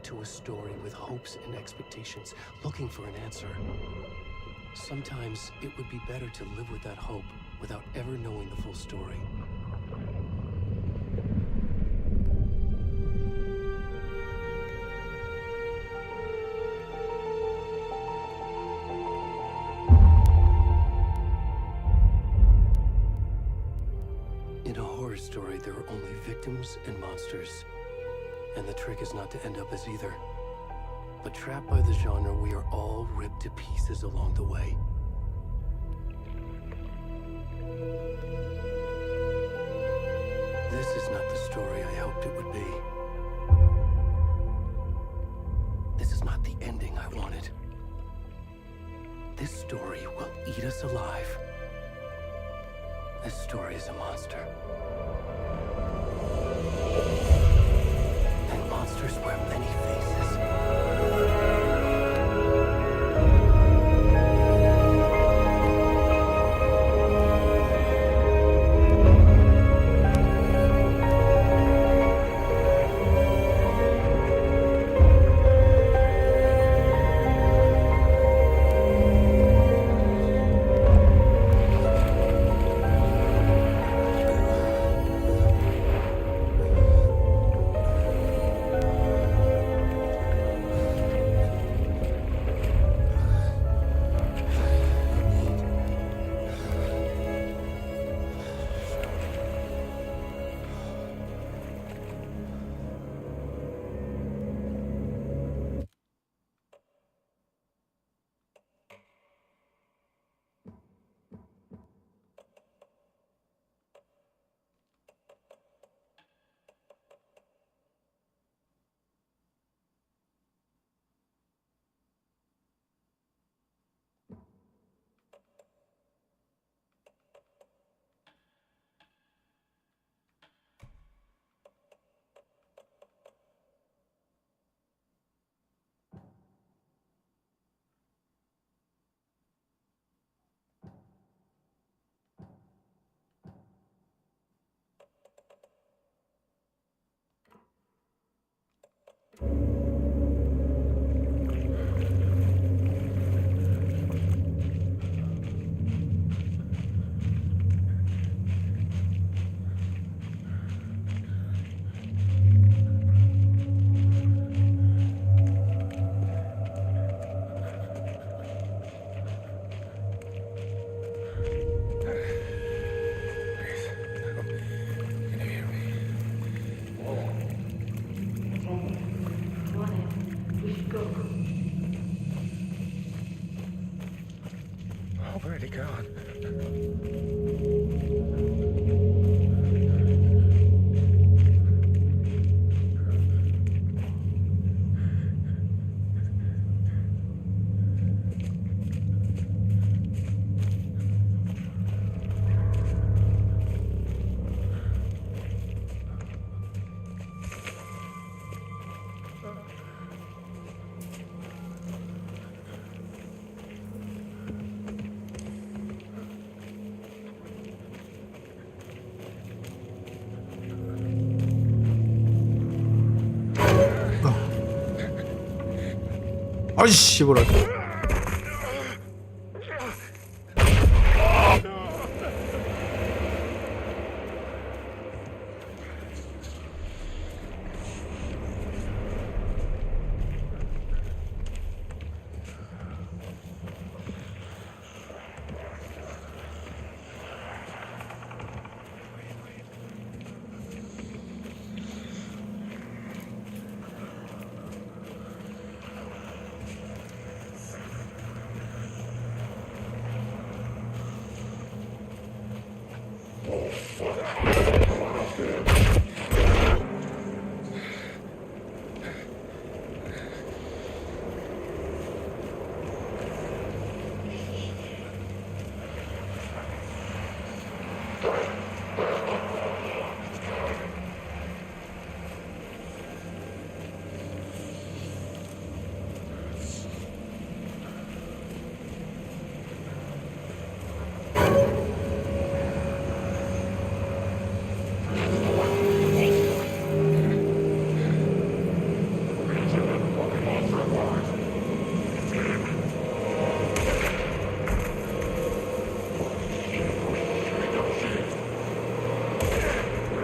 to a story with hopes and expectations, looking for an answer. Sometimes it would be better to live with that hope without ever knowing the full story. In a horror story, there are only victims and monsters. And the trick is not to end up as either. But trapped by the genre, we are all ripped to pieces along the way. This is not the story I hoped it would be. This is not the ending I wanted. This story will eat us alive. This story is a monster. And monsters wear many faces. Already gone. 아이씨 뭐라.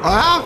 아!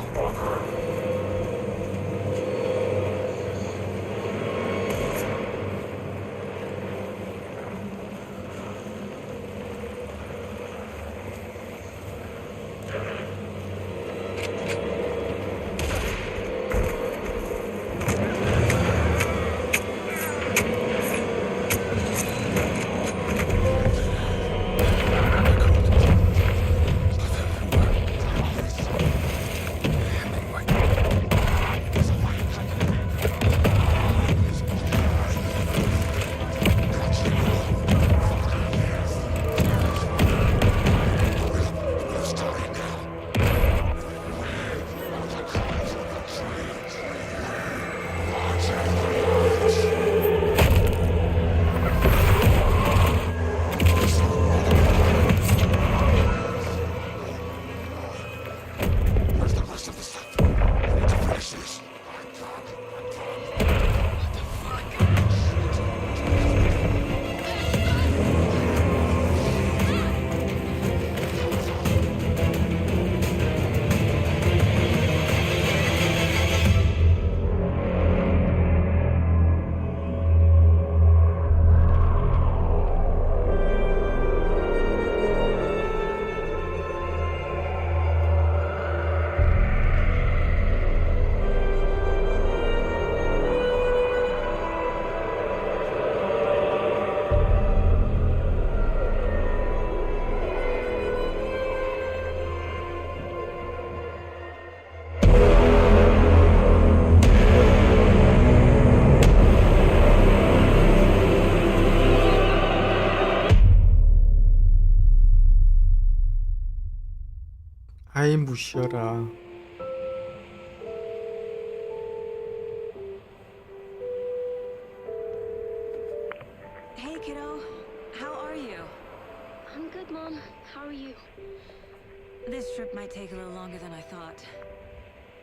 아이 무시하라. Hey, kiddo. How are you? I'm good, Mom. How are you? This trip might take a little longer than I thought.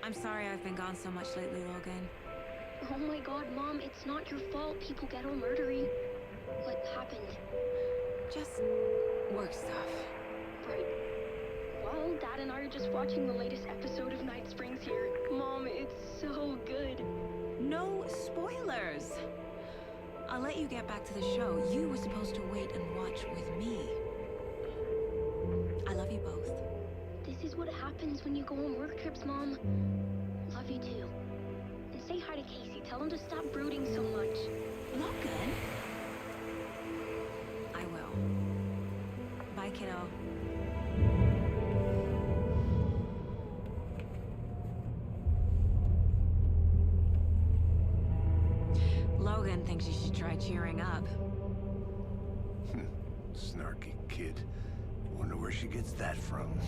I'm sorry I've been gone so much lately, Logan. Oh my god, Mom, it's not your fault people get all murdery. What happened? Just work stuff. Right. Well, Dad and I are just watching the latest episode of Night Springs here. Mom, it's so good. No spoilers! I'll let you get back to the show. You were supposed to wait and watch with me. I love you both. This is what happens when you go on work trips, Mom. Love you too. And say hi to Casey. Tell him to stop brooding so much. Logan? I will. Bye, kiddo. Logan thinks you should try cheering up. Snarky kid. Wonder where she gets that from.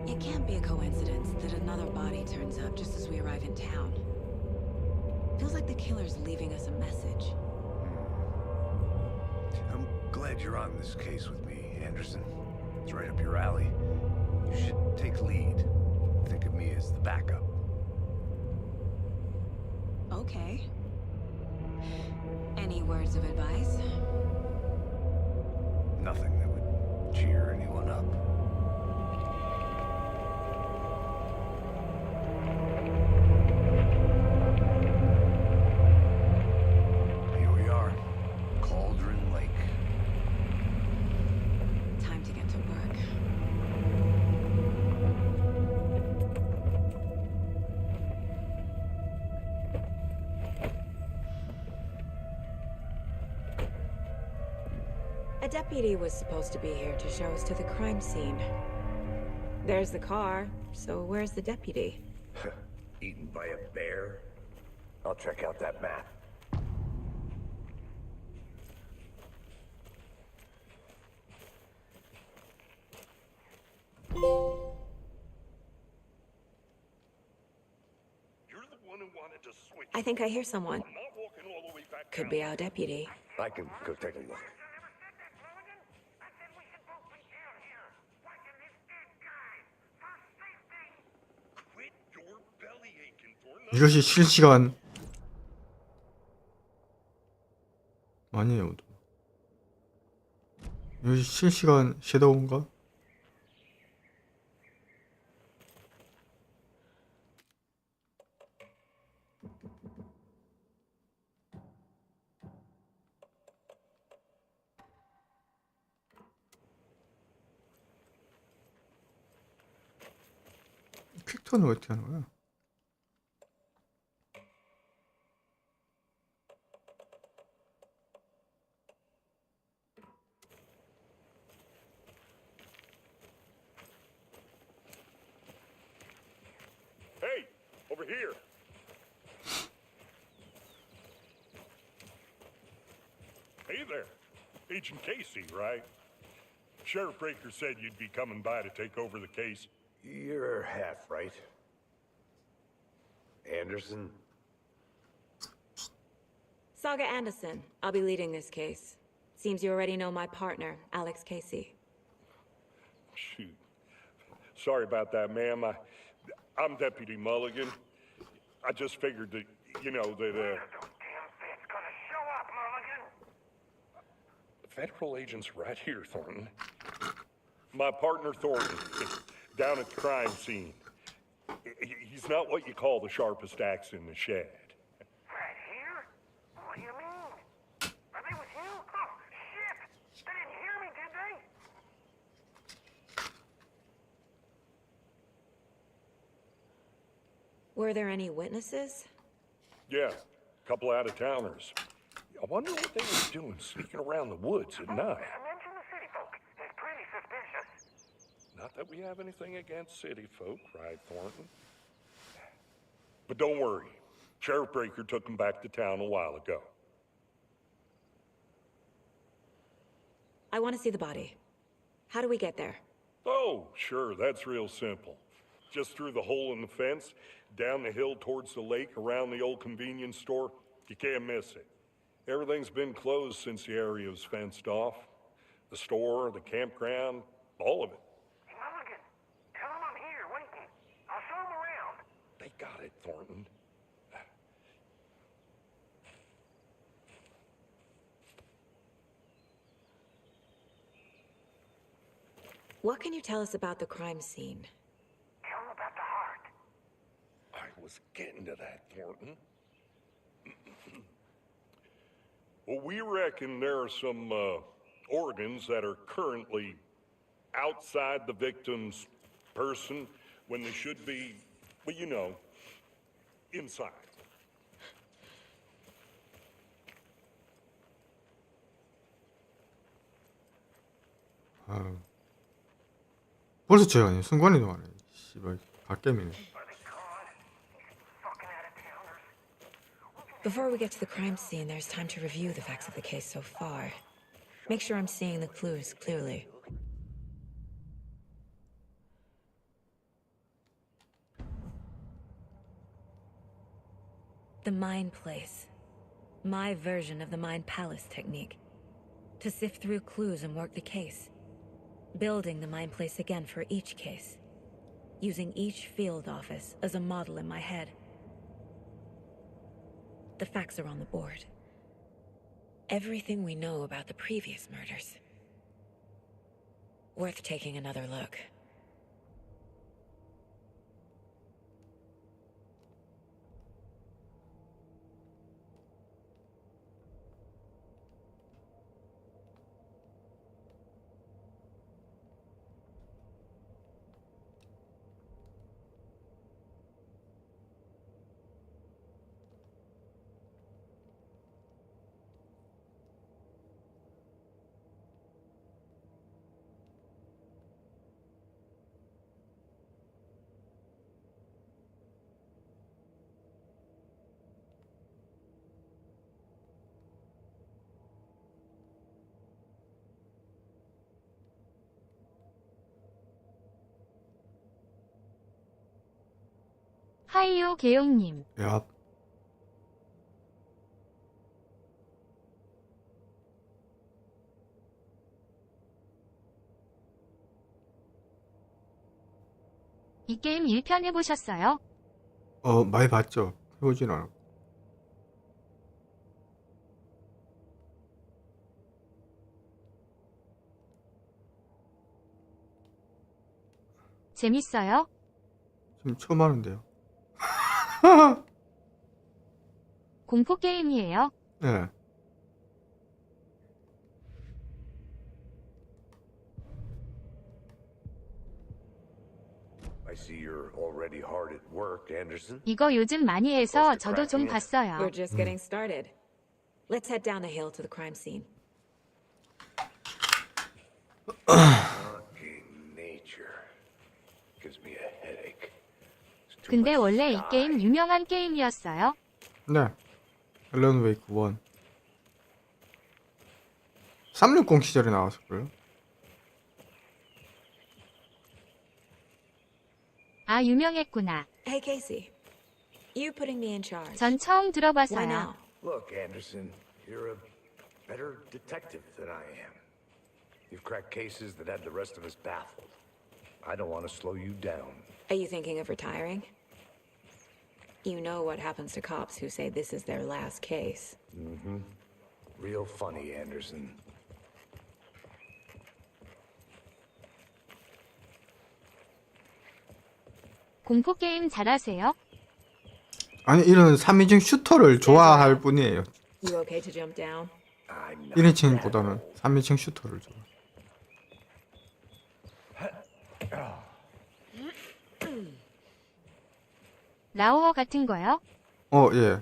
It can't be a coincidence that another body turns up just as we arrive in town. Feels like the killer's leaving us a message. I'm glad you're on this case with me, Anderson. It's right up your alley. You should take lead. Think of me as the backup. Okay. Any words of advice? Nothing that would cheer anyone up. Here we are. Cauldron Lake. Time to get to work. A deputy was supposed to be here to show us to the crime scene. There's the car, so where's the deputy? Eaten by a bear? I'll check out that map. You're the one who wanted to switch. I think I hear someone. I'm not walking all the way back Could down. be our deputy. I can go take a look. Quit your belly aching for nothing. 이것이 실시간 아니에요. 여기 실시간 섀도우인가? 퀵턴은 어떻게 하는 거야? Hey, over here. Hey there. Agent Casey, right? Sheriff Breaker said you'd be coming by to take over the case. You're half right. Anderson? Saga Anderson. I'll be leading this case. Seems you already know my partner, Alex Casey. Shoot. Sorry about that, ma'am. I'm Deputy Mulligan. I just figured that, you know, that, Federal agent's right here, Thornton. My partner, Thornton, down at the crime scene. He's not what you call the sharpest axe in the shed. Right here? What do you mean? Are they with you? Oh, shit! They didn't hear me, did they? Were there any witnesses? Yeah, a couple out-of-towners. I wonder what they were doing sneaking around the woods at night. Mention the city folk. It's pretty suspicious. Not that we have anything against city folk, right, Thornton? But don't worry. Sheriff Breaker took them back to town a while ago. I want to see the body. How do we get there? Oh, sure, that's real simple. Just through the hole in the fence, down the hill towards the lake, around the old convenience store. You can't miss it. Everything's been closed since the area was fenced off. The store, the campground, all of it. Mulligan, tell them I'm here waiting. I'll show them around. They got it, Thornton. What can you tell us about the crime scene? Tell them about the heart. I was getting to that, Thornton. Well, we reckon there are some organs that are currently outside the victim's person when they should be, well, you know, inside. 아, 벌써 제가 순간이동하네. 씨발, 갓겜이네. Before we get to the crime scene, there's time to review the facts of the case so far. Make sure I'm seeing the clues clearly. The Mind Place. My version of the Mind Palace technique. To sift through clues and work the case. Building the Mind Place again for each case. Using each field office as a model in my head. The facts are on the board. Everything we know about the previous murders. Worth taking another look. 하이요 개용님. 야, 이 게임 1편 해보셨어요? 많이 봤죠. 해보진 않았고. 재밌어요? 지금 처음 하는데요. 공포 게임이에요. 네. I see you're already hard at work, Anderson. 이거 요즘 많이 해서 저도 좀 봤어요. We're just getting started. Let's head down the hill to the crime scene. Fucking nature. Gives me a headache. It's too 근데 much 원래 이 sky. 게임 유명한 게임이었어요. 네. 앨런 웨이크 1. 360 시절에 나왔을걸요? 아, 유명했구나. Hey, Casey. You putting me in charge. 전 처음 Why 들어봐서요. now? Look, Anderson, you're a better detective than I am. You've cracked cases that had the rest of us baffled. I don't want to slow you down. Are you thinking of retiring? You know what happens to cops who say this is their last case. Real funny, Anderson. 공포 게임 잘하세요? 아니, 이런 3인칭 슈터를 좋아할 뿐이에요. You okay to jump down? I'm not 1인칭보다는 3인칭 슈터를 좋아. 라오어 같은 거요? 예.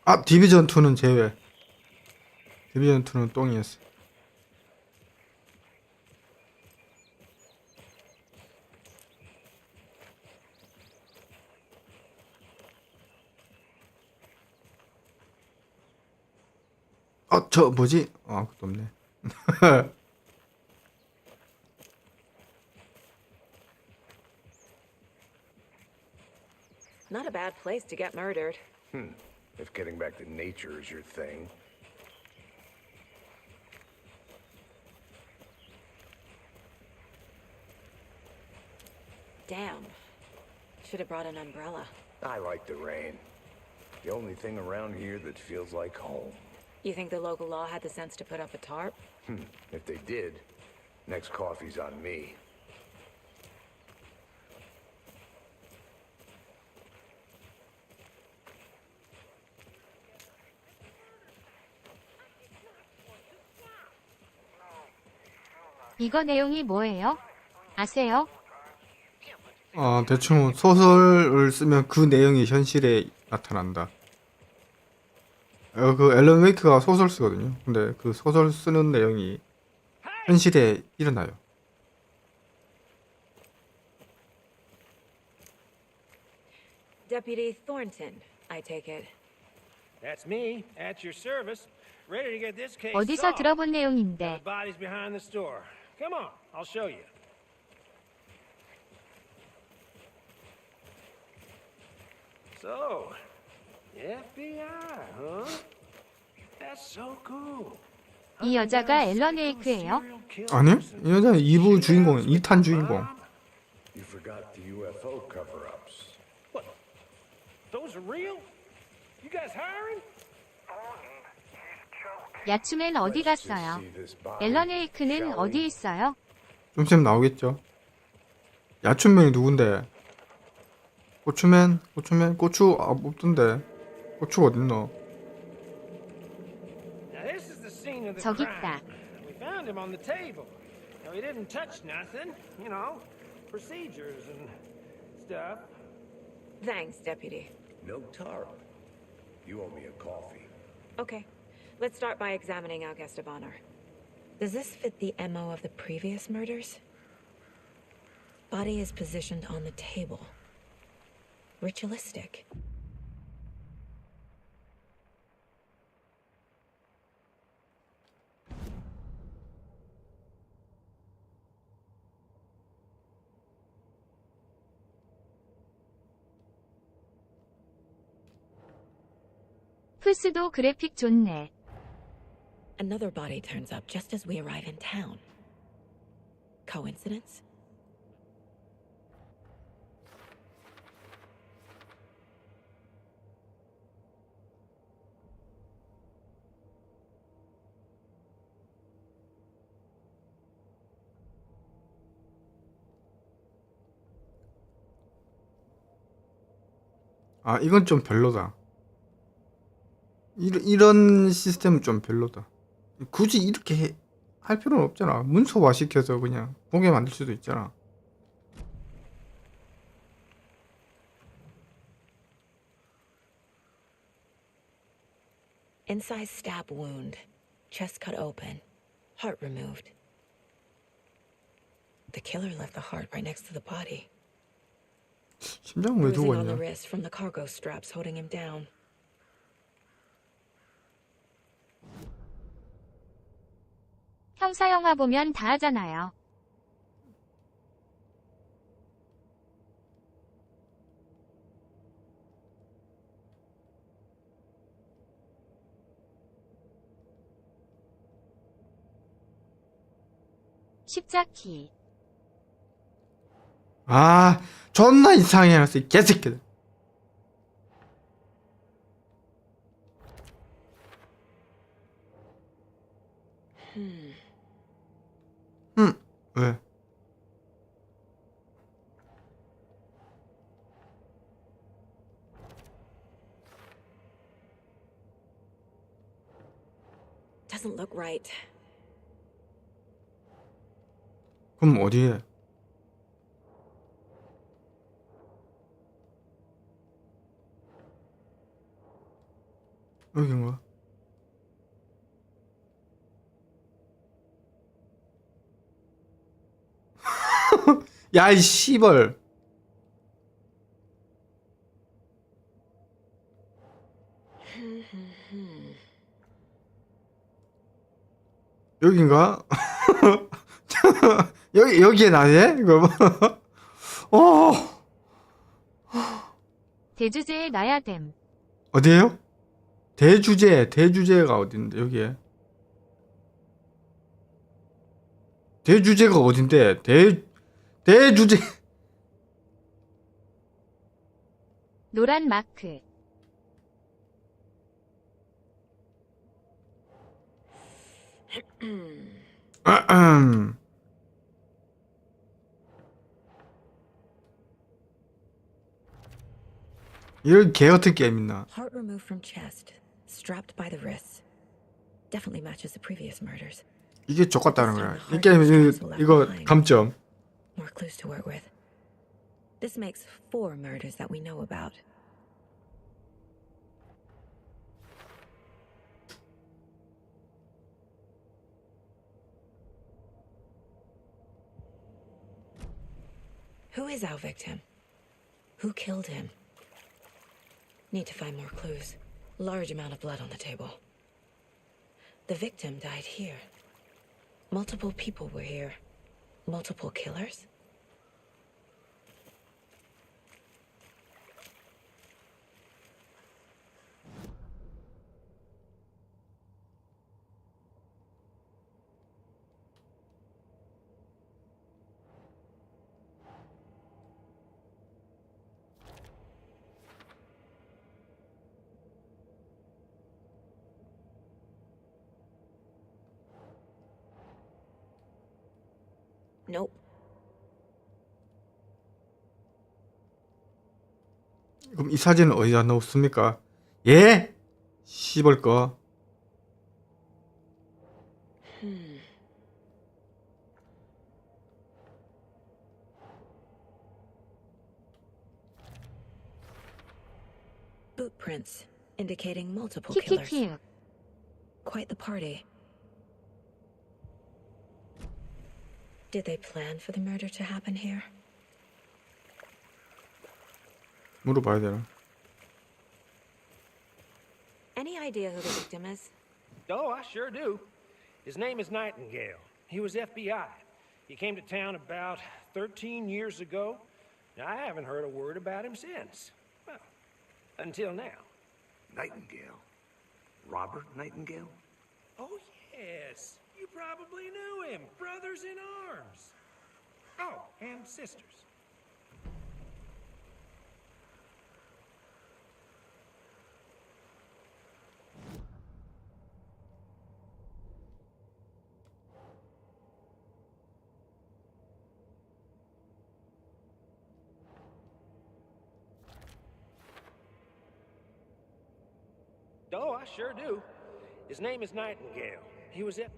아, 디비전 2는 제외. 디비전 2는 똥이었어. 저 뭐지? 그것도 없네. Not a bad place to get murdered. If getting back to nature is your thing. Damn. Should have brought an umbrella. I like the rain. The only thing around here that feels like home. You think the local law had the sense to put up a tarp? If they did, next coffee's on me. 이거 내용이 뭐예요? 아세요? 대충 소설을 쓰면 그 내용이 현실에 나타난다. 그 앨런 웨이크가 소설 쓰거든요. 근데 그 소설 쓰는 내용이 현실에 일어나요. Deputy Thornton, I take it. That's me, at your service, ready to get this case 어디서 solved. 들어본 The 내용인데 body's behind the store. Come on, I'll show you. So, FBI, huh? That's so cool. 이 여자가 앨런 웨이크예요? 아니요? 이 여자는 2부 주인공, 2탄 주인공. You forgot the UFO cover-ups. What? Those are real? You guys hiring? 야추맨 어디 갔어요? See this body, 앨런 웨이크는 shall we? 어디 있어요? 좀 있으면 나오겠죠. 야춘맨이 누군데? 고추맨? 고추 없던데. 고추가 어딨노? Now this is the scene of the 저기 crime. 있다. We found him on the table. Now he didn't touch nothing, you know, procedures and stuff. Thanks, Deputy. No tarp. You owe me a coffee. Okay, let's start by examining our guest of honor. Does this fit the MO of the previous murders? Body is positioned on the table. Ritualistic. 플스도 그래픽 좋네. Another body turns up just as we arrive in town. Coincidence? 아, 이건 좀 별로다. 이런 시스템은 좀 별로다. 굳이 이렇게 할 필요는 없잖아. 문서화 시켜서 그냥 보게 만들 수도 있잖아. Inside stab wound, chest cut open, heart removed. The killer left the heart right next to the body. 심장 왜 두고 Bruising on the 있냐? wrist from the cargo straps holding him down. 형사 영화 보면 다 하잖아요. 십자키. 아, 존나 이상해 해놨어, 이 개새끼들. 왜? Doesn't look right. 그럼 어디에? 여긴가? 야, 이 씨벌. 여긴가? 여기에 나네? 이거 봐. 어, 대주제에 놔야 됨. 어디에요? 대주제가 어딘데, 여기에? 대주제가 어딘데? 대주제. 노란 마크. 이런 개 같은 게임 있나? Heart removed from chest, strapped by the wrists. Definitely matches the previous murders. 이게 족같다는 거야. 이 게임 이거 감점. More clues to work with. This makes 4 murders that we know about. Who is our victim? Who killed him? Need to find more clues. Large amount of blood on the table. The victim died here. Multiple people were here. Multiple killers? Nope. 그럼 이 사진은 어디다 넣었습니까? 예? 씨벌 거. Boot prints indicating multiple killers. 키키키. Quite the party. Did they plan for the murder to happen here? 물어봐야 되나? Any idea who the victim is? Oh, I sure do. His name is Nightingale. He was FBI. He came to town about 13 years ago. I haven't heard a word about him since. Well, until now. Nightingale? Robert Nightingale? Oh, Yes, you probably knew him. Brothers in arms. Oh, and sisters. Oh, I sure do. His name is Nightingale. He was at...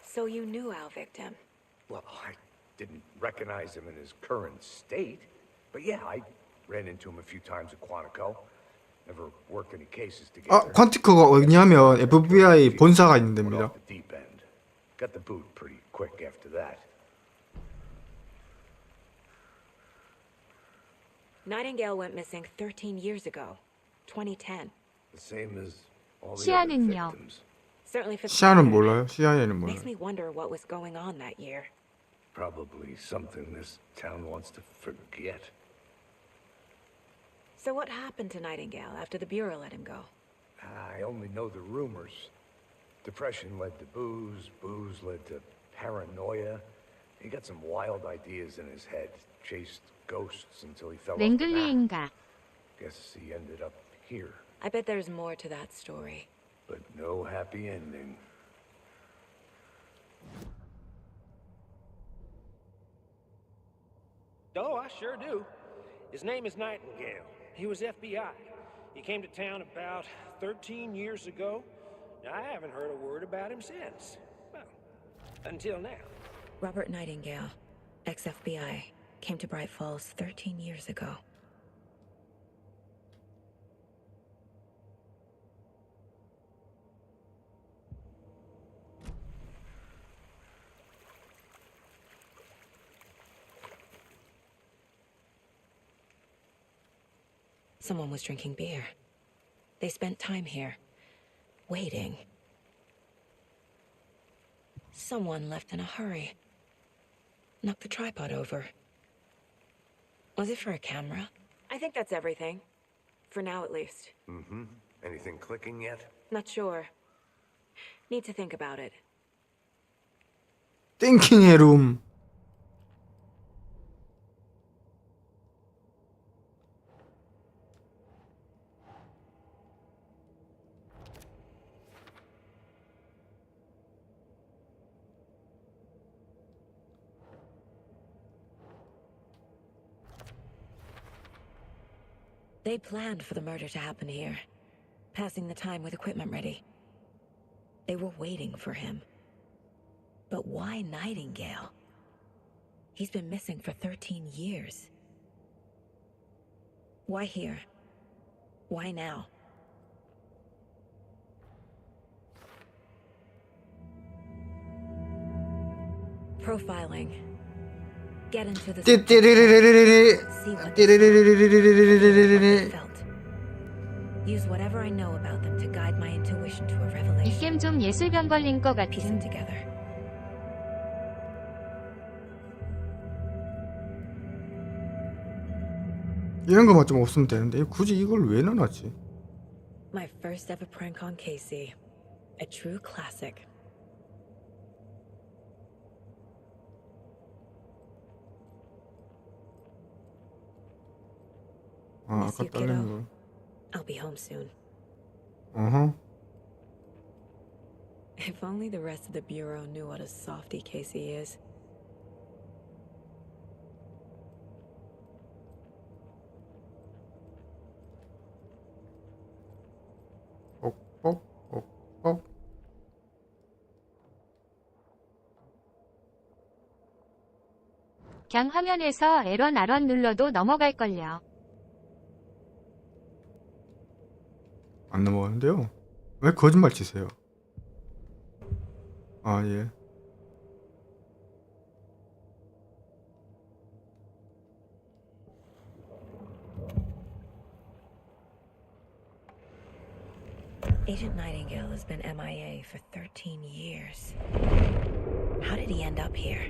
So you knew our victim. Well, I didn't recognize him in his current state. But yeah, I ran into him a few times at Quantico. Never worked any cases together. 퀀티커가 어디냐면 FBI 본사가 있는 Went 데입니다. off the deep end. Got the boot pretty quick after that. Nightingale went missing 13 years ago, 2010. The same as all the other 시아는요? victims. Certainly fits 시아는 my 몰라요? CIA는 몰라요. Makes me wonder what was going on that year. Probably something this town wants to forget. So what happened to Nightingale after the Bureau let him go? I only know the rumors. Depression led to booze, booze led to paranoia. He got some wild ideas in his head, chased ghosts until he fell off the map. 랭글리인가? Guess he ended up here, I bet there's more to that story. but no happy ending. Oh, I sure do. His name is Nightingale. He was FBI. He came to town about 13 years ago. Now, I haven't heard a word about him since. Well, until now. Robert Nightingale, ex-FBI, came to Bright Falls 13 years ago. Someone was drinking beer. They spent time here, waiting. Someone left in a hurry. Knocked the tripod over. Was it for a camera? I think that's everything. For now, at least. Mm-hmm. Anything clicking yet? Not sure. Need to think about it. 땡킹의 룸. They planned for the murder to happen here, passing the time with equipment ready. They were waiting for him. But why Nightingale? He's been missing for 13 years. Why here? Why now? Profiling. Get into the 띠띠리리리리리. see what 띠리리리리리리리리리. felt. Use whatever I know about them to guide my intuition to a 이 revelation. 게임 좀 예술병 걸린 것 Piece them 같은. together. 이런 것만 좀 없으면 되는데 굳이 이걸 왜 넣어놨지? My first ever prank on Casey. A true classic. 아, Miss 아까 you, 딸린 kiddo. 거. I'll be home soon. 어허. If only the rest of the Bureau knew what a softie Casey is. 뻑뻑뻑뻑. 그냥 화면에서 에런 아런 눌러도 넘어갈걸요. 안 넘어가는데요? 왜 거짓말 치세요? 아, 예. Agent Nightingale has been MIA for 13 years. How did he end up here?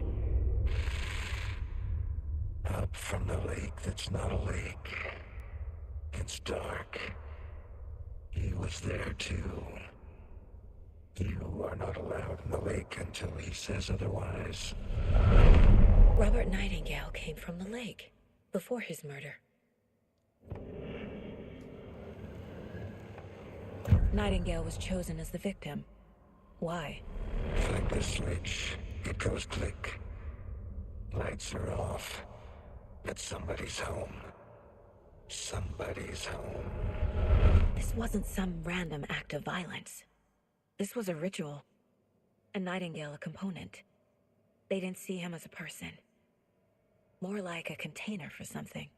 Up from the lake that's not a lake. It's dark. He was there too. You are not allowed in the lake until he says otherwise. Robert Nightingale came from the lake before his murder. Nightingale was chosen as the victim. Why? Flick the switch, it goes click. Lights are off. But somebody's home. Somebody's home. This wasn't some random act of violence. This was a ritual. And Nightingale a component. They didn't see him as a person. More like a container for something.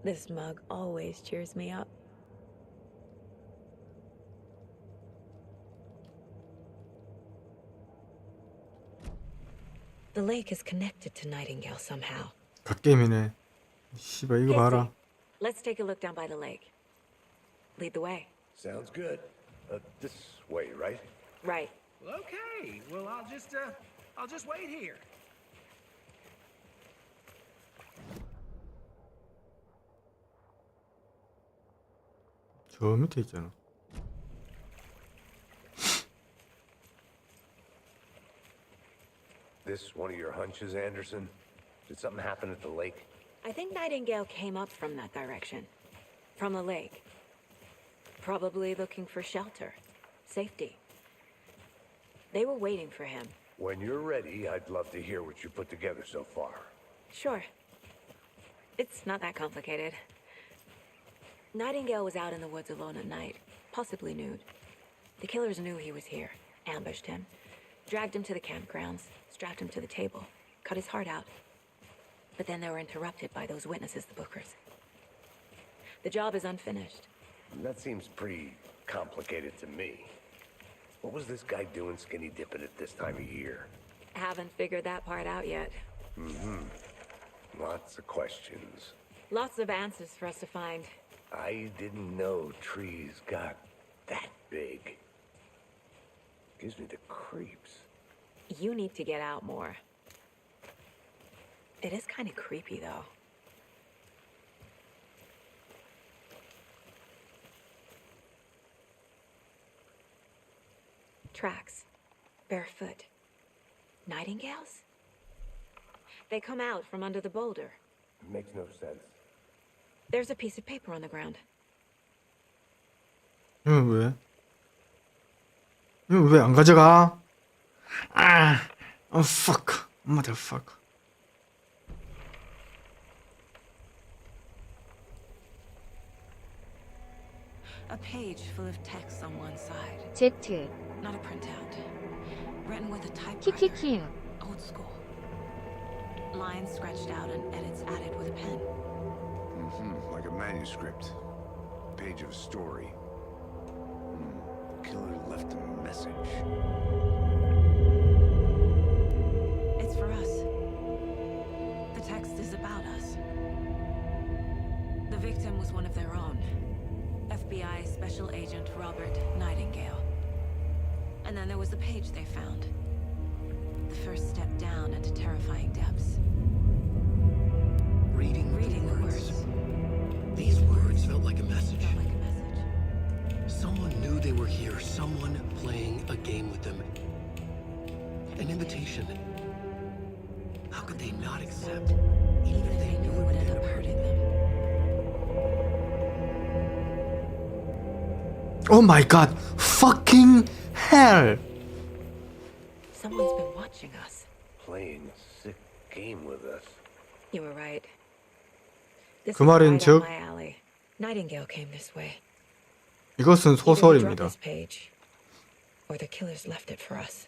This mug always cheers me up. The lake is connected to Nightingale somehow. 갓게임이네. 씨발 이거 봐라. Casey, let's take a look down by the lake. Lead the way. Sounds good. This way, right? Right. Well, okay. Well, I'll just wait here. 저 밑에 있잖아. This one of your hunches, Anderson? Did something happen at the lake? I think Nightingale came up from that direction. From the lake. Probably looking for shelter. Safety. They were waiting for him. When you're ready, I'd love to hear what you put together so far. Sure. It's not that complicated. Nightingale was out in the woods alone at night, possibly nude. The killers knew he was here, ambushed him, dragged him to the campgrounds, strapped him to the table, cut his heart out. But then they were interrupted by those witnesses, the Bookers. The job is unfinished. That seems pretty complicated to me. What was this guy doing skinny dipping at this time of year? Haven't figured that part out yet. Lots of questions. Lots of answers for us to find. I didn't know trees got that big. Gives me the creeps. You need to get out more. It is kind of creepy, though. Tracks. Barefoot. Nightingales? They come out from under the boulder. Makes no sense. There's a piece of paper on the ground. 이건 왜? 이건 왜 안 가져가? 아, oh fuck, motherfucker. A page full of text on one side. Z. Not a printout. Written with a typewriter. 키키키우. Old school. Lines scratched out and edits added with a pen. Like a manuscript. Page of a story. Killer left a message. It's for us. The text is about us. The victim was one of their own. FBI Special Agent Robert Nightingale. And then there was the page they found. The first step down into terrifying depths. Reading the the words. words. These words felt like a message. Felt like a message. Someone knew they were here. Someone playing a game with them. An invitation. How could they not accept? Even if they knew it would end up hurting them. Oh my god, fucking hell. Someone's been watching us. Playing a sick game with us. You were right. This 그 is 말인 right 즉 up my alley. Nightingale came this way. 이것은 Either he dropped 소설입니다. this page, or the killers left it for us.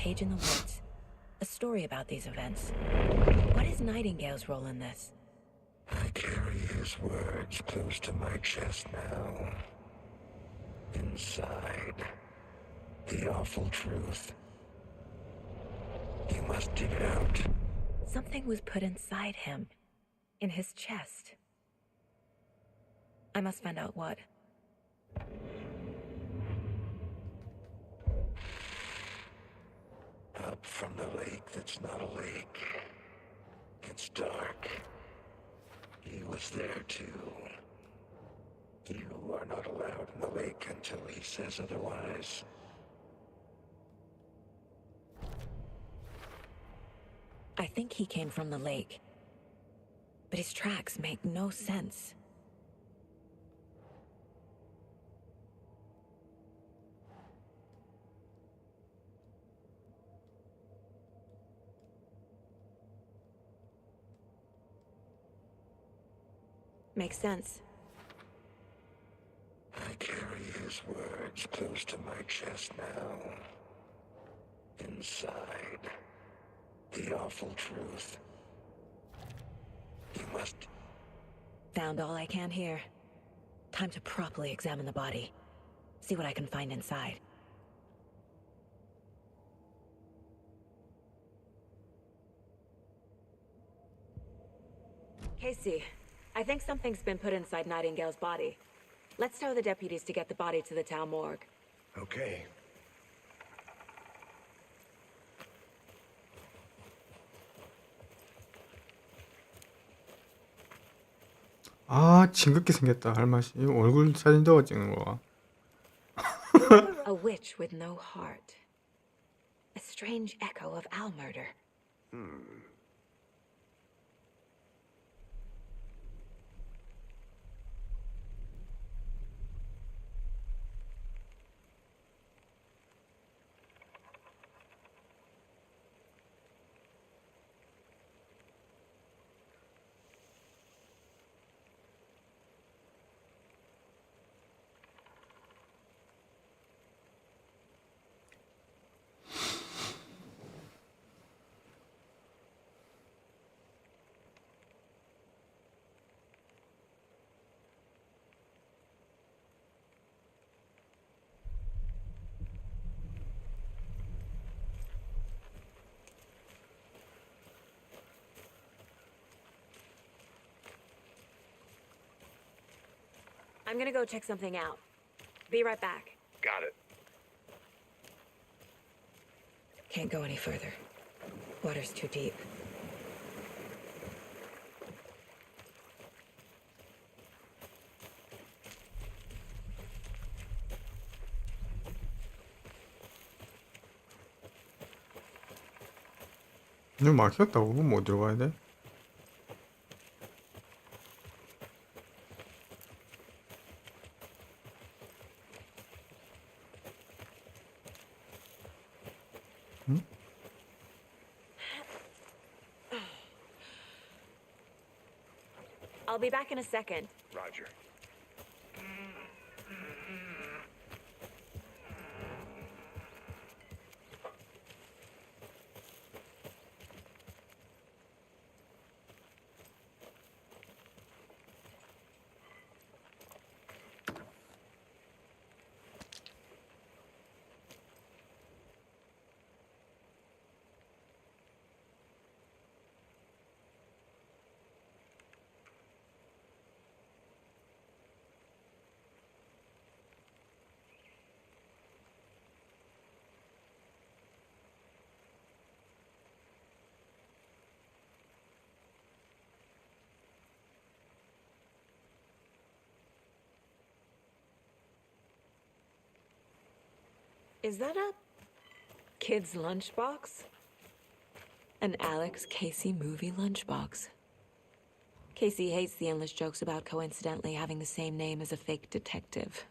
page in the woods. A story about these events. What is Nightingale's role in this? I carry his words close to my chest now. Inside, the awful truth. You must dig it out. Something was put inside him. In his chest. I must find out what. Up from the lake that's not a lake. It's dark. He was there too. You are not allowed in the lake until he says otherwise. I think he came from the lake. But his tracks make no sense. Makes sense. I carry his words close to my chest now. Inside, the awful truth. You must... Found all I can here. Time to properly examine the body. See what I can find inside. Casey, I think something's been put inside Nightingale's body. Let's tell the deputies to get the body to the town morgue. Okay. 아, 징그럽게 생겼다, 할맛이. 이거 얼굴 사진 저거 찍는 거야. A witch with no heart. A strange echo of owl murder. I'm gonna go check something out. Be right back. Got it. Can't go any further. Water's too deep. 이거 막혔다고? 그럼 어디로 가야 돼? I'll be back in a second. Roger. Is that a kid's lunchbox? An Alex Casey movie lunchbox. Casey hates the endless jokes about coincidentally having the same name as a fake detective.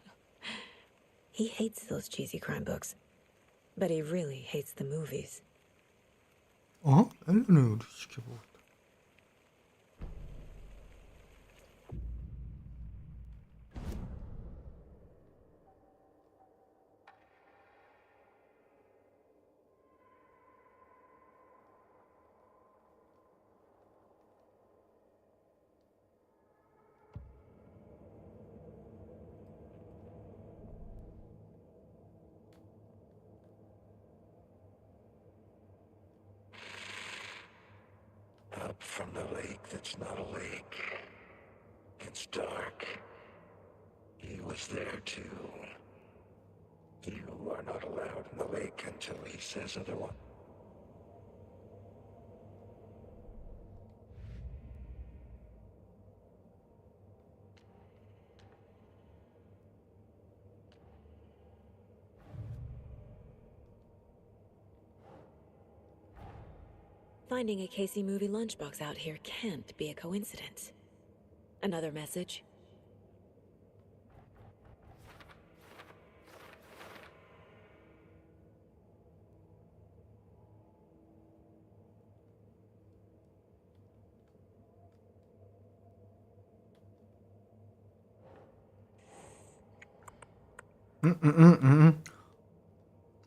He hates those cheesy crime books. But he really hates the movies. 어? 엘렌을 우리 지켜보고 있다. from the lake that's not a lake. It's dark. He was there too. You are not allowed in the lake until he says otherwise. Finding a Casey movie lunchbox out here can't be a coincidence. Another message?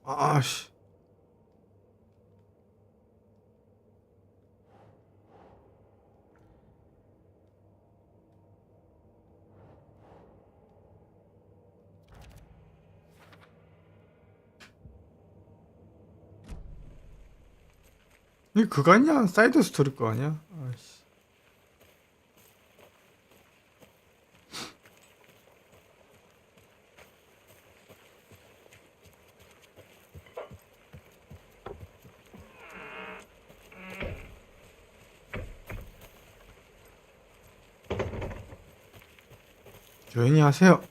아씨. 이 그거 아니야? 사이드 스토리 거 아니야? 아씨. 조용히 하세요.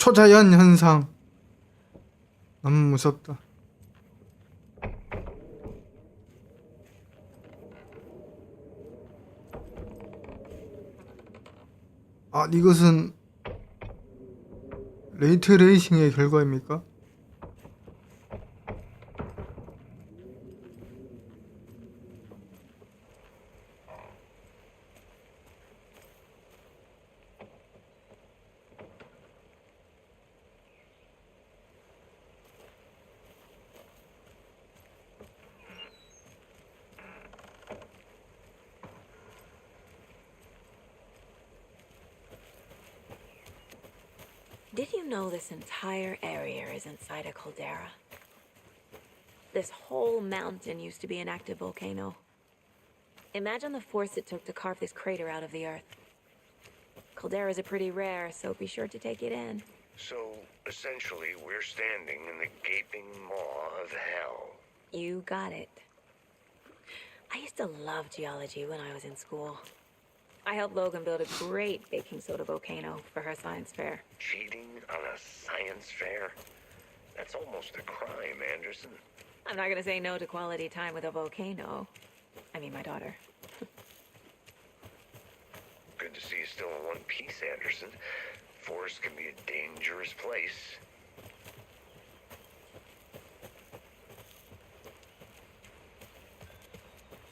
초자연 현상. 너무 무섭다. 아, 이것은 레이트 레이싱의 결과입니까? Did you know this entire area is inside a caldera? This whole mountain used to be an active volcano. Imagine the force it took to carve this crater out of the earth. Calderas are pretty rare, so be sure to take it in. So, essentially, we're standing in the gaping maw of hell. You got it. I used to love geology when I was in school. I helped Logan build a great baking soda volcano for her science fair. Cheating on a science fair? That's almost a crime, Anderson. I'm not gonna say no to quality time with a volcano. I mean, my daughter. Good to see you still in one piece, Anderson. Forest can be a dangerous place.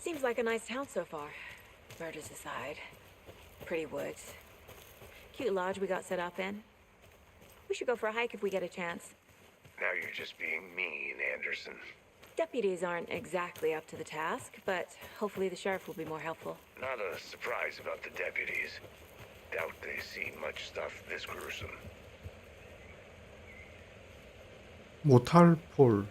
Seems like a nice town so far. Murders aside. Pretty woods. Cute lodge we got set up in. We should go for a hike if we get a chance. Now you're just being mean, Anderson. Deputies aren't exactly up to the task, but hopefully the sheriff will be more helpful. Not a surprise about the deputies. Doubt they see much stuff this gruesome. 모탈 폴.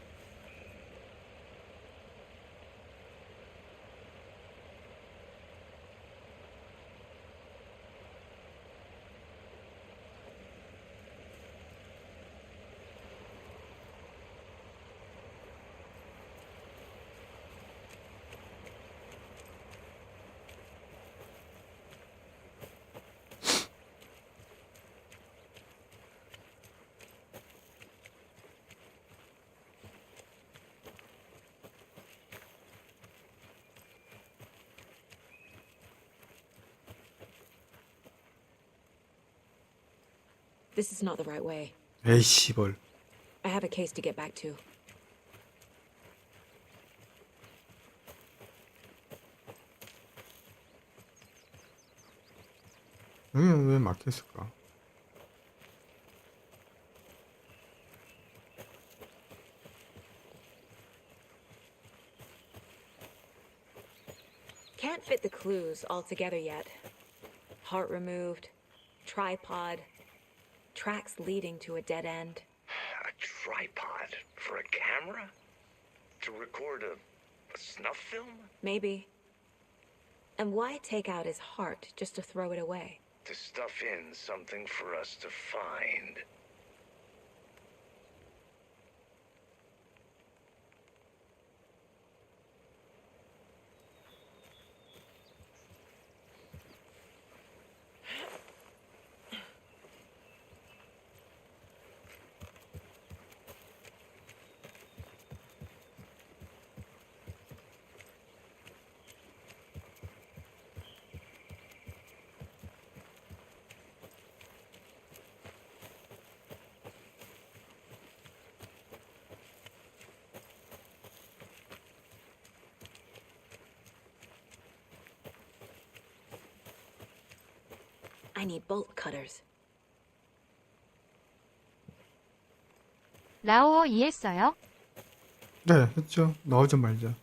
This is not the right way. 에이 씨벌. I have a case to get back to. 여기는 왜 막혔을까? Can't fit the clues all together yet. Heart removed, tripod, tracks leading to a dead end. tripod for a camera? To record a snuff film? Maybe. And why take out his heart just to throw it away? To stuff in something for us to find. I need bolt cutters. 라오어 이해했어요? 네, 했죠. 나오자 말자.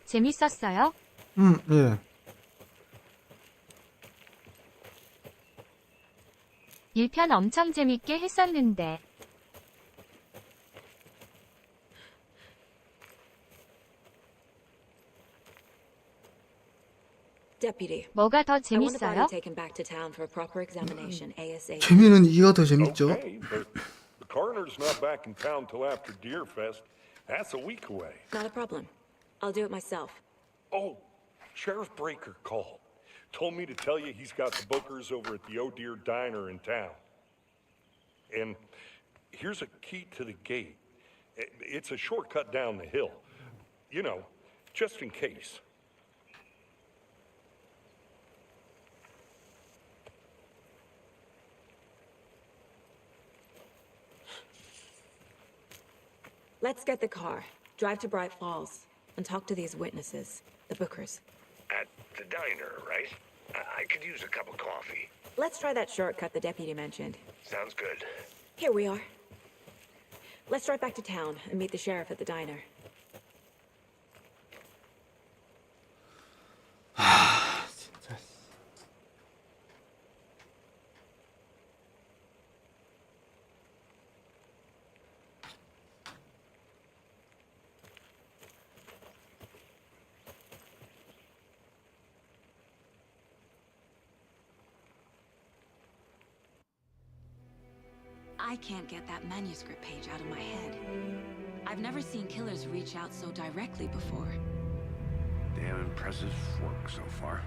재밌었어요? 예. 1편 엄청 재밌게 했었는데. Deputy, 뭐가 더 I want the body 재밌어요? taken back to town for a proper examination ASAP. 재미는 이가 더 재밌죠. Okay, but the coroner's not back in town till after Deerfest. That's a week away. Not a problem. I'll do it myself. Oh, Sheriff Breaker called. Told me to tell you he's got the bookers over at the Oh Deer Diner in town. And here's a key to the gate. It's a shortcut down the hill. You know, just in case. Let's get the car, drive to Bright Falls, and talk to these witnesses, the Bookers. At the diner, right? I could use a cup of coffee. Let's try that shortcut the deputy mentioned. Sounds good. Here we are. Let's drive back to town and meet the sheriff at the diner. 진짜. I can't get that manuscript page out of my head. I've never seen killers reach out so directly before. Damn impressive work so far.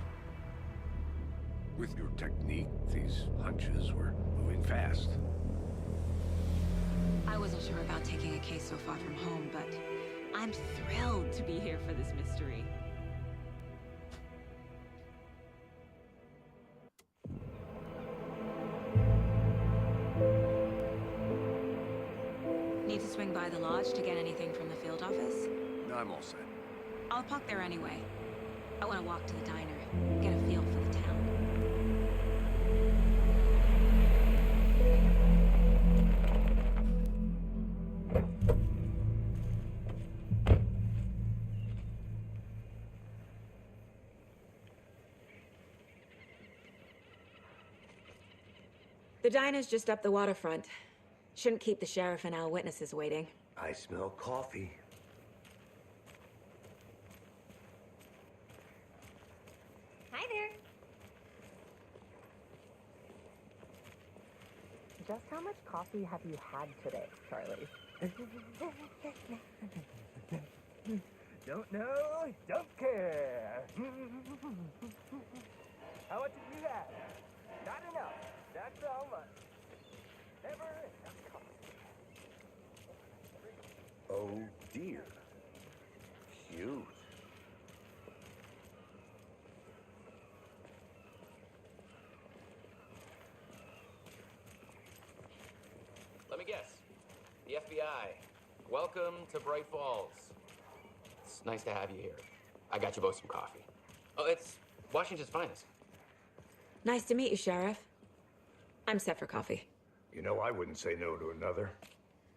With your technique, these hunches were moving fast. I wasn't sure about taking a case so far from home, but I'm thrilled to be here for this mystery. Need to swing by the lodge to get anything from the field office? No, I'm all set. I'll park there anyway. I want to walk to the diner, get a feel for the town. The diner's just up the waterfront. Shouldn't keep the sheriff and our witnesses waiting. I smell coffee. Hi there. Just how much coffee have you had today, Charlie? Don't know, don't care. How much did you have? Not enough. That's how much. Never enough coffee. Oh dear. Cute. Let me guess. The FBI. Welcome to Bright Falls. It's nice to have you here. I got you both some coffee. Oh, it's Washington's finest. Nice to meet you, Sheriff. I'm set for coffee. You know, I wouldn't say no to another.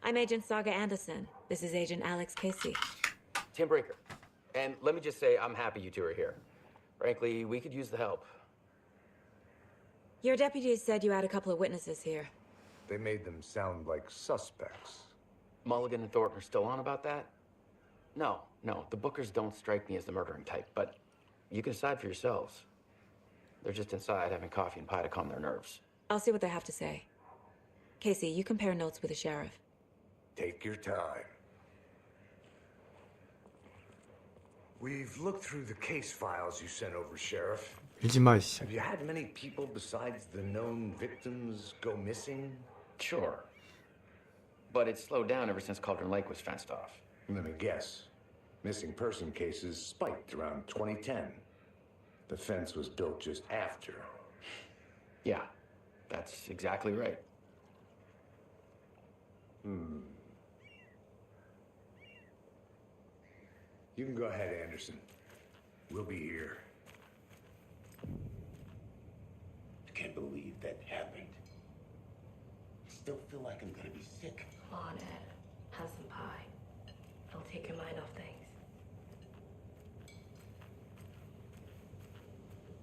I'm Agent Saga Anderson. This is Agent Alex Casey. Tim Breaker. And let me just say, I'm happy you two are here. Frankly, we could use the help. Your deputies said you had a couple of witnesses here. They made them sound like suspects. Mulligan and Thornton are still on about that? No, the Bookers don't strike me as the murdering type, but you can decide for yourselves. They're just inside having coffee and pie to calm their nerves. I'll see what they have to say. Casey, you compare notes with the sheriff. Take your time. We've looked through the case files you sent over, Sheriff. 밀지 마, 이씨. Have you had many people besides the known victims go missing? Sure. But it's slowed down ever since Cauldron Lake was fenced off. Let me guess. Missing person cases spiked around 2010. The fence was built just after. Yeah, that's exactly right. You can go ahead, Anderson. We'll be here. I can't believe that happened. I still feel like I'm gonna be sick. Come on, Ed. Have some pie. It'll take your mind off things.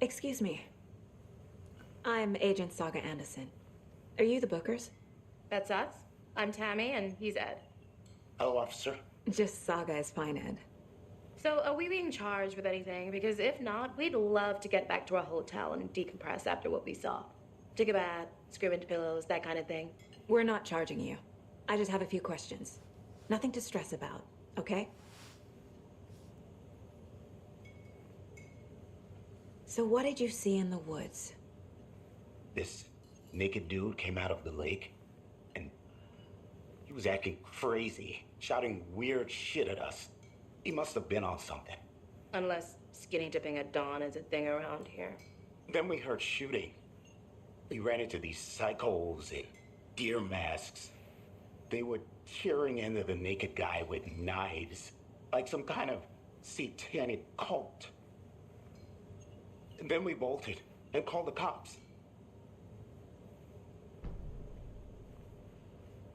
Excuse me. I'm Agent Saga Anderson. Are you the Bookers? That's us. I'm Tammy, and he's Ed. Hello, officer. Just Saga is fine, Ed. So, are we being charged with anything? Because if not, we'd love to get back to our hotel and decompress after what we saw. Take a bath, scream into pillows, that kind of thing. We're not charging you. I just have a few questions. Nothing to stress about, okay? So what did you see in the woods? This naked dude came out of the lake, and he was acting crazy, shouting weird shit at us. He must have been on something. Unless skinny dipping at dawn is a thing around here. Then we heard shooting. We ran into these psychos in deer masks. They were tearing into the naked guy with knives, like some kind of satanic cult. And then we bolted and called the cops.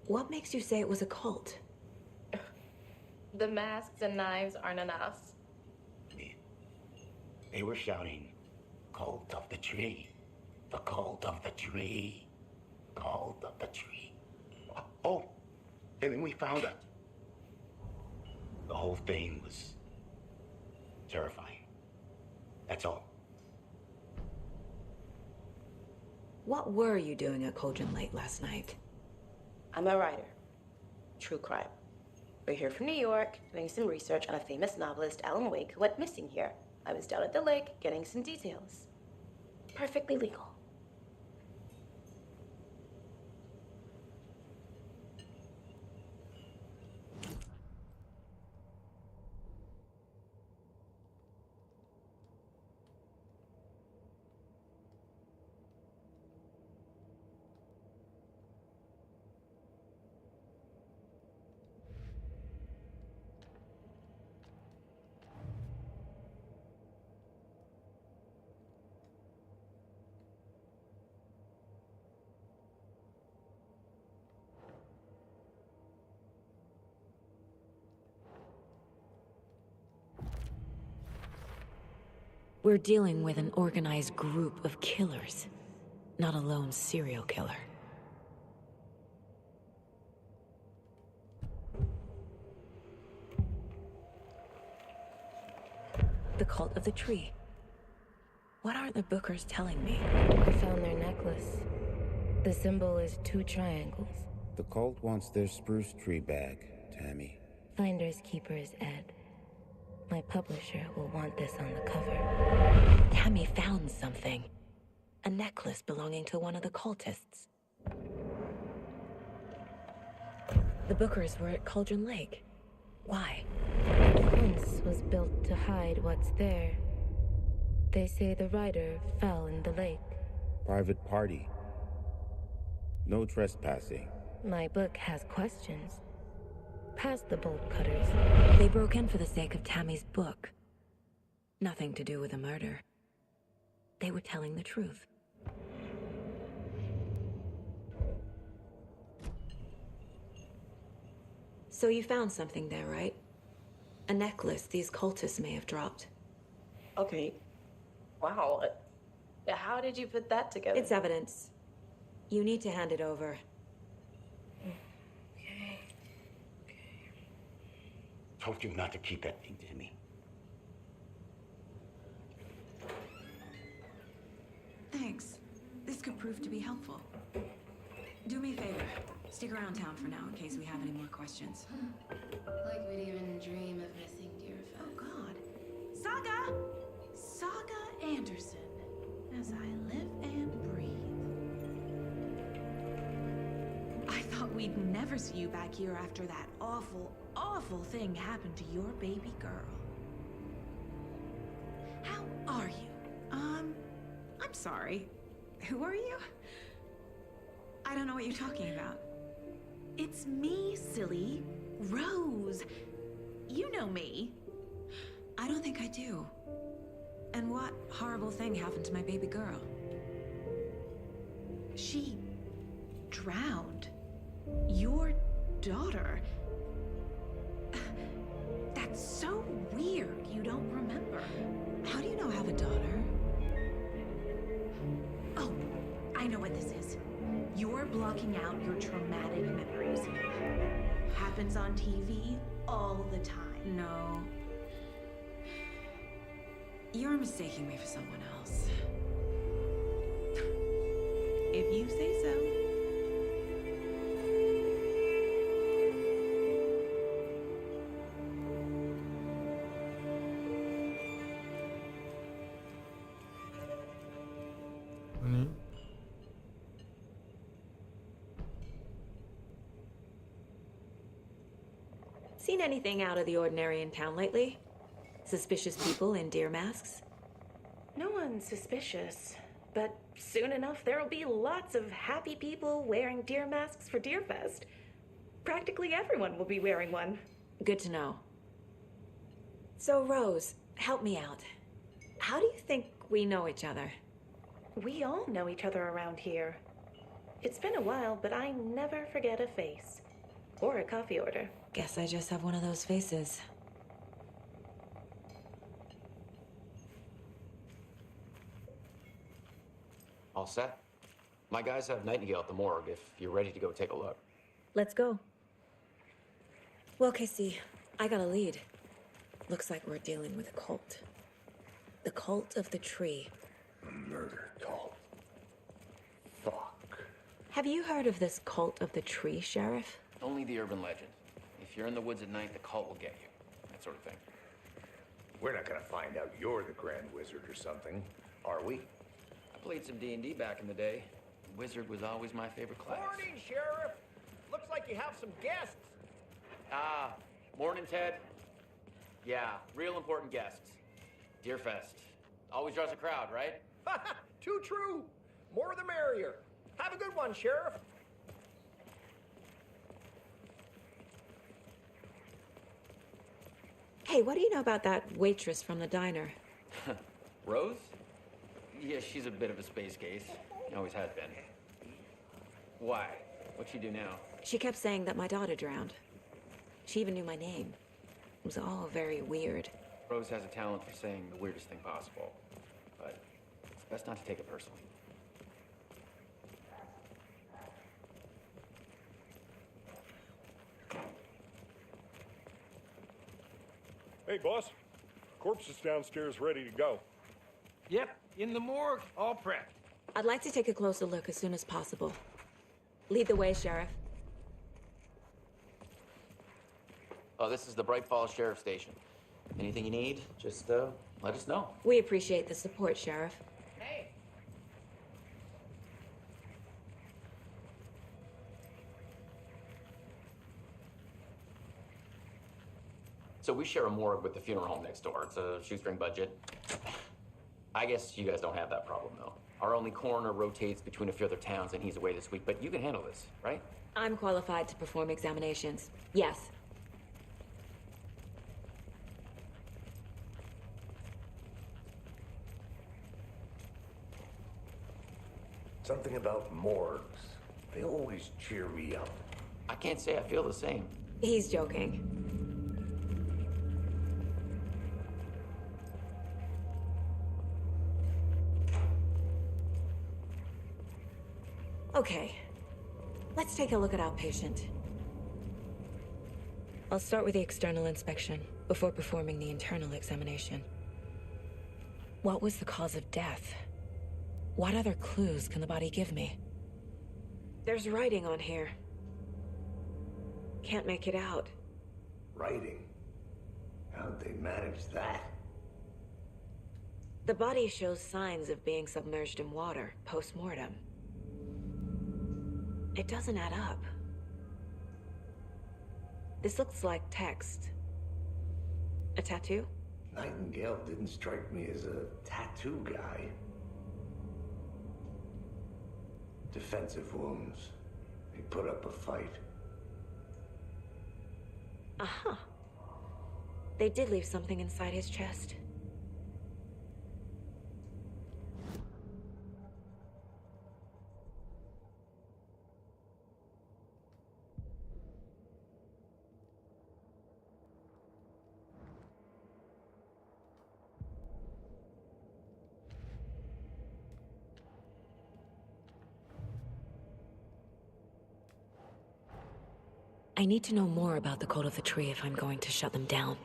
What makes you say it was a cult? The masks and knives aren't enough. They were shouting, "Cult of the tree, the cult of the tree, cult of the tree." Oh, and then we found it. The whole thing was terrifying. That's all. What were you doing at Cauldron Lake last night? I'm a writer. True crime. We're here from New York, doing some research on a famous novelist, Alan Wake, who went missing here. I was down at the lake, getting some details. Perfectly legal. We're dealing with an organized group of killers, not a lone serial killer. The cult of the tree. What aren't the Bookers telling me? I found their necklace. The symbol is 2 triangles. The cult wants their spruce tree back, Tammy. Finders keepers, Ed. My publisher will want this on the cover. Tammy found something. A necklace belonging to one of the cultists. The Bookers were at Cauldron Lake. Why? The fence was built to hide what's there. They say the writer fell in the lake. Private party. No trespassing. My book has questions. Past the bolt cutters. They broke in for the sake of Tammy's book. Nothing to do with a murder. They were telling the truth. So you found something there, right? A necklace these cultists may have dropped. Okay. Wow. How did you put that together? It's evidence. You need to hand it over. Okay. Told you not to keep that thing to me. Thanks. This could prove to be helpful. Do me a favor. Stick around town for now in case we have any more questions. Like we'd even dream of missing Deerfest. Oh, God. Saga! Saga Anderson. As I live and breathe. I thought we'd never see you back here after that awful, awful thing happened to your baby girl. How are you? I'm sorry. Who are you? I don't know what you're talking about. It's me, silly. Rose. You know me. I don't think I do. And what horrible thing happened to my baby girl? She drowned. Your daughter. That's so weird you don't remember. How do you know I have a daughter? Oh, I know what this is. You're blocking out your traumatic memories. Happens on TV all the time. No. You're mistaking me for someone else. If you say so. 아니, Seen anything out of the ordinary in town lately? Suspicious people in deer masks? No one's suspicious. But soon enough, there'll be lots of happy people wearing deer masks for Deerfest. Practically everyone will be wearing one. Good to know. So, Rose, help me out. How do you think we know each other? We all know each other around here. It's been a while, but I never forget a face. Or a coffee order. Guess I just have one of those faces. All set? My guys have Nightingale at the morgue if you're ready to go take a look. Let's go. Well, Casey, I got a lead. Looks like we're dealing with a cult. The cult of the tree. A murder cult. Fuck. Have you heard of this cult of the tree, Sheriff? Only the urban legend. If you're in the woods at night, the cult will get you. That sort of thing. We're not gonna find out you're the Grand Wizard or something, are we? I played some D&D back in the day. Wizard was always my favorite class. Morning, Sheriff. Looks like you have some guests. Ah, morning, Ted. Yeah, real important guests. Deerfest. Always draws a crowd, right? Too true. More the merrier. Have a good one, Sheriff. Hey, what do you know about that waitress from the diner? Rose? Yeah, she's a bit of a space case. Always has been. Why? What'd she do now? She kept saying that my daughter drowned. She even knew my name. It was all very weird. Rose has a talent for saying the weirdest thing possible. But it's best not to take it personally. Hey, boss. Corpse is downstairs ready to go. Yep, in the morgue, all prepped. I'd like to take a closer look as soon as possible. Lead the way, Sheriff. Oh, this is the Bright Falls Sheriff Station. Anything you need, just let us know. We appreciate the support, Sheriff. Hey. So we share a morgue with the funeral home next door. It's a shoestring budget. I guess you guys don't have that problem, though. Our only coroner rotates between a few other towns, and he's away this week. But you can handle this, right? I'm qualified to perform examinations. Yes. Something about morgues. They always cheer me up. I can't say I feel the same. He's joking. Okay. Let's take a look at outpatient. I'll start with the external inspection before performing the internal examination. What was the cause of death? What other clues can the body give me? There's writing on here. Can't make it out. Writing? How'd they manage that? The body shows signs of being submerged in water post-mortem. It doesn't add up. This looks like text. A tattoo? Nightingale didn't strike me as a tattoo guy. Defensive wounds. He put up a fight. Uh-huh. They did leave something inside his chest. I need to know more about the code of the tree if I'm going to shut them down.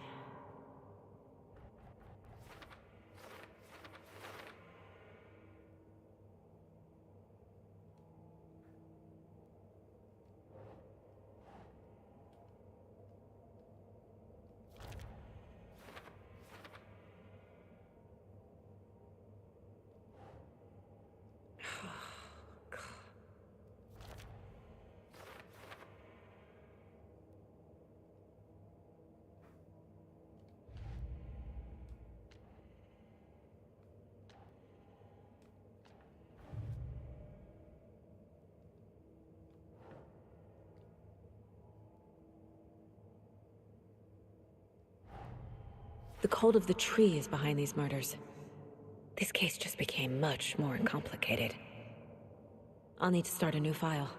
The code of the tree is behind these murders. This case just became much more complicated. I'll need to start a new file.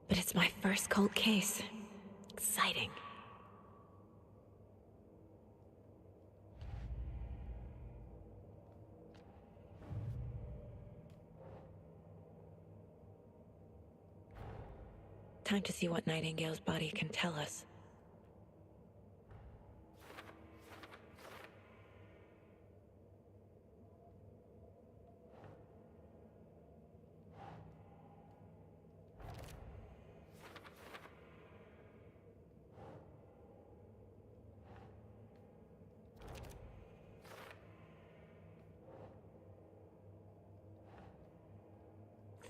But it's my first cold case. Exciting. Time to see what Nightingale's body can tell us.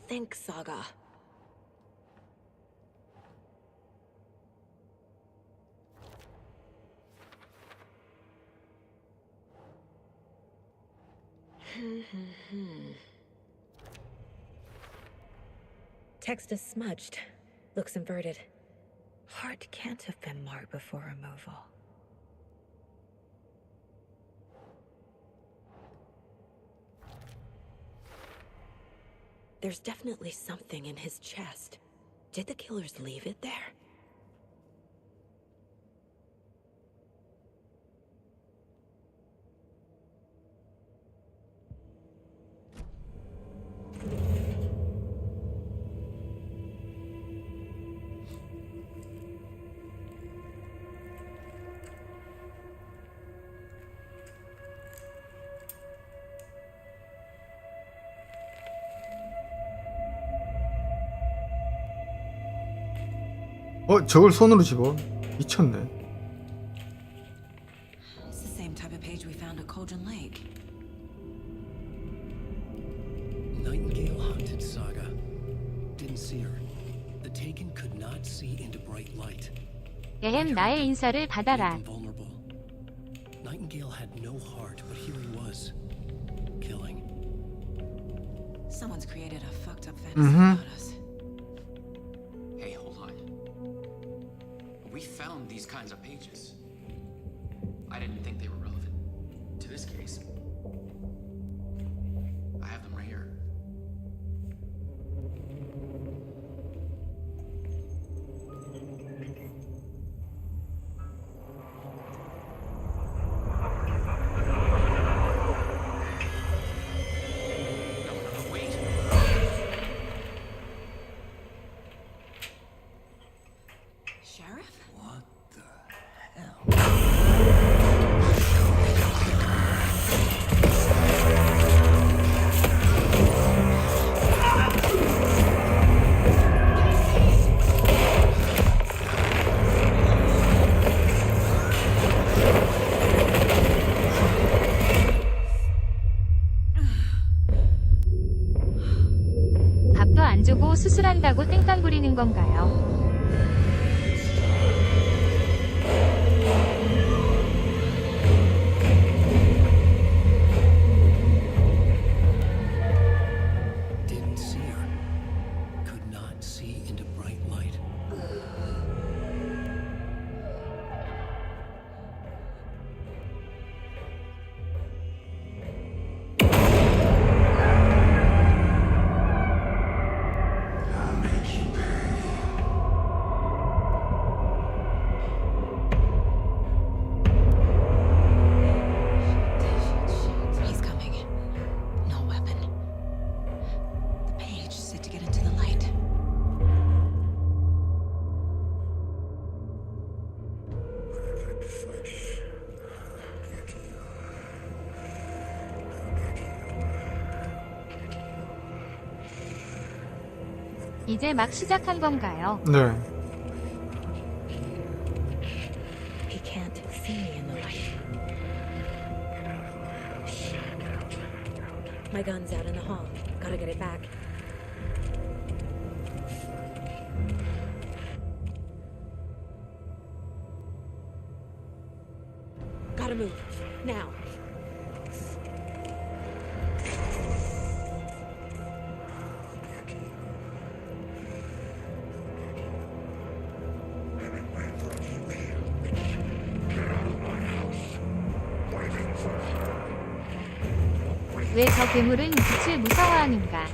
Think, Saga. Text is smudged. Looks inverted. Heart can't have been marked before removal. There's definitely something in his chest. Did the killers leave it there? 저걸 손으로 집어. 미쳤네. It's the same type of page we found at Cauldron Lake. Nightingale hunted Saga. Didn't see her. The Taken could not see into bright light. 나의 인사를 받아라. Vulnerable. Nightingale had no heart, but here he was, killing. Someone's created a fucked up fantasy about us. Hey, hold on. We found these kinds of pages. I didn't think they were relevant to this case. I have them right here. No, wait. 주고 수술한다고 땡깡 부리는 건가요? Didn't see her. Could not see into bright light. He's coming. No weapon. The page said to get into the light. 이제 막 시작한 건가요? 네. He can't see me in the light. My gun's out in the hall. Gotta get it back. Gotta move. Now. 왜 저 괴물은 빛을 무서워하는가?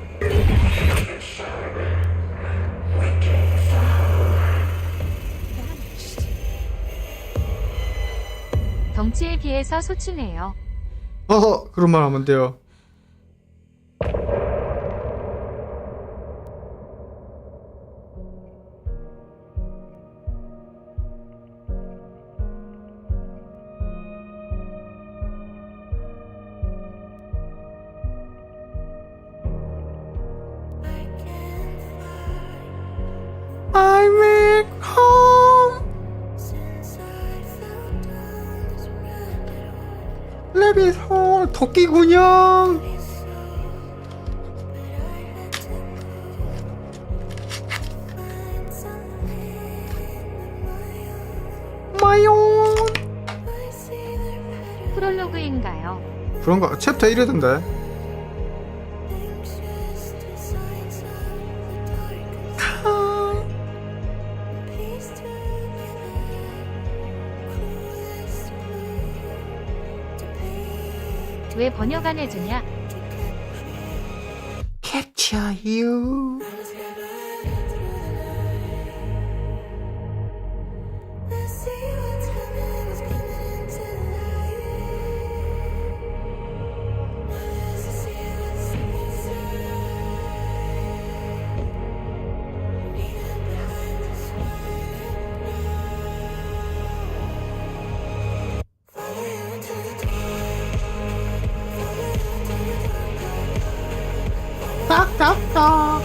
덩치에 비해서 소추네요. 그런 말 하면 돼요. I'm back home. 레빗 홀 토끼 군형. 마용. 프롤로그인가요? 그런가? 챕터 1이던데. 왜 번역 안 해주냐? Capture you. 딱딱딱.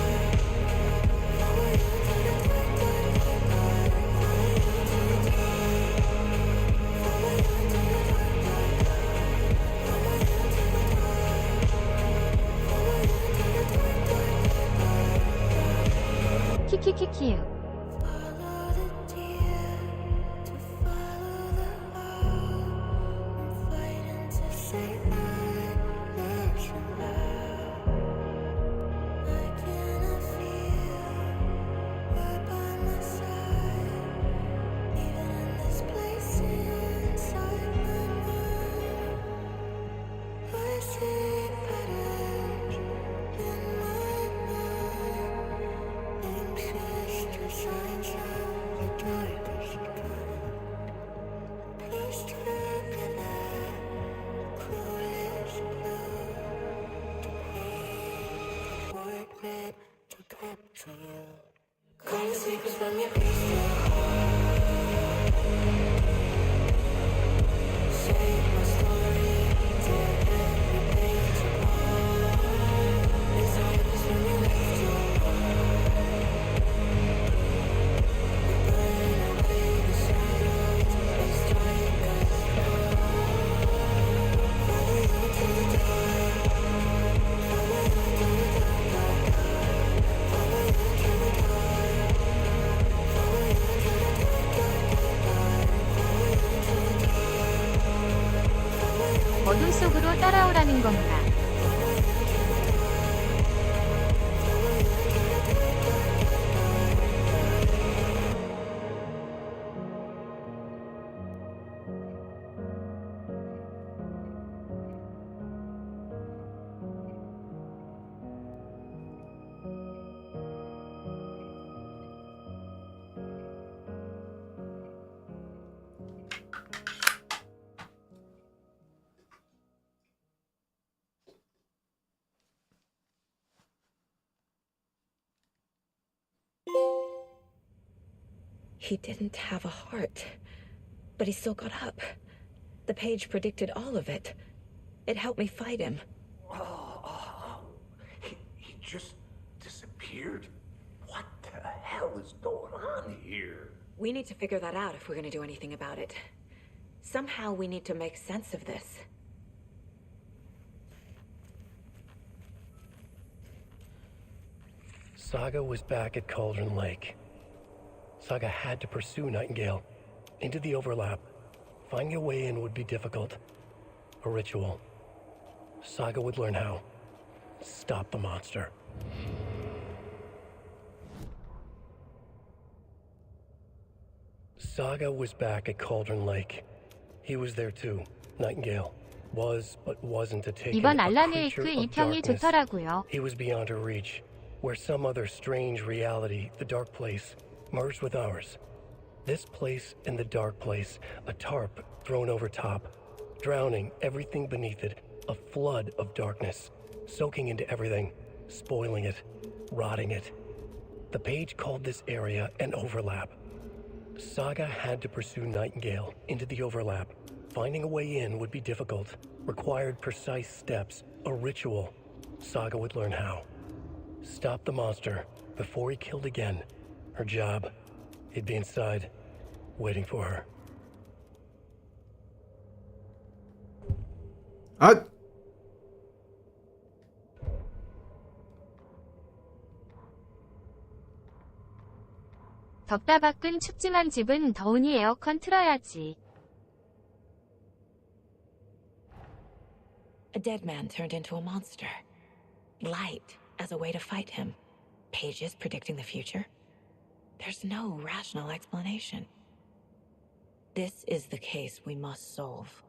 키키키키. 어둠 속으로 따라오라는 건가? He didn't have a heart, but he still got up. The page predicted all of it. It helped me fight him. He just disappeared? What the hell is going on here? We need to figure that out if we're going to do anything about it. Somehow we need to make sense of this. Saga was back at Cauldron Lake. Saga had to pursue Nightingale into the overlap. Finding a way in would be difficult. A ritual. Saga would learn how. Stop the monster. Saga was back at Cauldron Lake. He was there too. Nightingale was, but wasn't a taken. 이번 A 알란 creature 웨이크 of 2평이 darkness. 좋더라고요. He was beyond her reach, where some other strange reality, the dark place, merged with ours. This place and the dark place, a tarp thrown over top, drowning everything beneath it, a flood of darkness, soaking into everything, spoiling it, rotting it. The page called this area an overlap. Saga had to pursue Nightingale into the overlap. Finding a way in would be difficult, required precise steps, a ritual. Saga would learn how. Stop the monster before he killed again. Her job. He'd be inside, waiting for her. 아! 덥다 밖은 춥지만 집은 더우니 에어컨 틀어야지. A dead man turned into a monster. Light as a way to fight him. Pages predicting the future. There's no rational explanation. This is the case we must solve.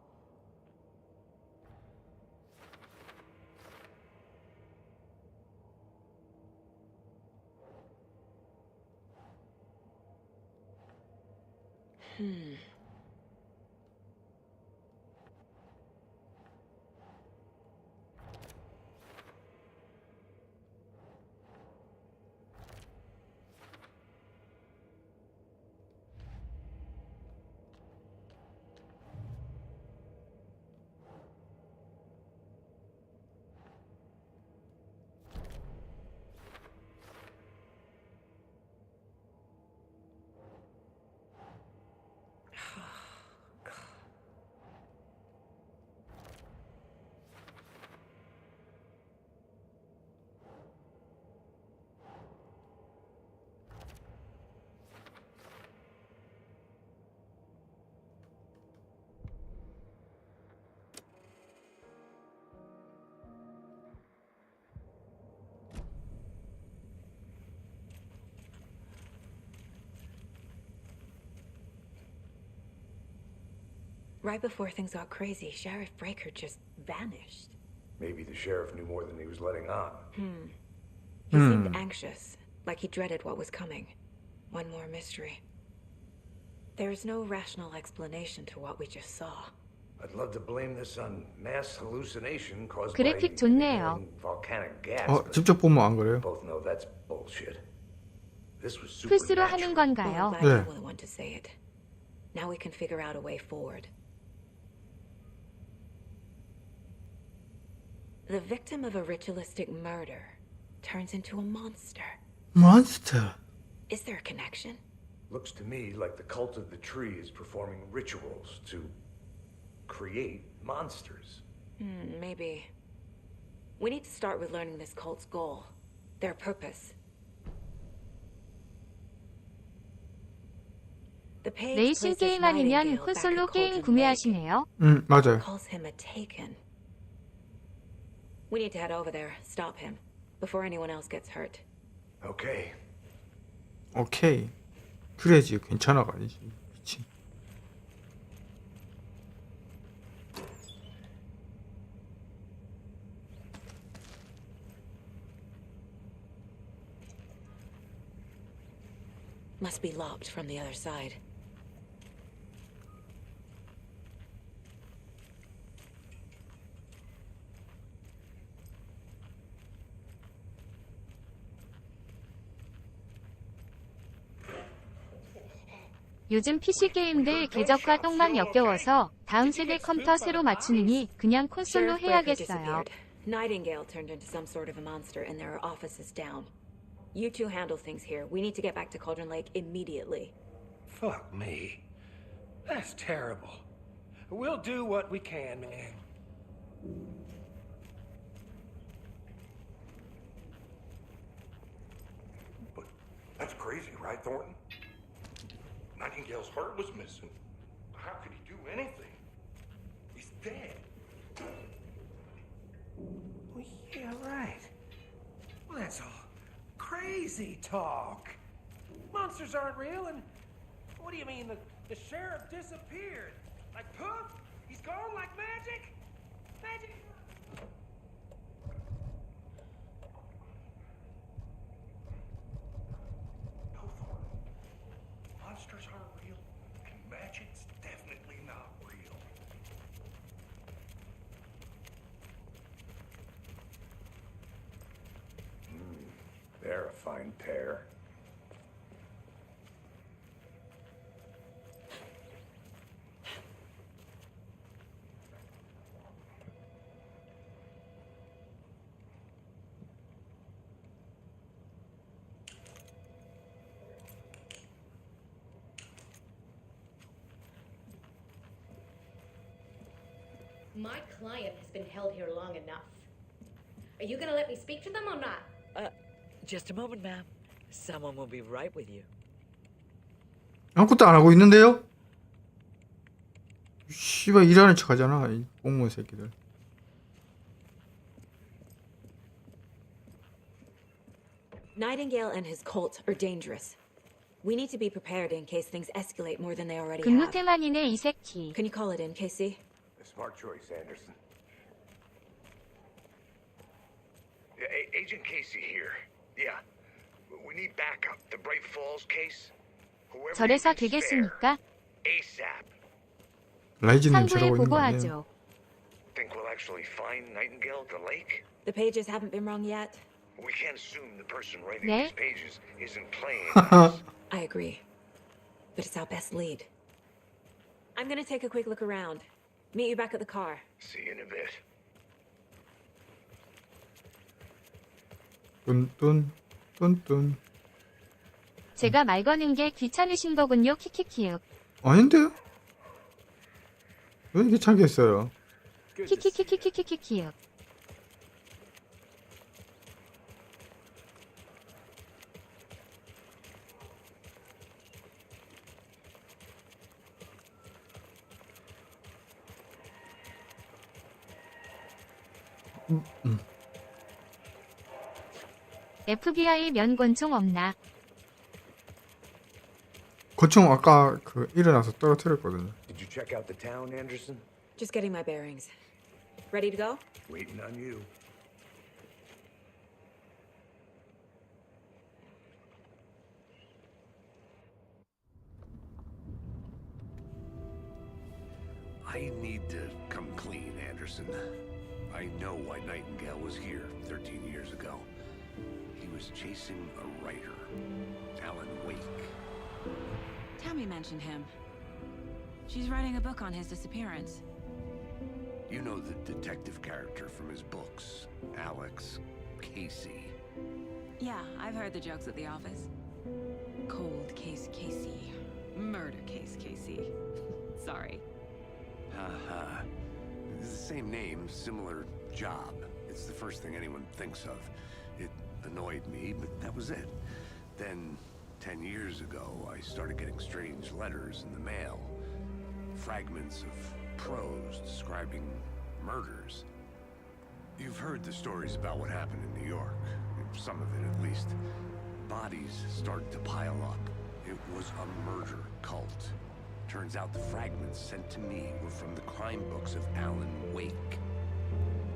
Right before things got crazy, Sheriff Breaker just vanished. Maybe the sheriff knew more than he was letting on. He seemed anxious, like he dreaded what was coming. One more mystery. There's no rational explanation to what we just saw. I'd love to blame this on mass hallucination caused 그래픽 by 좋네요. volcanic gas. but 직접 보면 안 그래요? both know that's bullshit. This was 풀스로 하는 supernatural. 건가요? Well, I'm glad 네. you were the one to say it. Now we can figure out a way forward. The victim of a ritualistic murder turns into a monster. 몬스터. Is there a connection? Looks to me like the cult of the tree is performing rituals to create monsters. Maybe. We need to start with learning this cult's goal, their purpose. The page 레이싱 places 게임 아니면 Nightingale back 콘솔로 at 게임 Cauldron Lake. 구매하시네요. 맞아요. Calls him a taken. We need to head over there, stop him, before anyone else gets hurt. Okay. 오케이. 그래야지 괜찮아가 아니지. 미친. Must be locked from the other side. 요즘 PC 게임들 궤적과 똥망 역겨워서 다음 세대 컴퓨터 새로 맞추느니 그냥 콘솔로 해야겠어요. Nightingale turned into some sort of a monster and there are offices down. You two handle things here. We need to get back to Cauldron Lake immediately. Fuck me. That's terrible. We'll do what we can, man. But that's crazy, right, Thornton? Nightingale's heart was missing. How could he do anything? He's dead. Well, yeah, right. Well, that's all crazy talk. Monsters aren't real, and what do you mean the sheriff disappeared? Like poof? He's gone like magic? Magic? No, Thornton. Monsters aren't real, and magic's definitely not real. They're a fine pair. My client has been held here long enough. Are you gonna let me speak to them or not? Just a moment, ma'am. Someone will be right with you. 아무것도 안 하고 있는데요? 씨발 일하는 척 하잖아 이 공무원 새끼들. Nightingale and his cult are dangerous. We need to be prepared in case things escalate more than they already 근무 have. 태만이네 이 새끼. Can you call it in, Casey? Smart choice, Anderson. Yeah, Agent Casey here. Yeah. We need backup. The Bright Falls case. Whoever 저래서 you can spare. 되겠습니까? ASAP. 라이즈님 상부에 저러고 있는 거 아니에요? 보고하죠. Think we'll actually find Nightingale at the lake? The pages haven't been wrong yet. We can't assume the person writing 네? these pages isn't playing. I agree. But it's our best lead. I'm gonna take a quick look around. Meet you back at the car. See you in a bit. 뚠뚠 뚠뚠. 제가 말 거는 게 귀찮으신 거군요. 키키키윽. 아닌데요? 왜 이렇게 참겠어요? 키키키키키키키키윽. FBI 면권총 없나? 권총 아까 그 일어나서 떨어뜨렸거든요. Did you check out the town, Anderson? Just getting my bearings. Ready to go? Waiting on you. I need to come clean, Anderson. I know why Nightingale was here 13 years ago. He was chasing a writer, Alan Wake. Tammy mentioned him. She's writing a book on his disappearance. You know the detective character from his books, Alex Casey. Yeah, I've heard the jokes at the office. Cold case Casey. Murder case Casey. Sorry. Haha. It's the same name, similar job. It's the first thing anyone thinks of. It annoyed me, but that was it. Then, 10 years ago, I started getting strange letters in the mail. Fragments of prose describing murders. You've heard the stories about what happened in New York. Some of it, at least. Bodies started to pile up. It was a murder cult. Turns out the fragments sent to me were from the crime books of Alan Wake.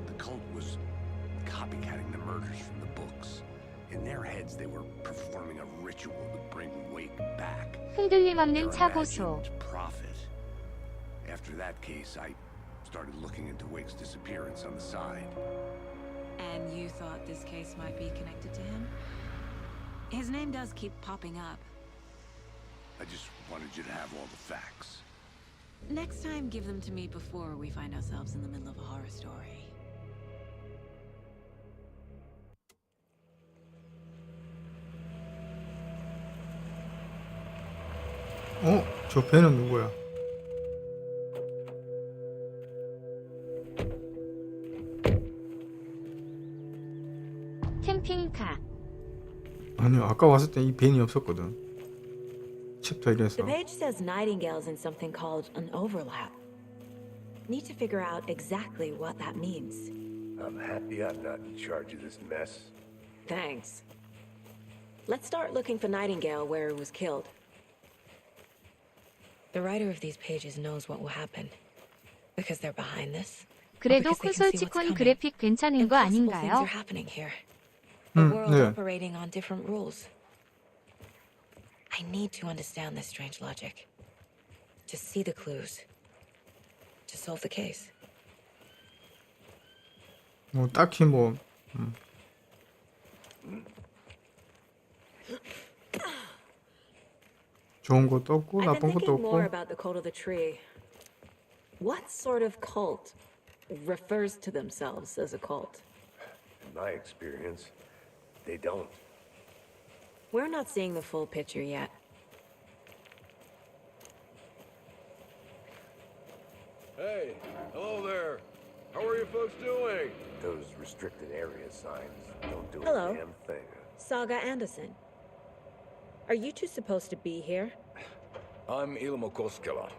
The cult was copycatting the murders from the books. In their heads, they were performing a ritual to bring Wake back. 흔들림 없는 Their 차고소. imagined prophet. After that case, I started looking into Wake's disappearance on the side. And you thought this case might be connected to him? His name does keep popping up. I just wanted you to have all the facts. Next time, give them to me before we find ourselves in the middle of a horror story. 저 배는 누구야? 캠핑카. 아니요, 아까 왔을 때 이 벤이 없었거든. 챕터 1에서. The page says Nightingale's in something called an overlap. Need to figure out exactly what that means. I'm happy I'm not in charge of this mess. Thanks. Let's start looking for Nightingale where he was killed. The writer of these pages knows what will happen. Because they're behind this. 그래도 콘솔치콘 그래픽 괜찮은 거 Impossible things 아닌가요? are happening here. A world 네. operating on different rules. I need to understand this strange logic. To see the clues. To solve the case. 뭐 딱히 뭐 좋은 것도 없고 I've 나쁜 been 것도 thinking more 없고. about the cult of the tree. What sort of cult refers to themselves as a cult? In my experience, they don't. We're not seeing the full picture yet. Hey, hello there. How are you folks doing? Those restricted area signs don't do Hello. a damn thing. Saga Anderson. Are you two supposed to be here? I'm Ilmo Koskela.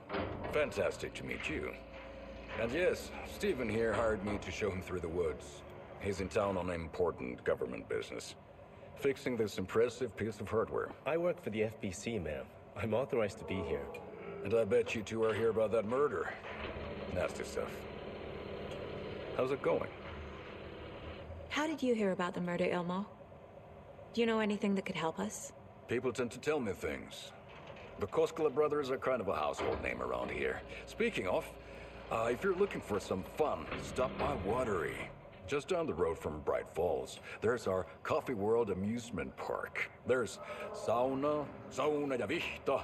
Fantastic to meet you. And yes, Stephen here hired me to show him through the woods. He's in town on important government business. Fixing this impressive piece of hardware. I work for the FBC, ma'am. I'm authorized to be here. And I bet you two are here about that murder. Nasty stuff. How's it going? How did you hear about the murder, Ilmo? Do you know anything that could help us? People tend to tell me things. The Koskela brothers are kind of a household name around here. Speaking of, if you're looking for some fun, stop by Watery. Just down the road from Bright Falls, there's our Coffee World amusement park. There's sauna ja vihta.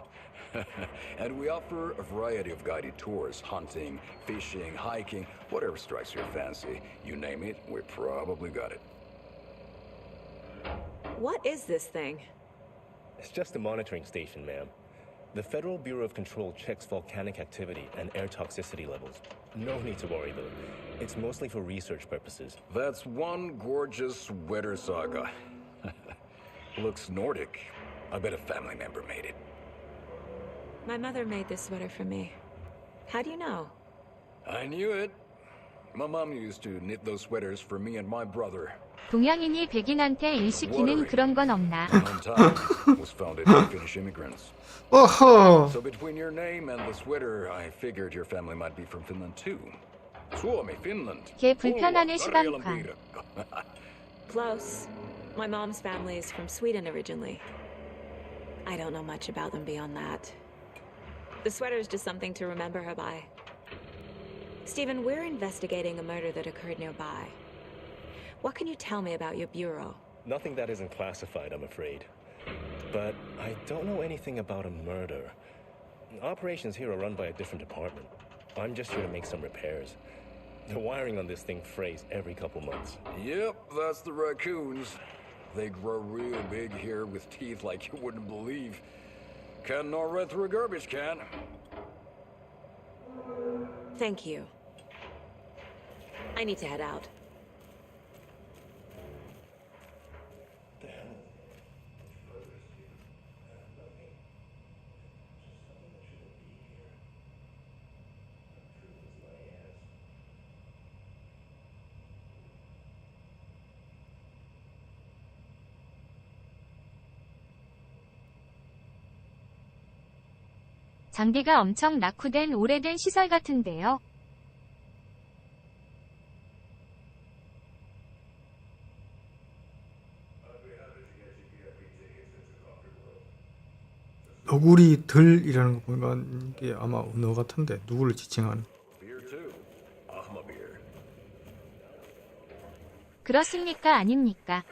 And we offer a variety of guided tours, hunting, fishing, hiking, whatever strikes your fancy. You name it, we probably got it. What is this thing? It's just a monitoring station, ma'am. The Federal Bureau of Control checks volcanic activity and air toxicity levels. No need to worry, though. It's mostly for research purposes. That's one gorgeous sweater, Saga. Looks Nordic. I bet a family member made it. My mother made this sweater for me. How do you know? I knew it. My mom used to knit those sweaters for me and my brother. 동양인이 백인한테 일 시키는 그런 건 없나? In time, was founded by Finnish immigrants. 어허. So between your name and the sweater, I figured your family might be from Finland too. Suomi, Finland. 걔 불편하네 시간판. Close. My mom's family is from Sweden originally. I don't know much about them beyond that. The sweater is just something to remember her by. Stephen, we're investigating a murder that occurred nearby. What can you tell me about your bureau? Nothing that isn't classified, I'm afraid. But I don't know anything about a murder. Operations here are run by a different department. I'm just here to make some repairs. The wiring on this thing frays every couple months. Yep, that's the raccoons. They grow real big here with teeth like you wouldn't believe. Can't gnaw right through a garbage can. Thank you. I need to head out. 장비가 엄청 낙후된 오래된 시설 같은데요. 너구리 들이라는 거 보니까 이게 아마 언어 같은데 누구를 지칭하는. 그렇습니까? 아닙니까?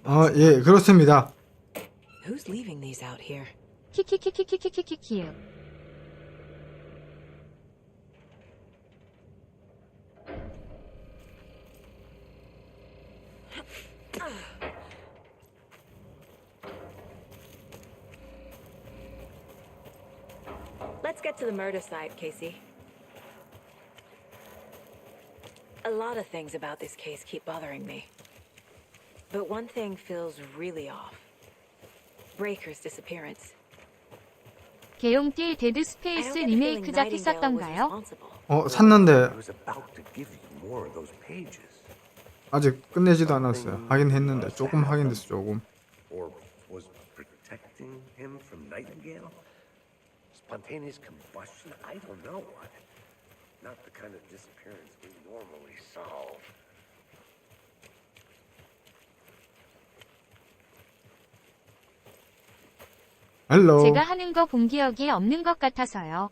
아, 예, 그렇습니다. Who's leaving these out here? 키키키키키키키키키요. Let's get to the murder site, Casey. A lot of things about this case keep bothering me. But one thing feels really off. Breaker's disappearance. 개용띠 데드 스페이스 리메이크작 했었던가요? 샀는데 I was about to give you more of those pages. 아직 끝내지도 않았어요. 하긴 했는데 조금 하긴 됐어, 조금. Or was protecting him from Nightingale? Spontaneous combustion? I don't know. Not the kind of disappearance we normally solve. 헬로. 제가 하는 거 본 기억이 없는 것 같아서요.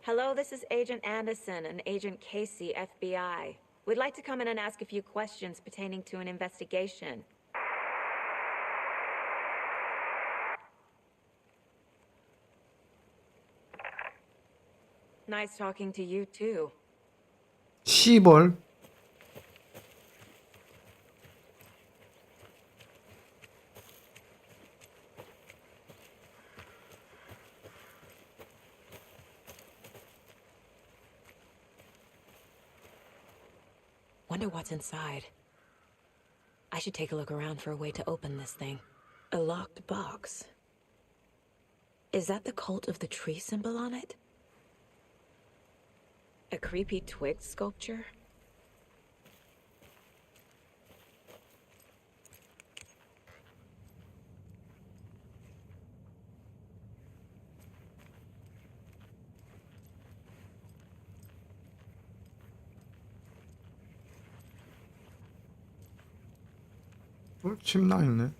Hello, this is Agent Anderson and Agent Casey, FBI. We'd like to come in and ask a few questions pertaining to an investigation. Nice talking to you too. 시벌. Wonder what's inside. I should take a look around for a way to open this thing. A locked box. Is that the cult of the tree symbol on it? A creepy twig sculpture? 침낭 있네.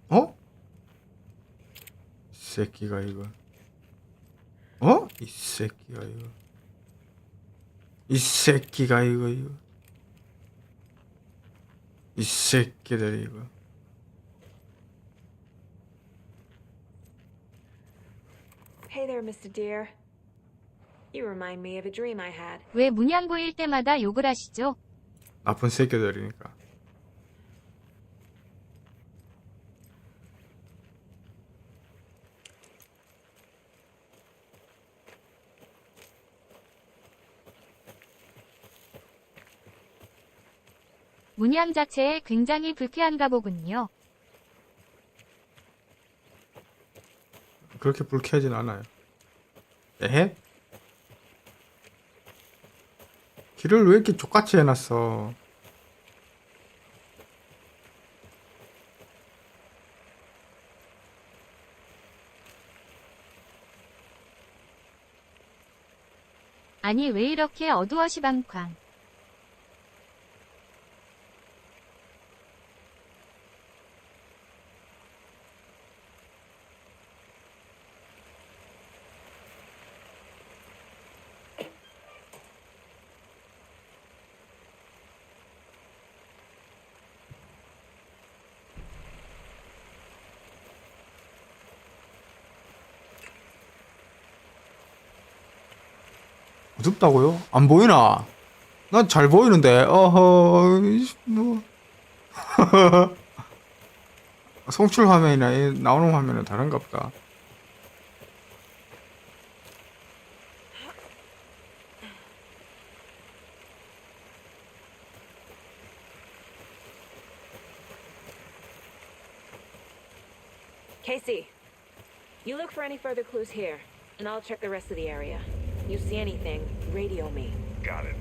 어? 이 새끼가 이거. 어? 이 새끼가 이거. 이 새끼가 이거. 이 새끼들이 이거. Hey there, Mr. Deer. You remind me of a dream I had. 왜 문양 보일 때마다 욕을 하시죠? 나쁜 새끼들이니까. 문양 자체에 굉장히 불쾌한가 보군요. 그렇게 불쾌하진 않아요. 에헤? 길을 왜 이렇게 족같이 해놨어? 아니 왜 이렇게 어두워 시방쾅. 어둡다고요? 안 보이나? 난 잘 보이는데. 어허, 뭐. 송출 화면이나 나오는 화면은 다른가 보다. Casey, you look for any further clues here, and I'll check the rest of the area. You see anything, radio me. Got it.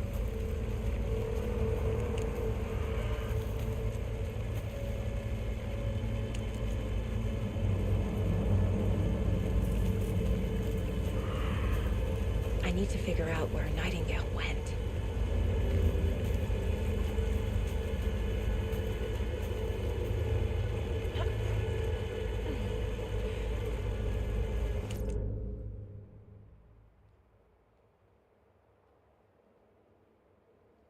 I need to figure out where Nightingale went.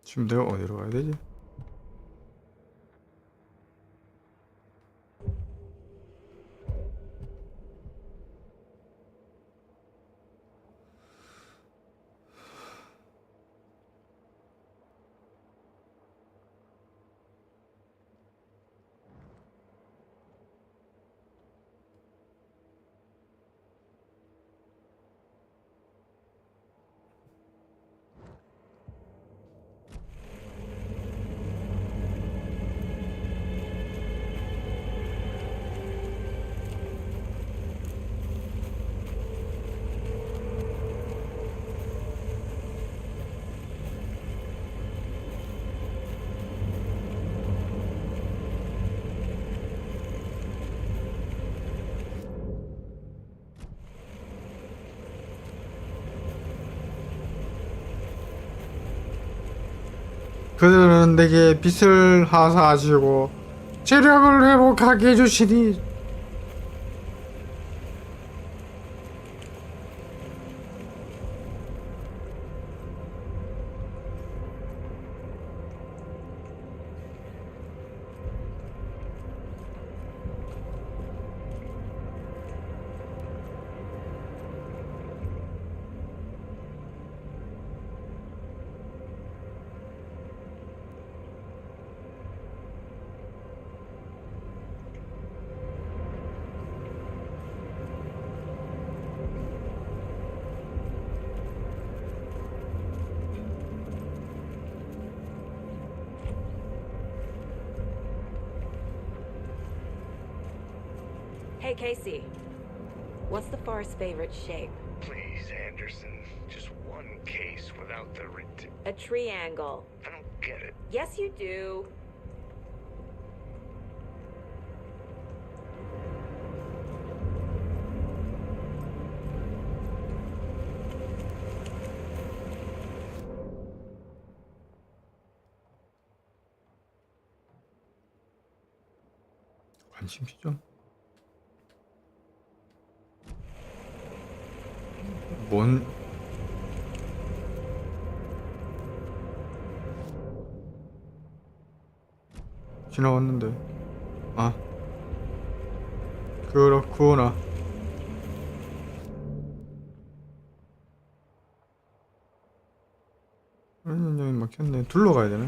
지금 내가 어디로 가야 되지? 그들은 내게 빛을 하사하시고 체력을 회복하게 해주시니 Hey, Casey. What's the forest's favorite shape? Please, Anderson. Just one case without the A triangle. I don't get it. Yes, you do. 관심 좀. 뭔 지나왔는데. 아 그렇구나. 여기 막혔네. 둘러가야 되네.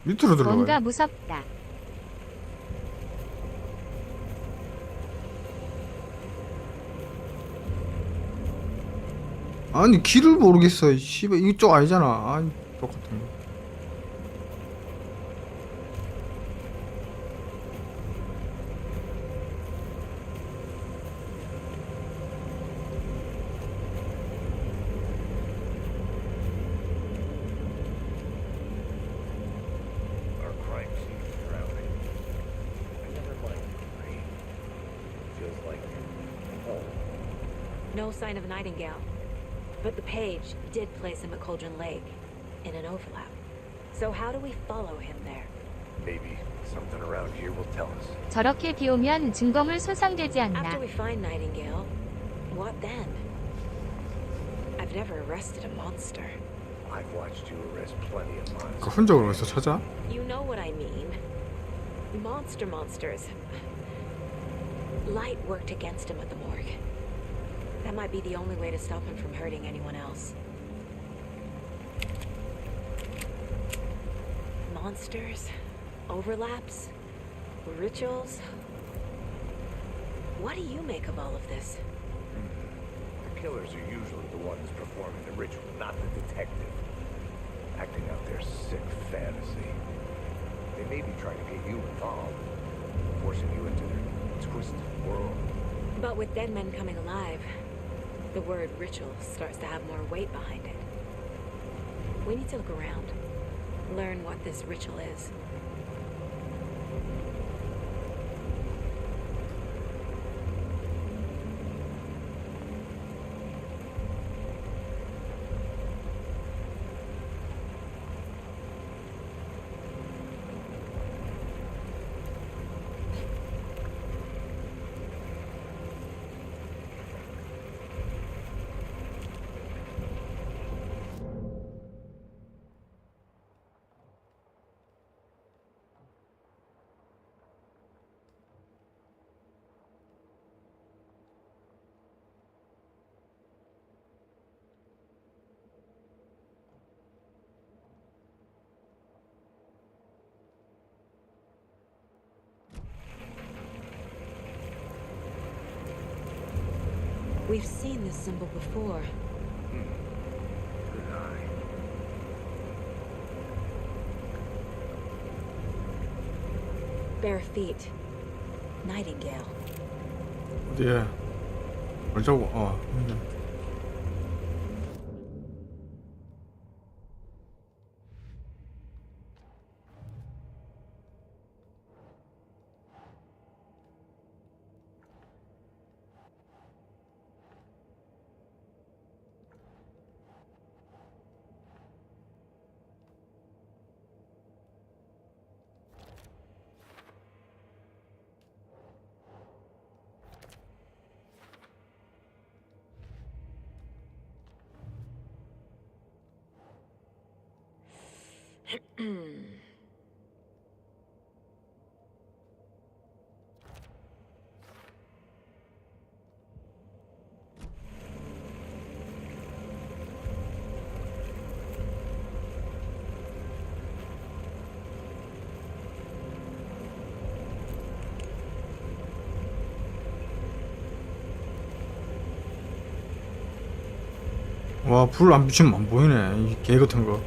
밑으로 들어가요. 뭔가 무섭다. 아니 길을 모르겠어. 씨발 이쪽 아니잖아. 아니 똑같은 거. Our crime seems drowning. I never liked the rain. Feels like home. No sign of Nightingale. But the page did place him at Cauldron Lake, in an overlap. So how do we follow him there? Maybe something around here will tell us. 저렇게 비 오면 증거물 손상되지 않나. After we find Nightingale, what then? I've never arrested a monster. I've watched you arrest plenty of 그 monsters. 흔적을 어디서 찾아? You know what I mean. Monsters. Light worked against him at the morgue. That might be the only way to stop him from hurting anyone else. Monsters, overlaps, rituals. What do you make of all of this? The killers are usually the ones performing the ritual, not the detective. Acting out their sick fantasy. They may be trying to get you involved, forcing you into their twisted world. But with dead men coming alive, the word ritual starts to have more weight behind it. We need to look around, learn what this ritual is. We've seen this symbol before. Good eye. Bare feet. Nightingale. 어디에? 어쩌고? 와, 불 안 비추면 안 보이네. 이 개 같은 거.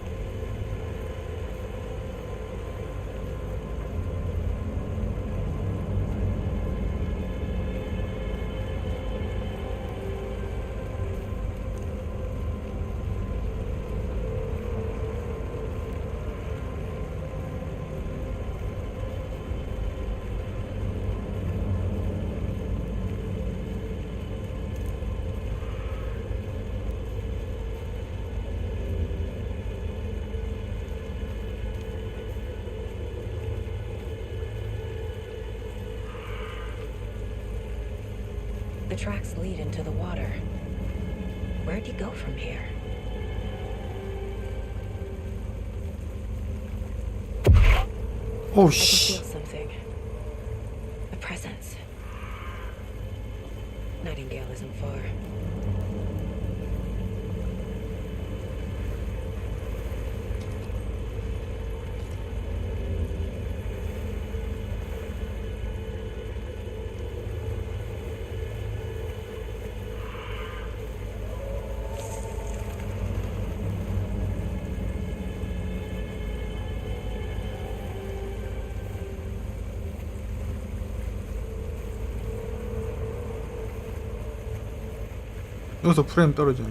The tracks lead into the water. Where'd he go from here? Oh, I can feel something. A presence. Nightingale isn't far. 여기서 프레임 떨어지네.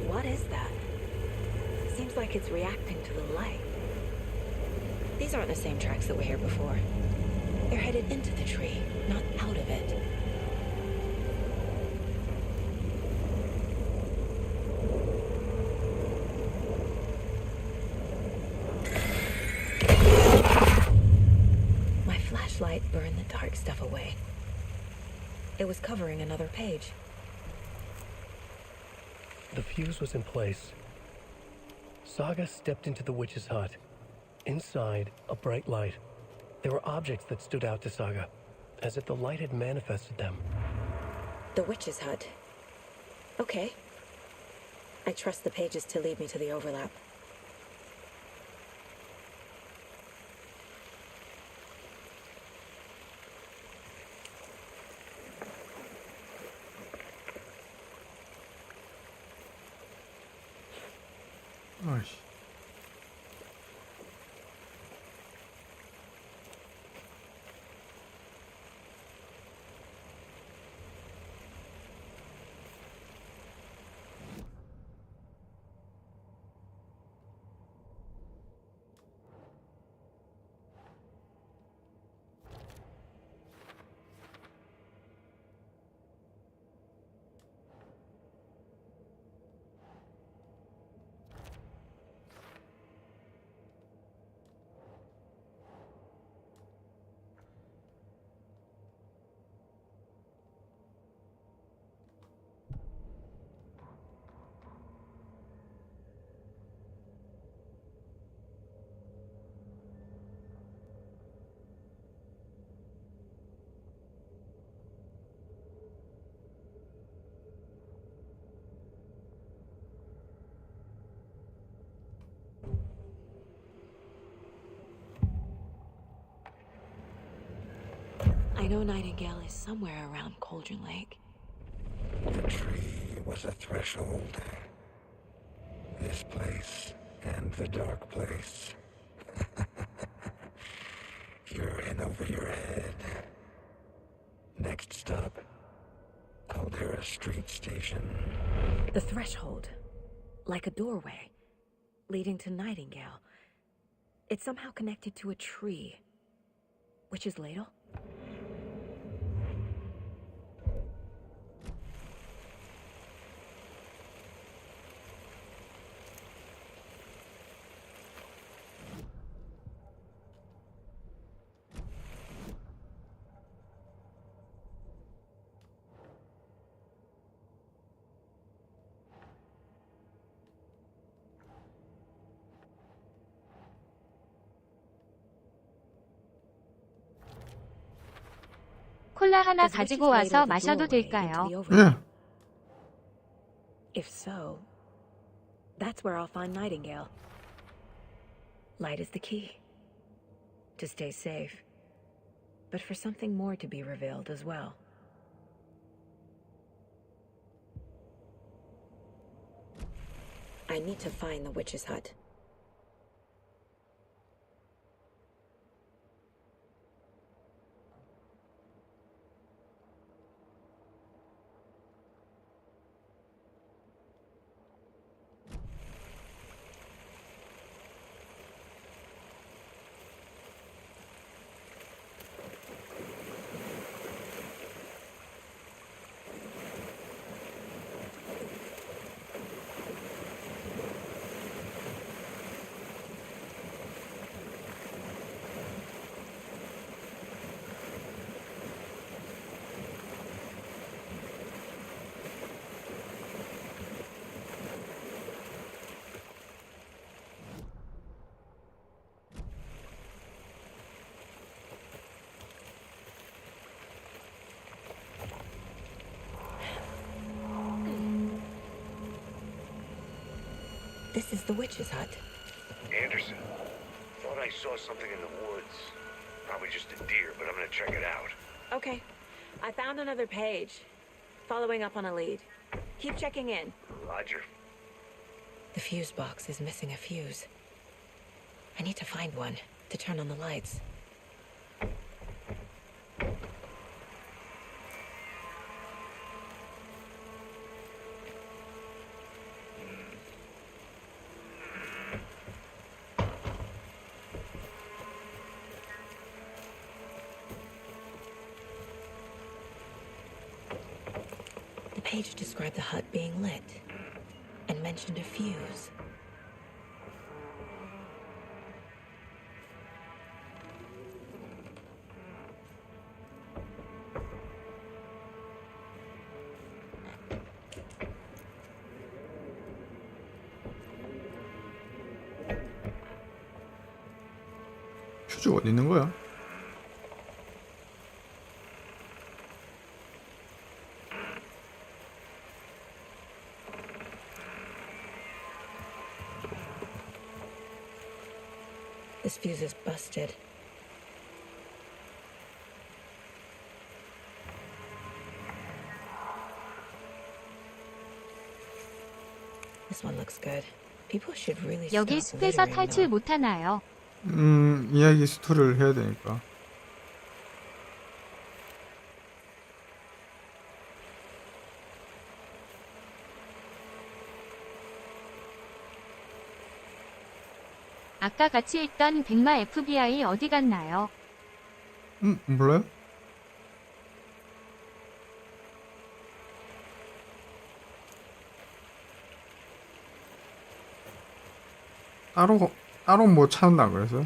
What is that? Seems like it's reacting to the light. These aren't the same tracks that were here before. They're headed into the tree, not out of it. My flashlight burned the dark stuff was covering another page. The fuse was in place. Saga stepped into the witch's hut. Inside, a bright light. There were objects that stood out to Saga, as if the light had manifested them. The witch's hut. Okay. I trust the pages to lead me to the overlap. 아이씨. I know Nightingale is somewhere around Cauldron Lake. The tree was a threshold. This place and the dark place. You're in over your head. Next stop, Caldera Street Station. The threshold. Like a doorway. Leading to Nightingale. It's somehow connected to a tree. Witch's Ladle? 콜라 하나 가지고 와서 마셔도 될까요? 응. If so, that's where I'll find Nightingale. Light is the key. To stay safe. But for something more to be revealed as well. I need to find the witch's hut. This is the witch's hut. Anderson, thought I saw something in the woods. Probably just a deer, but I'm gonna check it out. Okay. I found another page. Following up on a lead. Keep checking in. Roger. The fuse box is missing a fuse. I need to find one to turn on the lights. The page described the hut being lit and mentioned a fuse. 퓨즈가 어디 있는 거야? This fuse is busted. This one looks good. People should really 여기 stop 숲에서 littering, 탈출 though. 못하나요? 이야기 스토리를 해야 되니까. 아까 같이 있던 백마 FBI 어디 갔나요? 몰라요? 따로 뭐 찾는다 그래서?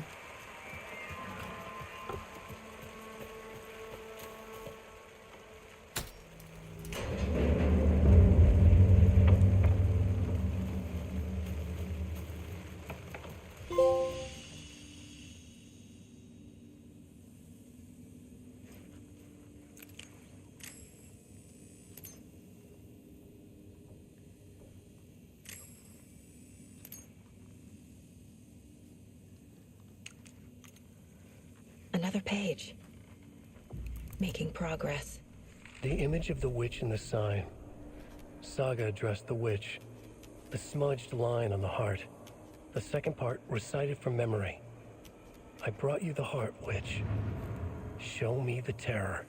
Another page. Making progress. The image of the witch in the sign. Saga addressed the witch. The smudged line on the heart. The second part recited from memory. I brought you the heart, witch. Show me the terror.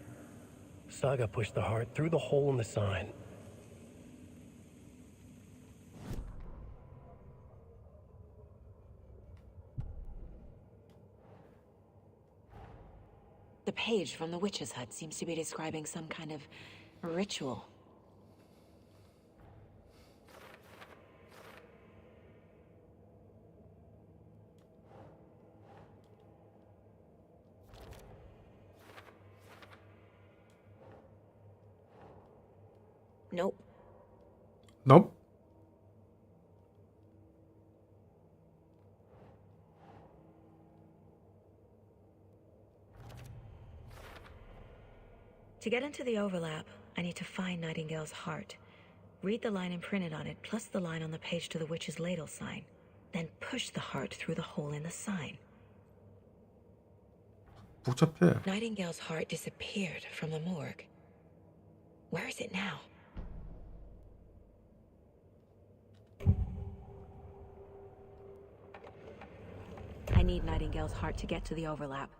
Saga pushed the heart through the hole in the sign. The page from the witch's hut seems to be describing some kind of ritual. Nope. Nope. To get into the overlap, I need to find Nightingale's heart. Read the line imprinted on it, plus the line on the page to the witch's ladle sign. Then push the heart through the hole in the sign. 복잡해. Nightingale's heart disappeared from the morgue. Where is it now? I need Nightingale's heart to get to the overlap.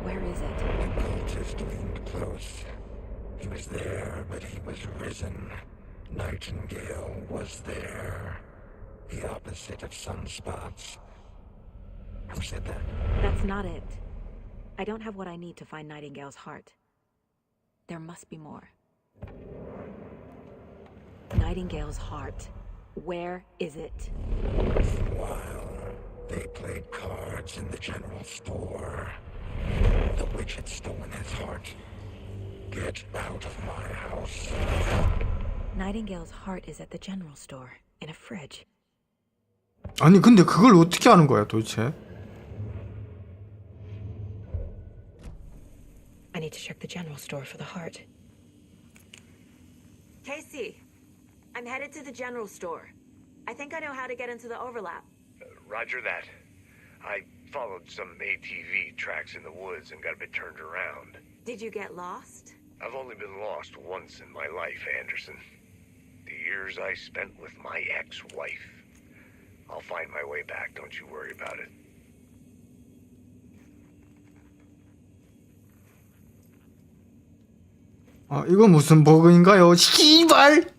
Where is it? The cultist leaned close. He was there, but he was risen. Nightingale was there. The opposite of sunspots. Who said that? That's not it. I don't have what I need to find Nightingale's heart. There must be more. Nightingale's heart. Where is it? While they played cards in the general store, the witch had stolen his heart. Get out of my house. Nightingale's heart is at the general store, in a fridge. 아니 근데 그걸 어떻게 아는 거야 도대체? I need to check the general store for the heart. Casey, I'm headed to the general store. I think I know how to get into the overlap. Roger that. I followed some ATV tracks in the woods and got a bit turned around. Did you get lost? I've only been lost once in my life, Anderson. The years I spent with my ex-wife. I'll find my way back, don't you worry about it. 아 이거 무슨 버그인가요? 씨발!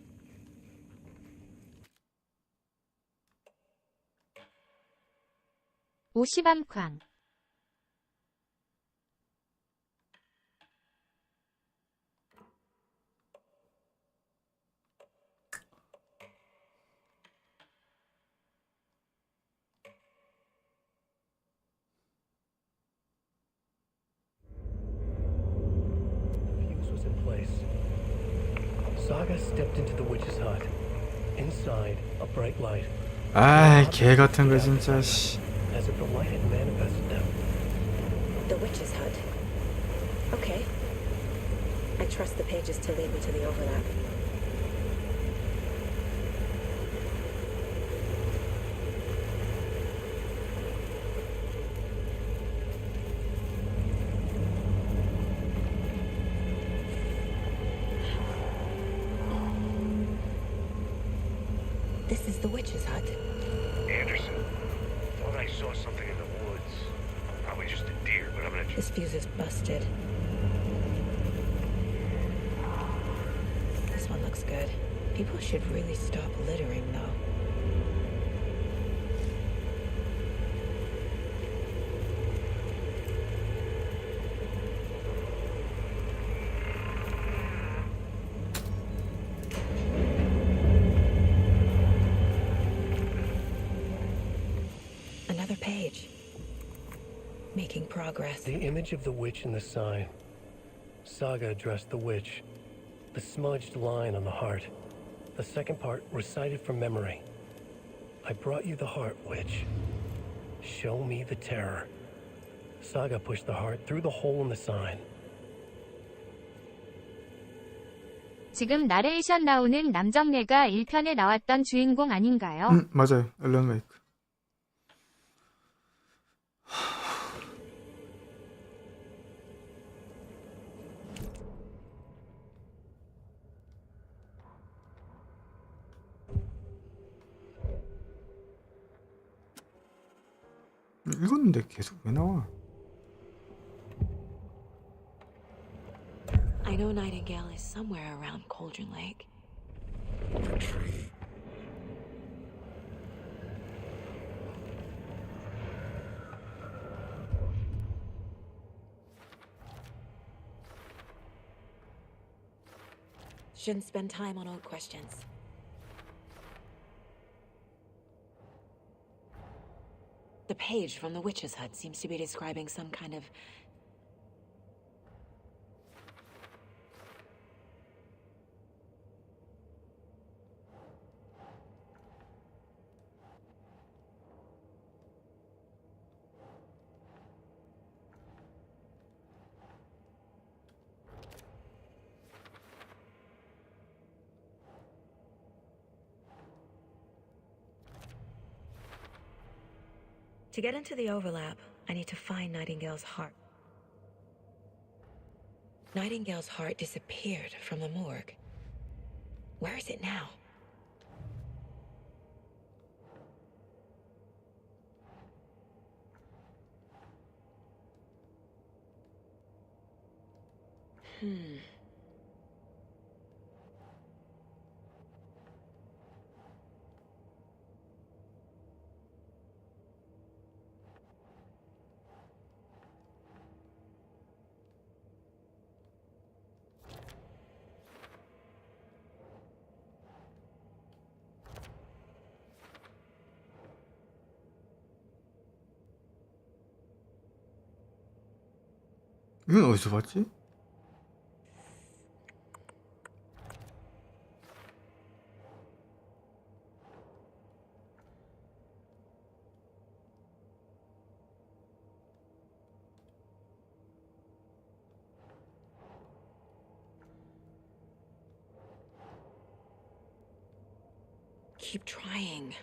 오시밤쾅. Fuse was in place. Saga stepped into the witch's hut. Inside, a bright light. 아이 개 같은 거 진짜 씨. As if the light had manifested them. The witch's hut. Okay. I trust the pages to lead me to the overlap. This is the witch's hut. Anderson, thought I saw something in the woods. Probably just a deer, but I'm gonna... This fuse is busted. This one looks good. People should really stop littering, though. Another page. Making progress. The image of the witch in the sign. Saga addressed the witch. The smudged line on the heart. The second part recited from memory. I brought you the heart, witch. Show me the terror. Saga pushed the heart through the hole in the sign. 지금 나레이션 나오는 남정네가 1편에 나왔던 주인공 아닌가요? 맞아요. 앨런 웨이크. 읽었는데 계속 왜 나와? I know Nightingale is somewhere around Cauldron Lake. The tree. Shouldn't spend time on old questions. The page from the witch's hut seems to be describing some kind of... To get into the overlap, I need to find Nightingale's heart. Nightingale's heart disappeared from the morgue. Where is it now? 이건 어디서 봤지? Keep trying.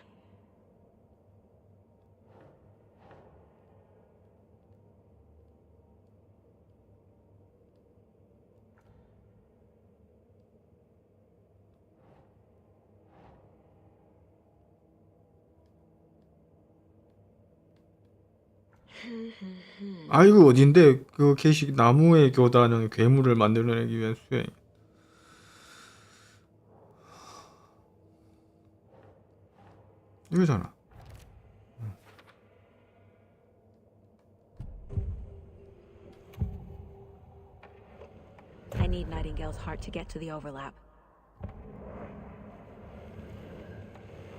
아이고 어딘데 그 게시 나무의 교단은 괴물을 만들어내기 위한 수행. 이거잖아. I need Nightingale's heart to get to the overlap.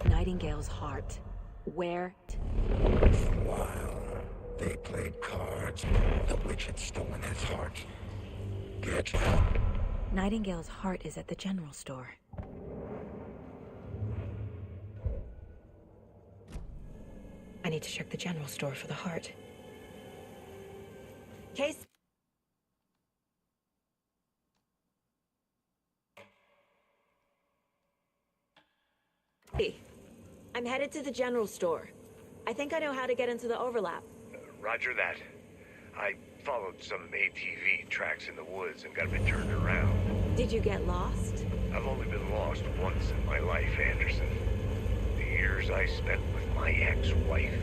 Nightingale's heart. Where? For a while, they played cards. The witch had stolen his heart. Get out. Nightingale's heart is at the general store. I need to check the general store for the heart. Case. Hey, I'm headed to the general store. I think I know how to get into the overlap. Roger that. I followed some ATV tracks in the woods and got a bit turned around. Did you get lost? I've only been lost once in my life, Anderson. The years I spent with my ex-wife.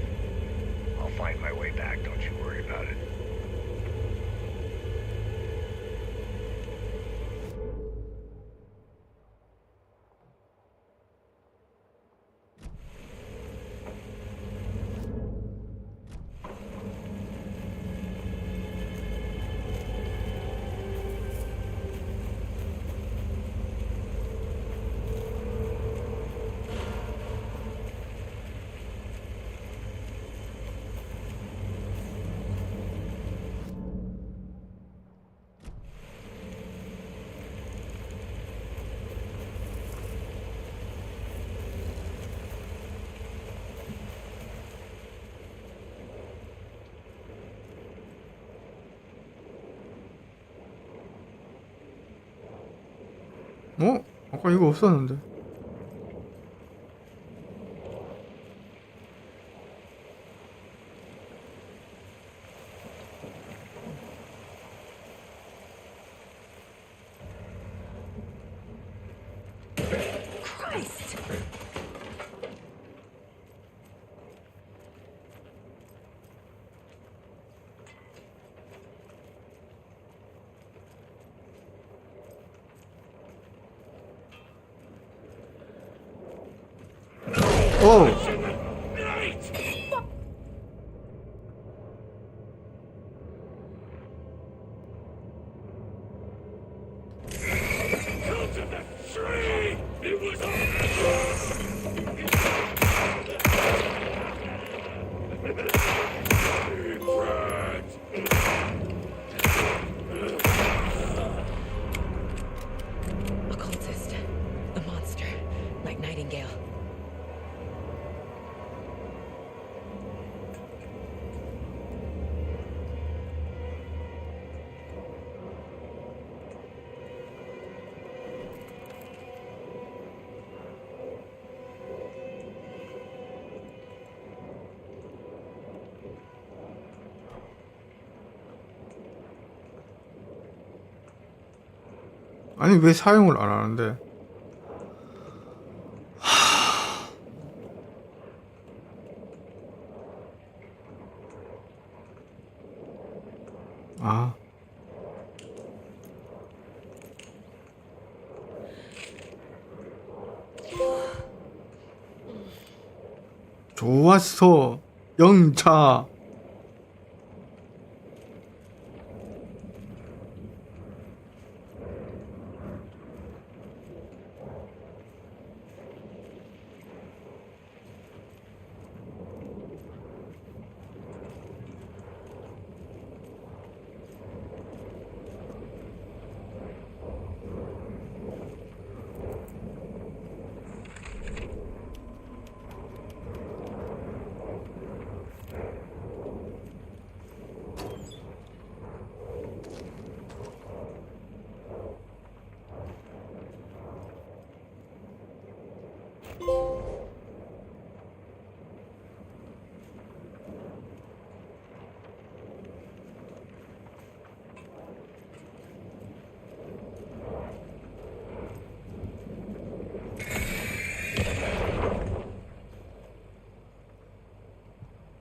I'll find my way back, don't you worry about it. 어? 아까 이거 없었는데. Christ! 오! Occultist. A monster. Like Nightingale. 아니 왜 사용을 안 하는데? 아. 좋았어. 영차.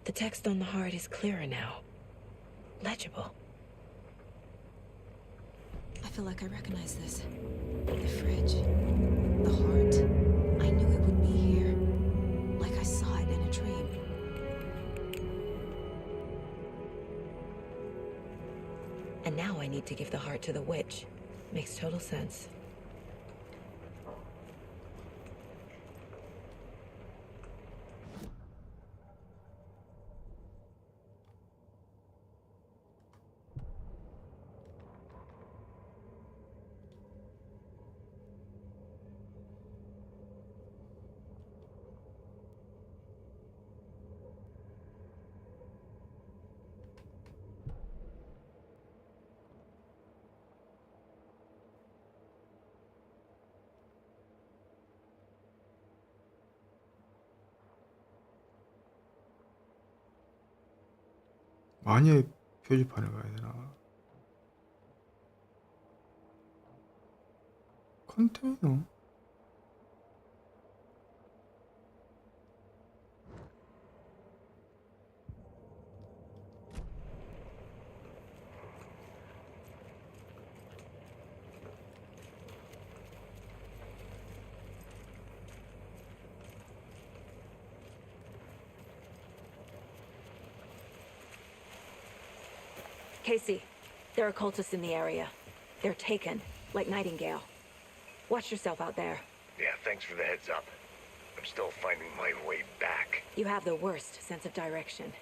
The text on the heart is clearer now. Legible. I feel like I recognize this. The fridge. The heart. I knew it would be here. Like I saw it in a dream. And now I need to give the heart to the witch. Makes total sense. 아니, 표지판에 가야 되나? 컨테이너? Casey, there are cultists in the area. They're taken, like Nightingale. Watch yourself out there. Yeah, thanks for the heads up. I'm still finding my way back. You have the worst sense of direction.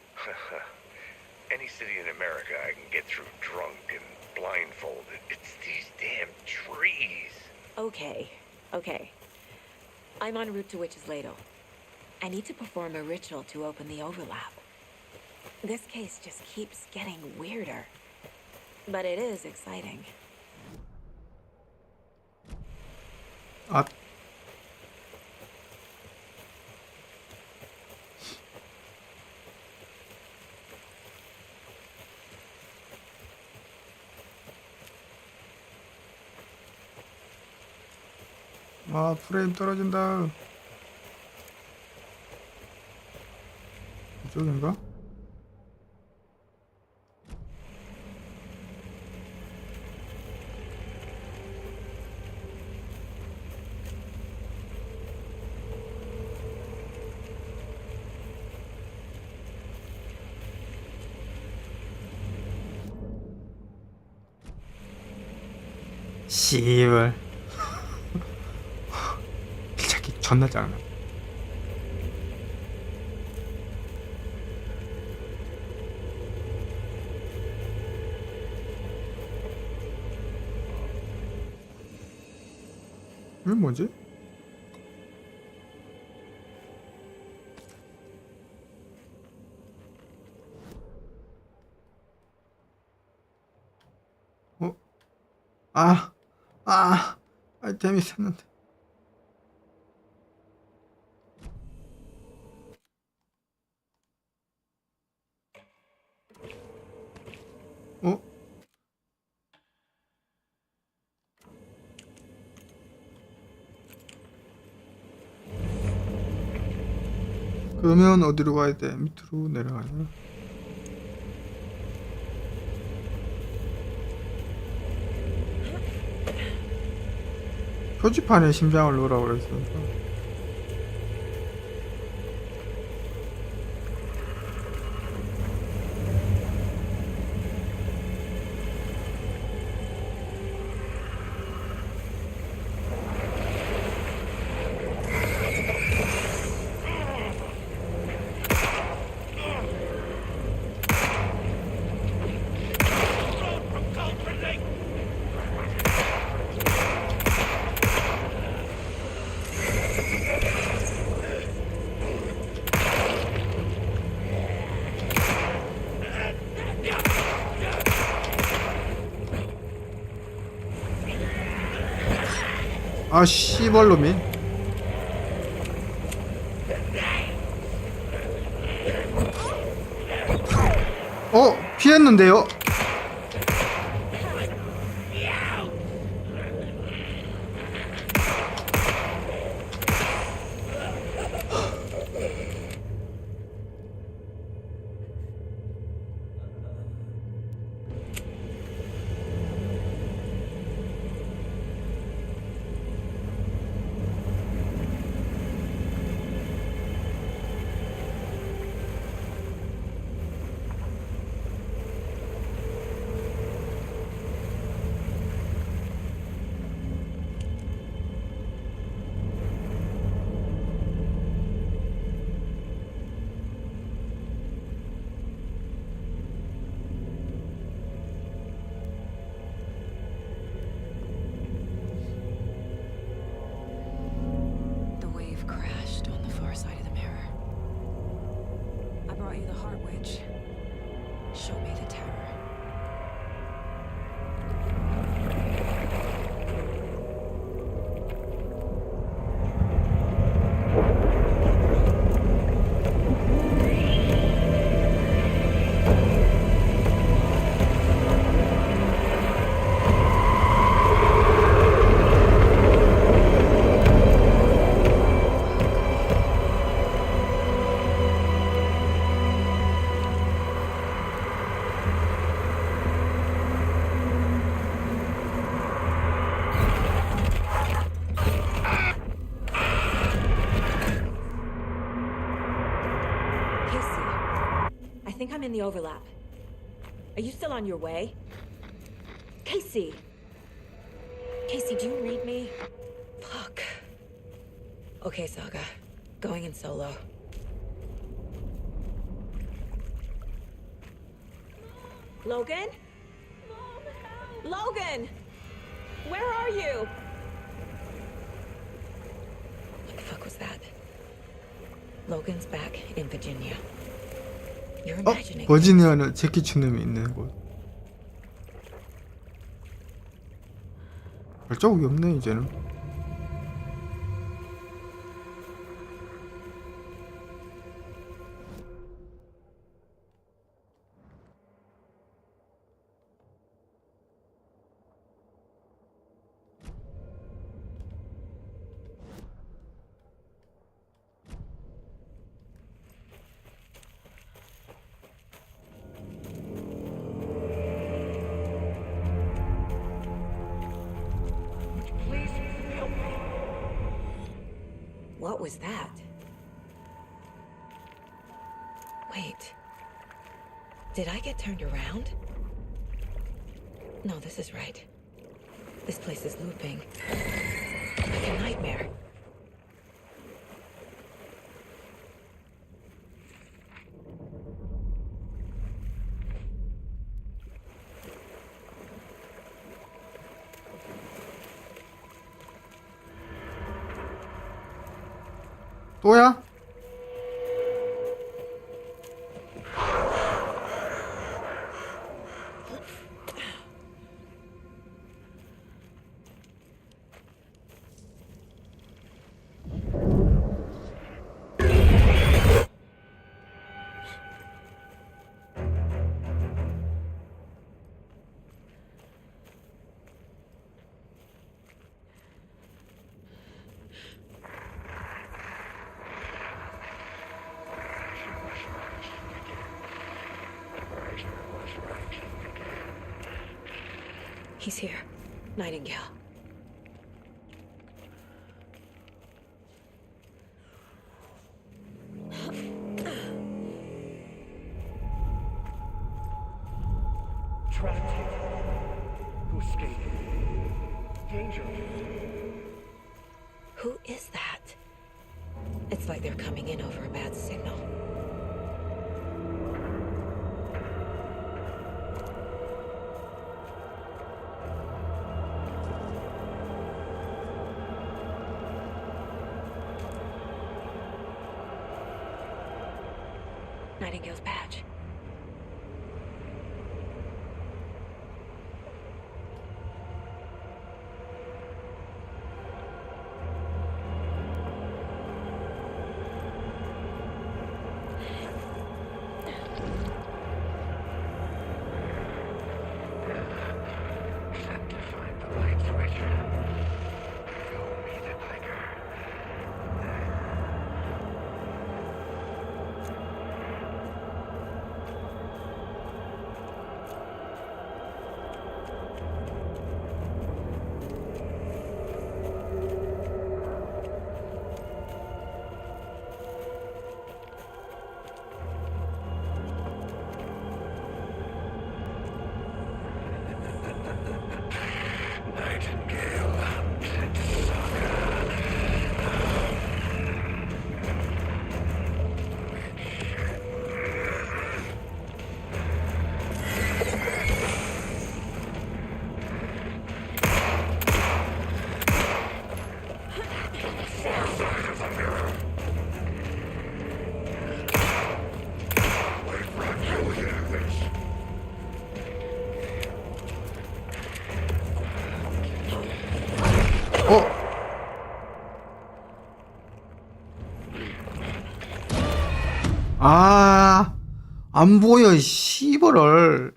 Any city in America I can get through drunk and blindfolded. It's these damn trees. Okay. I'm en route to Witch's Ladle. I need to perform a ritual to open the overlap. This case just keeps getting weirder. But it is exciting. 프레임 떨어진다. 이쪽인가? 씨발. 자기 존나 짱나. 이게 뭐지? 아이템이 샜는데. 그러면 어디로 가야 돼? 밑으로 내려가냐? 표지판에 심장을 넣으라고 그랬으니까. 아 씨발놈이. 피했는데요? Casey, I think I'm in the overlap. Are you still on your way? Casey! Casey, do you read me? Fuck. Okay, Saga. Going in solo. Logan? Logan! Where are you? What the fuck was that? Logan's back in Virginia. You're imagining. 버지니아는 제키 춘음이 있는 곳. 발자국이 없네 이제는. What was that? Wait. Did I get turned around? No, this is right. This place is looping. Like a nightmare. 또야? He's here. Nightingale. Trapped here. Who escaped? Danger. Who is that? It's like they're coming in over a bad signal. Nightingale's badge. Set to find the light switch. Show me the clicker. Nightingale hunted Saga. Far side of the mirror. Wait for a new universe. 아, 안 보여, 씨발을.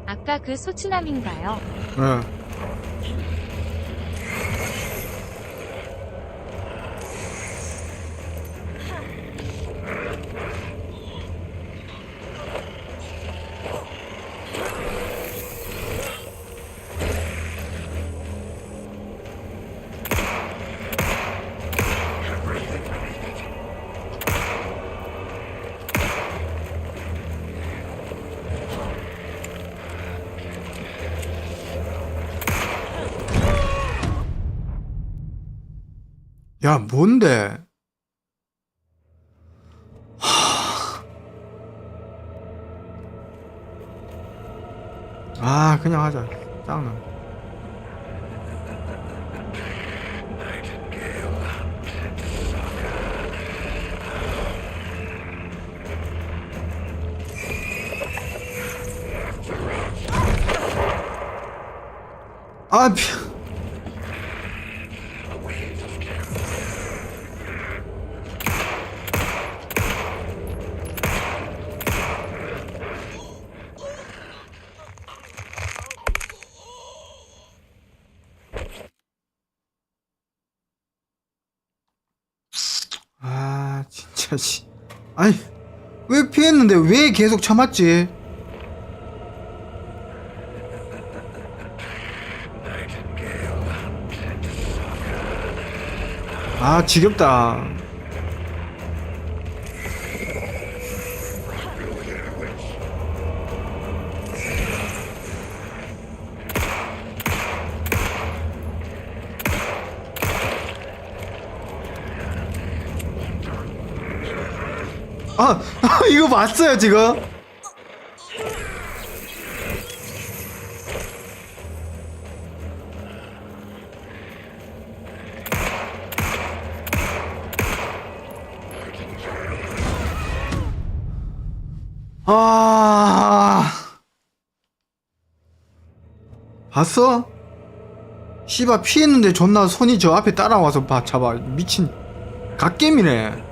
아까 그 소치남인가요? 응. 야, 뭔데? 아, 그냥 하자. 짱나. 아, 아, 진짜, 씨. 아니, 왜 피했는데 왜 계속 참았지? 아, 지겹다. 이거 봤어요, 지금? 봤어? 씨발 피했는데 존나 손이 저 앞에 따라와서 잡아. 미친 갓겜이네.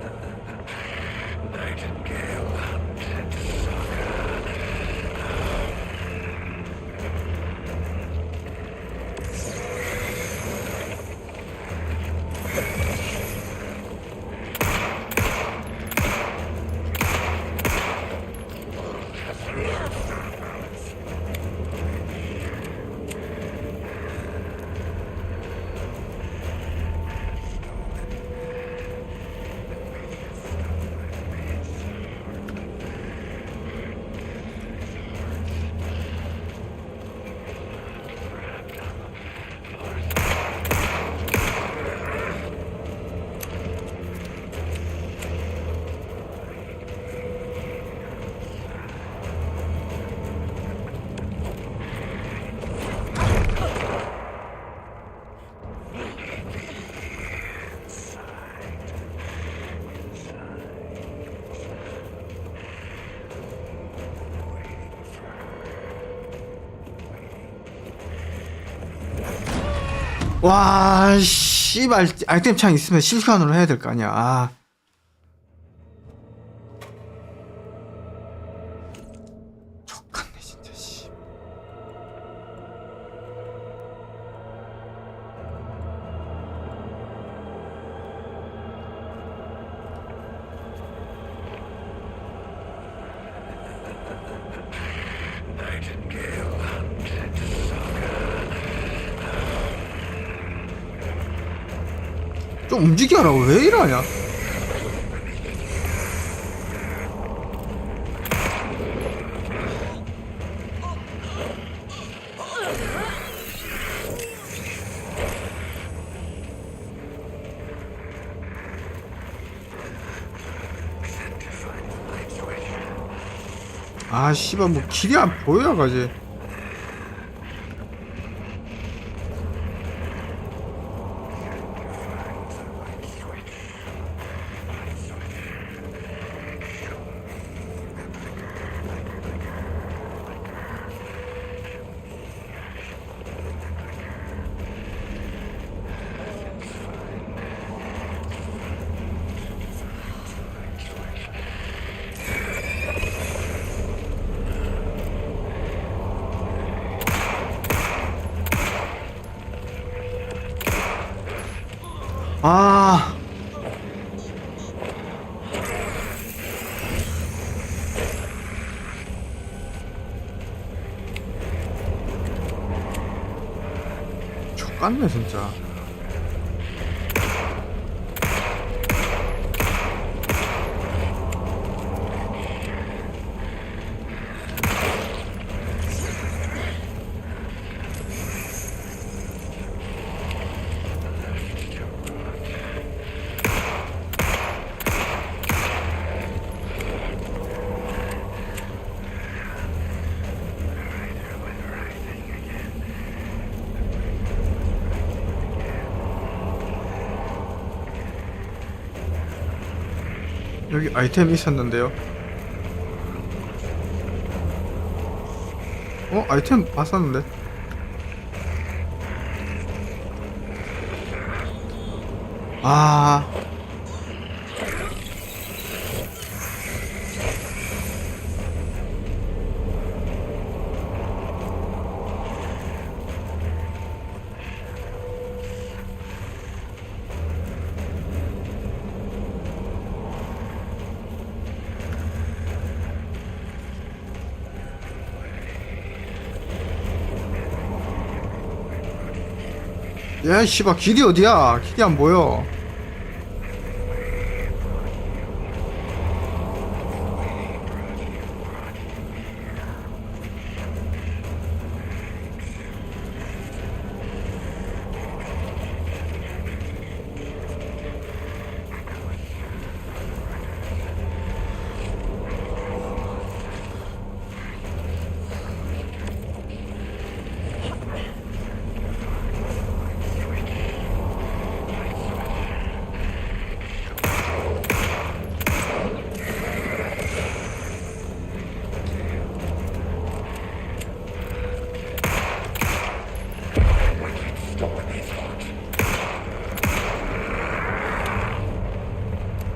와, 씨발, 아이템 창 있으면 실시간으로 해야 될 거 아니야. 아. 족같네, 진짜, 씨. 좀 움직여라고 왜 이러냐? 아, 씨발, 뭐 길이 안 보여 가지. 똑같네 진짜. 여기 아이템 있었는데요. 아이템 봤었는데. 아. 야, 씨발, 길이 어디야? 길이 안 보여.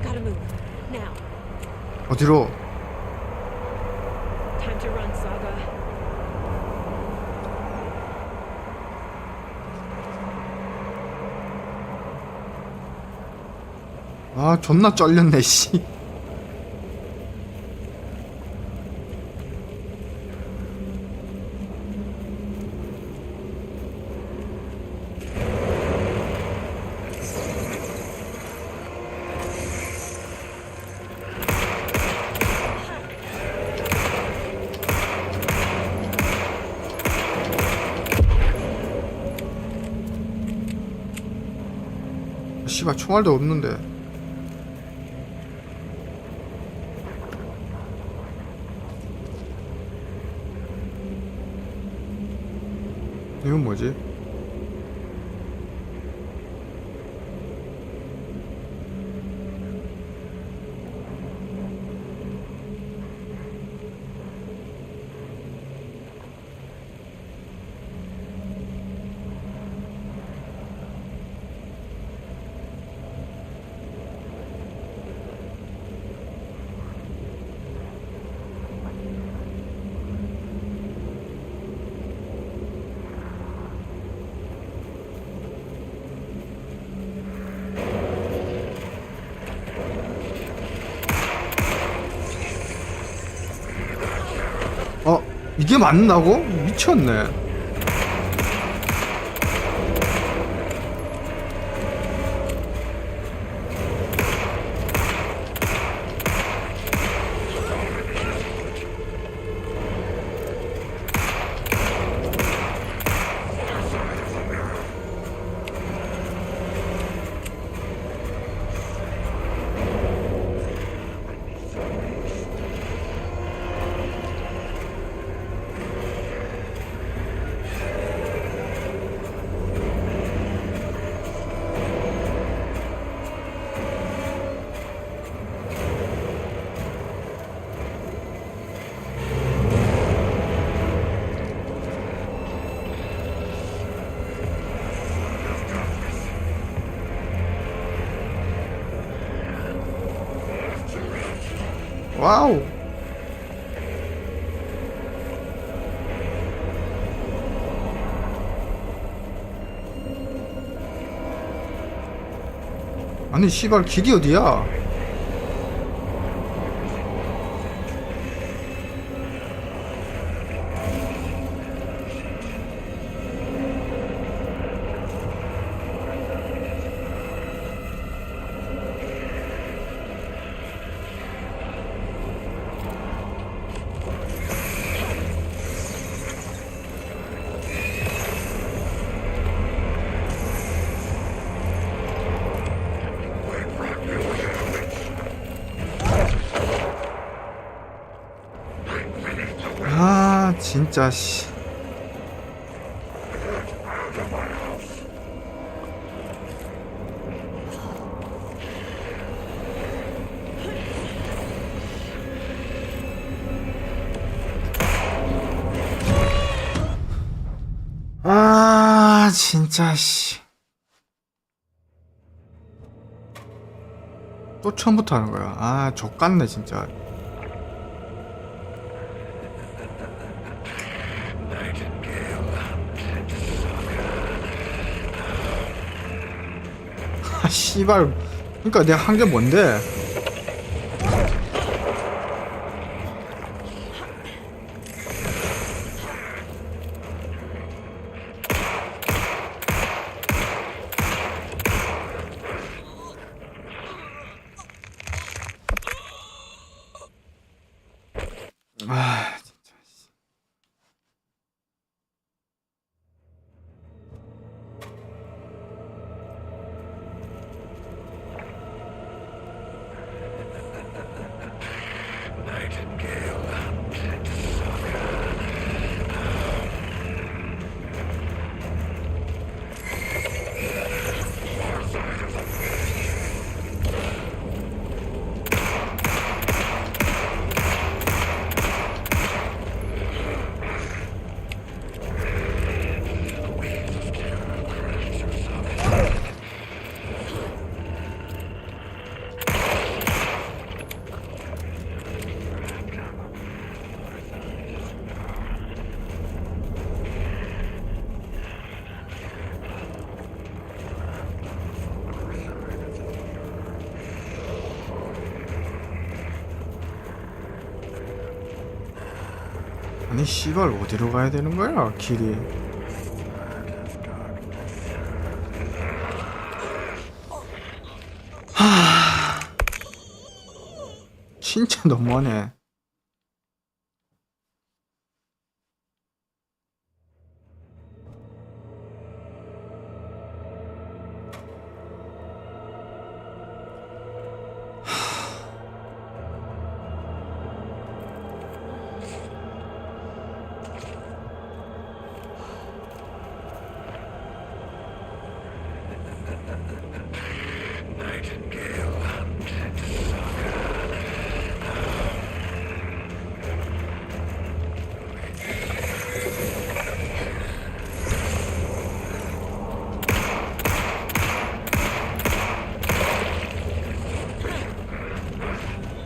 Gotta move. Now. 어디로? Time to run, Saga. 아, 존나 쩔렸네, 씨. 씨발, 총알도 없는데. 이건 뭐지? 이게 맞는다고? 미쳤네. 와우. 아니 씨발 길이 어디야? 진짜 씨. 아, 진짜 씨. 또 처음부터 하는 거야. 아, 족같네 진짜. 아, 씨발. 그러니까 내가 한 게 뭔데? 아, 진짜. 아니 씨발 어디로 가야 되는 거야 길이. 하... 진짜 너무하네.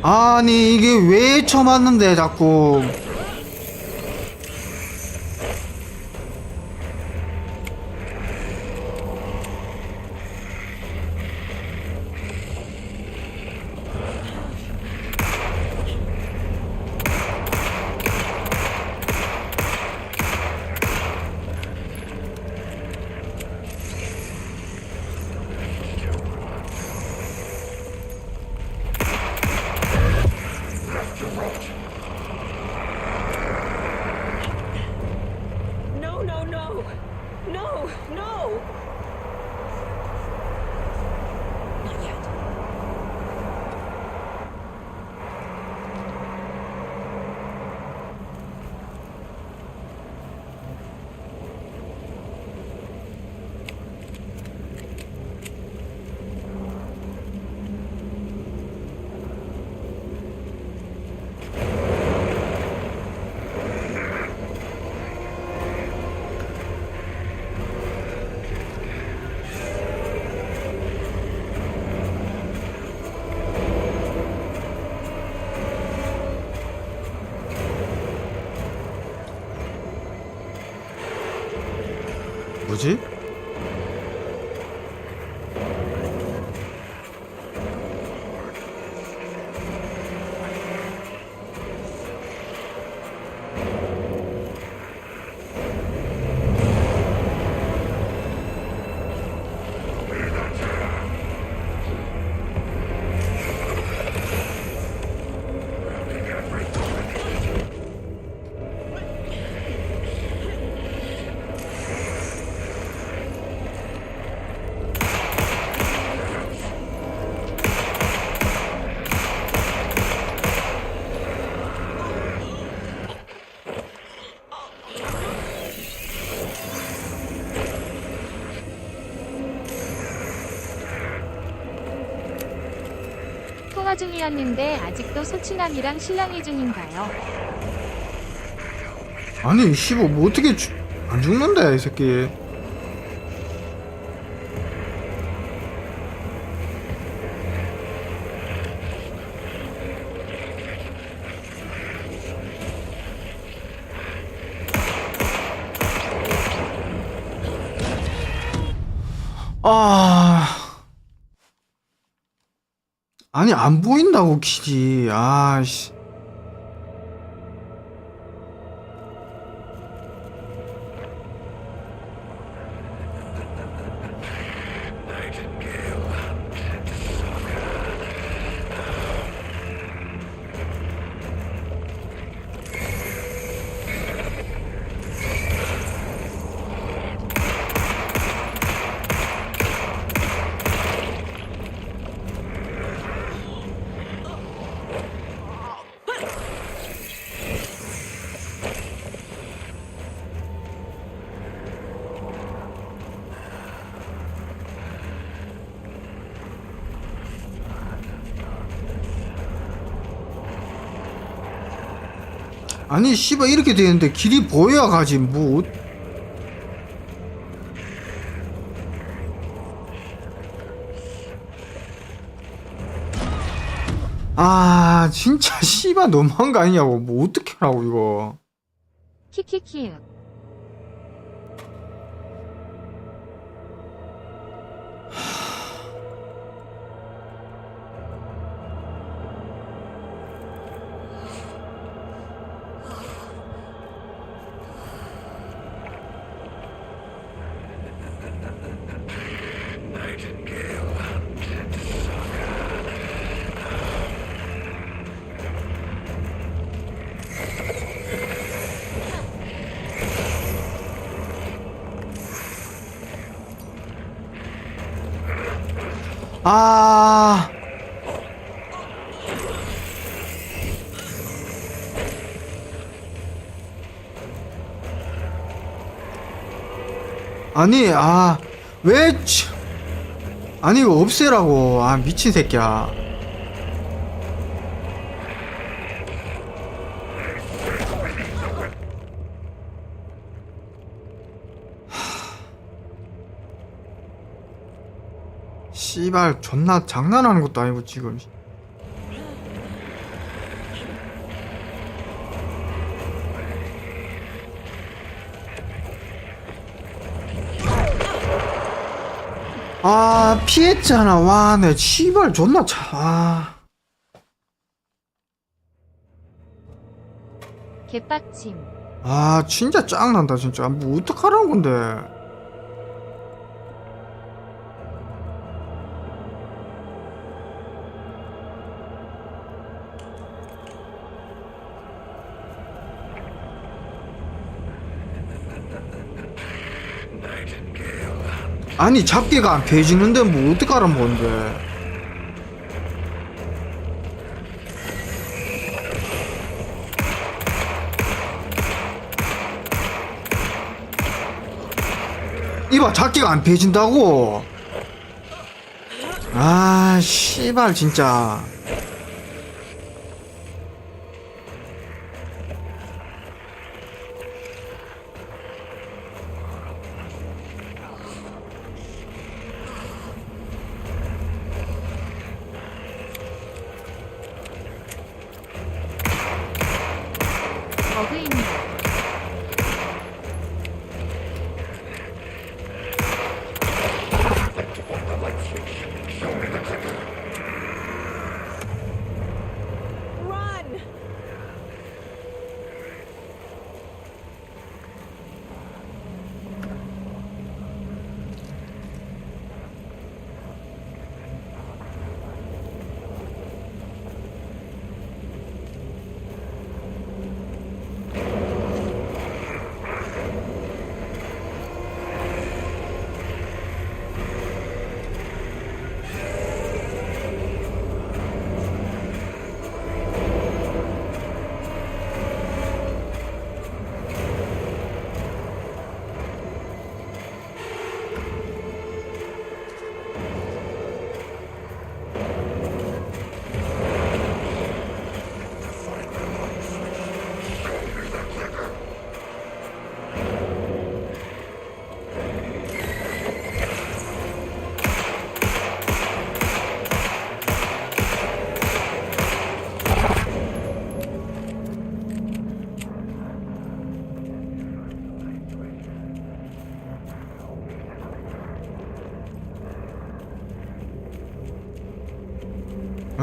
아니 이게 왜 쳐맞는데 자꾸. 뭐지? 통화 중이었는데 아직도 소친함이랑 실랑이 중인가요? 아니 씨발 뭐 어떻게 안 죽는데 이 새끼. 아니 안 보인다고 키지. 아씨. 아니 씨발 이렇게 되는데 길이 보여야 가지 뭐. 아 진짜 씨발 너무한 거 아니냐고. 뭐 어떻게 하라고 이거. 키키키. 아 아니 왜 아니 이거 없애라고. 아 미친 새끼야. 씨발 존나 장난하는 것도 아니고 지금. 아 피했잖아. 와 내 씨발 존나 개빡침. 아 진짜 짱난다 진짜. 뭐 어떡하라는 건데. 아니 잡기가 안 펴지는데 뭐 어떡하란 건데. 이봐 잡기가 안 펴진다고. 아 씨발 진짜. 버그입니다.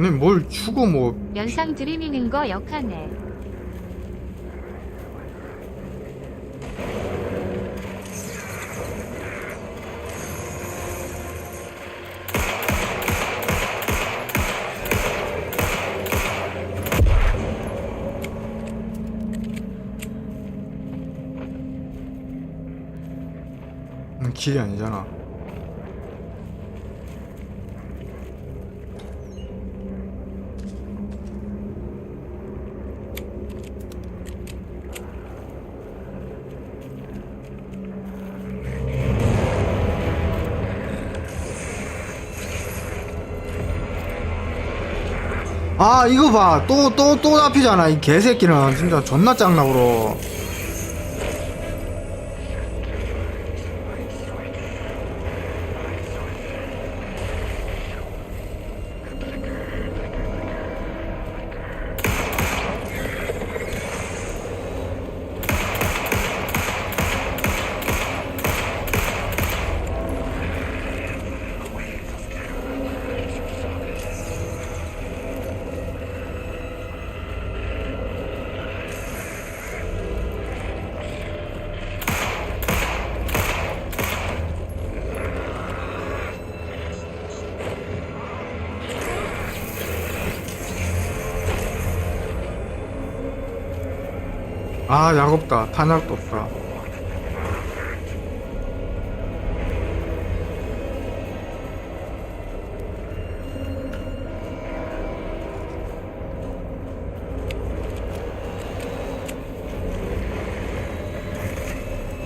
아니 뭘 주고 뭐 연상 들이미는 거 역하네. 길이 아니잖아. 아 이거 봐, 또 잡히잖아. 이 개새끼는 진짜 존나 짱나고로. 아, 약 없다. 탄약도 없다.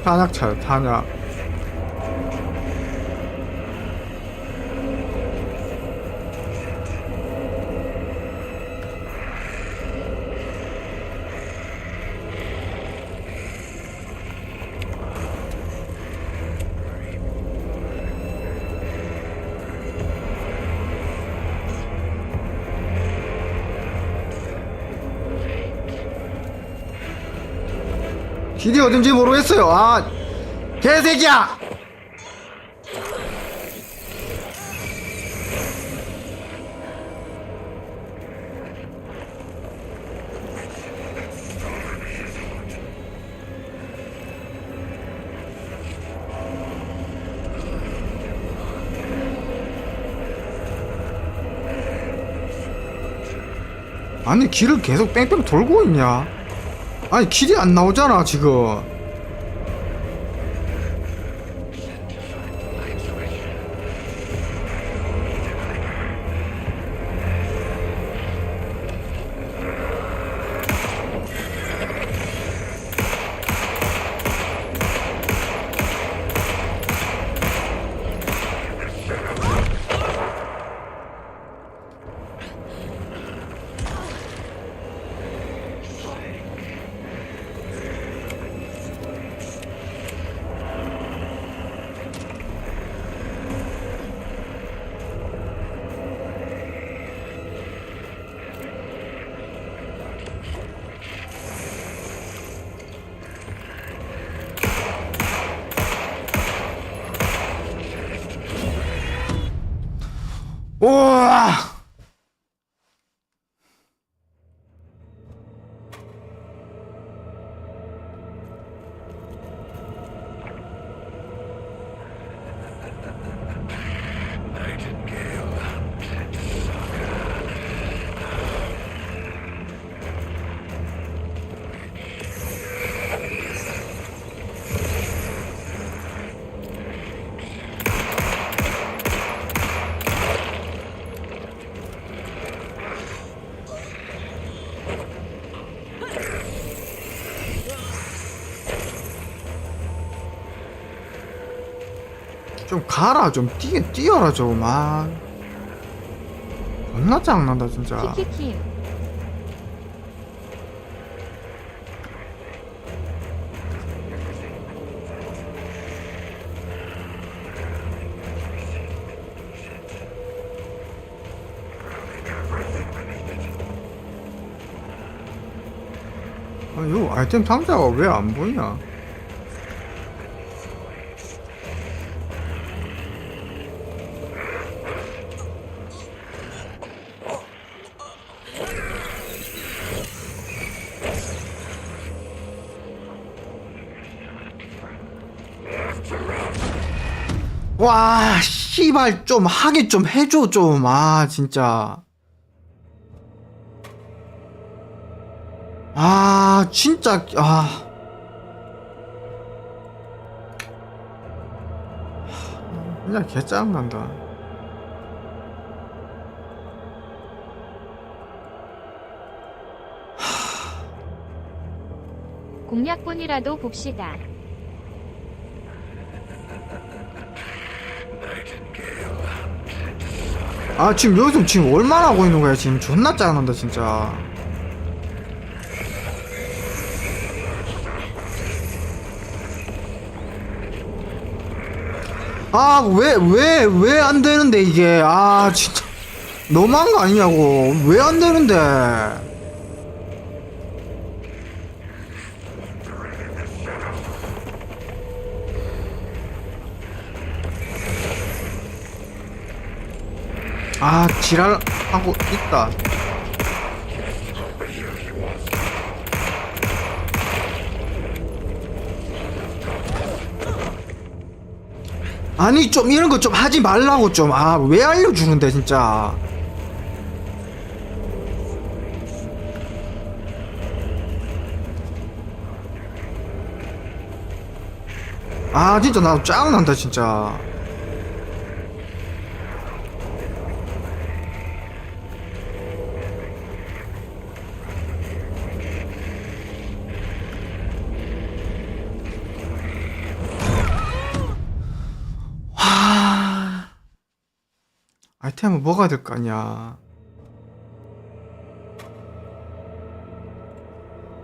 탄약 차요, 탄약. 길이 어딘지 모르겠어요. 아, 개새끼야! 아니 길을 계속 뺑뺑 돌고 있냐? 아니 길이 안 나오잖아 지금. 우와! 좀 가라, 좀 뛰어라 좀. 아, 존나 짱난다 진짜. 키키키. 아, 요 아이템 상자가 왜 안 보이냐? 와, 씨발 좀 하게 좀 해줘 좀. 아, 진짜. 아, 진짜. 아. 그냥 개 짜증난다. 공략본이라도 봅시다. 아, 지금 여기서 지금 얼마나 하고 있는 거야? 지금 존나 짜증난다 진짜. 아, 왜 안 되는데 이게. 아, 진짜 너무한 거 아니냐고. 왜 안 되는데. 아, 지랄하고 있다. 아니, 좀 이런 거 좀 하지 말라고 좀. 아, 왜 알려주는데 진짜. 아, 진짜 나 짜증난다 진짜. 아이템은 뭐가 될 거 아니야.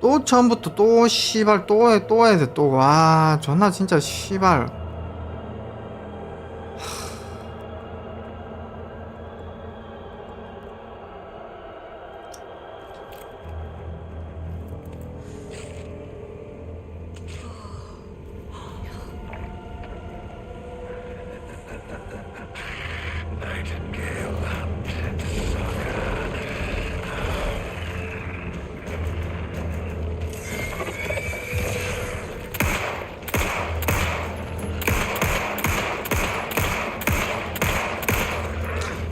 또 처음부터 또 씨발 또 해야 돼 또. 와, 존나 진짜 씨발.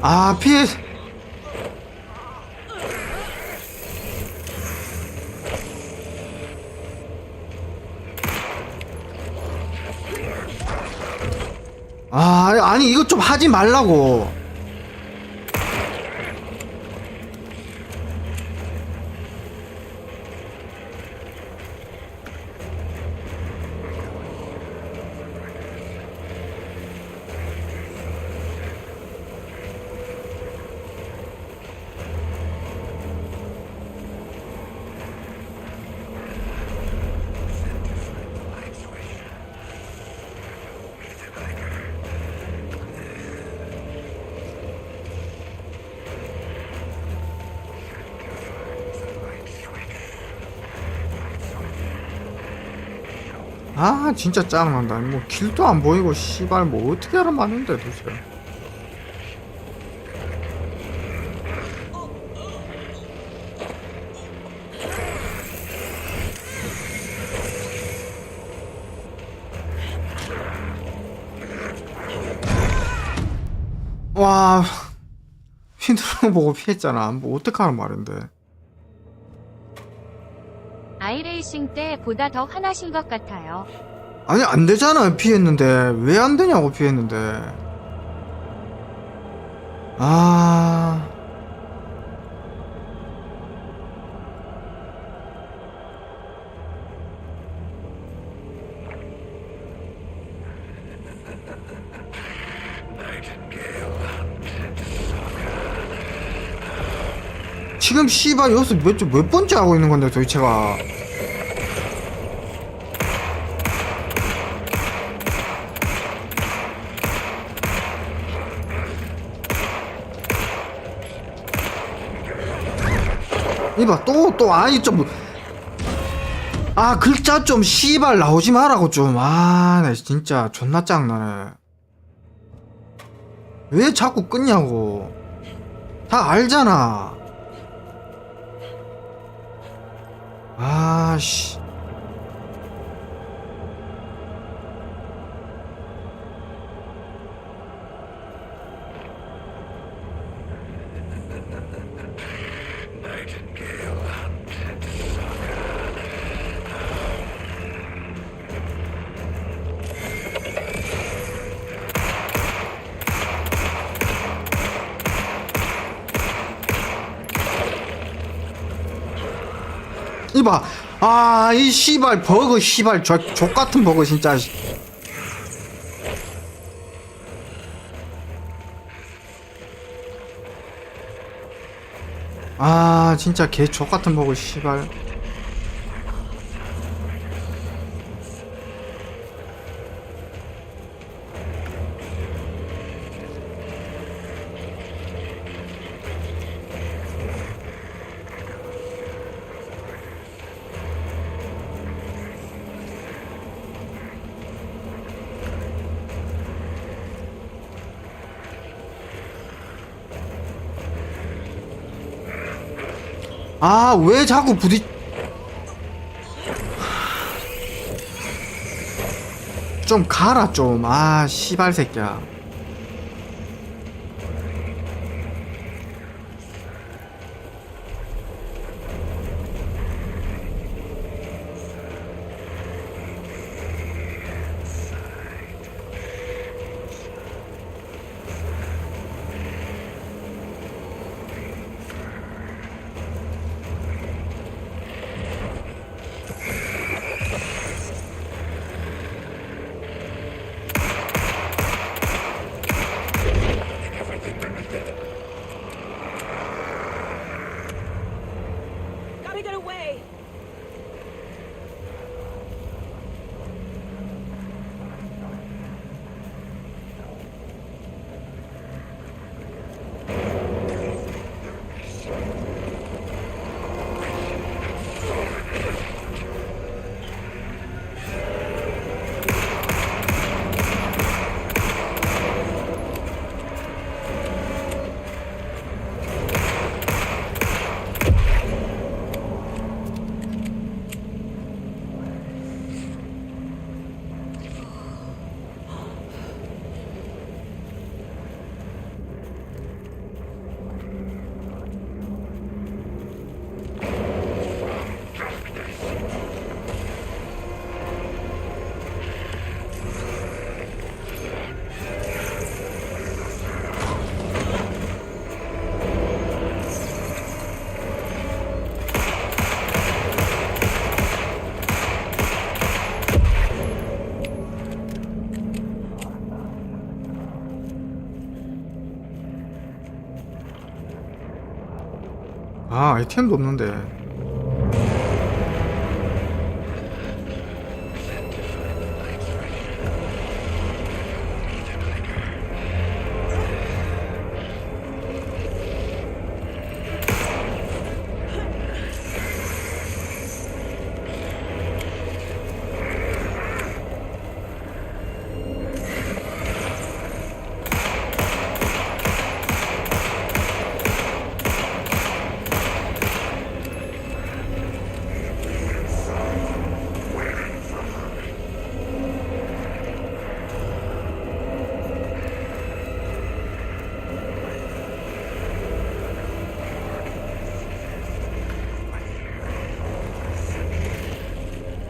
아, 피해. 아, 아니 이거 좀 하지 말라고. 아, 진짜 짜증난다. 뭐 길도 안 보이고 씨발 뭐 어떻게 하란 말인데 도대체. 와, 휘두르는 거 보고 피했잖아. 뭐 어떡하란 말인데. 아이레이싱 때 보다 더 화나신 것 같아요. 아니, 안 되잖아. 피했는데 왜 안 되냐고. 피했는데. 아, 지금 씨발 여기서 몇 번째 하고 있는 건데 도대체가. 이봐, 또 아니 좀. 아, 글자 좀 씨발 나오지 말라고 좀. 아, 나 진짜 존나 짱나네. 왜 자꾸 끊냐고. 다 알잖아. 아씨. 이봐. 아, 이 씨발 버그 씨발 족같은 버그 진짜. 아, 진짜 개 족같은 버그 씨발. 아, 왜 자꾸 좀 가라 좀. 아, 씨발 새끼야. Gotta get away! 아, 아이템도 없는데.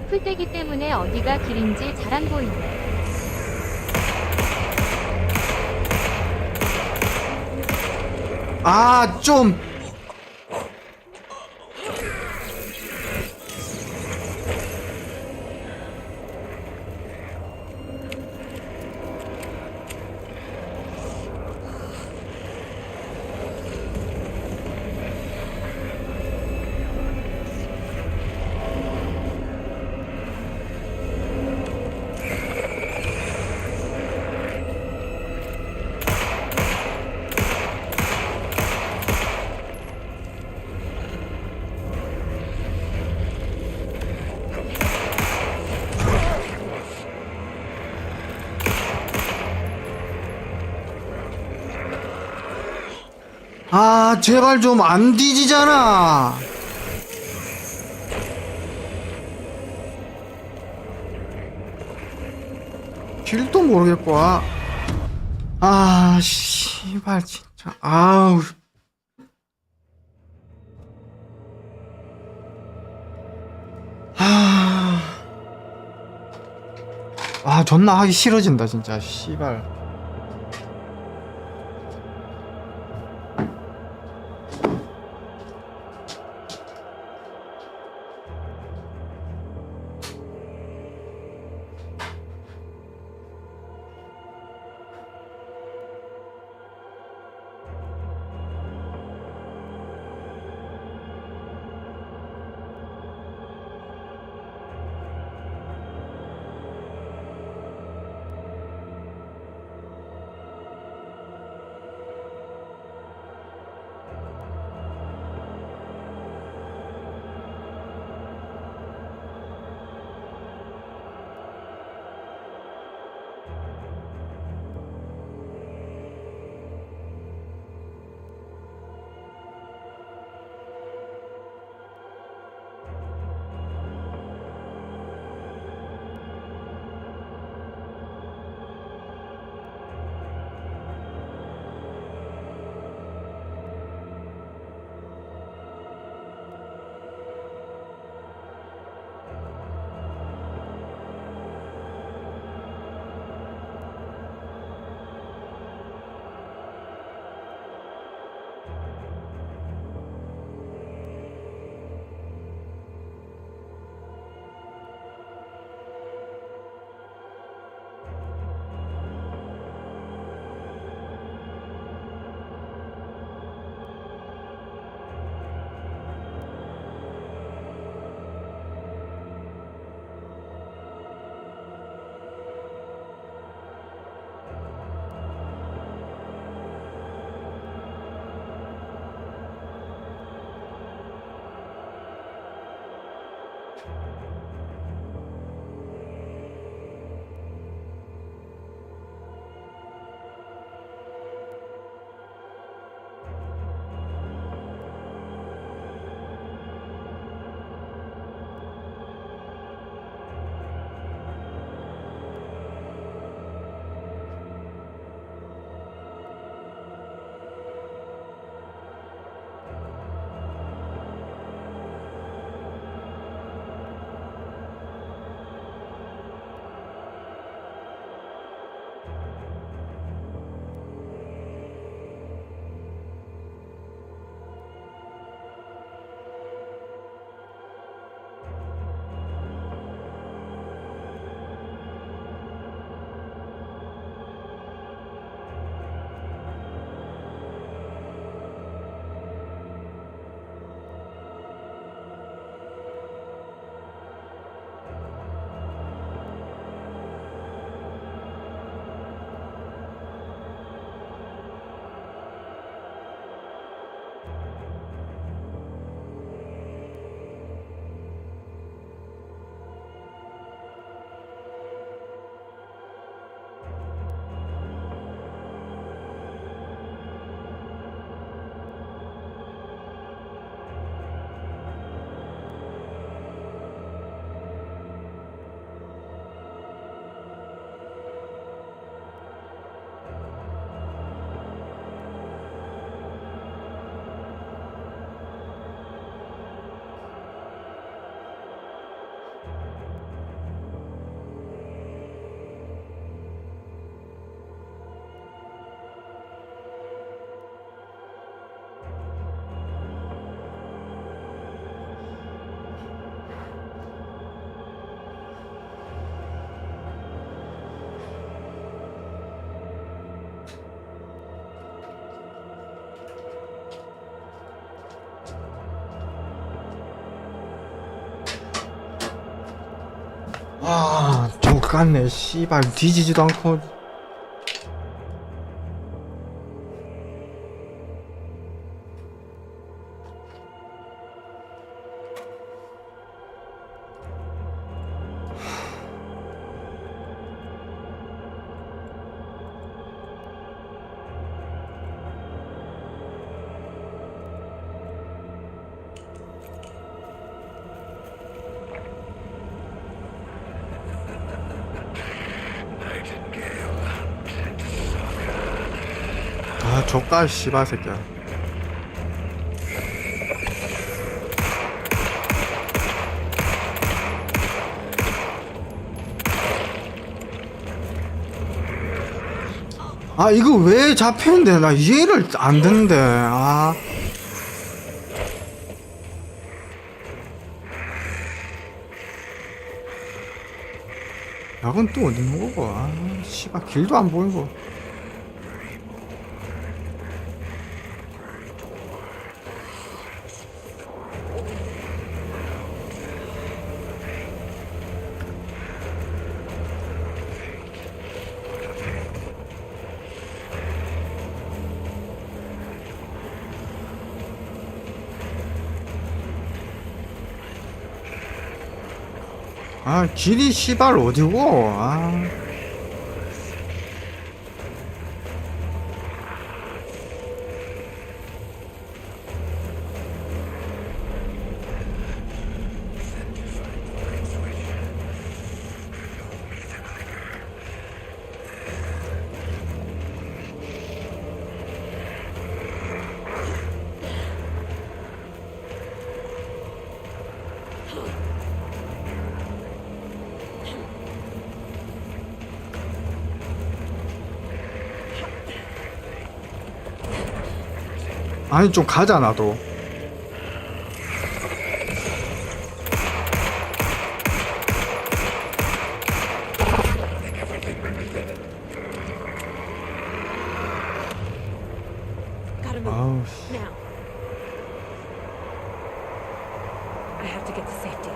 풀떼기 때문에 어디가 길인지 잘 안 보이네. 아, 좀. 아, 제발 좀 안 뒤지잖아. 길도 모르겠고. 아, 씨발 진짜. 아우. 아, 존나 하기 싫어진다 진짜. 씨발. 아, 족같네. 씨발 뒤지지도 않고. 아, 족같 씨발 새끼야. 아, 이거 왜 잡히는데? 나 이해를 안 되는데. 아. 약은 또 어디 있는 거고? 아, 씨발 길도 안 보이고. 아, 길이 씨발 어디고? 아. 아니 좀 가자 나도. Gotta move. 아우. Now. I have to get to safety.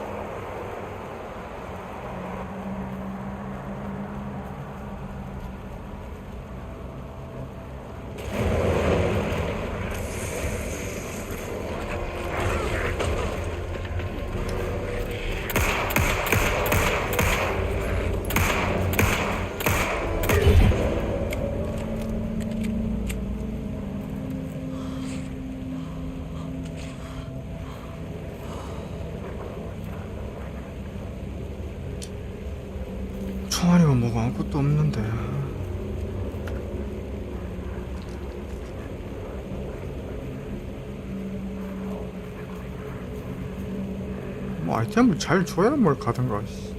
총알이가 뭐가 아무것도 없는데. 뭐 아이템을 잘 줘야 뭘 가든가. 씨.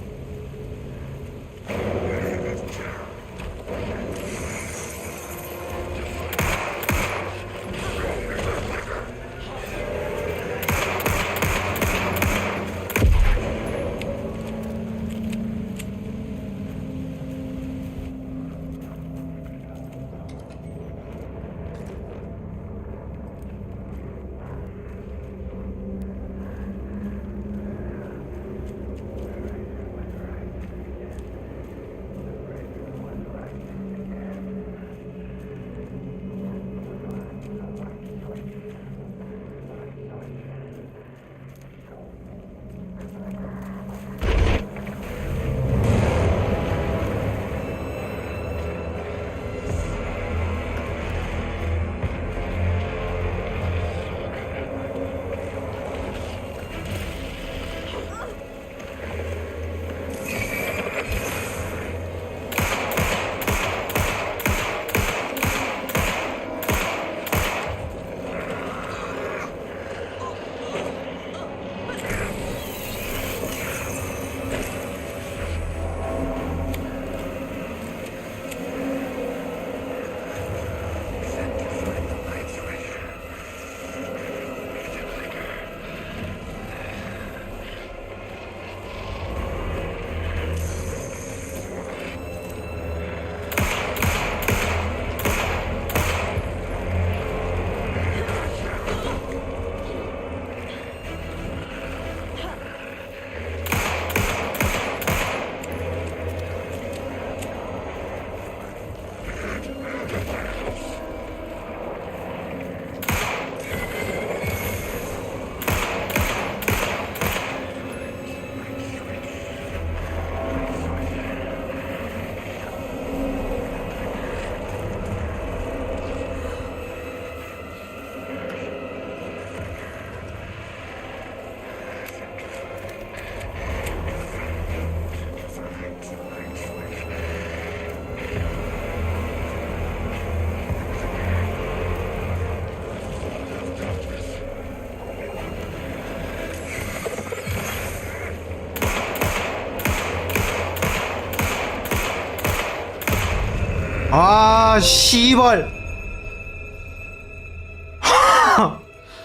아 씨발.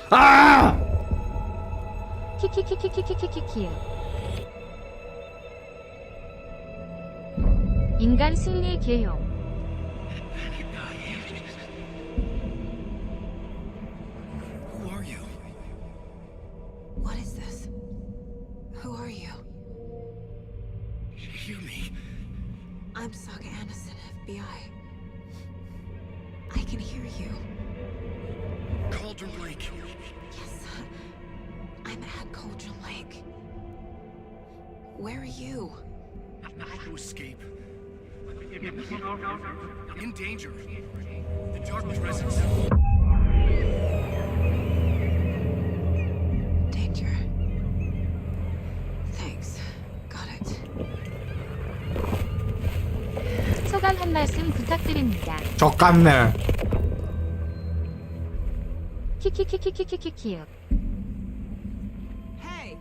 아 키키키키키키키키키. 인간 승리 계용. Who are you? What is this? Who are you? Hear me. I'm Saga Anderson, FBI. I can hear you. Cauldron Lake. Yes, I'm at Cauldron Lake. Where are you? I have to escape. In danger. The dark presence. Danger. Thanks. Got it. 소감 한 말씀 부탁드립니다. 적같네. 키키키키키키키키. Hey!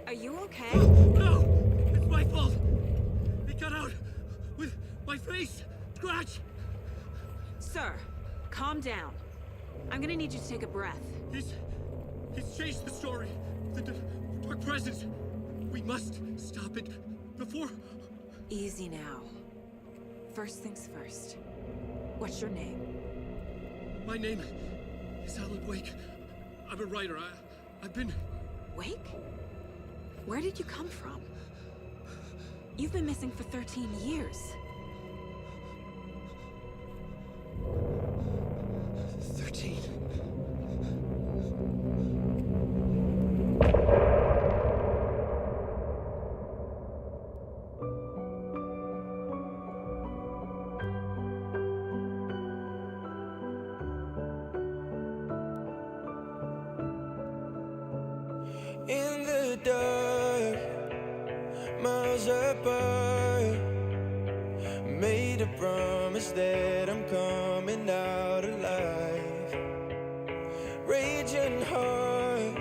Are you okay? No! It's my fault! It got out with my face! Scratch! Sir, calm down. I'm gonna need you to take a breath. He's changed the story. The dark presence. We must stop it before... Easy now. First things first. What's your name? My name is Alan Wake. I'm a writer. I've been... Wake? Where did you come from? You've been missing for 13 years. 13. In the dark, miles apart, made a promise that I'm coming out alive. Raging heart,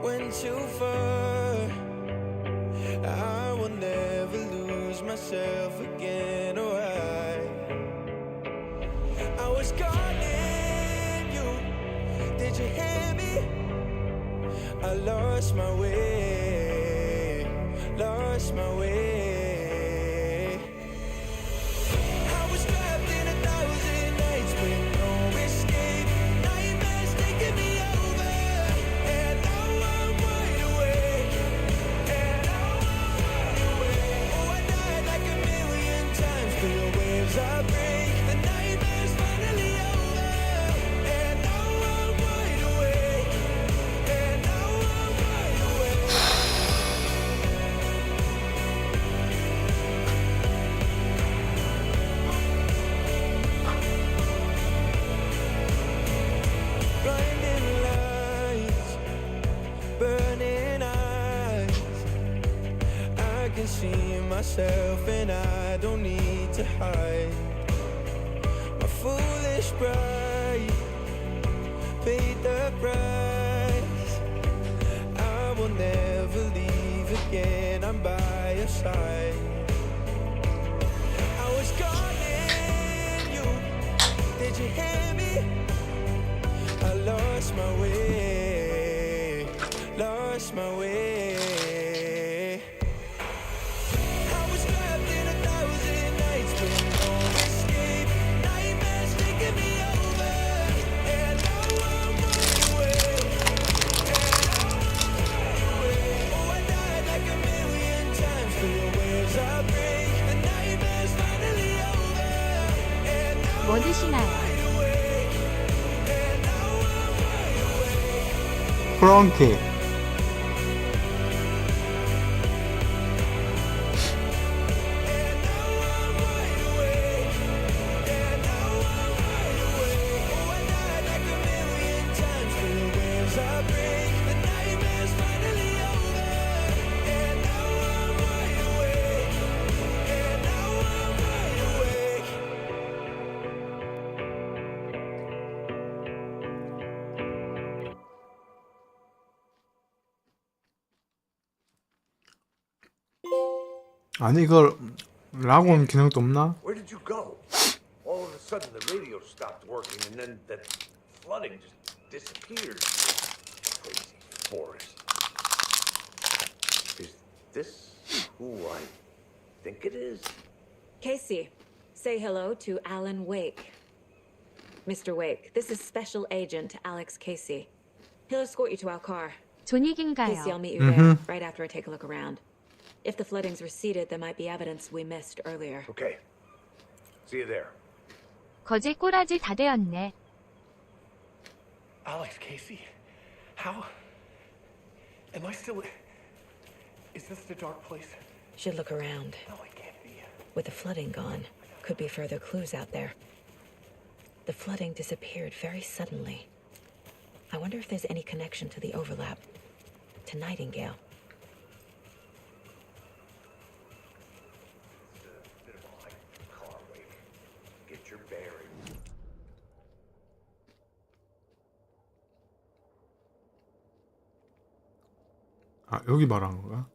went too far. I will never lose myself again, or I was calling you, did you hear me? I lost my way, lost my way. I was trapped in 1,000 nights with no escape. Nightmares taking me over, and now I'm wide awake. And now I'm wide awake. Oh, I died like 1,000,000 times through the waves I break. The nightmare's finally over, and now I'm wide awake. And now I'm wide awake. Blinding lights, burning eyes. I can see myself and I don't need to hide. My foolish pride paid the price. I will never leave again, I'm by your side. I was calling you, did you hear me? I lost my way, lost my way. I was trapped in 1,000 nights with no escape. Nightmares taking me over, and now I'm wide awake. And now I'm wide awake. Oh, I died like 1,000,000 times through the waves I break. The nightmare's finally over, and now 뭐 드시나요? 프랑키. 아니 이걸 라곤 기능도 없나? Where did you go? All of a sudden the radio stopped working and then that flooding just disappeared. Crazy forest. Is this who I think it is? Casey, say hello to Alan Wake. Mr. Wake, this is Special Agent Alex Casey. He'll escort you to our car. Casey, I'll meet you there right after I take a look around. If the flooding's receded, there might be evidence we missed earlier. Okay. See you there. 거제 꼬라지 다 되었네. Alex Casey? How? Am I still... Is this the dark place? Should look around. No, it can't be. With the flooding gone, could be further clues out there. The flooding disappeared very suddenly. I wonder if there's any connection to the overlap. To Nightingale. Get your bearings. 아 여기 말하는 거야?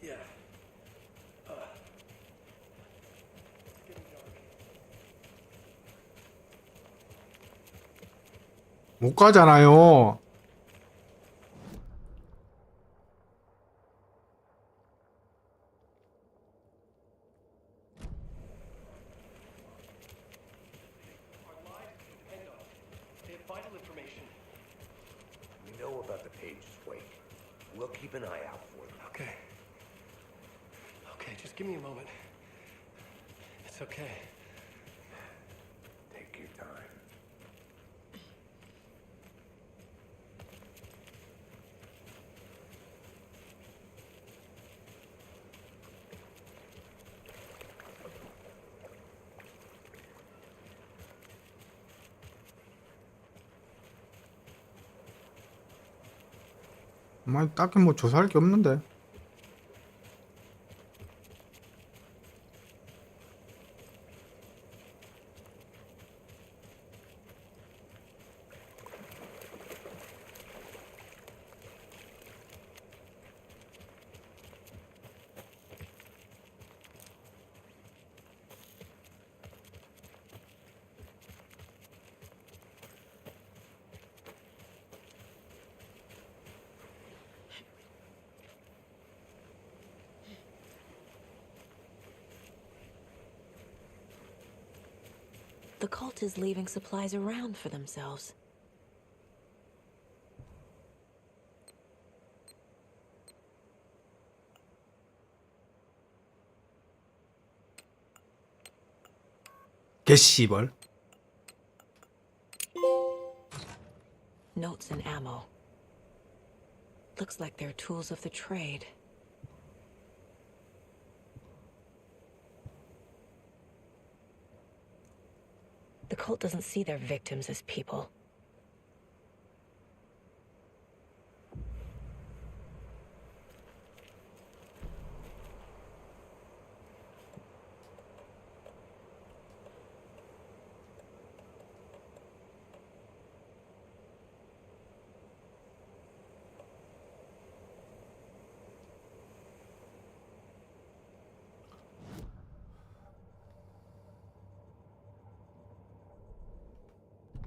Yeah. 못 가잖아요. We know about the pages, Wake. We'll keep an eye out for them. Okay. Okay, just give me a moment. It's okay. Take your time. 딱히 뭐 조사할 게 없는데. The cult is leaving supplies around for themselves. 개씨벌. Notes and ammo. Looks like they're tools of the trade. The cult doesn't see their victims as people.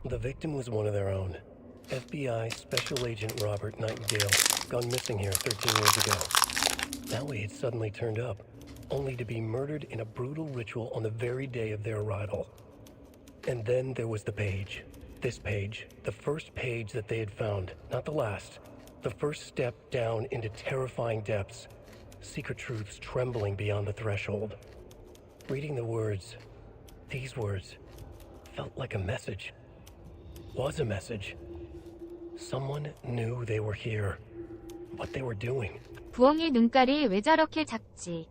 The victim was one of their own. FBI Special Agent Robert Nightingale, gone missing here 13 years ago. Now he had suddenly turned up, only to be murdered in a brutal ritual on the very day of their arrival. And then there was the page. This page, the first page that they had found, not the last. The first step down into terrifying depths. Secret truths trembling beyond the threshold. Reading the words, these words, felt like a message. Was a message. Someone knew they were here. What they were doing. 부엉이 눈깔이 왜 저렇게 작지?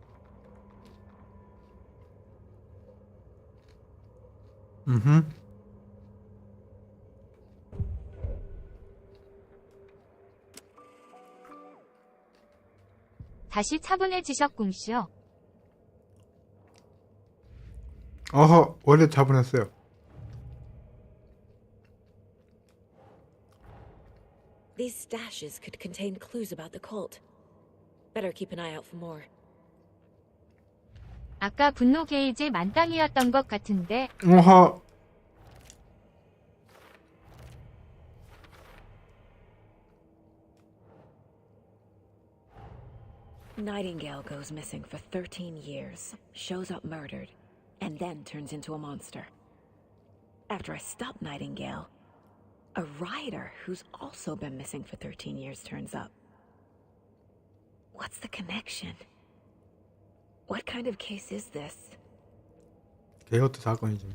다시 차분해지셨군쇼. 어허, 원래 차분했어요. These stashes could contain clues about the cult. Better keep an eye out for more. 아까 분노 게이지 만땅이었던 것 같은데. 어허. Nightingale goes missing for 13 years, shows up murdered, and then turns into a monster. After I stop Nightingale, a rider who's also been missing for 13 years turns up. What's the connection? What kind of case is this? 개요트 사건이지.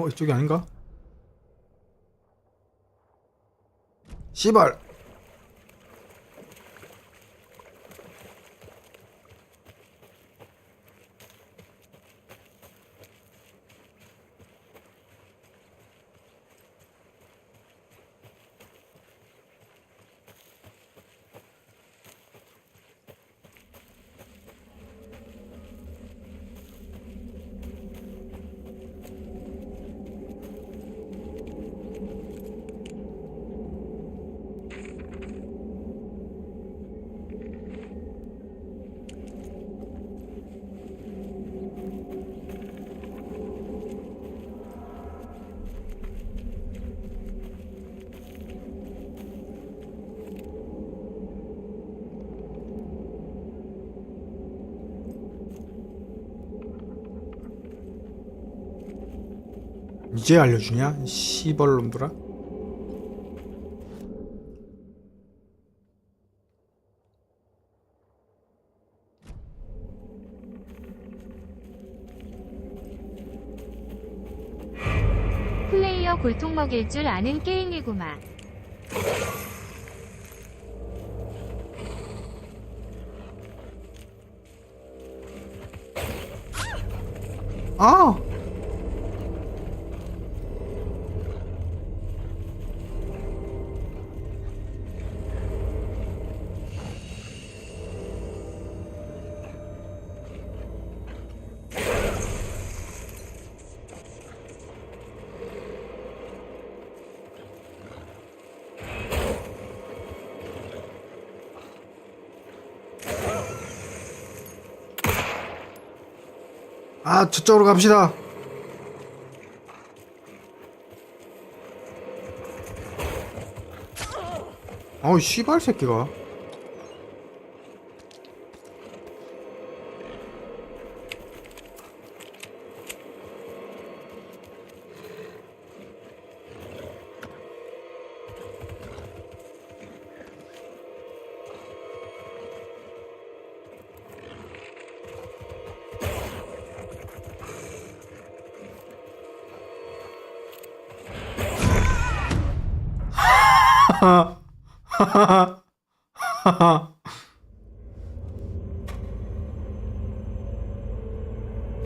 이쪽이 아닌가? 씨발. 이제 알려주냐? 씨벌놈들아. 플레이어 골통 먹일 줄 아는 게임이구만. 아! 저쪽으로 갑시다. 어우 씨발 새끼가.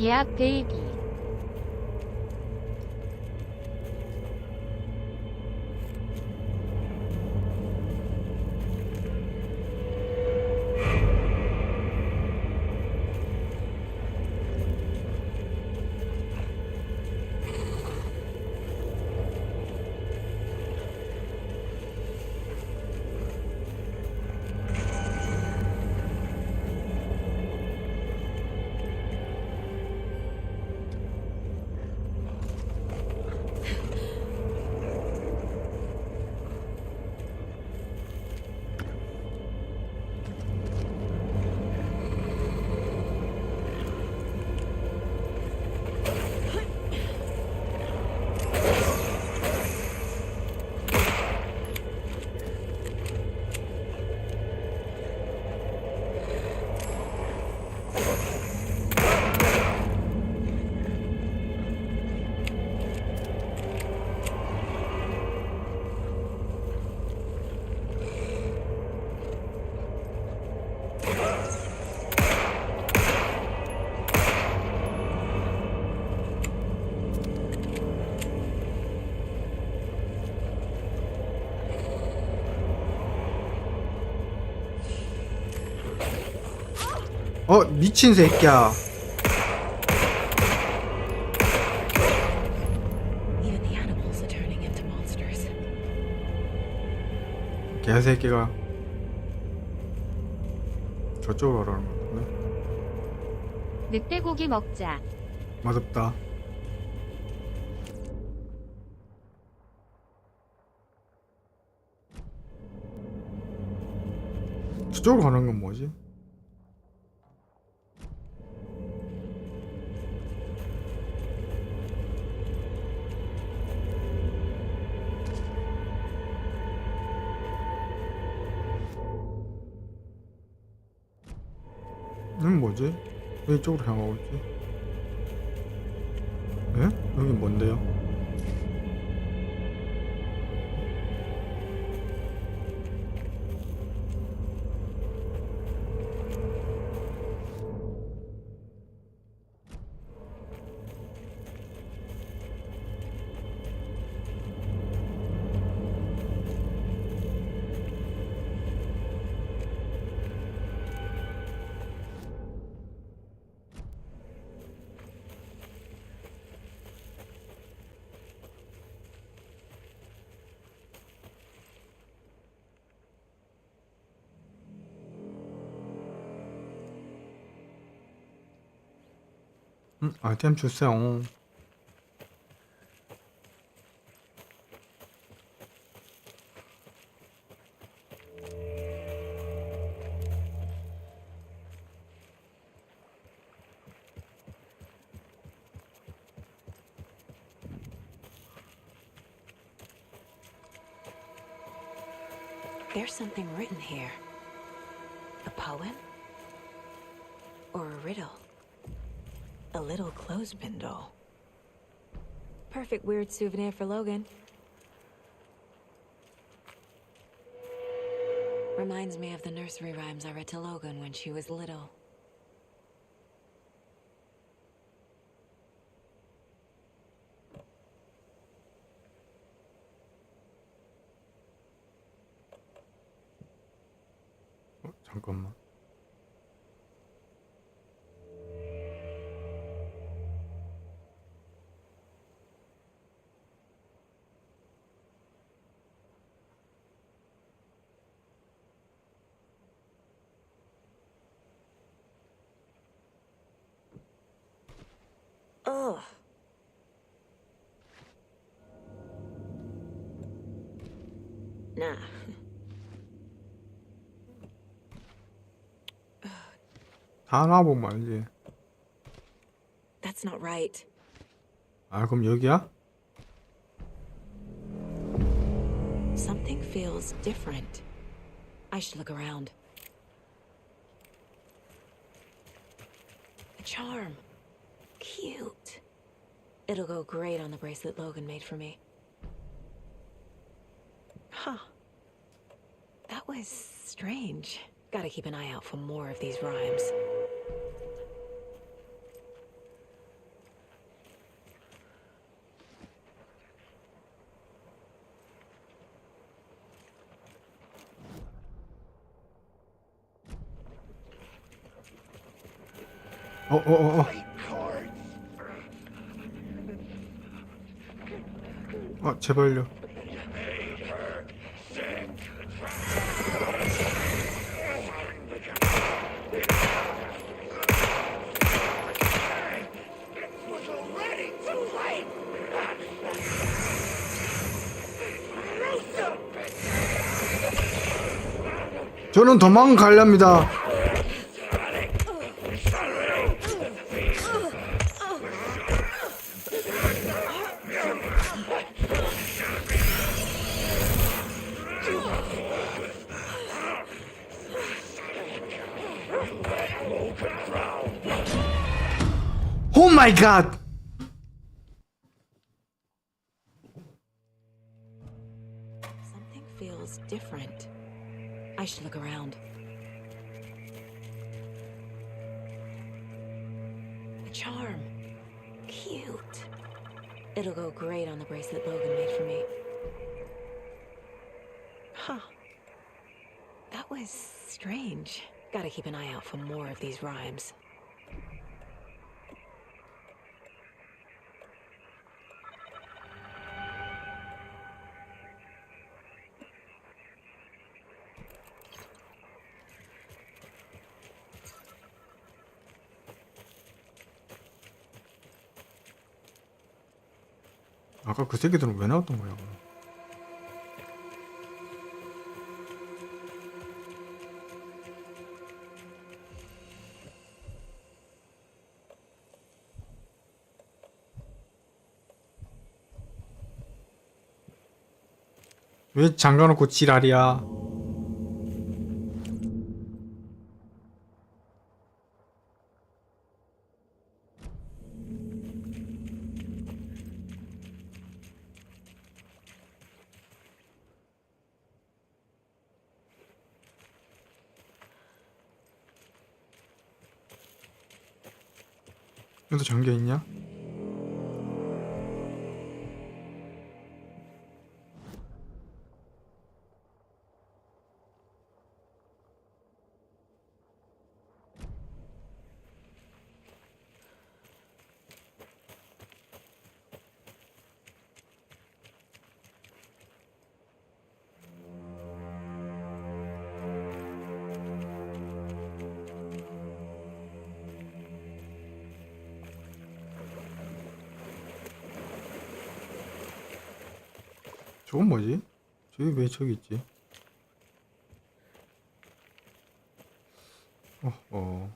야 베이비. 미친 새끼야. Even the animals are turning into monsters. 개새끼가 저쪽으로 가라는 것 같은데. 늑대고기 먹자. 맛없다. 저쪽으로 가는 건 뭐지? 여긴 뭐지? 왜 이쪽으로 향하고 있지? 예? 여긴 뭔데요? 아이템 주세요. There's something written here. A poem? Or a riddle? A little clothespin doll. Perfect weird souvenir for Logan. Reminds me of the nursery rhymes I read to Logan when she was little. 잠깐만. Ugh. Nah. 다 놔보면 알지. That's not right. 아, 그럼 여기야? Something feels different. I should look around. A charm. Cute. It'll go great on the bracelet Logan made for me. Huh. That was strange. Gotta keep an eye out for more of these rhymes. 제발요. 저는 도망가렵니다. Oh my god! Something feels different. I should look around. A charm. Cute. It'll go great on the bracelet Logan made for me. Huh. That was strange. Gotta keep an eye out for more of these rhymes. 아까 그 새끼들은 왜 나왔던 거야? 그럼? 왜 잠가놓고 지랄이야? 여기도 잠겨있냐? 저건 뭐지? 저기 왜 저기 있지? 어.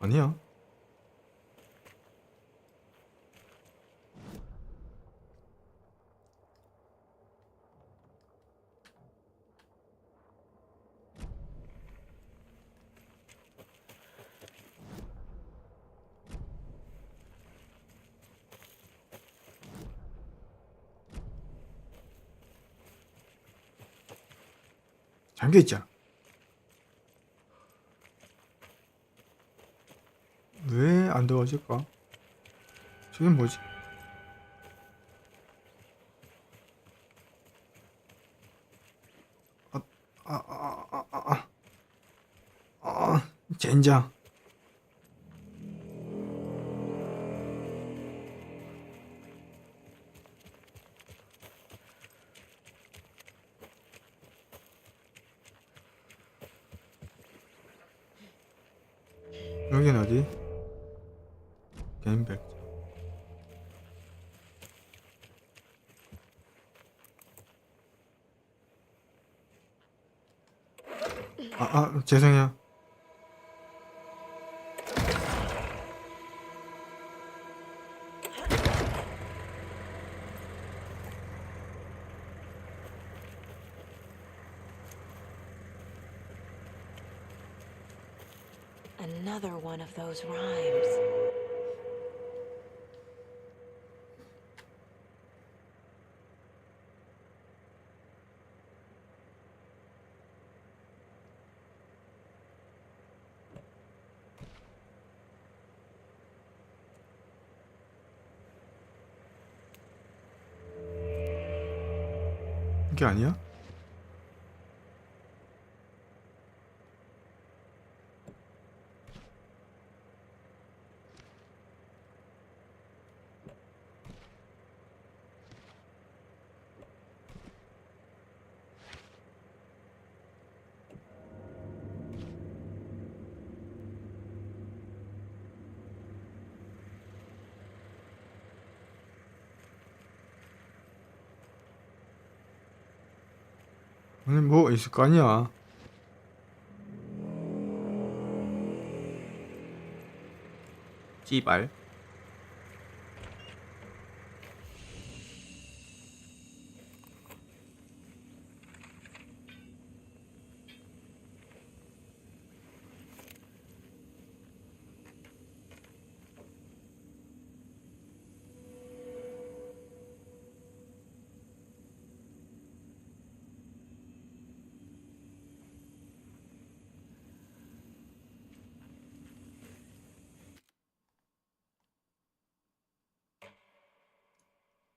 아니야. 잠겨있잖아. 왜 안 들어가질까? 저게 뭐지? 젠장. 여긴 어디? 게임 벨트. 죄송해요. Another one of those rhymes. 이게 아니야? 아니 뭐 있을 거 아니야. 씨발.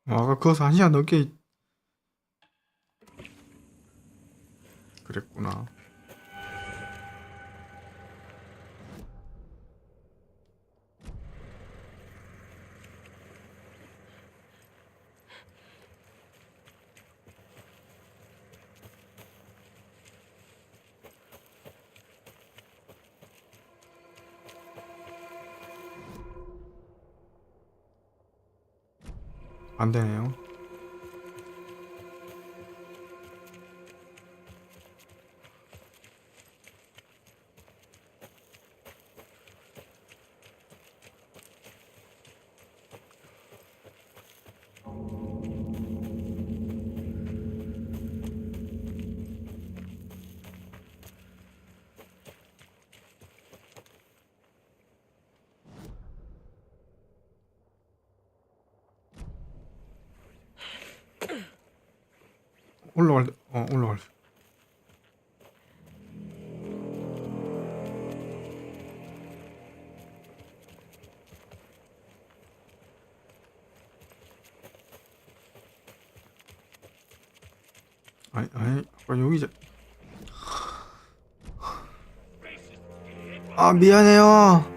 아까 거기서 1시간 넘게 그랬구나. 안 되네요. 올라갈. 아니, 아까 여기 아, 미안해요.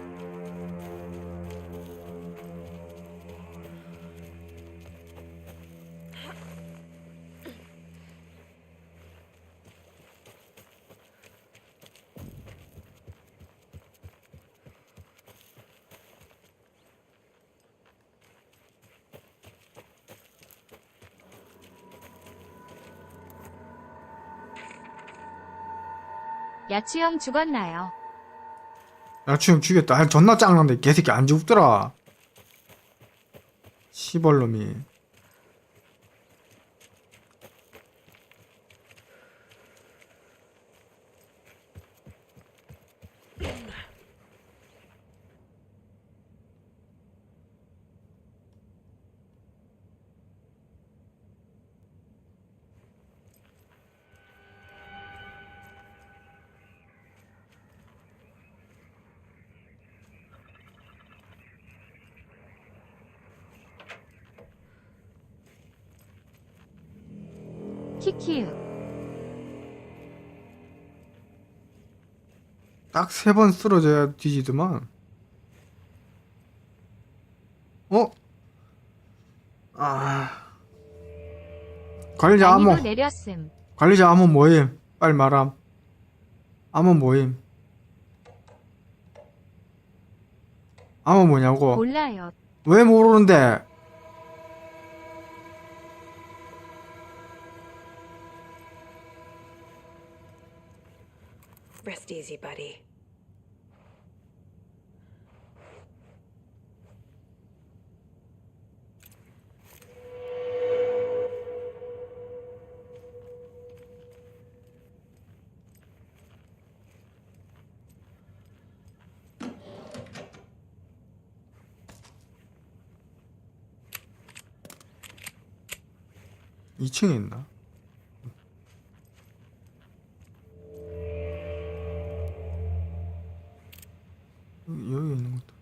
야추형 죽었나요? 야추형 죽였다. 아, 존나 짱난데 개새끼 안 죽더라. 시벌놈이. 키키우. 딱 3번 쓰러져야 뒤지더만. 관리자 암호. 난이도 내렸음. 관리자 암호 뭐임? 빨리 말함. 암호 뭐임? 암호 뭐냐고? 몰라요. 왜 모르는데? Rest easy, buddy. 이 2층에 있나? 여기 있는 것도.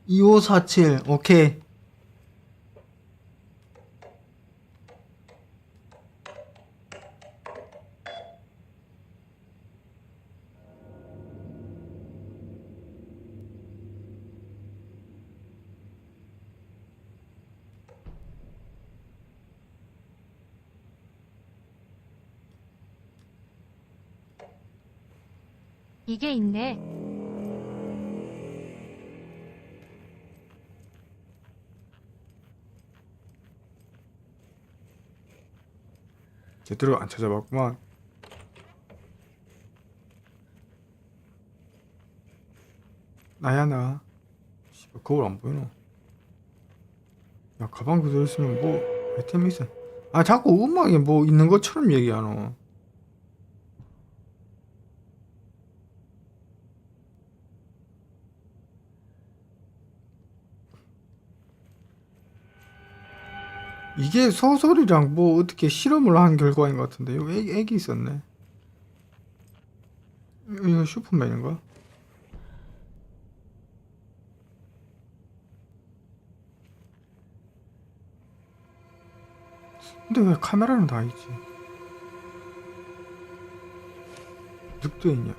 2547. 오케이. 이게 있네. 제대로 안 찾아봤구만. 나야 나. 씨발 거울 안 보이노. 야 가방 그대로 있으면 뭐 아이템이 있어. 아 자꾸 음악에 뭐 있는 것처럼 얘기하노. 이게 소설이랑 뭐 어떻게 실험을 한 결과인 것 같은데. 여기 애기 있었네. 이거 슈퍼맨인가? 근데 왜 카메라는 다 있지? 늑대 있냐?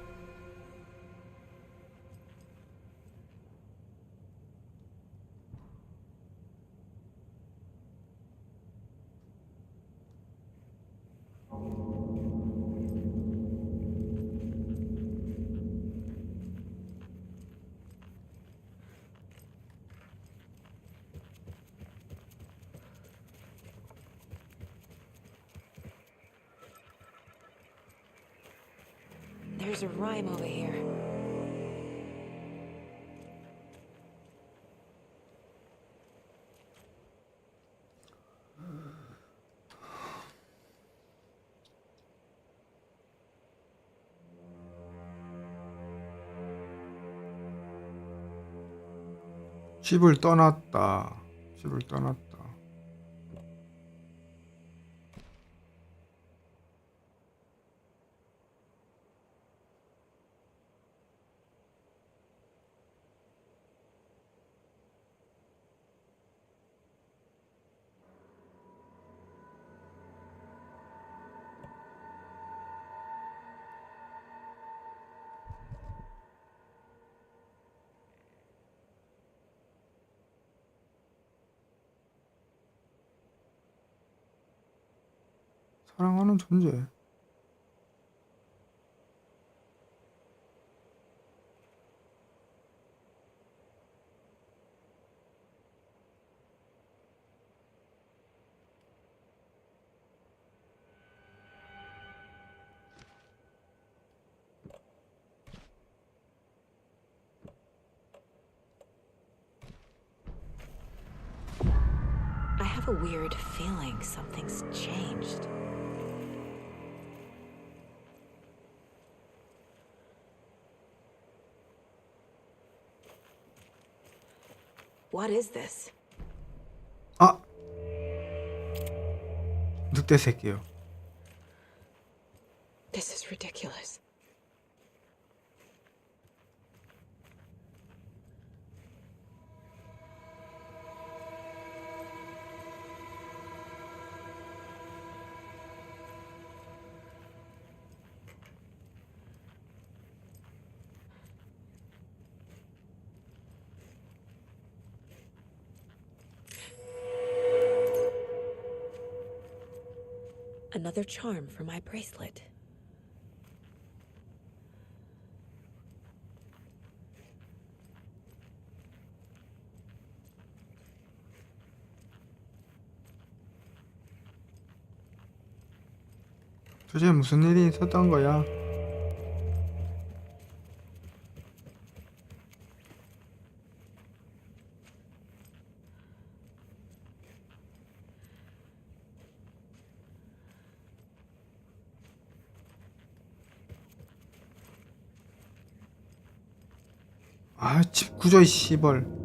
There's a rhyme over here. 집을 떠났다. 집을 떠났다. 사랑하는 존재. I have a weird feeling something's changed. What is this? 아! 늑대 새끼요. This is ridiculous. Another charm for my bracelet. 도대체 무슨 일이 있었던 거야? 아, 집 구조 씨벌.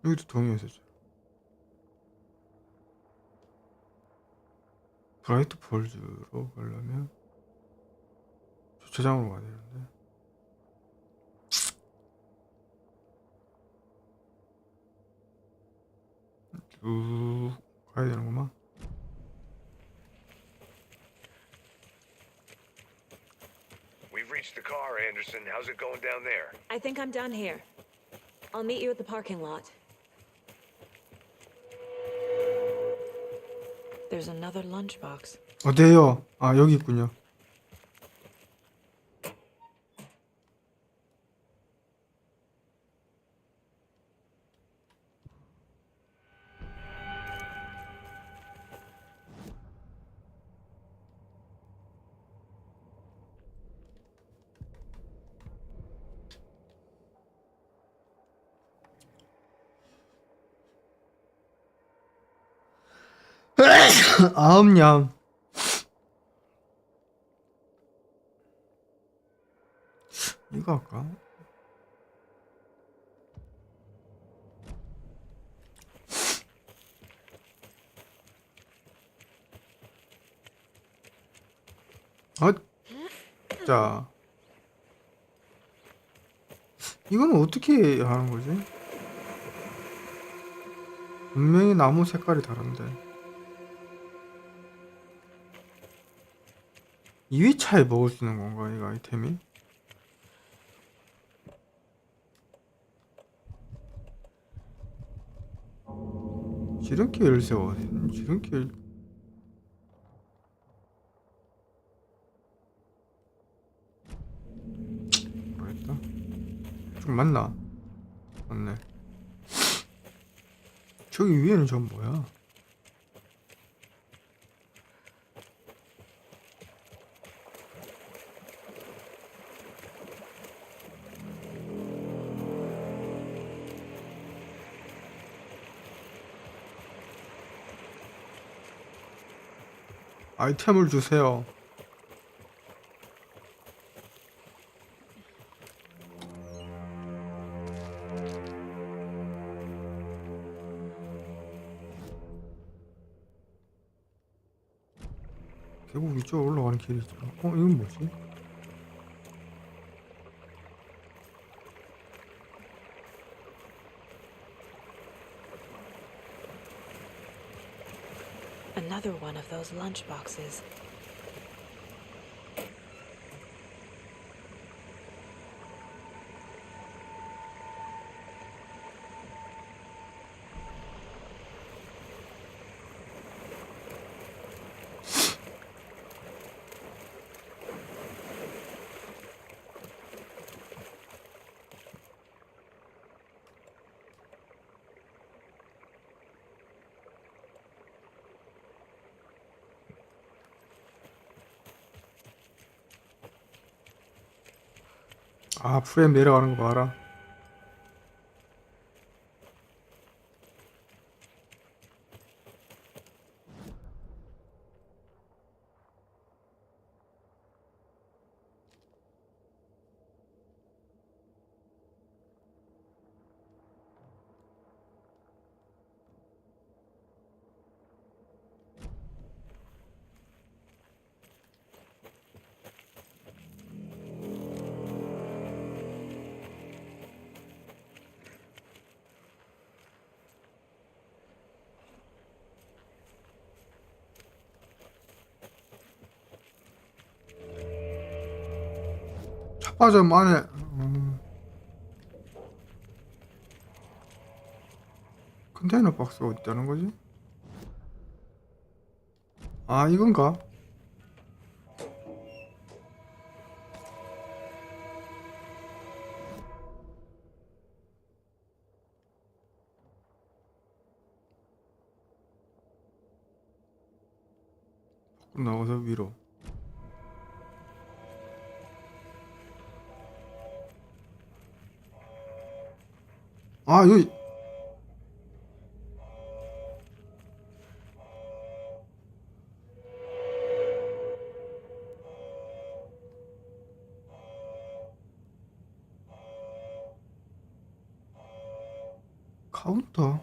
여기도 동요였었죠. 브라이트 폴즈로 가려면 주차장으로 가야 되는데. 쭉 가야 되는구만. We've reached the car, Anderson. How's it going down there? I think I'm done here. I'll meet you at the parking lot. There's another lunchbox. 어디에요? 아, 여기 있군요. 아음냠. 이거 할까? 자, 이건 어떻게 하는 거지? 분명히 나무 색깔이 다른데 2회차에 먹을 수 있는 건가, 이 아이템이? 지름길 열쇠와 지름길. 모르겠다. 좀 맞나? 맞네. 저기 위에는 전 뭐야? 아이템을 주세요. 계곡 위쪽으로 올라가는 길이 있잖아. 이건 뭐지? Another one of those lunch boxes. 아, 프레임 내려가는 거 봐라. 찻바점 안에 컨테이너 박스가 어디 있다는 거지? 아, 이건가? 나와서 위로. 아, 여기 카운터.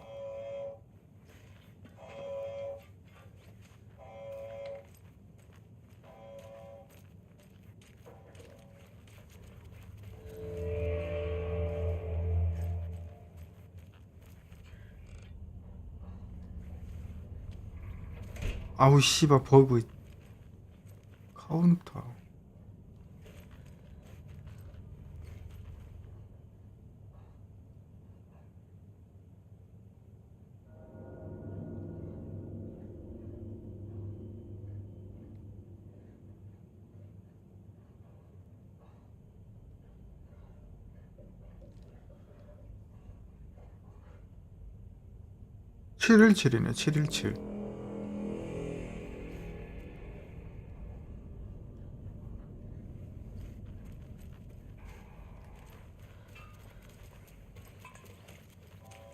아우 씨발 버그. 카운터. (717) 이네. 717.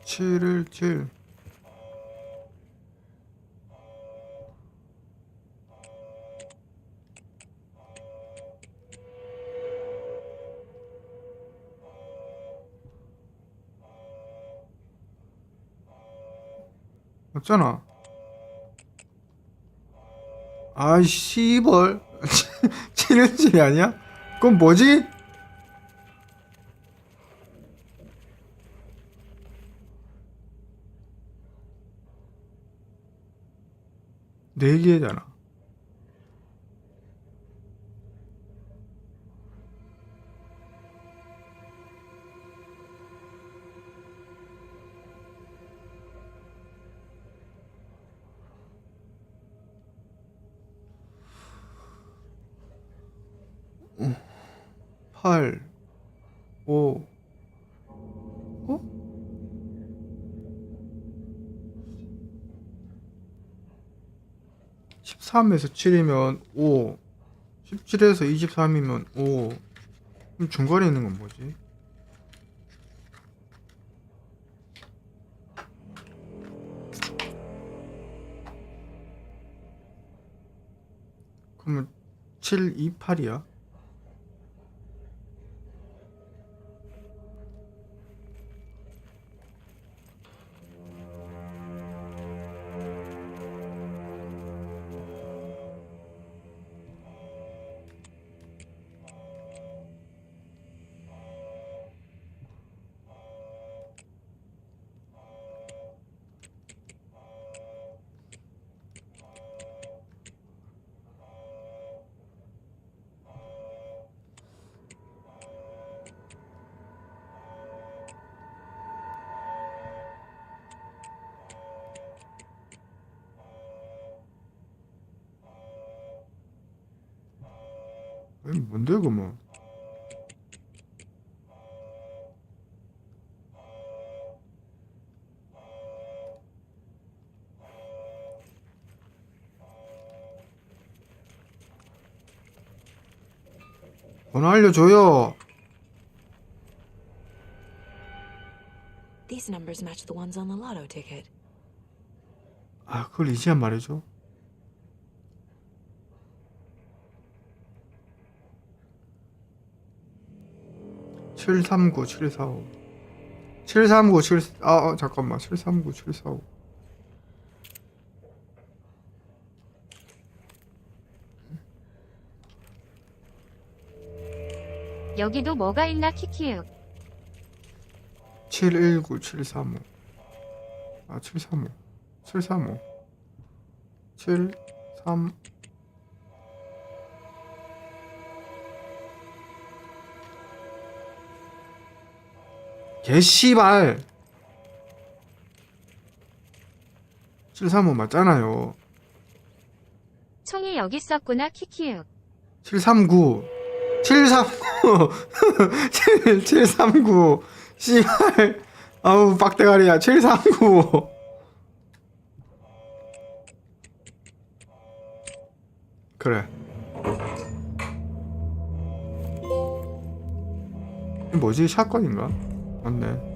(717) 맞잖아. 아이 씨벌. 717이 아니야? 그건 뭐지? 네 개잖아. 어, 8, 5, 어? 13에서 7이면 5, 17에서 23이면 5. 그럼 중간에 있는 건 뭐지? 그러면 7, 2, 8이야? 뭔데 그거 뭐? 번호 알려줘요. These numbers match the ones on the lotto ticket. 아, 그걸 이제야 말해줘. (739) 745 739 7 잠깐만 739 745 여기도 뭐가 있나 키키윽. 719 735 735 735 73 개씨발 735 맞잖아요. 총이 여기 있었구나 키키윽. 739 739 739 씨발 아우 빡대가리야 739 그래 이게 뭐지? 샷건인가? 맞네.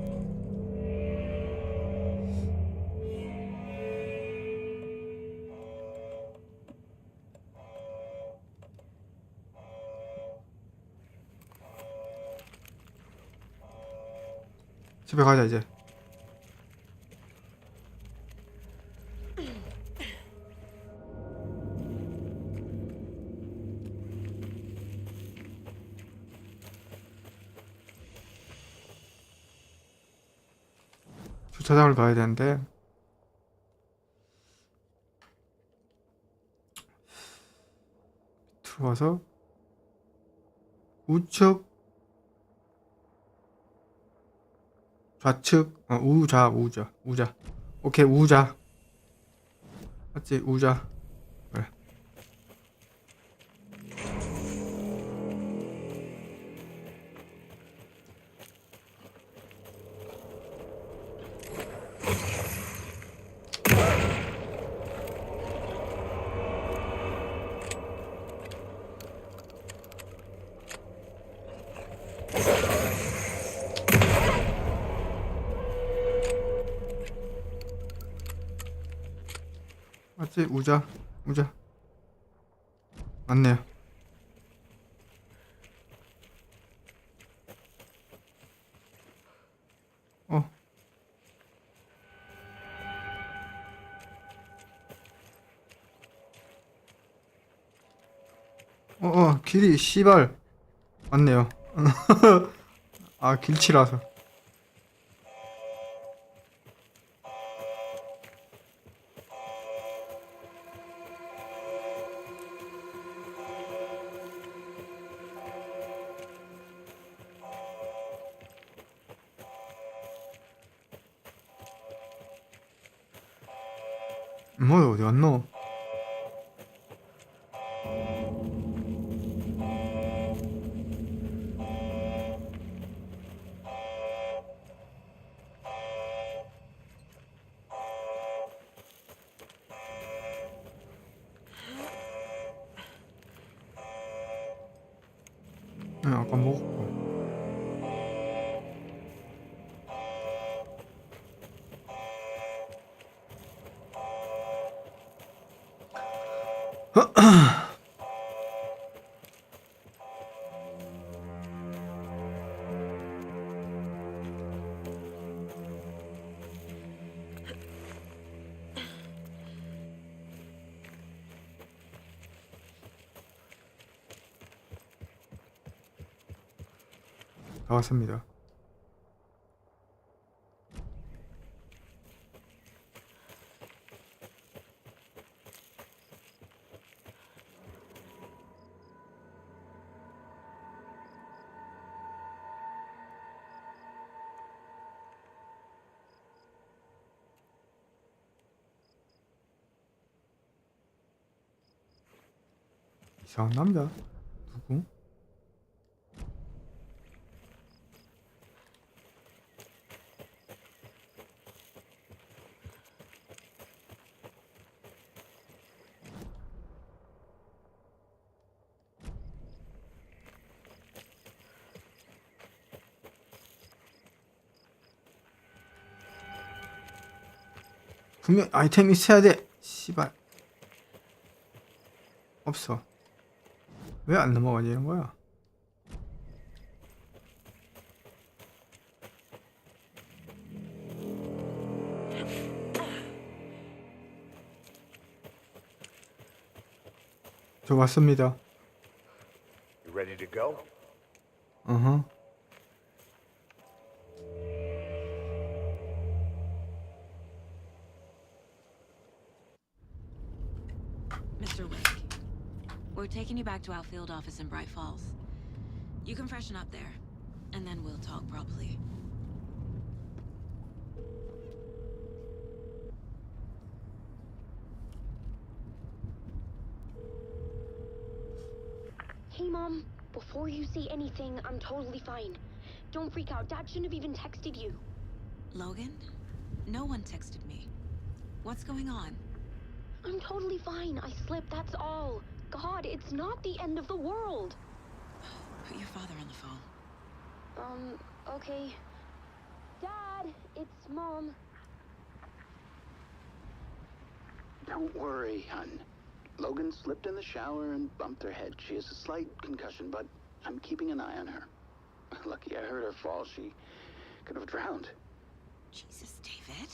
집에 가자 이제. 주차장을 가야 되는데 들어와서 우측 좌측 우자 오케이 우자 맞지 우자 그래. 맞지 우자 맞네요. 길이 씨발 맞네요. 아 길치라서. 뭐야 어디 갔노? 아까 먹었고. 나왔습니다. 이상한 남자 누구? 분명 아이템 있어야 돼. 씨발. 없어. 왜 안 넘어가지는 거야? 저 왔습니다. You ready to go? Mr. Wake, we're taking you back to our field office in Bright Falls. You can freshen up there, and then we'll talk properly. Hey, Mom. Before you say anything, I'm totally fine. Don't freak out. Dad shouldn't have even texted you. Logan? No one texted me. What's going on? I'm totally fine. I slipped, that's all. God, it's not the end of the world. Put your father on the phone. Okay. Dad, it's Mom. Don't worry, hun. Logan slipped in the shower and bumped her head. She has a slight concussion, but I'm keeping an eye on her. Lucky I heard her fall. She could have drowned. Jesus, David.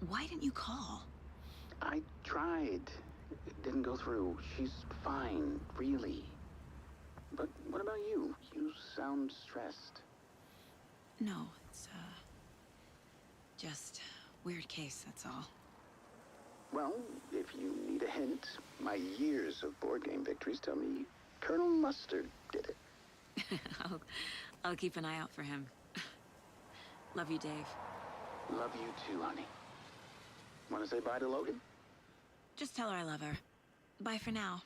Why didn't you call? I tried. It didn't go through. She's fine, really. But what about you? You sound stressed. No, it's, just weird case, that's all. Well, if you need a hint, my years of board game victories tell me Colonel Mustard did it. I'll keep an eye out for him. Love you, Dave. Love you too, honey. Want to say bye to Logan? Just tell her I love her. Bye for now.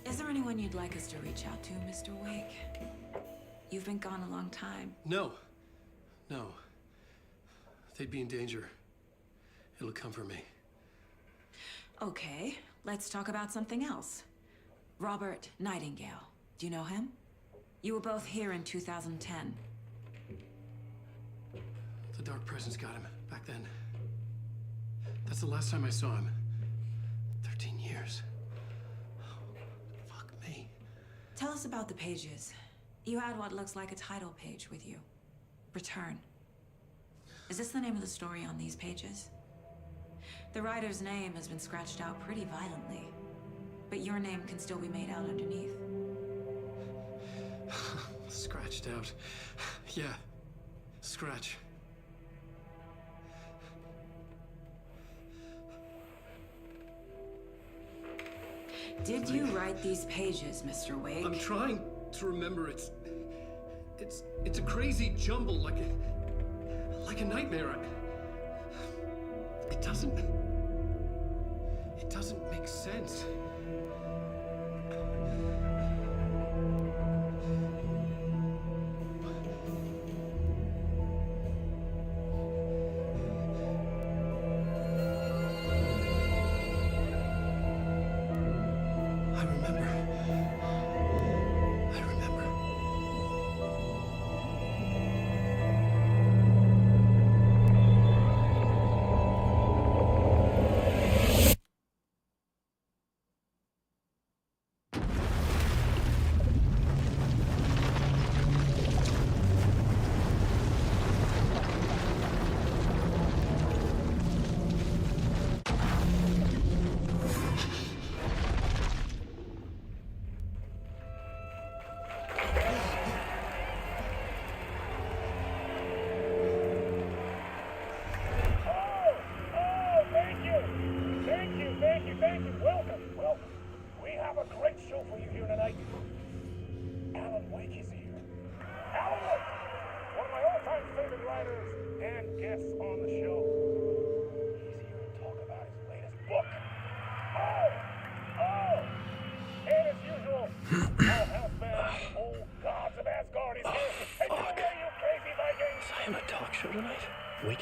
Is there anyone you'd like us to reach out to, Mr. Wake? You've been gone a long time. No. They'd be in danger. It'll come for me. Okay, let's talk about something else. Robert Nightingale. Do you know him? You were both here in 2010. The Dark Presence got him back then. That's the last time I saw him. 13 years. Fuck me. Tell us about the pages. You had what looks like a title page with you. Return. Is this the name of the story on these pages? The writer's name has been scratched out pretty violently, but your name can still be made out underneath. Scratched out. Yeah. Scratch. Did you write these pages, Mr. Wake? I'm trying to remember. It's a crazy jumble, like a nightmare. It doesn't make sense.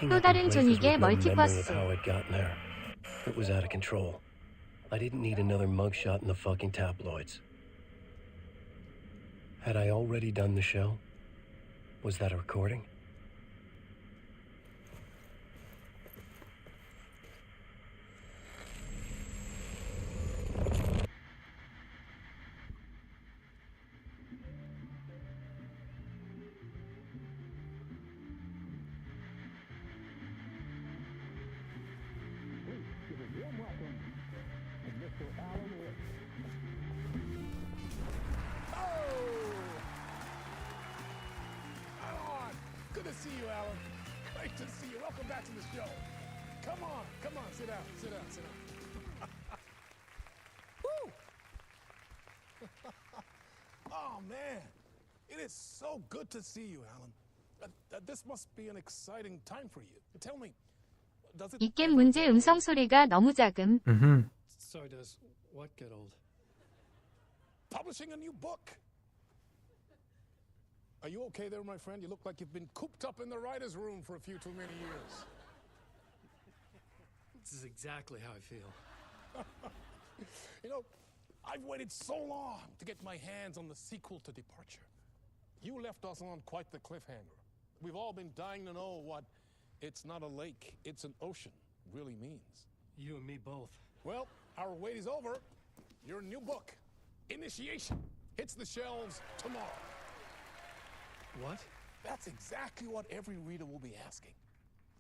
또 다른 존윅의 멀티버스. It was out of control. I didn't need another mugshot in the fucking tabloids. Had I already done the show? Was that a recording? Good to see you, Alan. Great to see you. Welcome back to the show. Come on, sit down. Woo! Oh, man. It is so good to see you, Alan. This must be an exciting time for you. Tell me, does it... 이 게임 문제 음성 소리가 너무 작음. So does what get old? Publishing a new book. Are you okay there, my friend? You look like you've been cooped up in the writer's room for a few too many years. This is exactly how I feel. You know, I've waited so long to get my hands on the sequel to Departure. You left us on quite the cliffhanger. We've all been dying to know what "it's not a lake, it's an ocean" really means. You and me both. Well, our wait is over. Your new book, Initiation, hits the shelves tomorrow. What? That's exactly what every reader will be asking.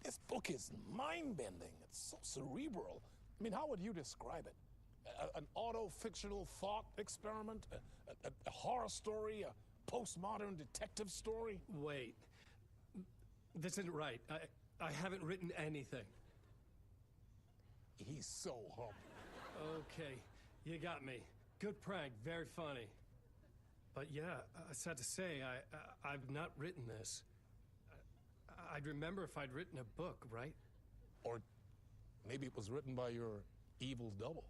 This book is mind-bending. It's so cerebral. I mean, how would you describe it? An auto-fictional thought experiment? A horror story? A postmodern detective story? Wait. This isn't right. I haven't written anything. He's so humble. Okay, you got me. Good prank, very funny. But yeah, sad to say, I've not written this. I'd remember if I'd written a book, right? Or maybe it was written by your evil double.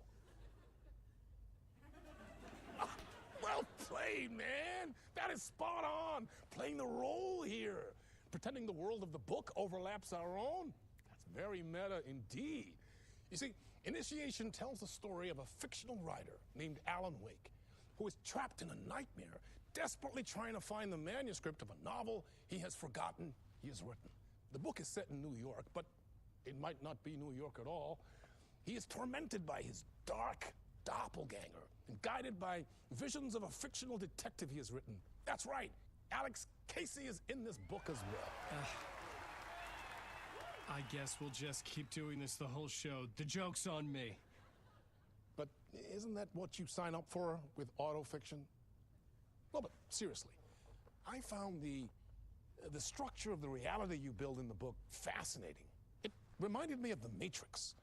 Well played, man! That is spot on! Playing the role here. Pretending the world of the book overlaps our own. That's very meta indeed. You see, Initiation tells the story of a fictional writer named Alan Wake, who is trapped in a nightmare, desperately trying to find the manuscript of a novel he has forgotten he has written. The book is set in New York, but it might not be New York at all. He is tormented by his dark doppelganger and guided by visions of a fictional detective he has written. That's right, Alex Casey is in this book as well. I guess we'll just keep doing this the whole show. The joke's on me. But isn't that what you sign up for with autofiction? No, but seriously, I found the structure of the reality you build in the book fascinating. It reminded me of The Matrix.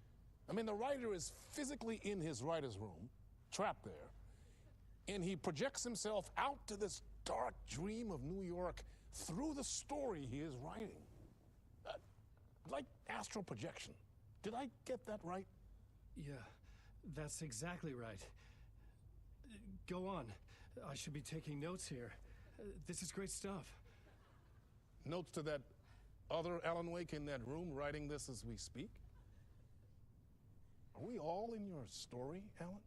I mean, the writer is physically in his writer's room, trapped there, and he projects himself out to this dark dream of New York through the story he is writing. Like astral projection. Did I get that right? Yeah, that's exactly right. Go on. I should be taking notes here. This is great stuff. Notes to that other Alan Wake in that room writing this as we speak? Are we all in your story, Alan?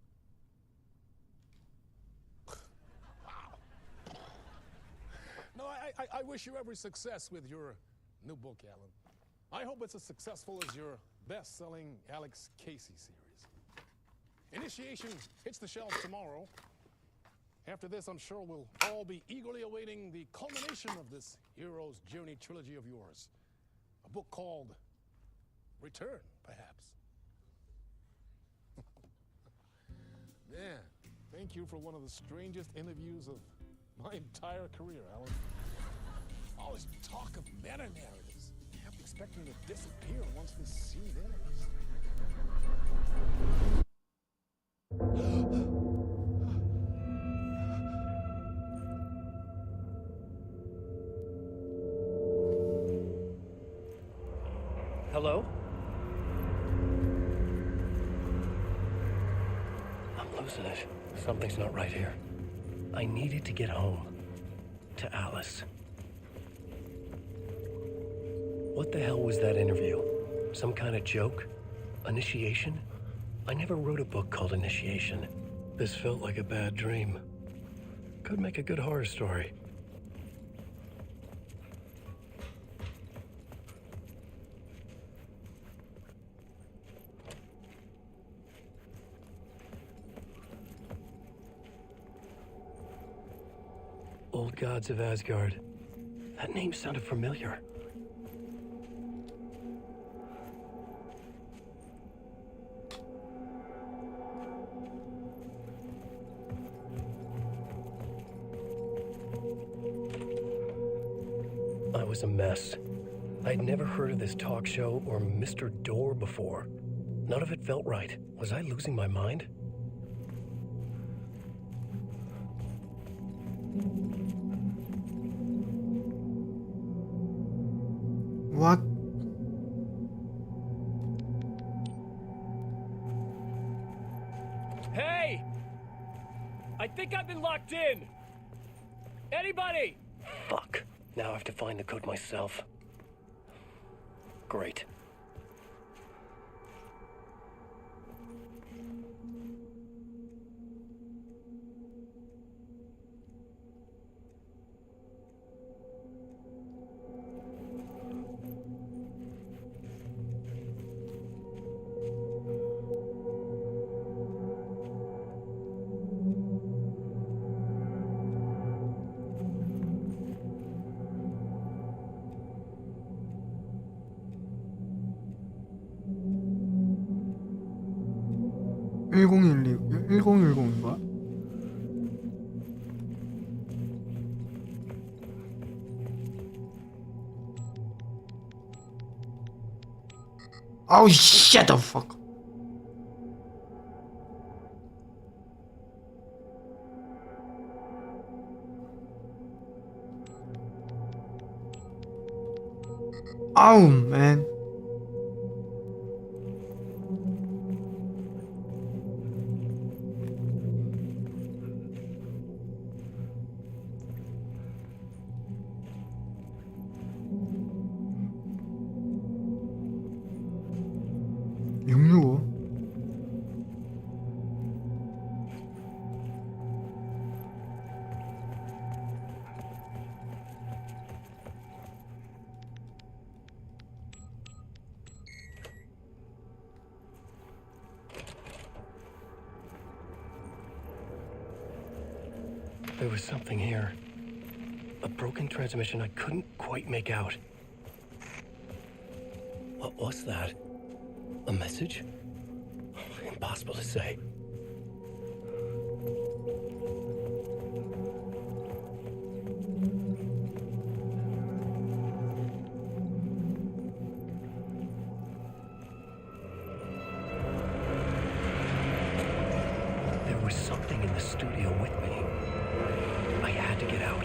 Wow. No, I wish you every success with your new book, Alan. I hope it's as successful as your best-selling Alex Casey series. Initiation hits the shelves tomorrow. After this, I'm sure we'll all be eagerly awaiting the culmination of this hero's journey trilogy of yours. A book called Return, perhaps. Man, thank you for one of the strangest interviews of my entire career, Alan. All this talk of meta-narratives. I'm expecting to disappear once this scene ends. Hello? I'm losing it. Something's not right here. I needed to get home. To Alice. What the hell was that interview? Some kind of joke? Initiation? I never wrote a book called Initiation. This felt like a bad dream. Could make a good horror story. Old Gods of Asgard. That name sounded familiar. I was a mess. I'd never heard of this talk show or Mr. Door before. None of it felt right. Was I losing my mind? What? Hey! I think I've been locked in! Anybody? Fuck. Now I have to find the code myself. Great. (1012) 1010인가? 아우 shut the fuck. 아우 man. (665) There was something here. A broken transmission I couldn't quite make out. What was that? A message? Impossible to say. There was something in the studio with me. I had to get out.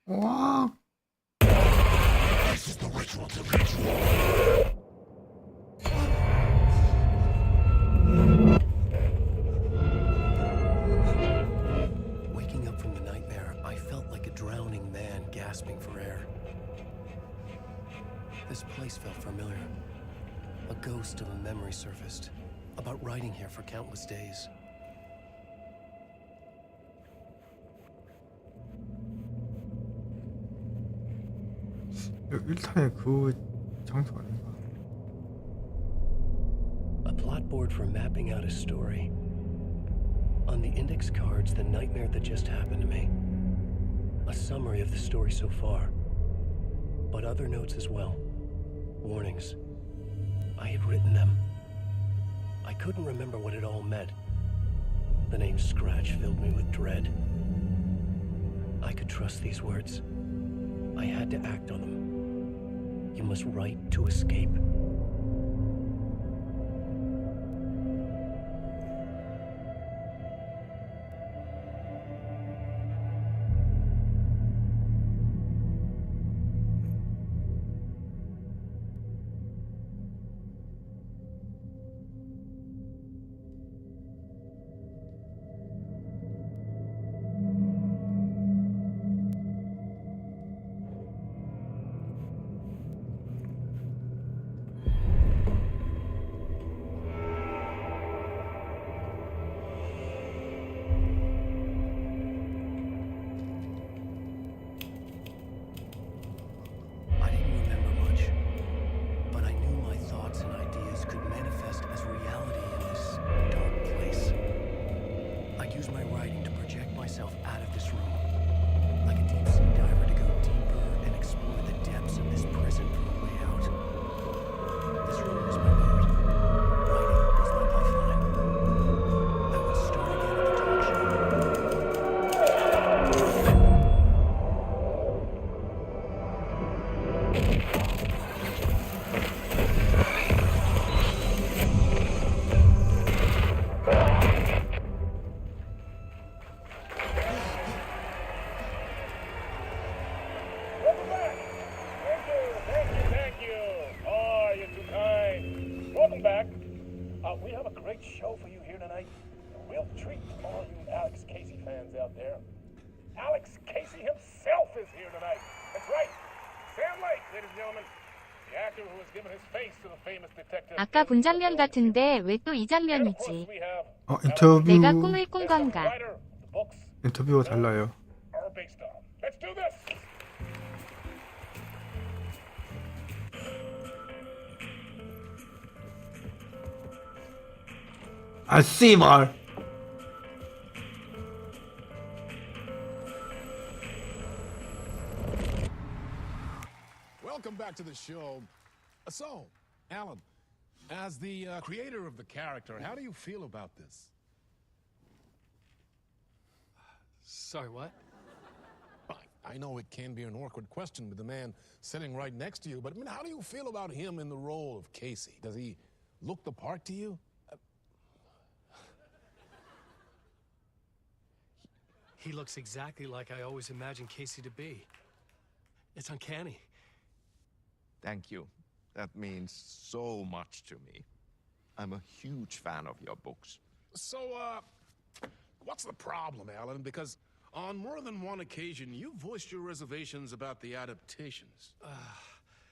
와. This is the ritual to ritual. Waking up from the nightmare, I felt like a drowning man gasping for air. This place felt familiar. A ghost of a memory surfaced, about riding here for countless days. 여기 1탄의 그 장소 아닌가? A plot board for mapping out a story. On the index cards, the nightmare that just happened to me. A summary of the story so far. But other notes as well. Warnings. I had written them. I couldn't remember what it all meant. The name Scratch filled me with dread. I could trust these words. I had to act on them. You must write to escape. I didn't remember much, but I knew my thoughts and ideas could manifest as reality in this dark place. I'd use my writing to project myself out of this room, like a deep sea diver to go deeper and explore the depths of this prison for a way out. This room was my boat. Writing was my lifeline. I would start again at the talk show. Welcome back. Thank you. Oh, you're too kind. Welcome back. We have a great show for you here tonight. A real treat to all you Alex Casey fans out there. Alex Casey himself is here tonight. That's right. Sam Lake, ladies and gentlemen. The actor who has given his face to the famous detective. 아까 본 장면 같은데 왜 또 이 장면이지? 인터뷰 내가 꿈을 꾼 건가? 인터뷰가 달라요. Are based on. Let's do this. 아 씨발. Welcome back to the show. So, Alan, as the creator of the character, how do you feel about this? Sorry, what? I know it can be an awkward question with the man sitting right next to you, but I mean, how do you feel about him in the role of Casey? Does he look the part to you? He looks exactly like I always imagined Casey to be. It's uncanny. Thank you. That means so much to me. I'm a huge fan of your books. So, what's the problem, Alan? Because on more than one occasion, you voiced your reservations about the adaptations.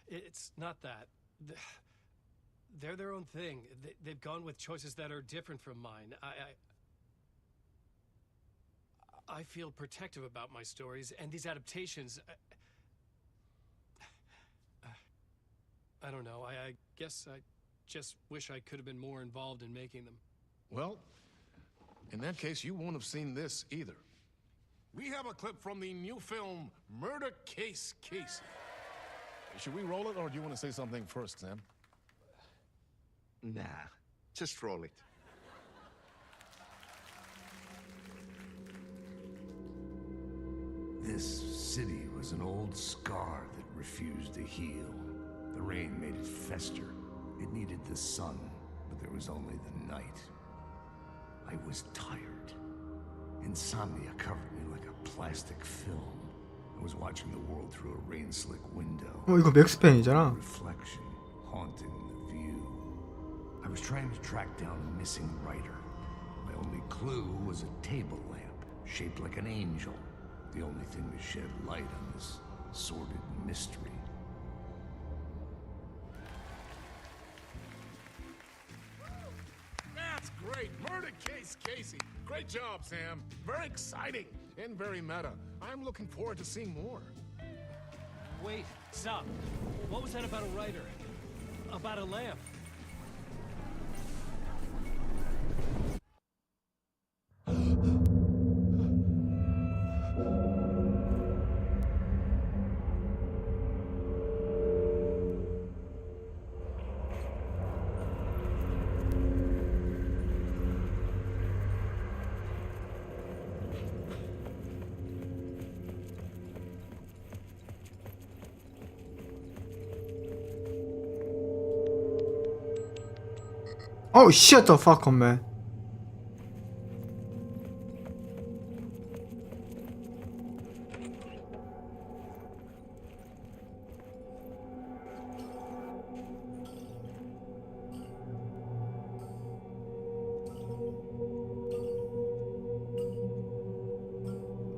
It's not that. They're their own thing. They've gone with choices that are different from mine. I feel protective about my stories, and these adaptations... I don't know. I guess I just wish I could have been more involved in making them. Well, in that case, you won't have seen this either. We have a clip from the new film, Murder Case Casey. Should we roll it, or do you want to say something first, Sam? Nah, just roll it. This city was an old scar that refused to heal. The rain made it fester. It needed the sun, but there was only the night. I was tired. Insomnia covered me like a plastic film. I was watching the world through a rain-slick window. 이거 맥스펜이잖아. Reflection haunting the view. I was trying to track down a missing writer. My only clue was a table lamp shaped like an angel. The only thing to shed light on this sordid mystery. That's great! Murder Case Casey! Great job, Sam. Very exciting and very meta. I'm looking forward to seeing more. Wait, stop. What was that about a writer? About a lamp? Oh shit the fuck on man.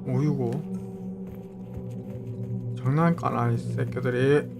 오유고 장난까나 이 새끼들이.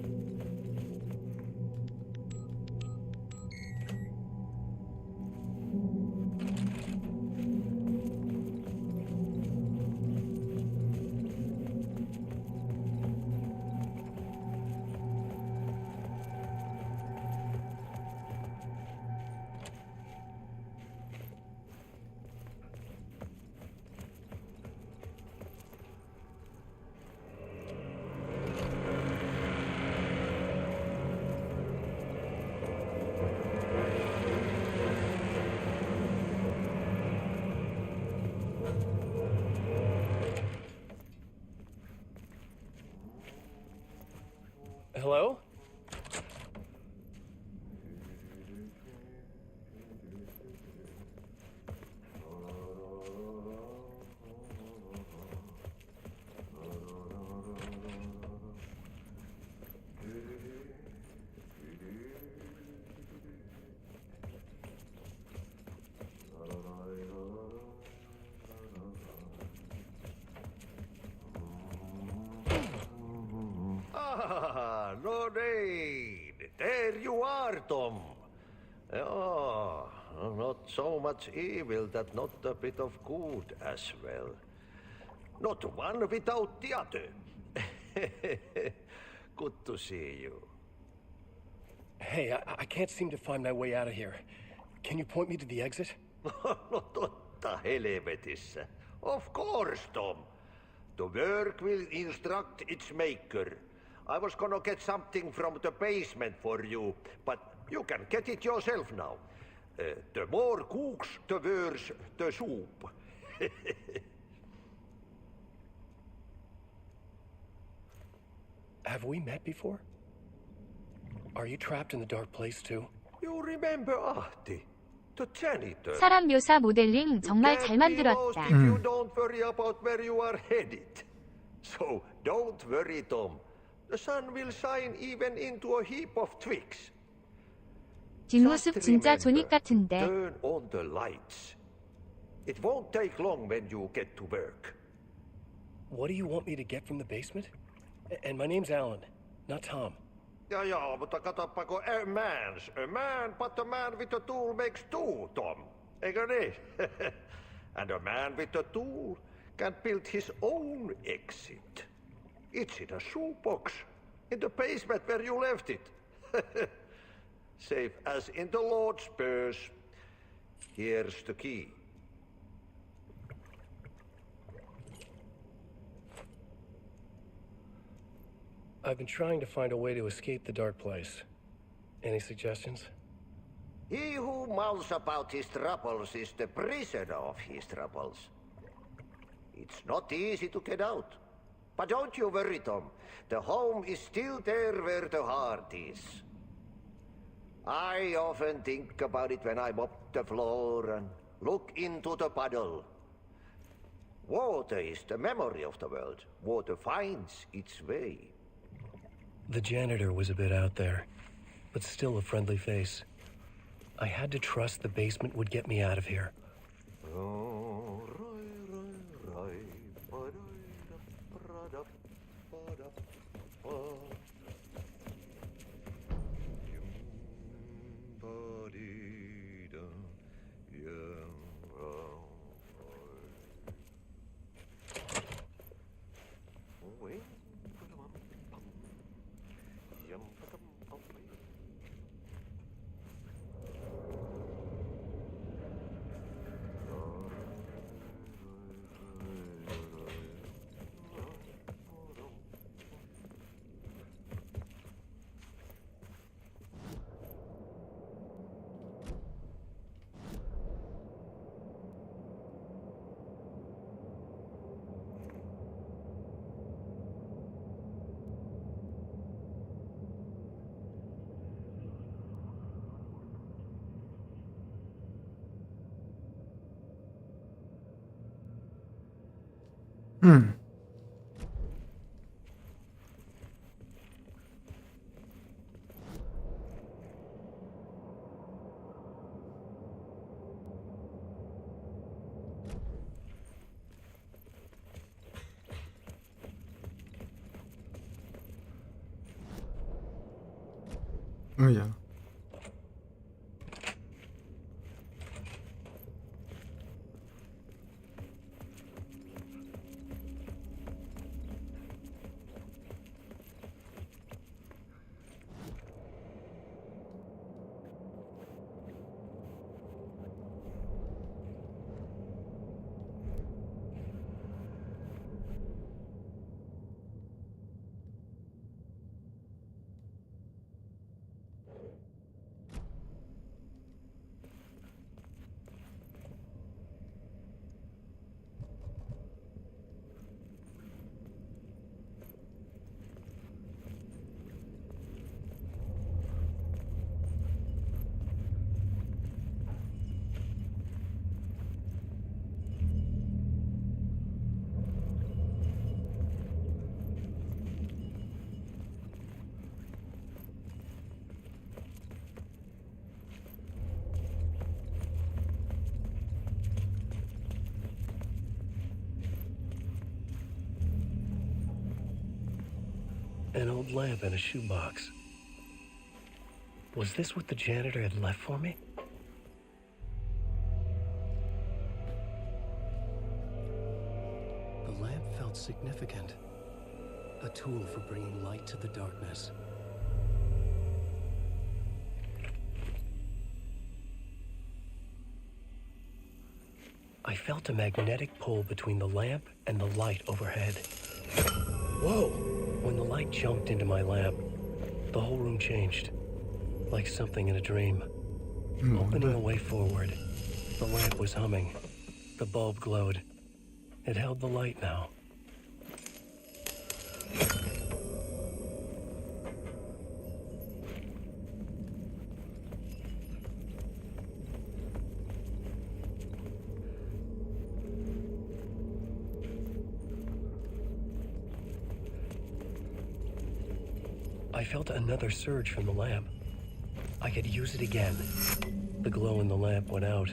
Hello? No need. There you are, Tom. Oh, not so much evil that not a bit of good as well. Not one without the other. Good to see you. Hey, I can't seem to find my way out of here. Can you point me to the exit? No totta helvetissä. Of course, Tom. The work will instruct its maker. I was gonna get something from the basement for you, but you can get it yourself now. The more cooks, the worse the soup. Have we met before? Are you trapped in the dark place too? You remember Ahti, the janitor? 사람 묘사 모델링 정말 잘 만들었다. If you don't worry about where you are headed. So don't worry, Tom. The sun will shine even into a heap of twigs. 뒷모습 진짜 조닉 같은데. Turn on the lights. It won't take long when you get to work. What do you want me to get from the basement? And my name's Alan, not Tom. Ja, mutta katoppa kun a man, but a man with a tool makes two, Tom. Eikö niin? And a man with a tool can build his own exit. It's in a shoebox, in the basement where you left it. Safe as in the Lord's purse. Here's the key. I've been trying to find a way to escape the dark place. Any suggestions? He who mulls about his troubles is the prisoner of his troubles. It's not easy to get out. But don't you worry, Tom. The home is still there where the heart is. I often think about it when I mop the floor and look into the puddle. Water is the memory of the world. Water finds its way. The janitor was a bit out there, but still a friendly face. I had to trust the basement would get me out of here. Oh yeah. An old lamp in a shoebox. Was this what the janitor had left for me? The lamp felt significant. A tool for bringing light to the darkness. I felt a magnetic pull between the lamp and the light overhead. Whoa! When the light jumped into my lamp, the whole room changed, like something in a dream. Opening a way forward, the lamp was humming. The bulb glowed. It held the light now. I felt another surge from the lamp. I could use it again. The glow in the lamp went out,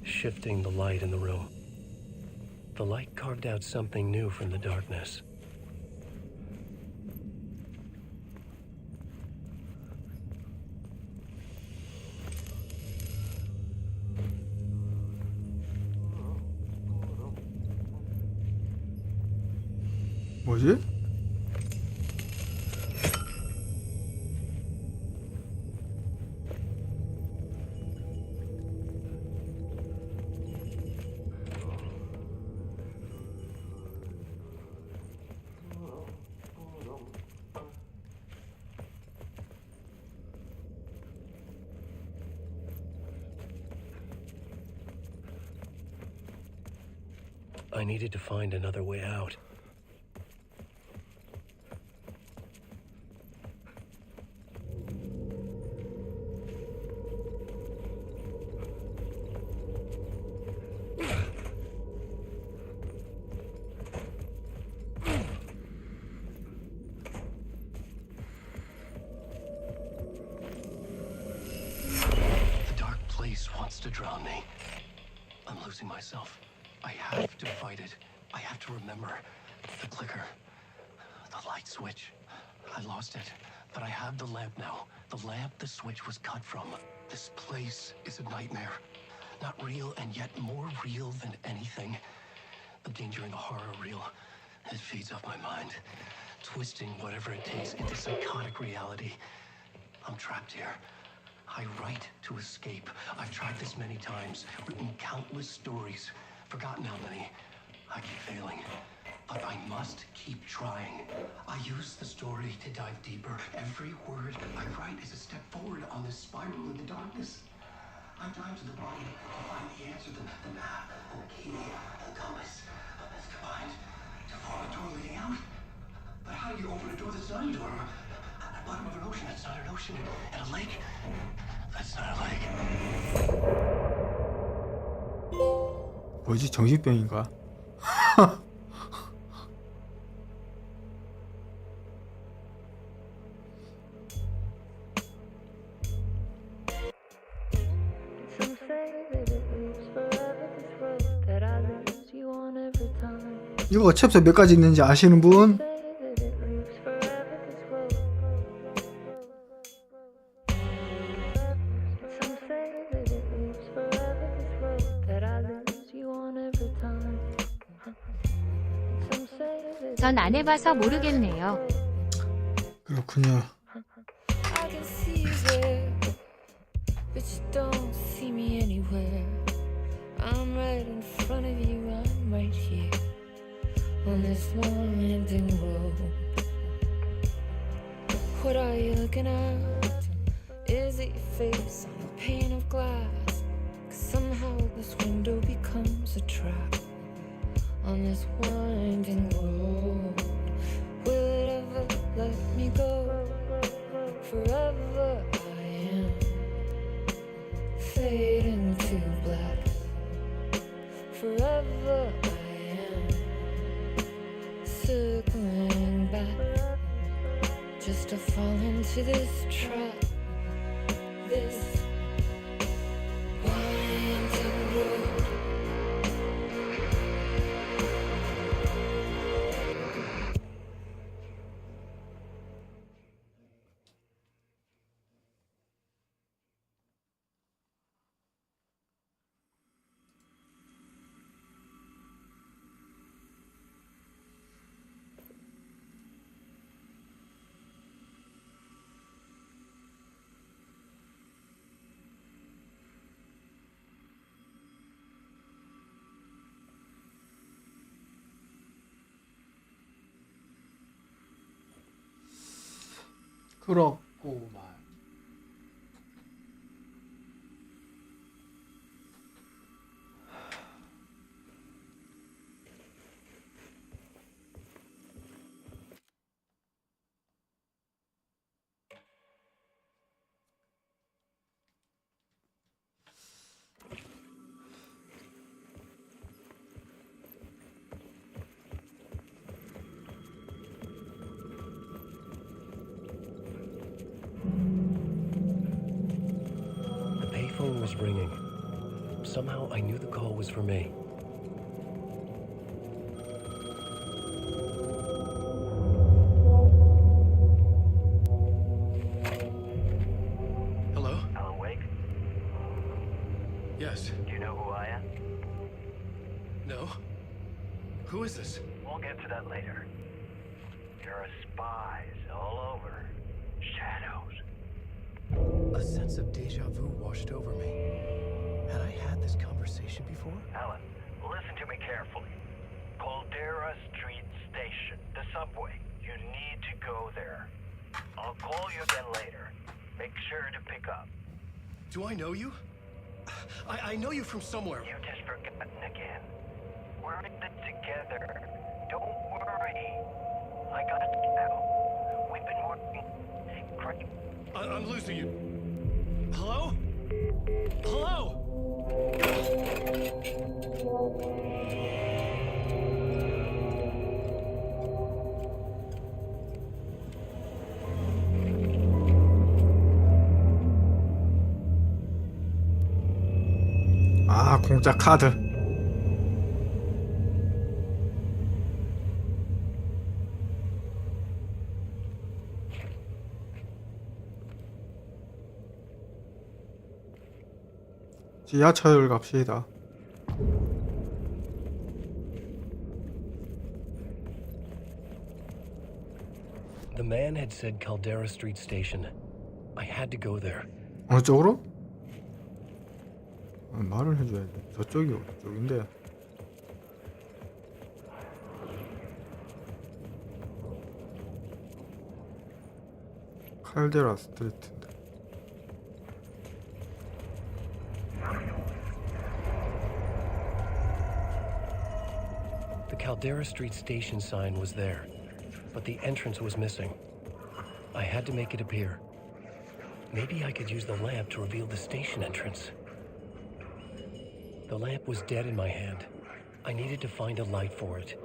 shifting the light in the room. The light carved out something new from the darkness. 뭐지? I needed to find another way out. The dark place wants to drown me. I'm losing myself. I have to fight it. I have to remember. The clicker. The light switch. I lost it. But I have the lamp now. The lamp the switch was cut from. This place is a nightmare. Not real, and yet more real than anything. The danger in the horror reel. It feeds off my mind. Twisting whatever it takes into psychotic reality. I'm trapped here. I write to escape. I've tried this many times. Written countless stories. Forgotten how many. I keep failing. But I must keep trying. I use the story to dive deeper. Every word I write is a step forward on this spiral in the darkness. I dive to the body to find the answer, the map, and the key, and the compass. It's combined to form a door leading out. But how do you open a door that's not a door? At the bottom of an ocean that's not an ocean. And a lake that's not a lake. 뭐지? 정신병인가? 이거 챕터 몇 가지 있는지 아시는 분? 전 안 해봐서 모르겠네요. 그렇군요. I can see you there, but you don't see me anywhere. I'm right in front of you, I'm right here on this winding road. What are you looking at? Is it your face on a pane of glass? 'Cause somehow this window becomes a trap on this winding road. Will it ever let me go? Forever I am fading to black. Forever I am circling back, just to fall into this trap. This winding road. 그렇구만. Phone was ringing. Somehow I knew the call was for me. Hello? Alan Wake? Yes. Do you know who I am? No? Who is this? We'll get to that later. There are spies all over. Shadows. A sense of deja vu washed over me. Had I had this conversation before? Alan, listen to me carefully. Caldera Street Station, the subway. You need to go there. I'll call you again later. Make sure to pick up. Do I know you? I know you from somewhere. You've just forgotten again. We're in it together. Don't worry. I got it now. We've been working. Great. I'm losing you. Hello? Hello? 아, 공짜 카드. 지하철 갑시다. The man had said Caldera Street Station. I had to go there. 어느 쪽으로? 말을 해줘야지. 저쪽이 어느 쪽인데? 칼데라 스트리트인데. The Caldera Street Station sign was there, but the entrance was missing. I had to make it appear. Maybe I could use the lamp to reveal the station entrance. The lamp was dead in my hand. I needed to find a light for it.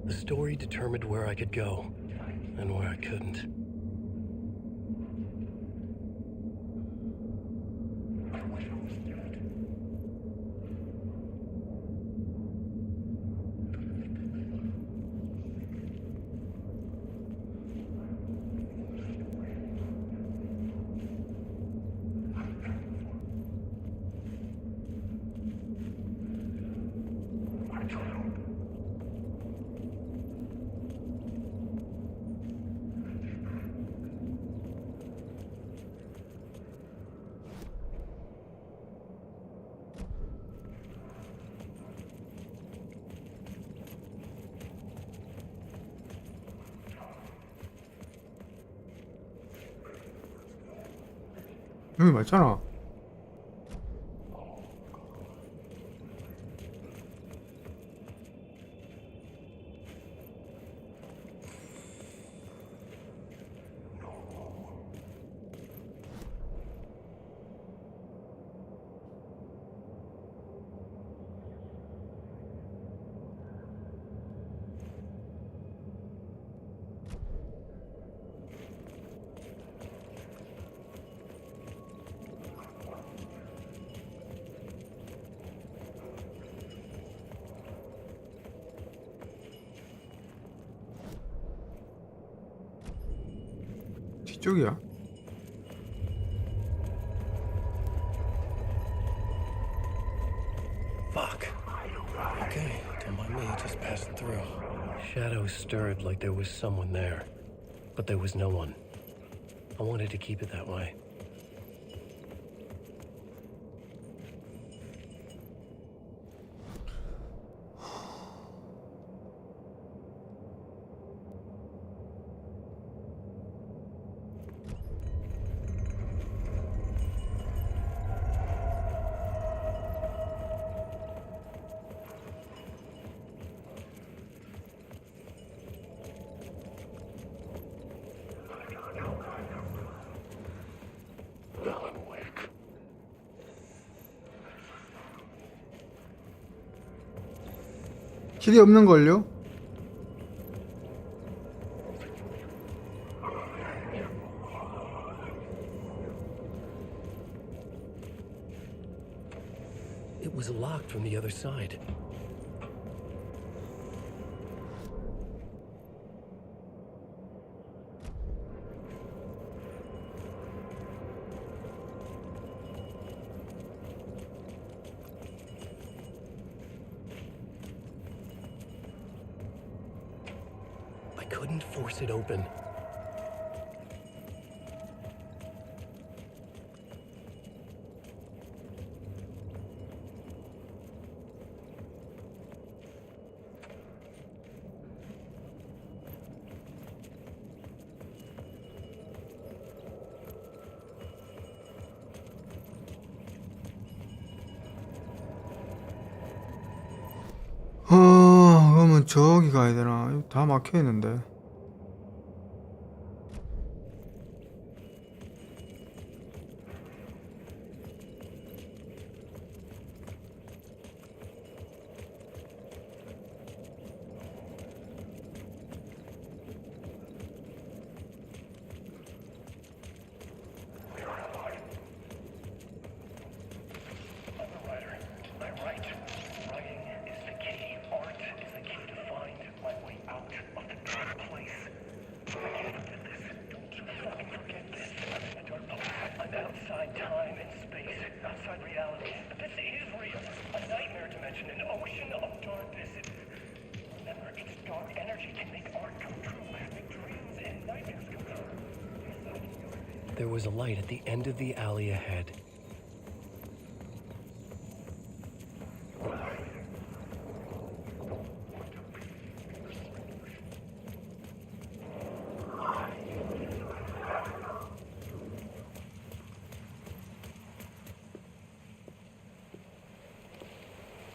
The story determined where I could go and where I couldn't. 여기 맞잖아. 뒤쪽이야. Fuck. Okay, don't mind me, just passing through. Shadows stirred like there was someone there, but there was no one. I wanted to keep it that way. 길이 없는걸요? It was locked from the other side. I couldn't force it open. 그러면 저기 가야 되나? 이거 다 막혀 있는데. There was a light at the end of the alley ahead.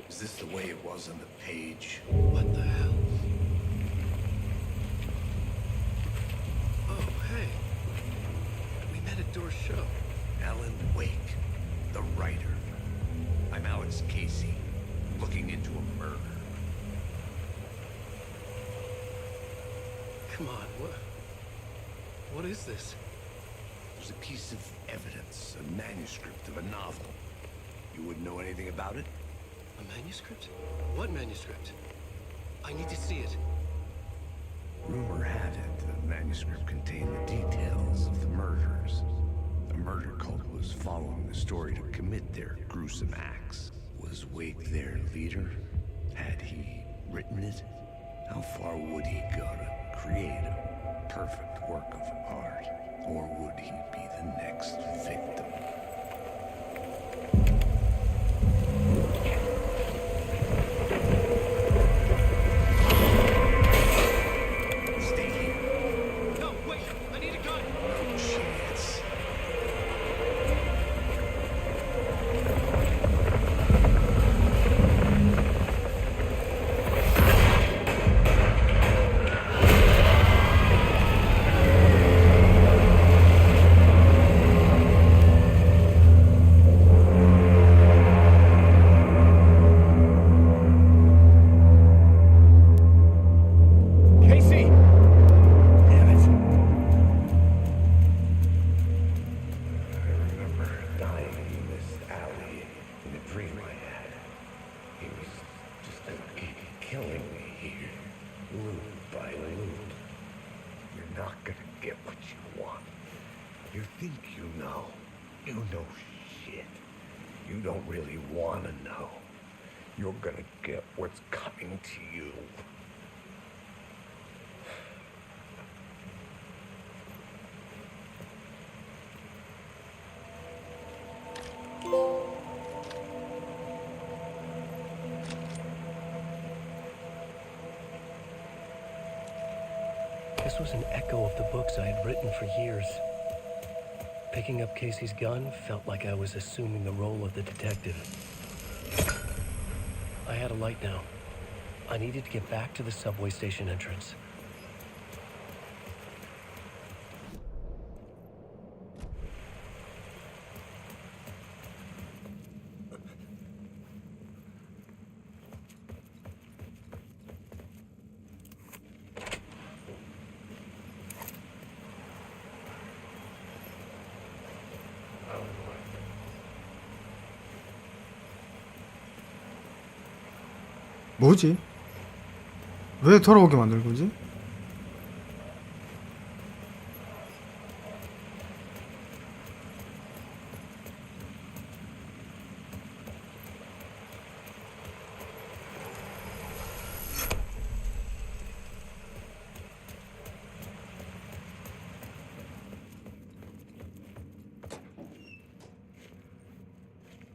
Is this the way it was on the page? What the hell? Oh, hey. We met at Door's show. Alan Wake, the writer. I'm Alex Casey, looking into a murder. Come on, what is this? There's a piece of evidence, a manuscript of a novel. You wouldn't know anything about it? A manuscript? What manuscript? I need to see it. Rumor had it the manuscript contained the details of the murders. A murder cult was following the story to commit their gruesome acts. Was Wake their leader? Had he written it? How far would he go to create a perfect work of art? Or would he be the next victim? You're gonna get what's coming to you. This was an echo of the books I had written for years. Picking up Casey's gun felt like I was assuming the role of the detective. I had a light now. I needed to get back to the subway station entrance. 뭐지? 왜 돌아오게 만든 거지?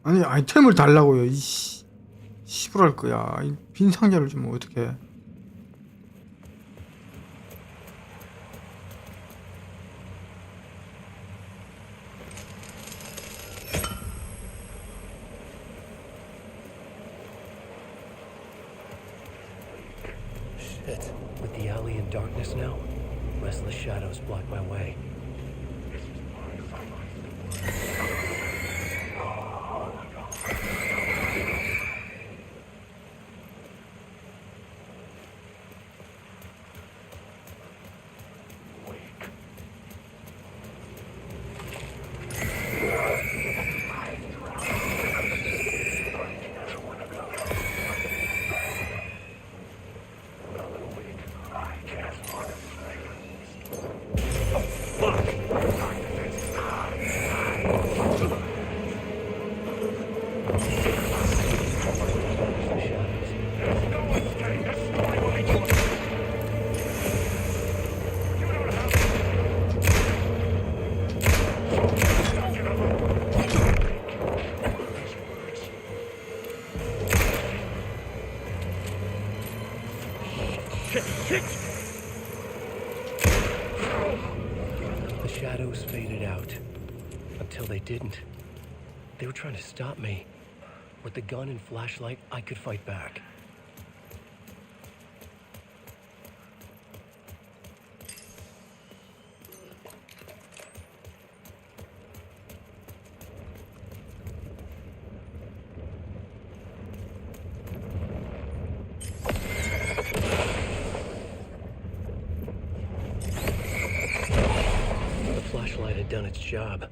아니 아이템을 달라고요. 이씨 시부랄 거야. 이 빈 상자를 주면 어떡해. Shit. With the alley in darkness now, restless shadows block my way. The shadows faded out. Until they didn't. They were trying to stop me. With the gun and flashlight, I could fight back. The flashlight had done its job.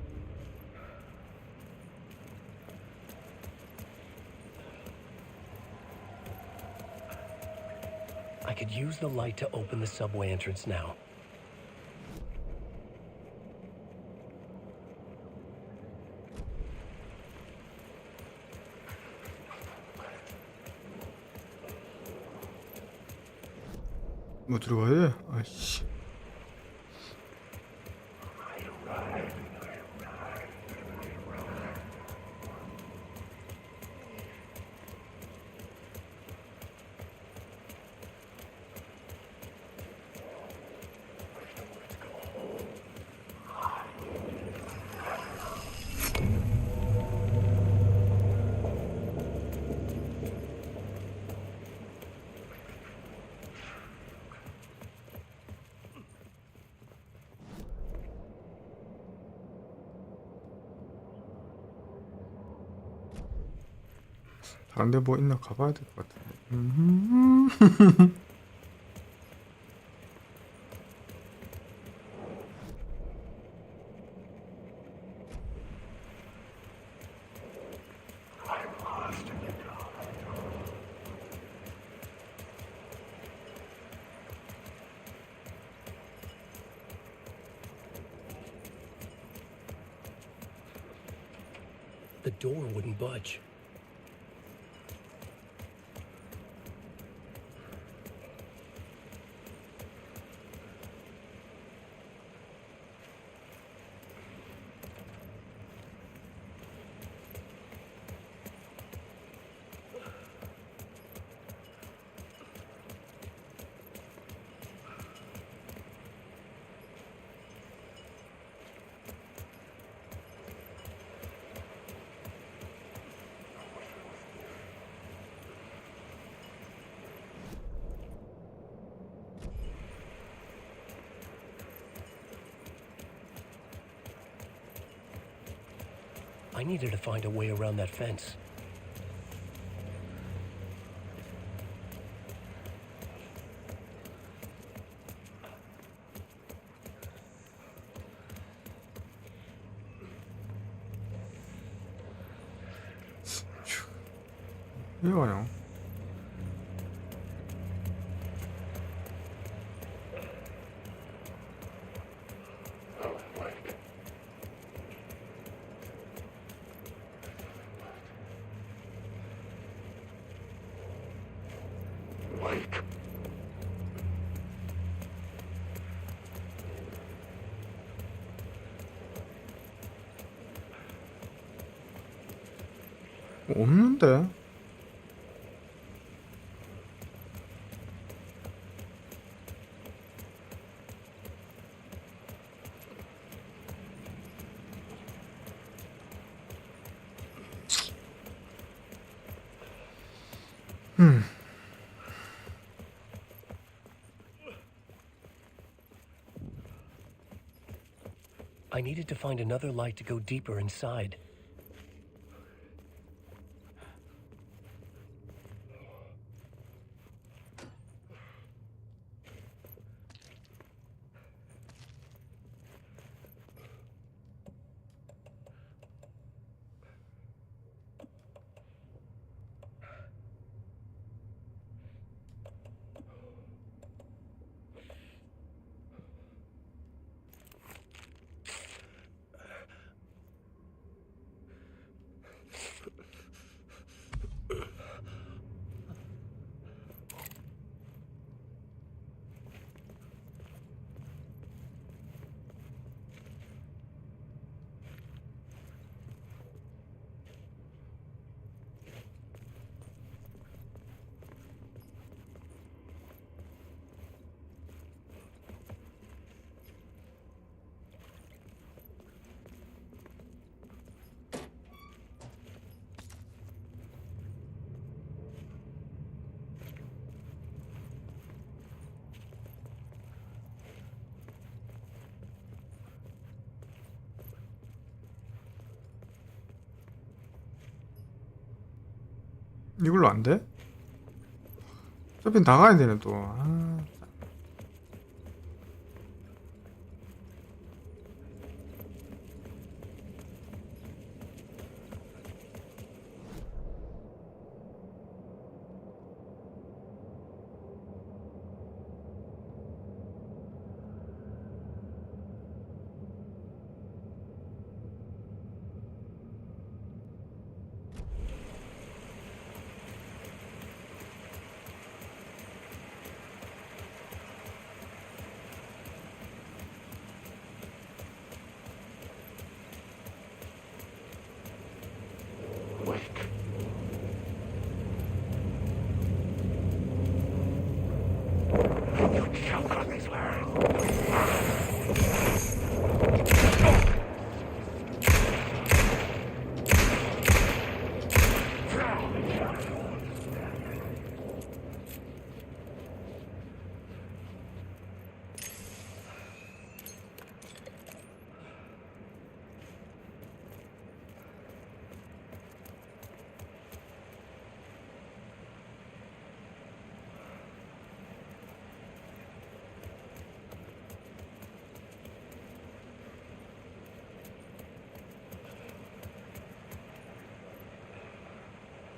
I could use the light to open the subway entrance now. 뭐 들어가야 돼? 아이씨. 다른 데 뭐 있나 가봐야 될 것 같은데. The door wouldn't budge. I needed to find a way around that fence. 왜 와요? lake. 없는데? I needed to find another light to go deeper inside. 이걸로 안 돼? 어차피 나가야 되네 또. 아.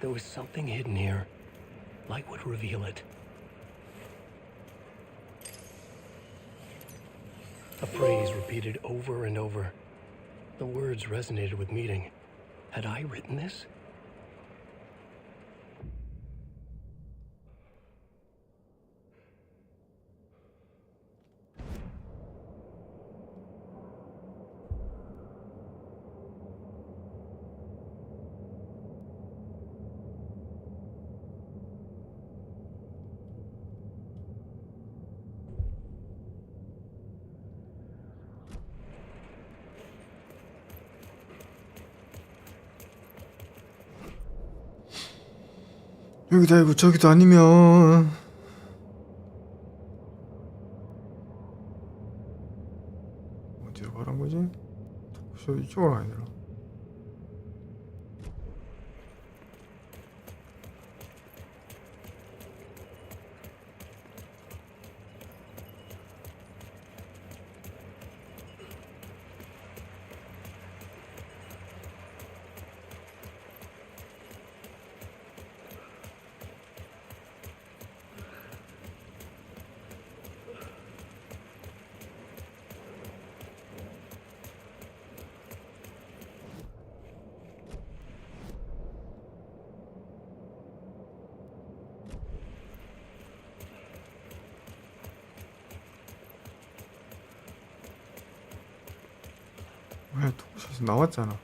There was something hidden here. Light would reveal it. A phrase repeated over and over. The words resonated with meaning. Had I written this? 여기다 이거 저기도 아니면 어디로 가란 거지? 저 이쪽으로 가야 되나? 토크쇼에서 나왔잖아.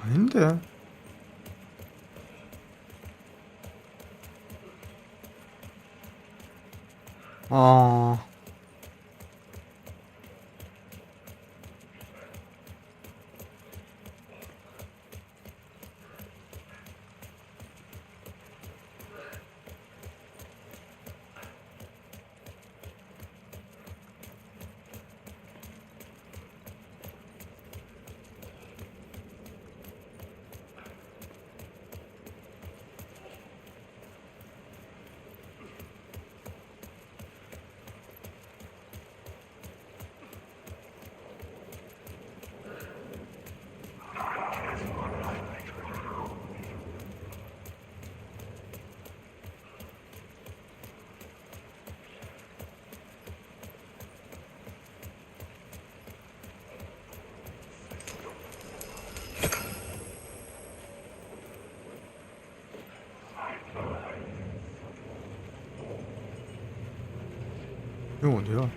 아닌데. 아. 이거 어디야?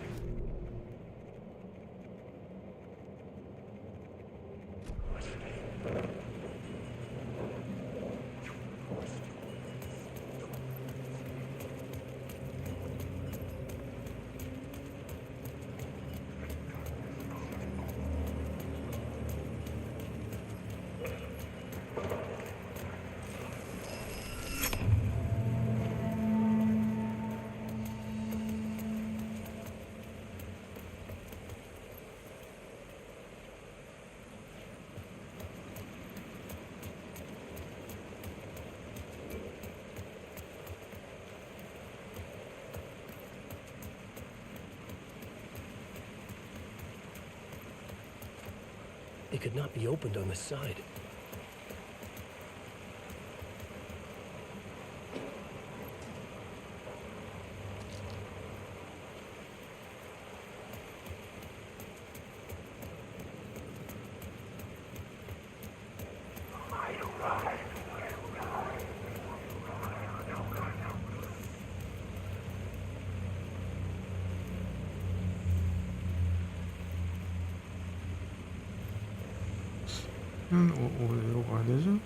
It could not be opened on the side. 어디로 가야 되지?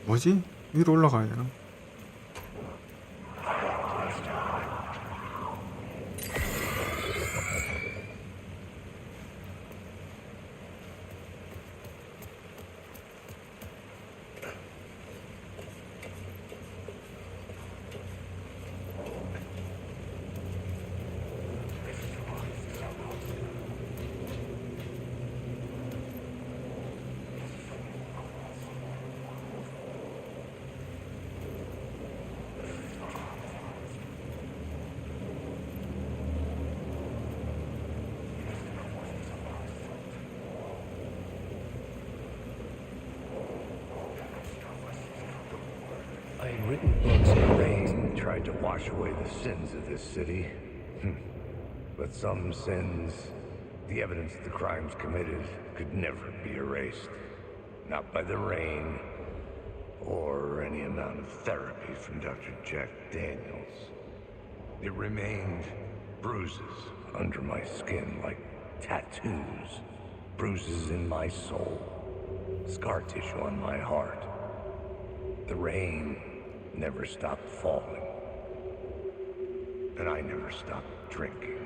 뭐지? 위로 올라가야 되나? I had written books and raised. Tried to wash away the sins of this city. But some sins, the evidence of the crimes committed, could never be erased. Not by the rain, or any amount of therapy from Dr. Jack Daniels. It remained bruises under my skin, like tattoos. Bruises in my soul. Scar tissue on my heart. The rain never stopped falling. And I never stopped drinking.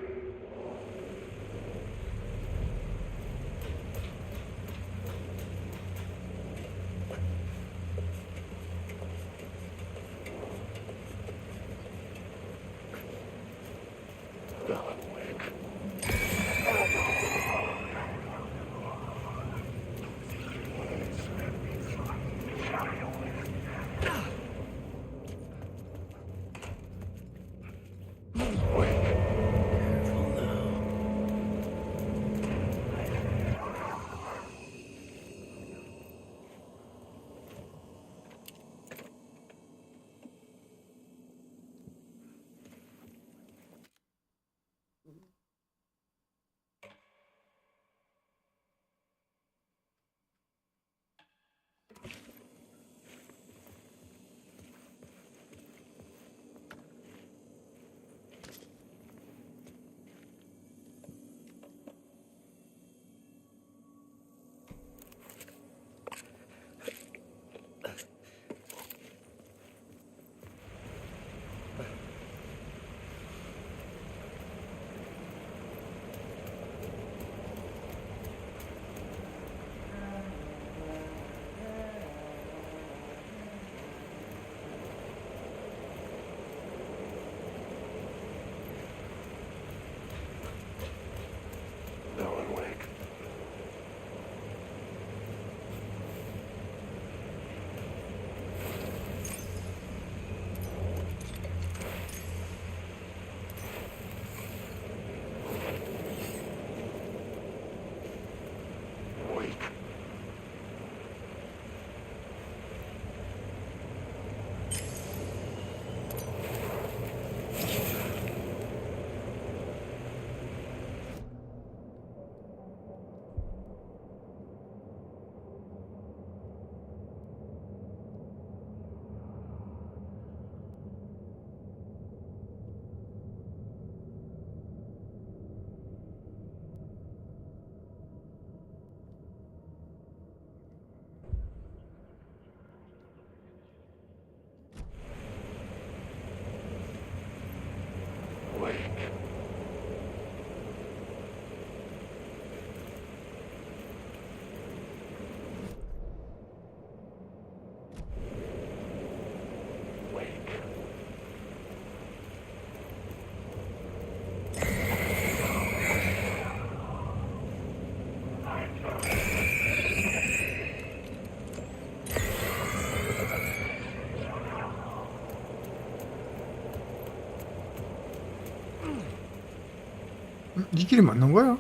이 길이 맞는 거야?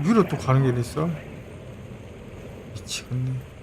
위로 또 가는 길이 있어? 미치겠네.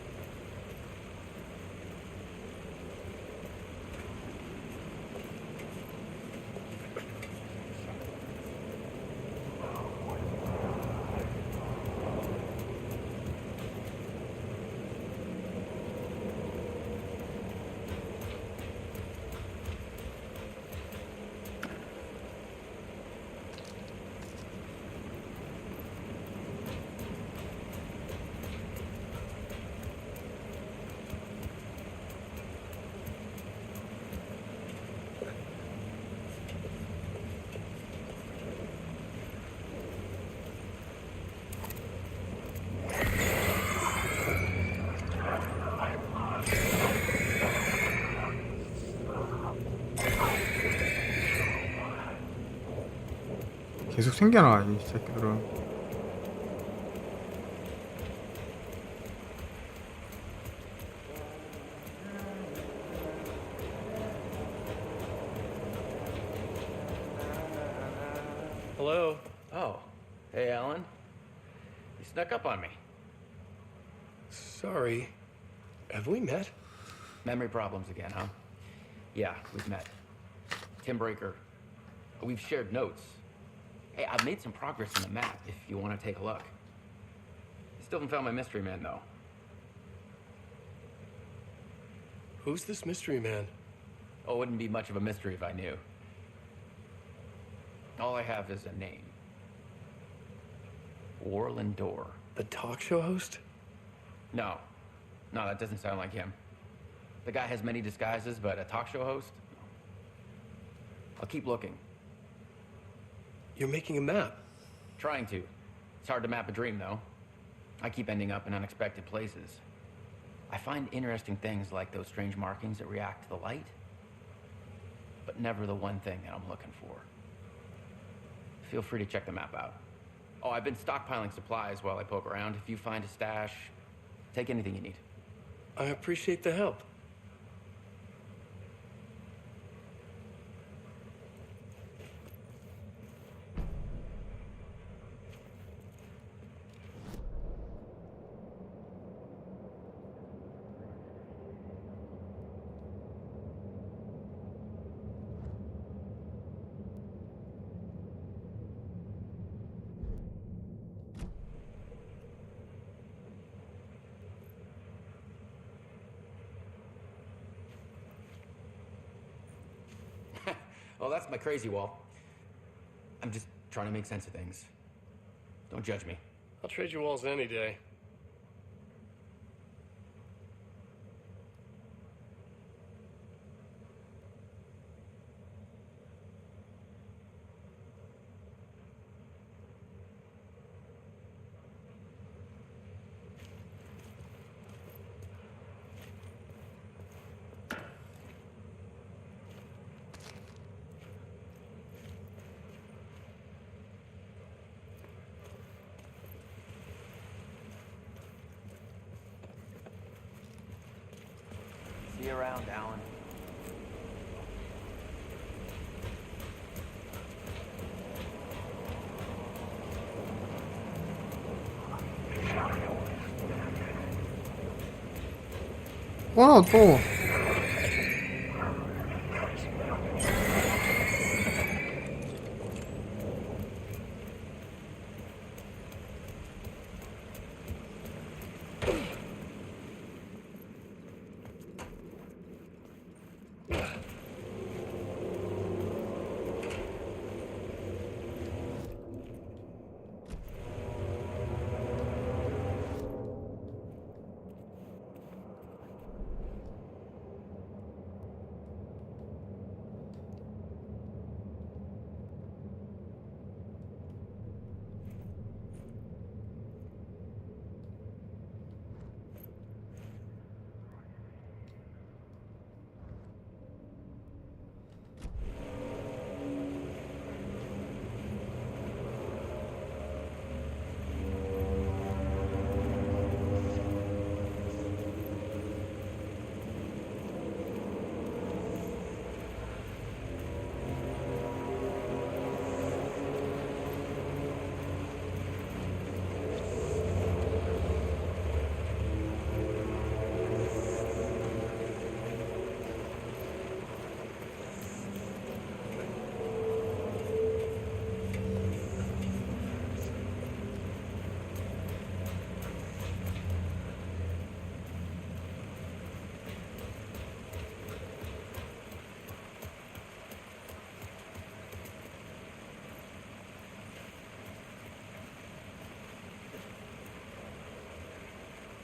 계속 생겨나 이 새끼들은. Hello? Oh. Hey, Alan. You snuck up on me. Sorry. Have we met? Memory problems again, huh? Yeah, we've met. Tim Breaker. We've shared notes. Hey, I've made some progress on the map if you want to take a look. Still haven't found my mystery man, though. Who's this mystery man? Oh, it wouldn't be much of a mystery if I knew. All I have is a name. Warland Dorr. The talk show host? No. No, that doesn't sound like him. The guy has many disguises, but a talk show host? I'll keep looking. You're making a map. Trying to. It's hard to map a dream, though. I keep ending up in unexpected places. I find interesting things like those strange markings that react to the light, but never the one thing that I'm looking for. Feel free to check the map out. Oh, I've been stockpiling supplies while I poke around. If you find a stash, take anything you need. I appreciate the help. Oh, that's my crazy wall. I'm just trying to make sense of things. Don't judge me. I'll trade you walls any day. See you around, Alan. 와라 또.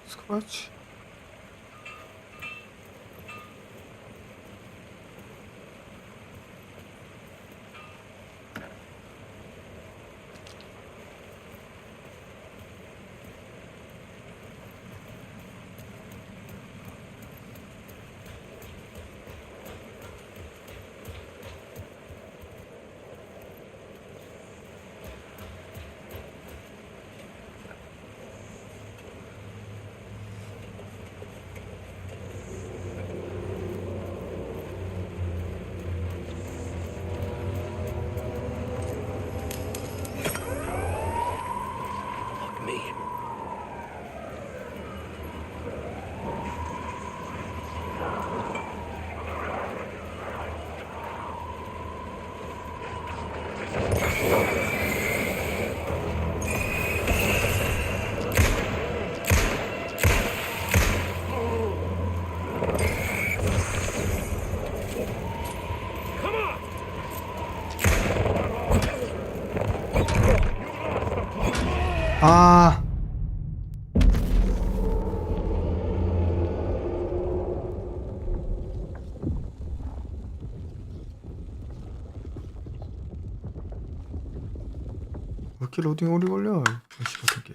스크래치. me. 아. 왜 이렇게 로딩 오래 걸려? 씨 같은 게.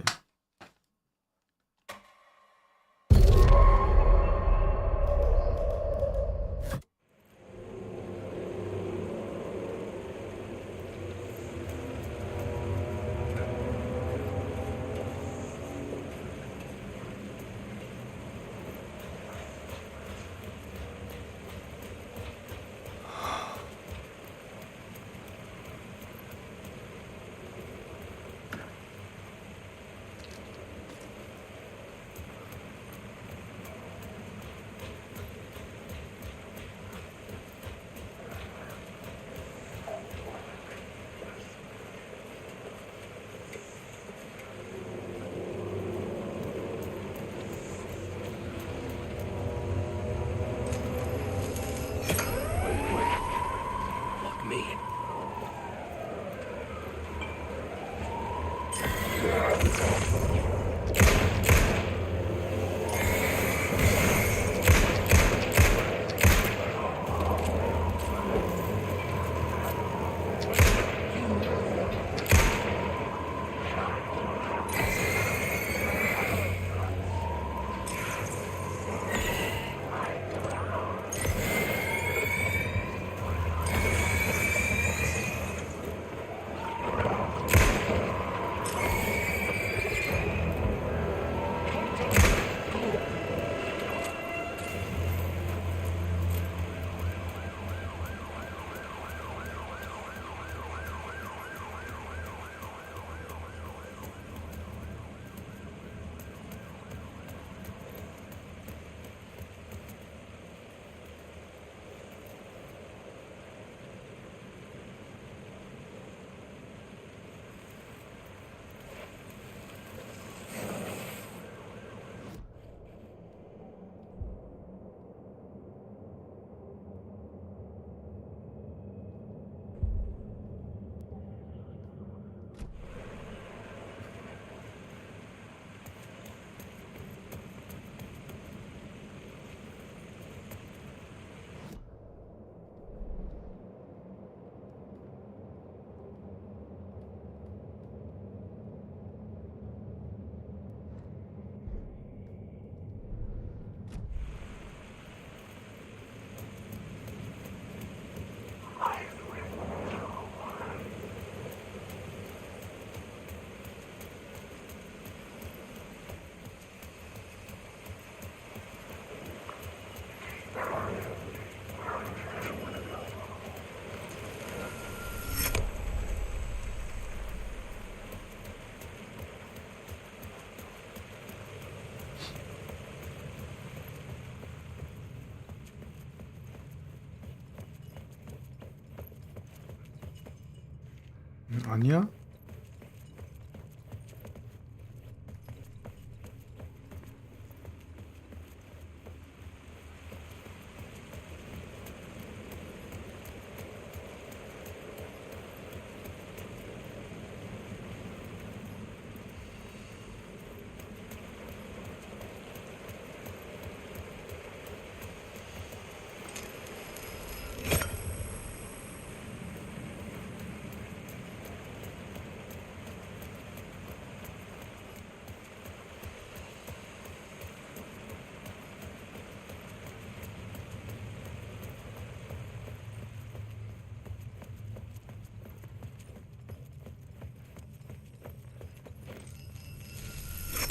아니야?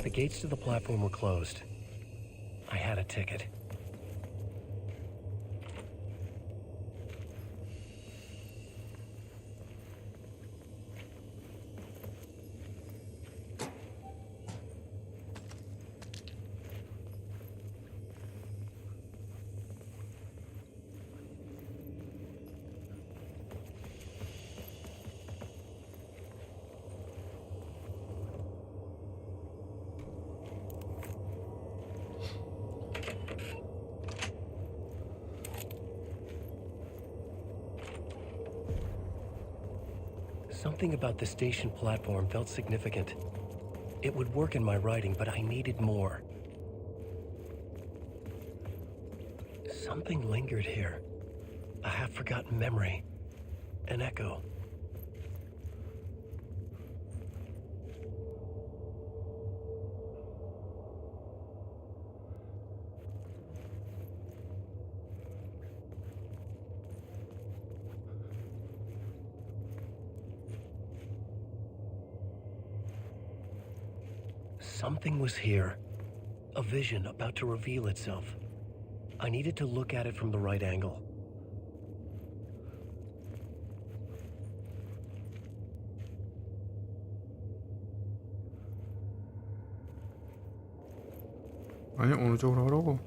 The gates to the platform were closed. I had a ticket. Something about the station platform felt significant. It would work in my writing, but I needed more. Something lingered here. A half-forgotten memory. An echo. Something was here. A vision about to reveal itself. I needed to look at it from the right angle. 아니, 어느 쪽으로 하라고?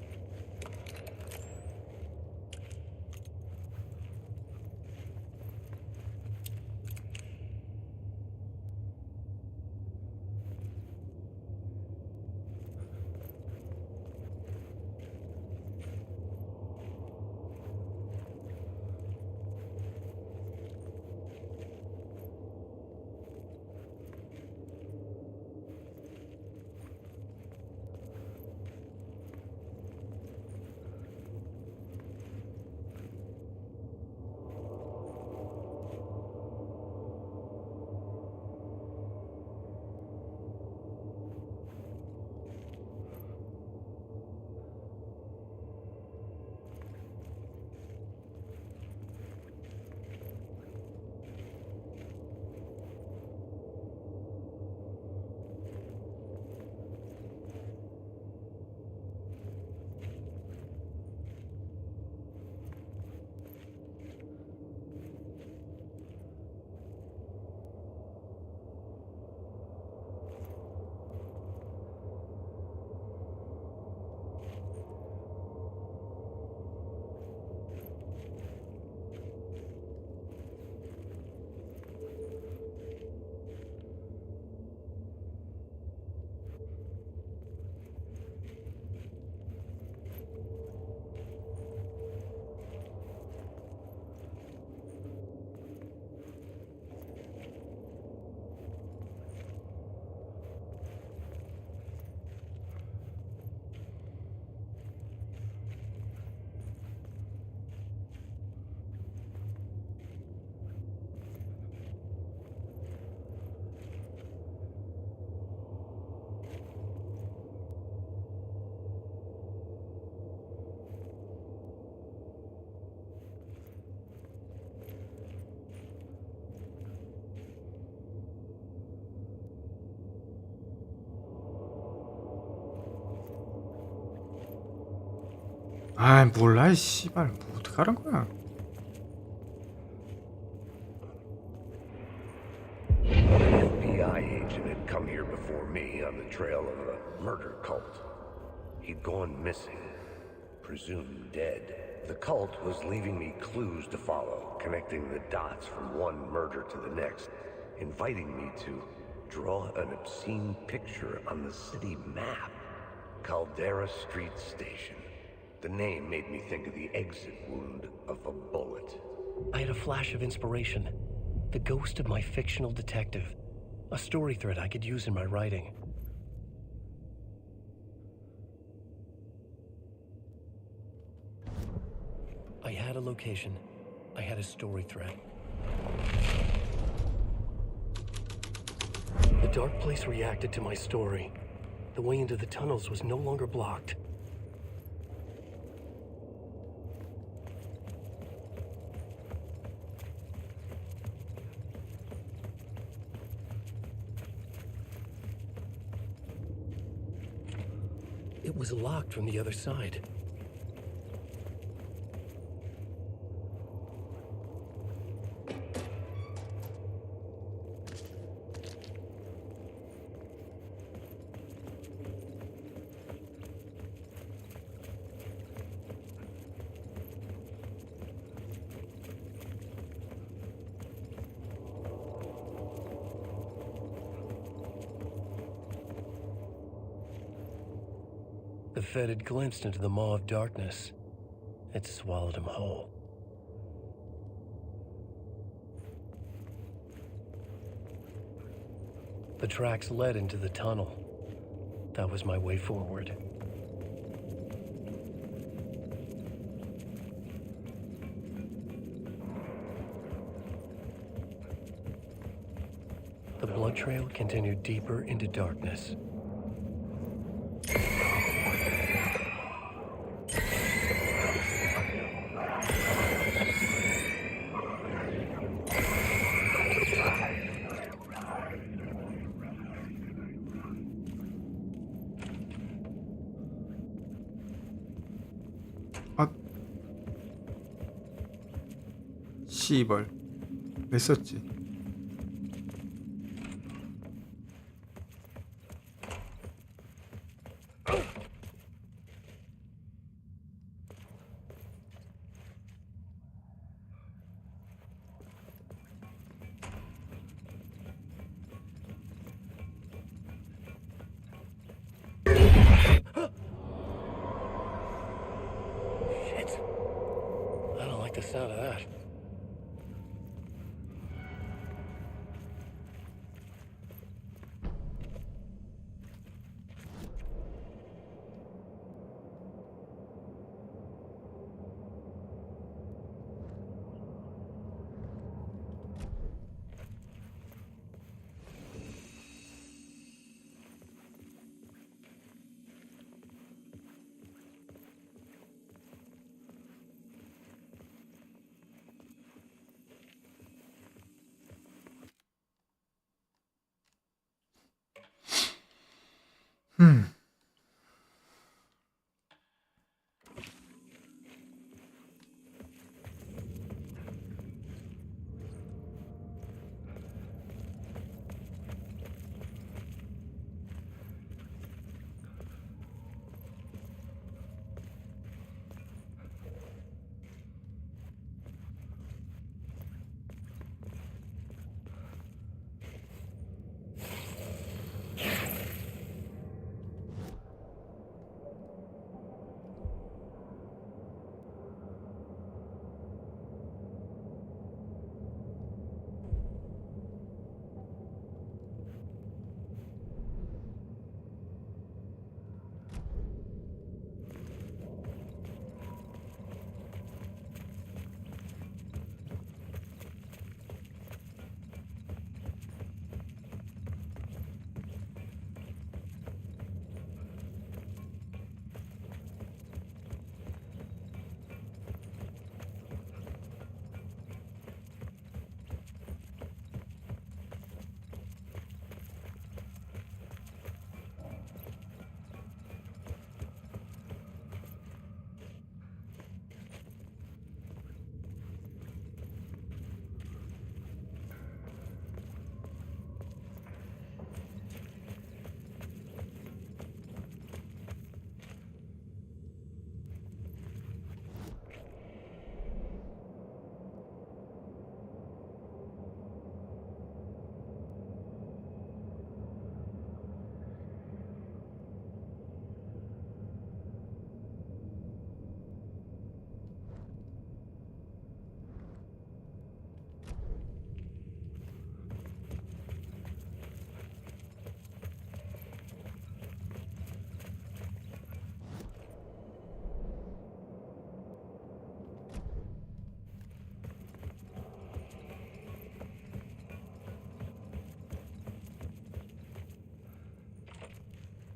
아, 몰라, 이 씨발. 뭐 어떡하란 거야? An FBI agent had come here before me on the trail of a murder cult. He'd gone missing, presumed dead. The cult was leaving me clues to follow, connecting the dots from one murder to the next, inviting me to draw an obscene picture on the city map. Caldera Street Station. The name made me think of the exit wound of a bullet. I had a flash of inspiration. The ghost of my fictional detective. A story thread I could use in my writing. I had a location. I had a story thread. The dark place reacted to my story. The way into the tunnels was no longer blocked. It was locked from the other side. The Fed had glimpsed into the maw of darkness. It swallowed him whole. The tracks led into the tunnel. That was my way forward. The blood trail continued deeper into darkness. 씨발 왜 썼지? Shit. I don't like the sound of that.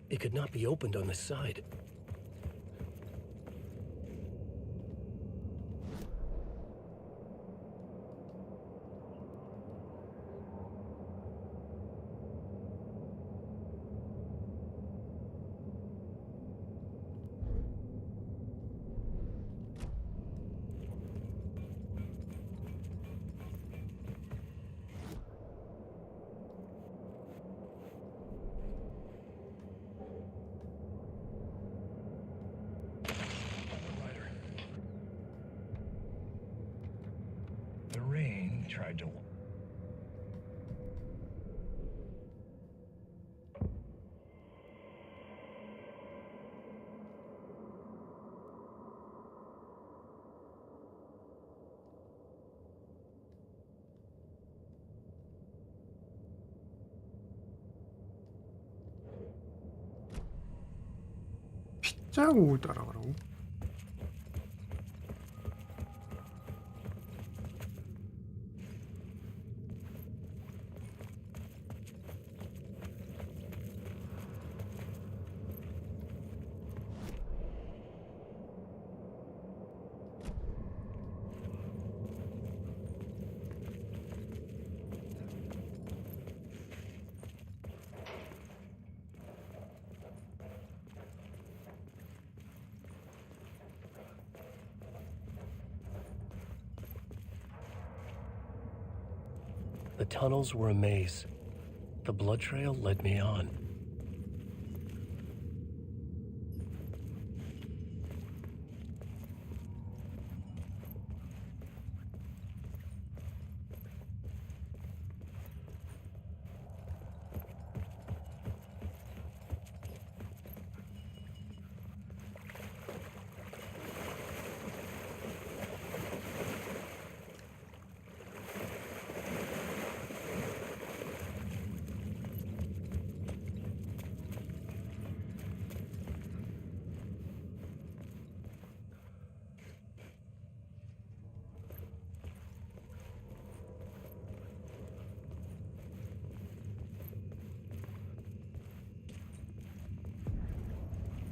It could not be opened on the side. The rain tried to... 자국을 따라가라고? The tunnels were a maze. The blood trail led me on.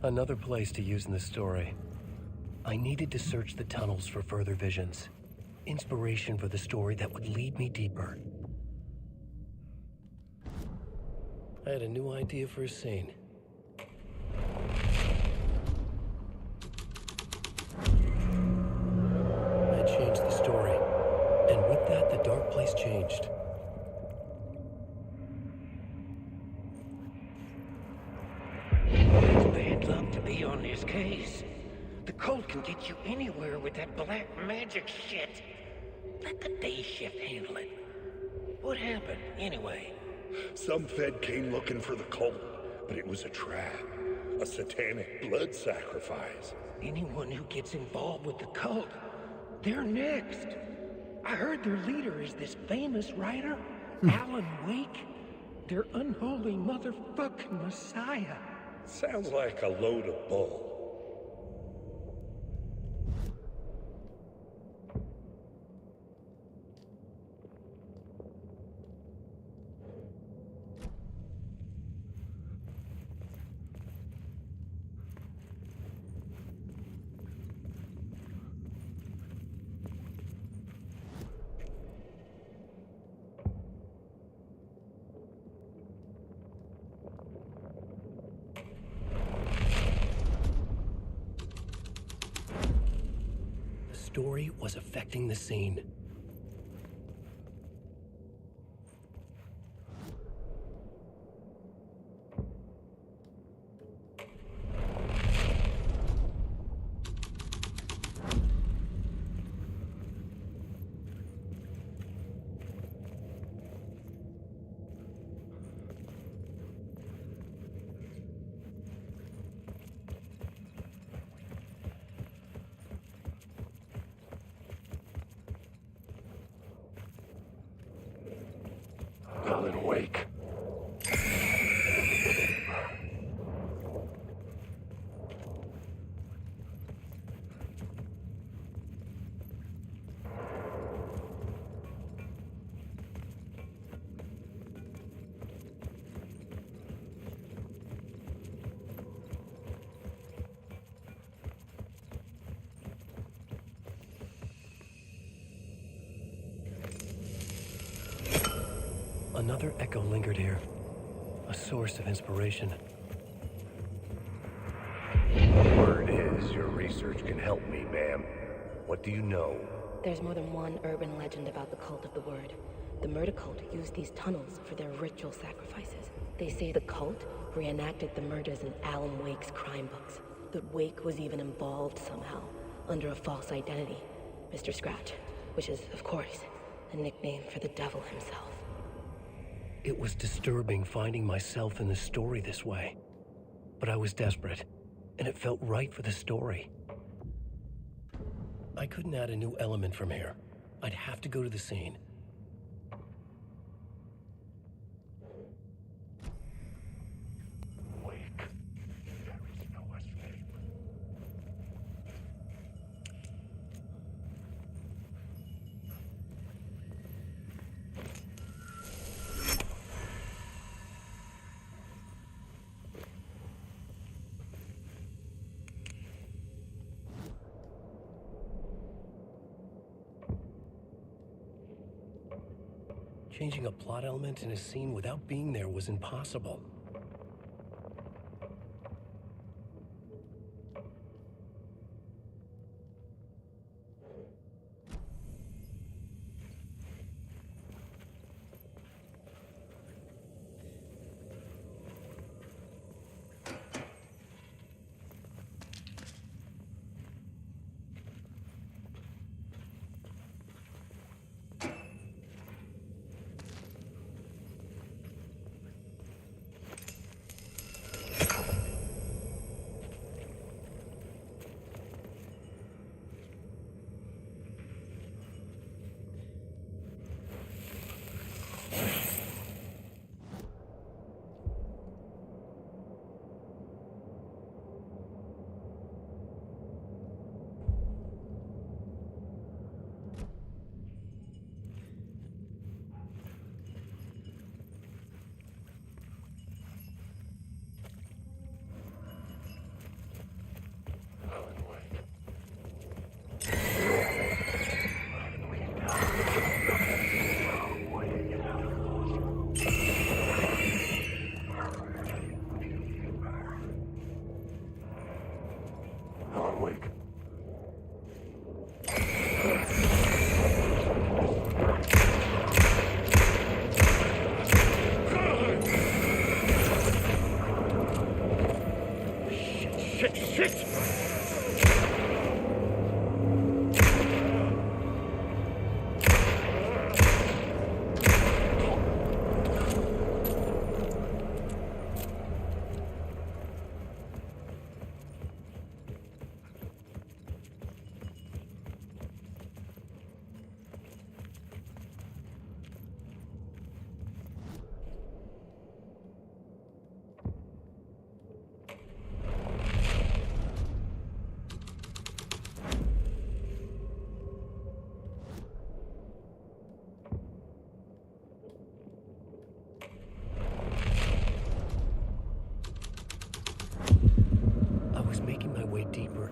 Another place to use in the story. I needed to search the tunnels for further visions. Inspiration for the story that would lead me deeper. I had a new idea for a scene. I changed the story, and with that, the dark place changed. Bad luck to be on this case. The cult can get you anywhere with that black magic shit. Let the day shift handle it. What happened, anyway? Some Fed came looking for the cult, but it was a trap. A satanic blood sacrifice. Anyone who gets involved with the cult, they're next. I heard their leader is this famous writer, Alan Wake. Their unholy motherfucking messiah. Sounds like a load of bull. The story was affecting the scene. Alan Wake. Another echo lingered here, a source of inspiration. Word is, your research can help me, ma'am. What do you know? There's more than one urban legend about the Cult of the Word. The murder cult used these tunnels for their ritual sacrifices. They say the cult reenacted the murders in Alan Wake's crime books. That Wake was even involved somehow, under a false identity, Mr. Scratch, which is, of course, a nickname for the devil himself. It was disturbing finding myself in the story this way. But I was desperate, and it felt right for the story. I couldn't add a new element from here. I'd have to go to the scene. Wake. There is no escape. Changing a plot element in a scene without being there was impossible.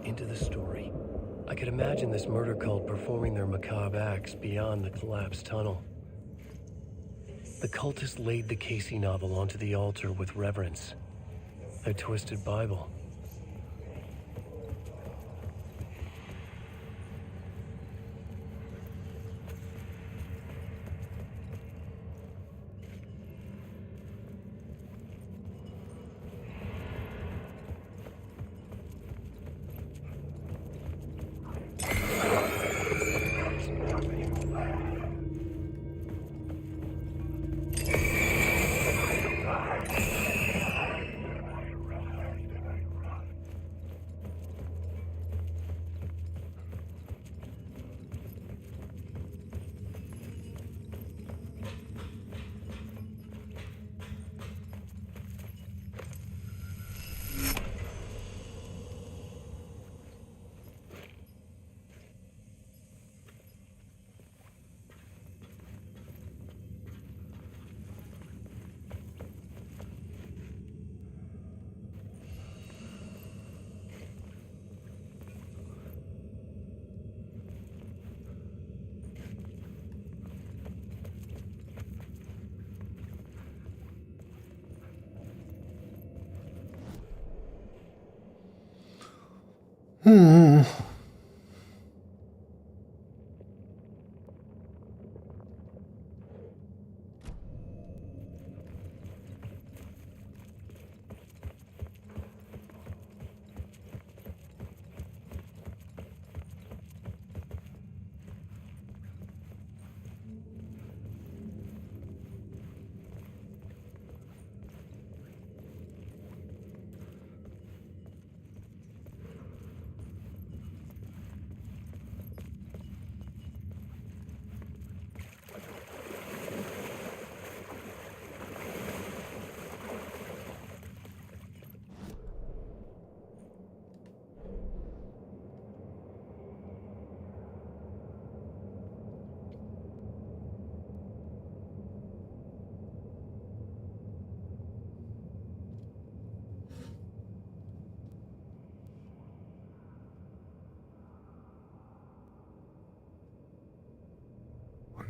Into the story. I could imagine this murder cult performing their macabre acts beyond the collapsed tunnel. The cultists laid the Casey novel onto the altar with reverence. Their twisted Bible.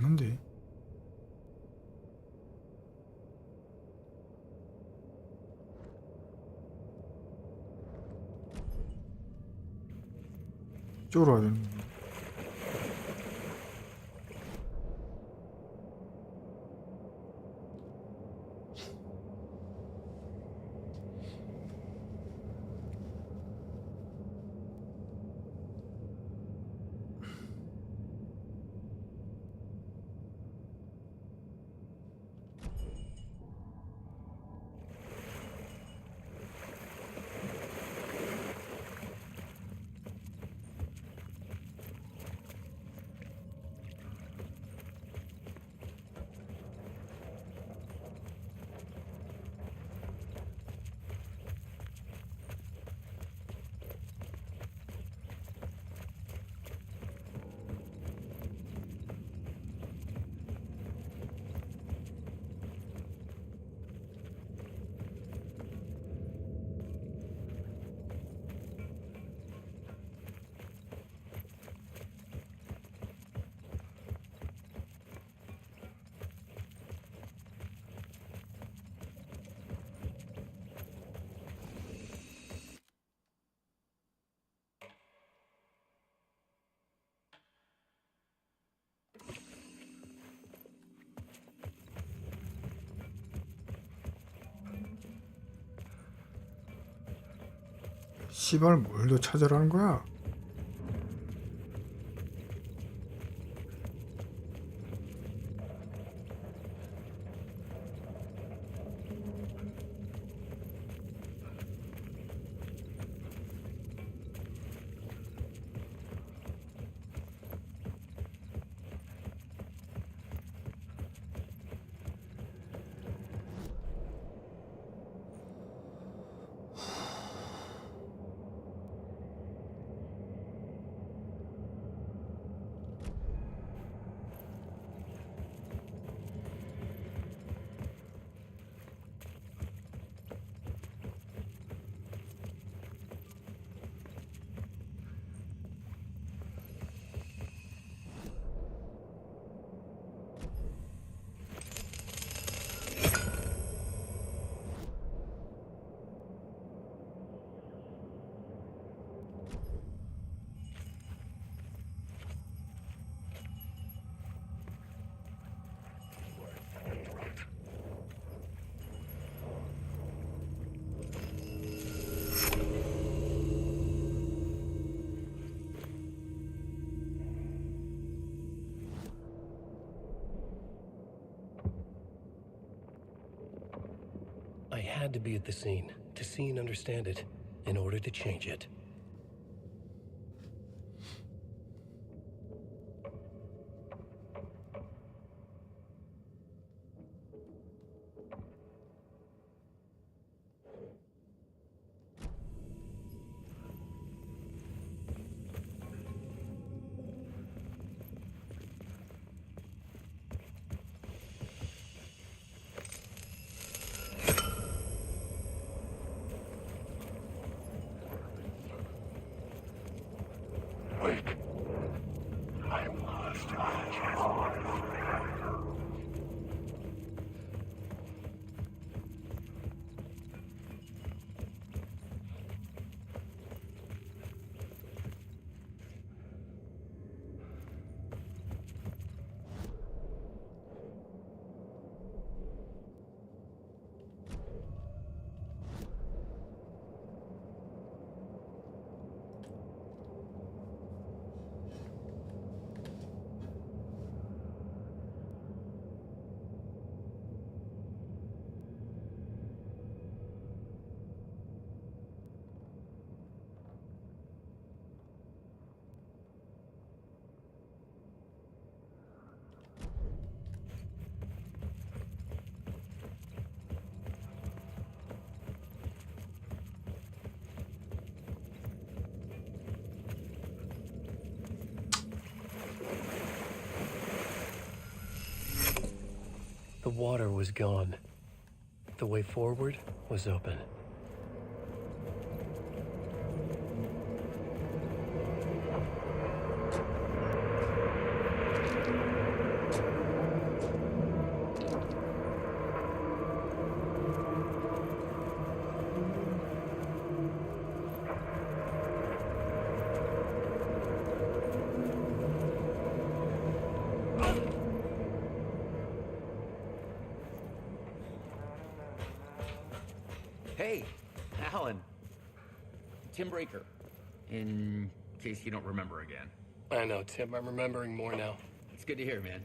맞는데? 이쪽으로 와야 되는 건가? 씨발 뭘 더 찾으라는 거야? I had to be at the scene to see and understand it in order to change it. Wake. I'm lost in the chasm. The water was gone. The way forward was open. Tim Breaker, in case you don't remember again. I know, Tim. I'm remembering more now. It's good to hear, man.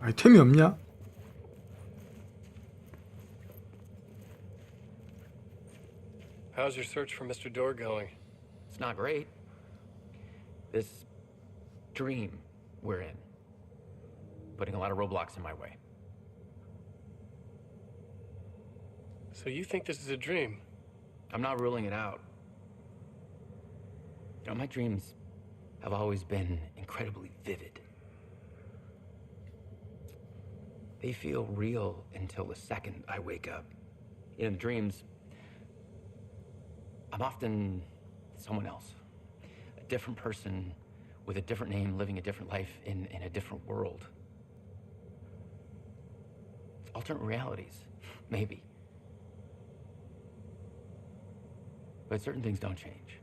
아이템이 없냐? How's your search for Mr. Door going? It's not great. This dream we're in, putting a lot of roadblocks in my way. So you think this is a dream? I'm not ruling it out. You know, my dreams have always been incredibly vivid. They feel real until the second I wake up. In dreams, I'm often someone else. A different person with a different name, living a different life in a different world. Alternate realities, maybe. But certain things don't change.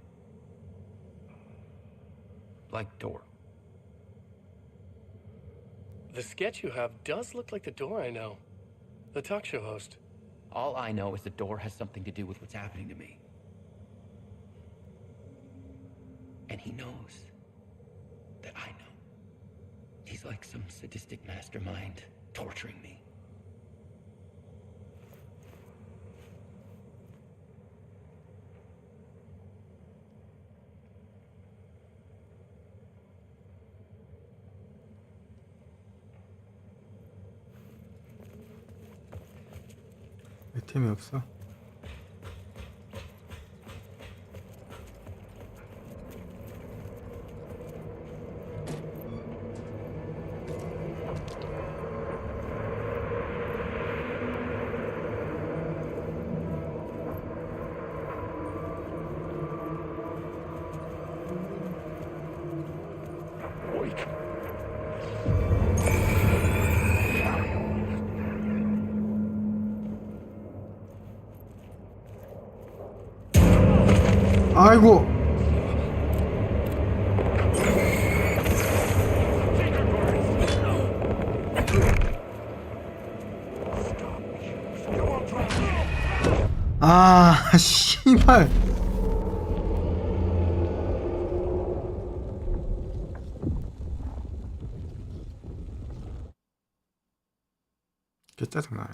Like Door. The sketch you have does look like the Door I know. The talk show host. All I know is the Door has something to do with what's happening to me. And he knows that I know. He's like some sadistic mastermind torturing me. 아이템이 없어. 아이고. 아, 씨발. 개 짜증나네.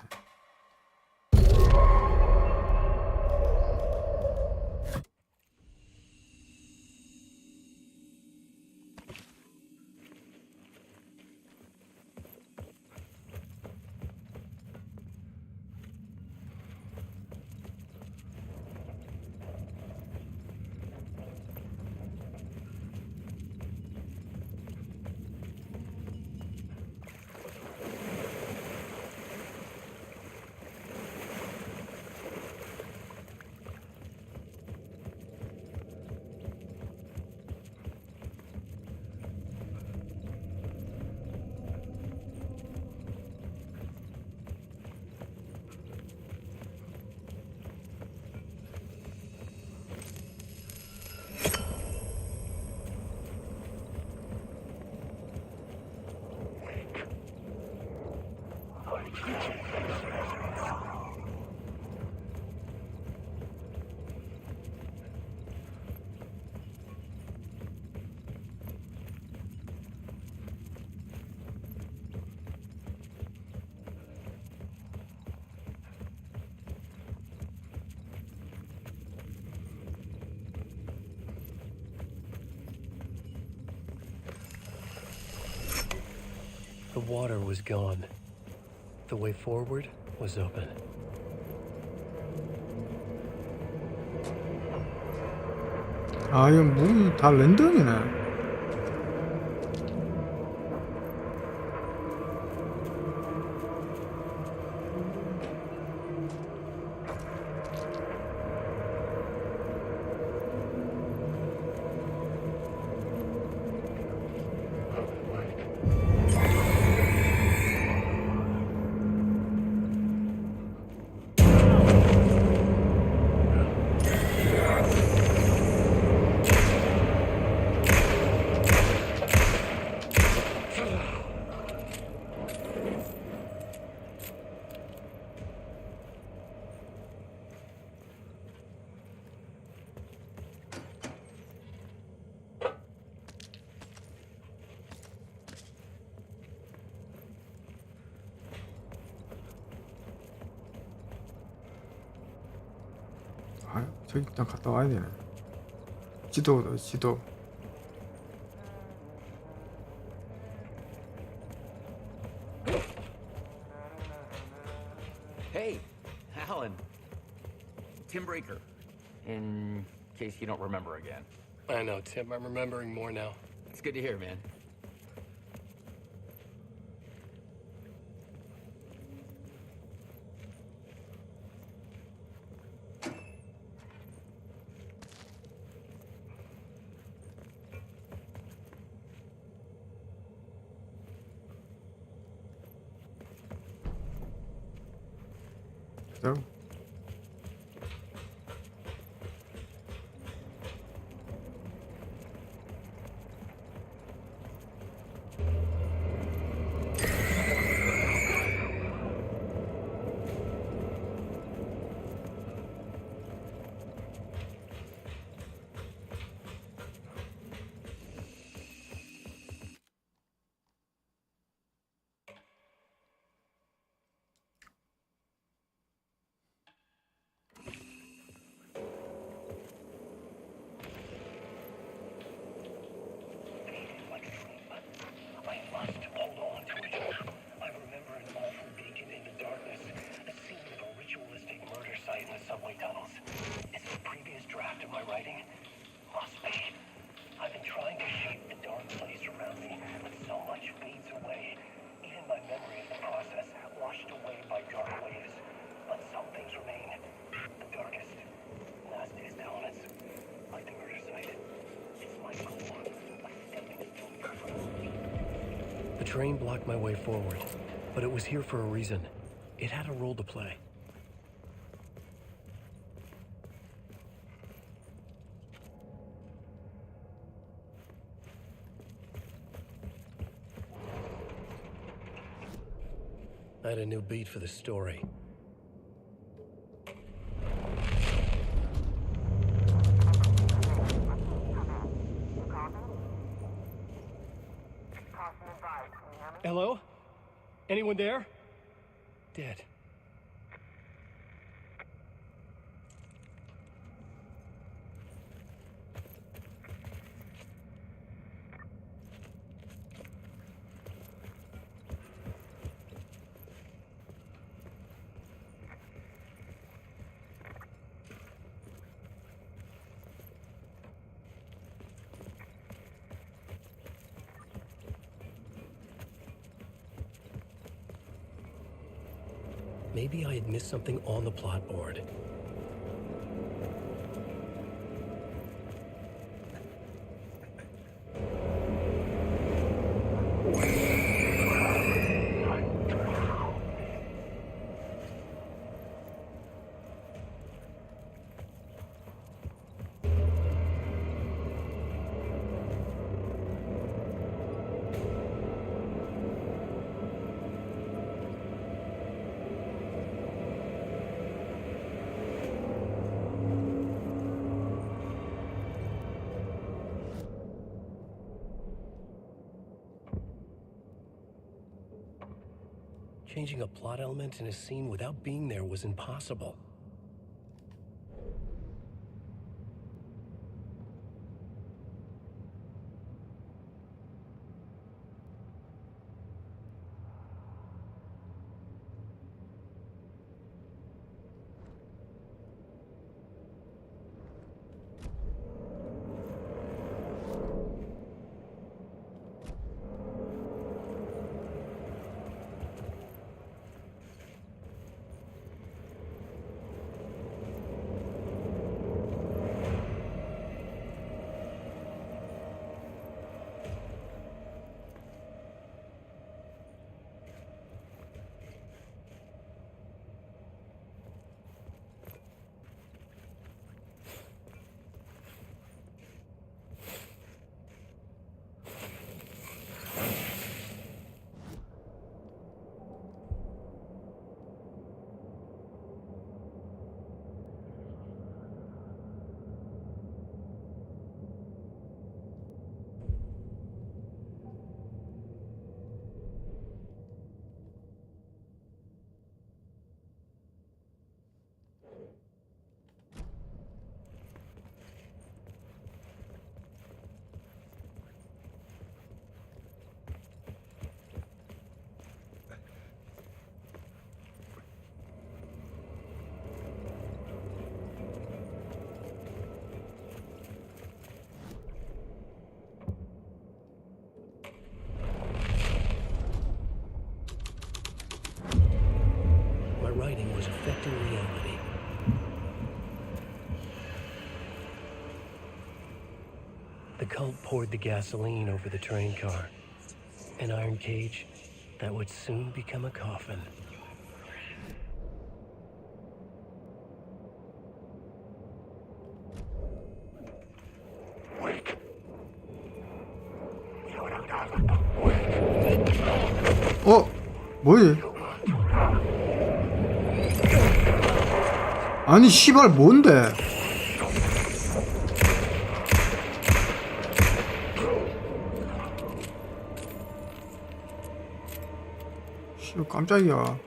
The water was gone. The way forward was open. 아, 이거 뭐 다 랜덤이네. 아, 저기 일단 갔다 와야 되네. 지도. Hey, Alan. Tim Breaker. In case you don't remember again. I know, Tim. I'm remembering more now. It's good to hear, man. So. Subway tunnels. It's the previous draft of my writing. Must be. I've been trying to shape the dark place around me, but so much fades away. Even my memory of the process washed away by dark waves. But some things remain. The darkest, nastiest elements, like the murder site. It's my goal. A stepping stone for. The train blocked my way forward, but it was here for a reason. It had a role to play. I had a new beat for the story. Hello? Anyone there? Dead. Maybe I had missed something on the plot board. Changing a plot element in a scene without being there was impossible. writing was affecting reality. The cult poured the gasoline over the train car, an iron cage that would soon become a coffin. 뭐지? 아니 씨발 뭔데? 씨 깜짝이야.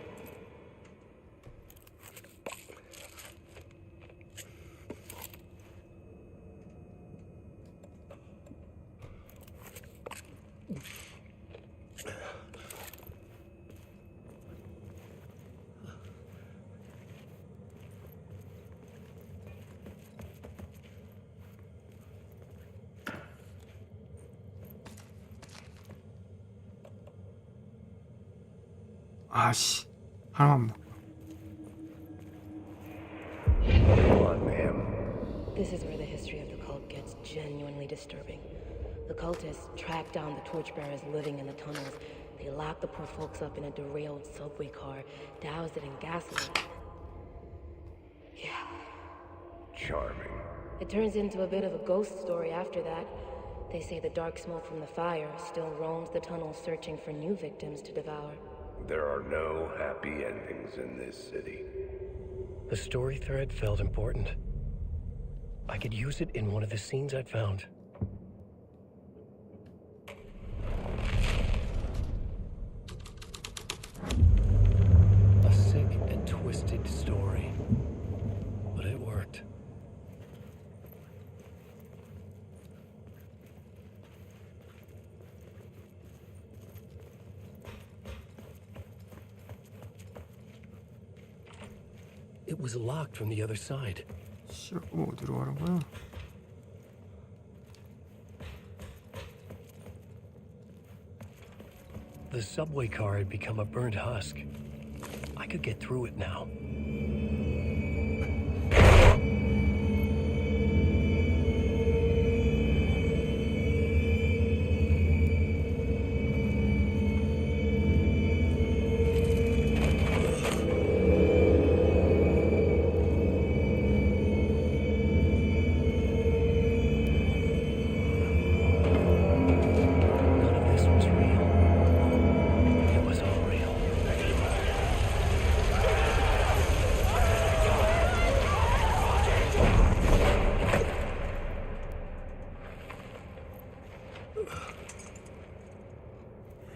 아씨 하나만 먹. This is where the history of the cult gets genuinely disturbing. The cultists tracked down the torchbearers living in the tunnels. They locked the poor folks up in a derailed subway car, doused it in gasoline. Yeah. Charming. It turns into a bit of a ghost story after that. They say the dark smoke from the fire still roams the tunnels searching for new victims to devour. There are no happy endings in this city. The story thread felt important. I could use it in one of the scenes I'd found. A sick and twisted story, but it worked. It was locked from the other side. 씨, 어디로 가는 거야? The subway car had become a burnt husk. I could get through it now.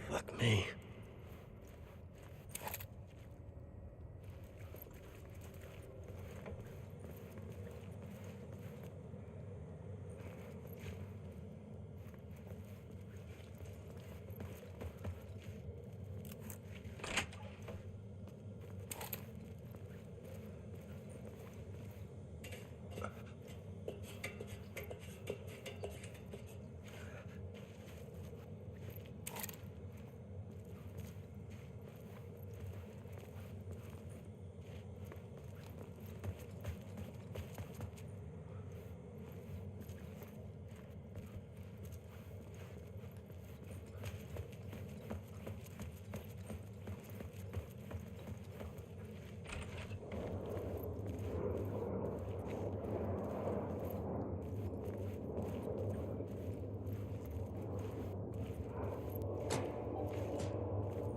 Fuck me.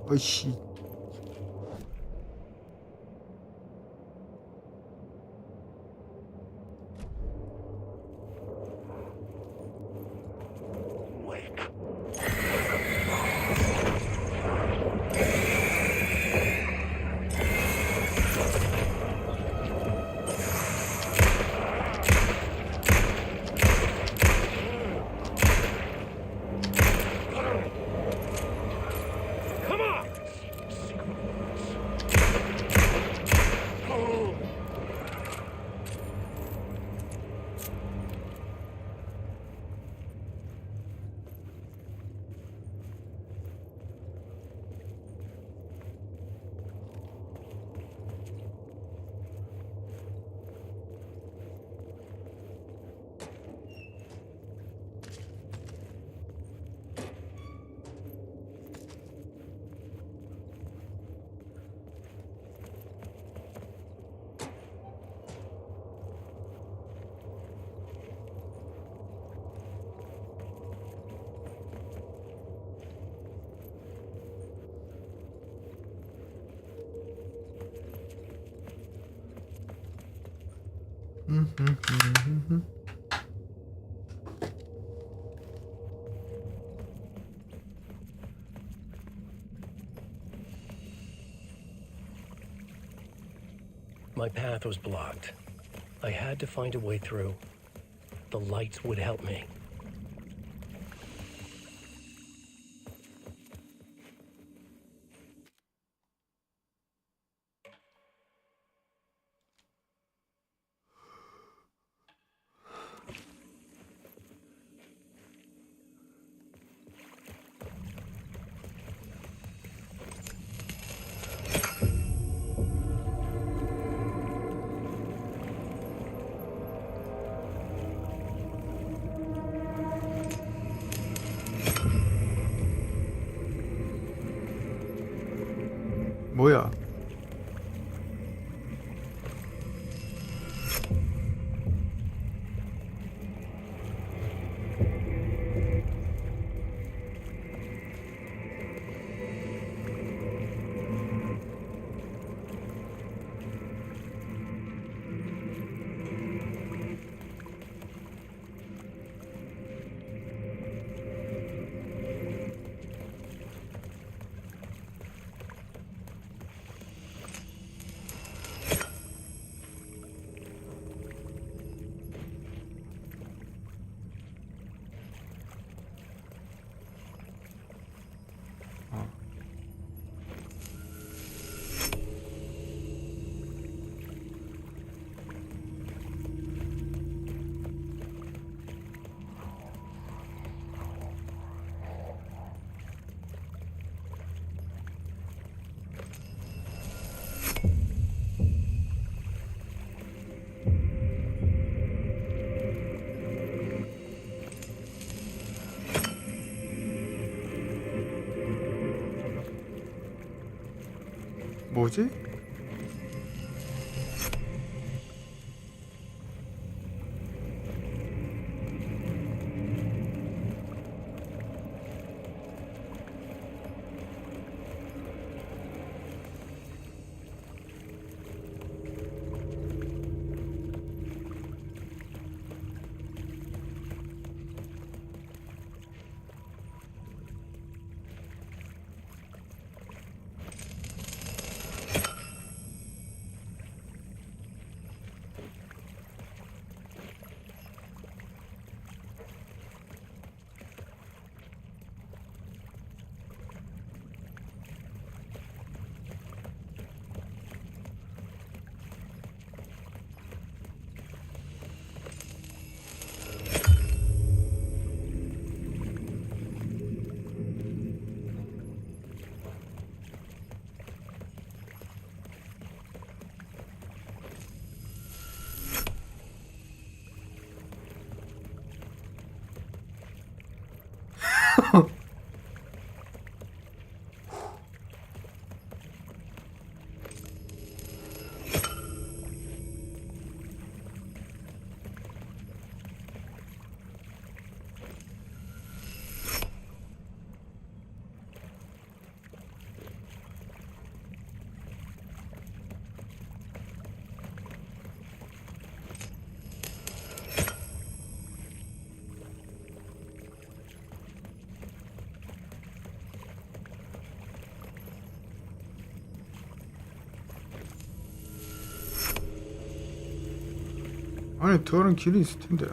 어이씨. My path was blocked. I had to find a way through. The lights would help me. 뭐야? 뭐지? 아니 다른 길이 있을 텐데.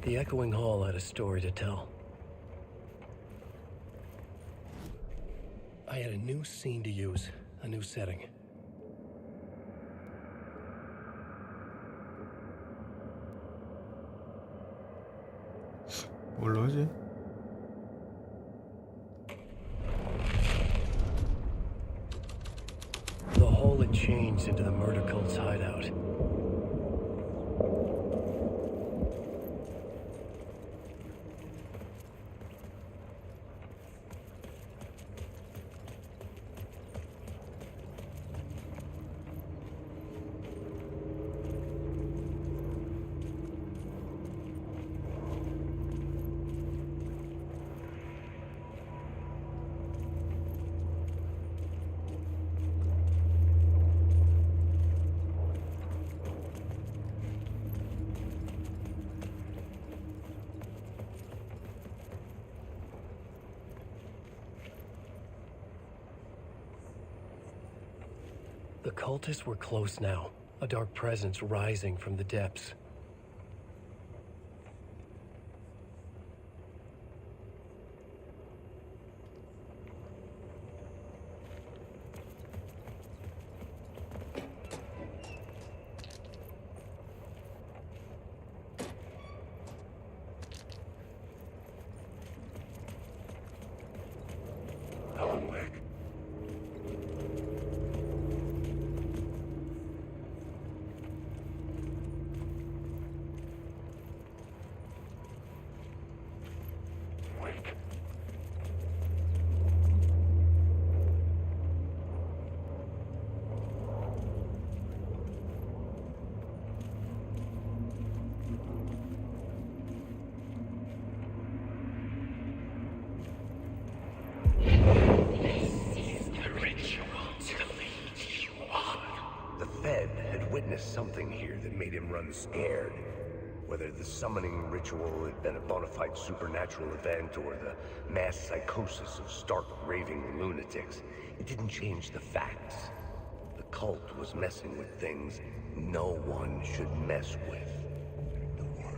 The echoing hall had a story to tell. I had a new scene to use, a new setting. 뭘로 하지? The hall had changed into the murder cult's hideout. The cultists were close now, a dark presence rising from the depths. Alan Wake. Witnessed something here that made him run scared. Whether the summoning ritual had been a bona fide supernatural event or the mass psychosis of stark raving lunatics, it didn't change the facts. The cult was messing with things no one should mess with.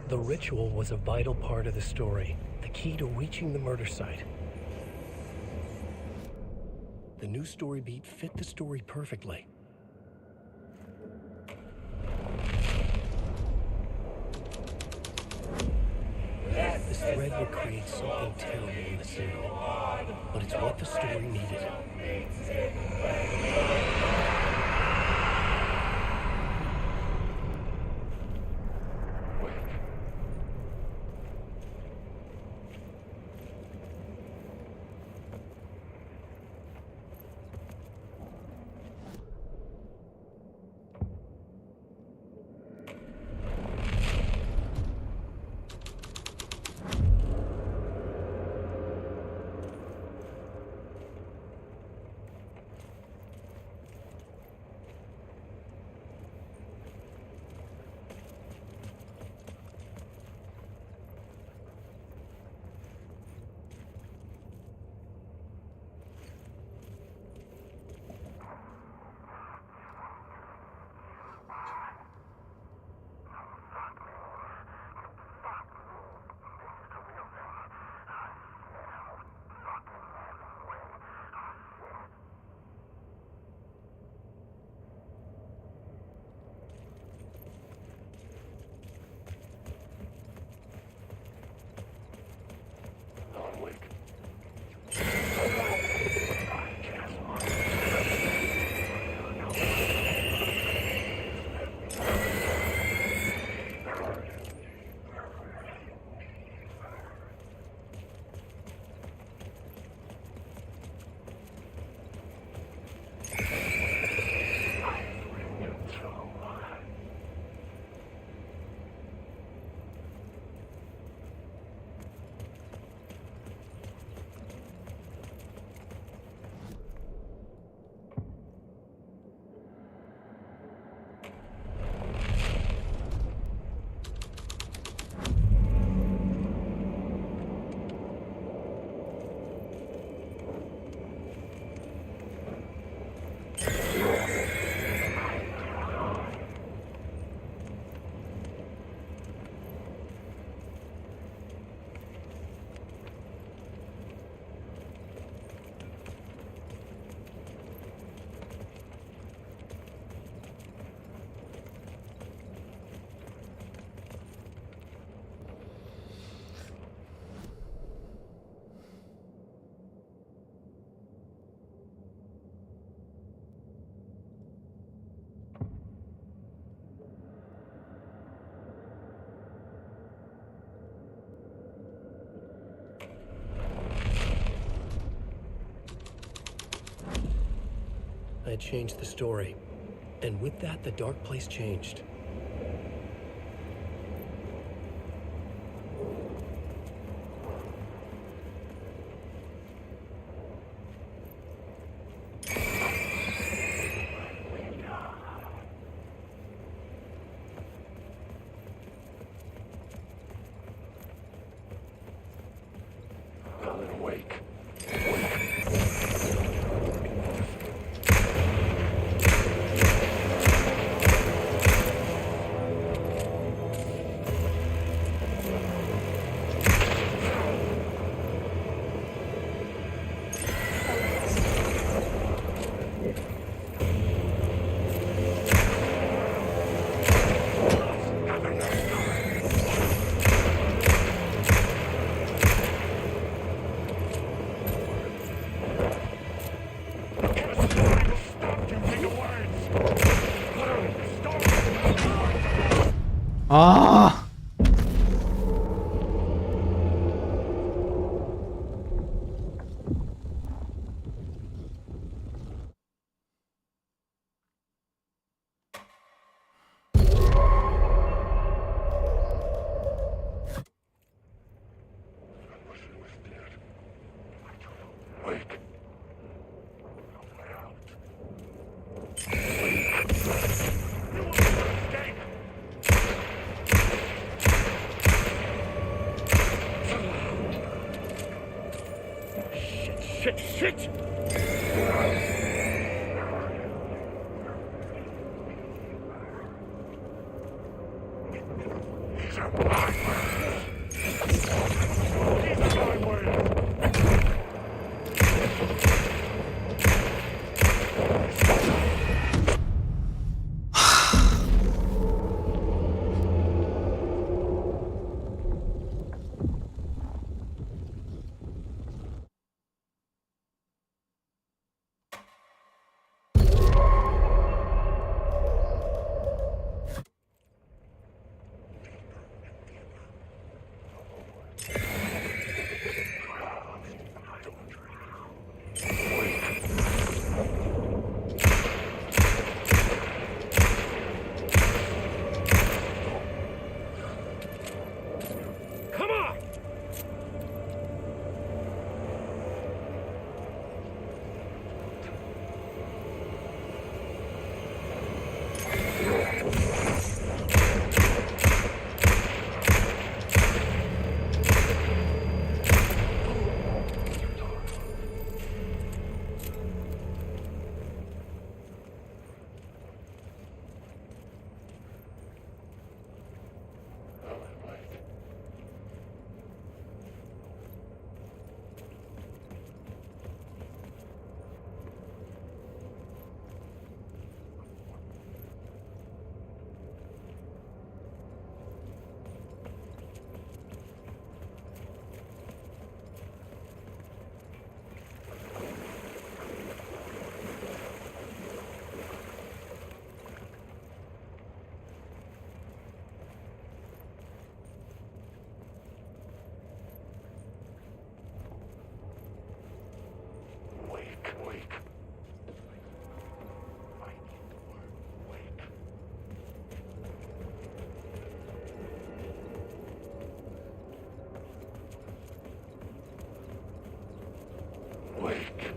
The ritual was a vital part of the story, the key to reaching the murder site. The new story beat fit the story perfectly. This thread would create something terrible in the scene, but it's what the story needed. I had changed the story. And with that, the dark place changed. Alan, awake. 아. Wake. Shit! These are my words. These are my words. Come on! Wake.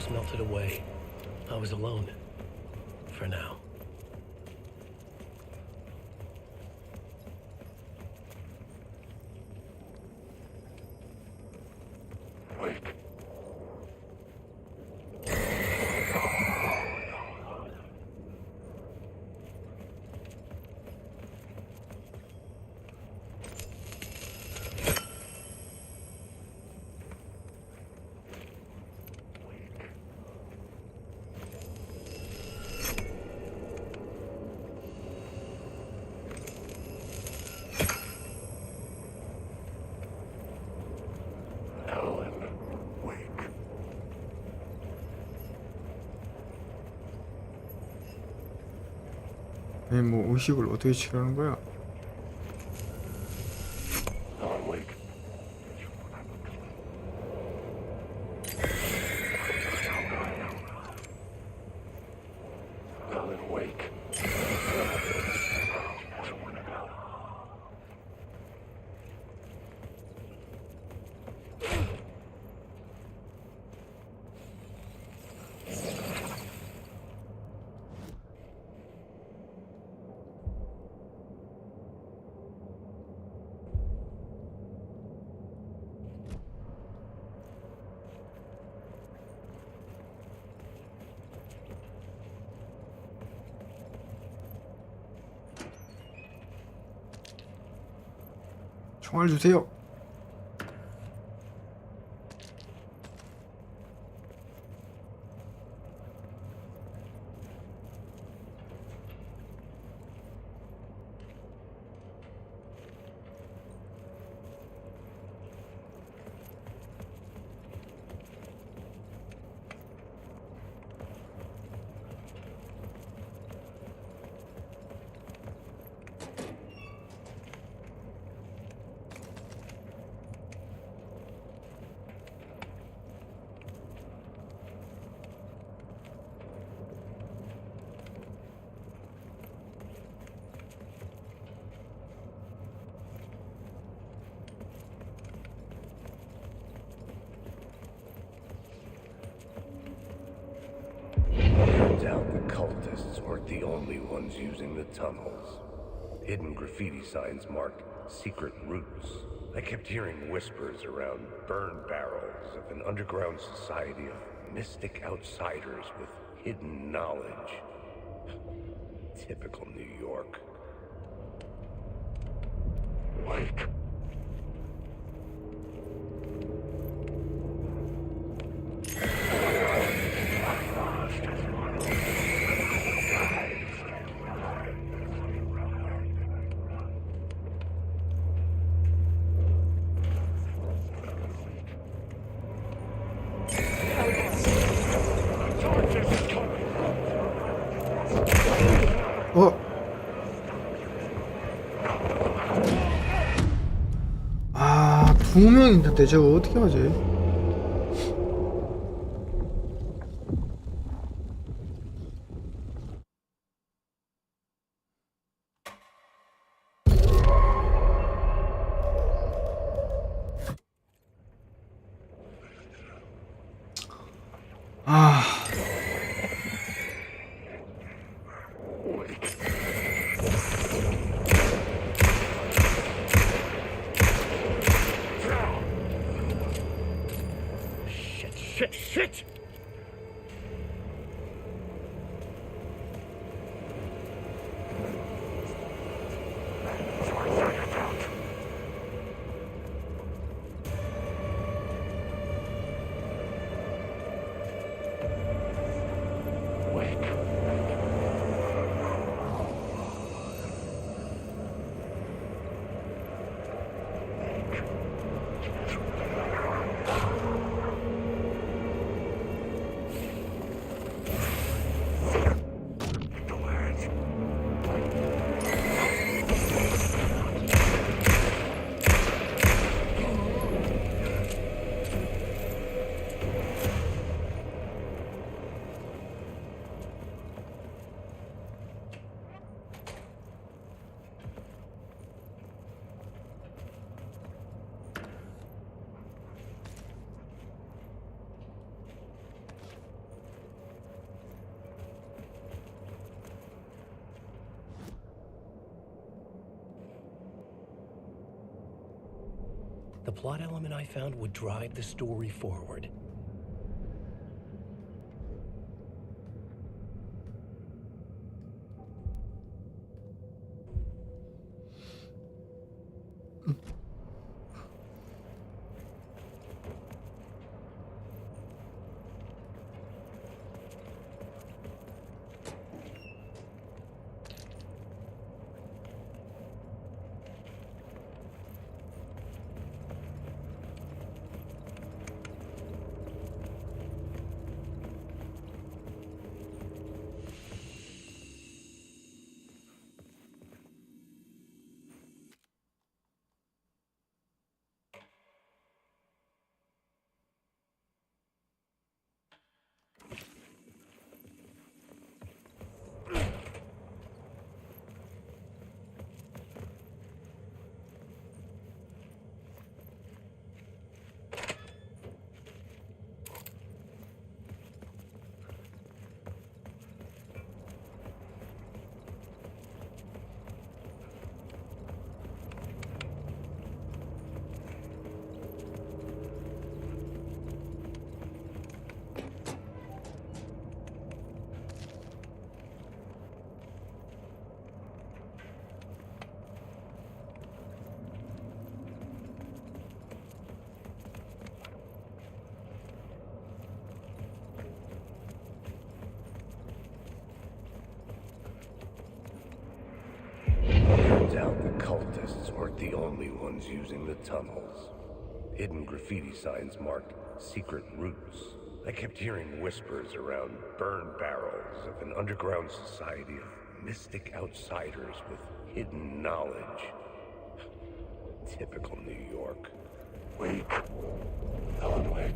Melted away. I was alone. For now. 뭐 의식을 어떻게 치료하는 거야? 총알 주세요. Turns out the cultists weren't the only ones using the tunnels. Hidden graffiti signs marked secret routes. I kept hearing whispers around burn barrels of an underground society of mystic outsiders with hidden knowledge. Typical New York. Wake. 두 명 있는데 저거 어떻게 하지? Shit! The plot element I found would drive the story forward. weren't the only ones using the tunnels. Hidden graffiti signs marked secret routes. I kept hearing whispers around burn barrels of an underground society of mystic outsiders with hidden knowledge. Typical New York. Wait. Alan Wake.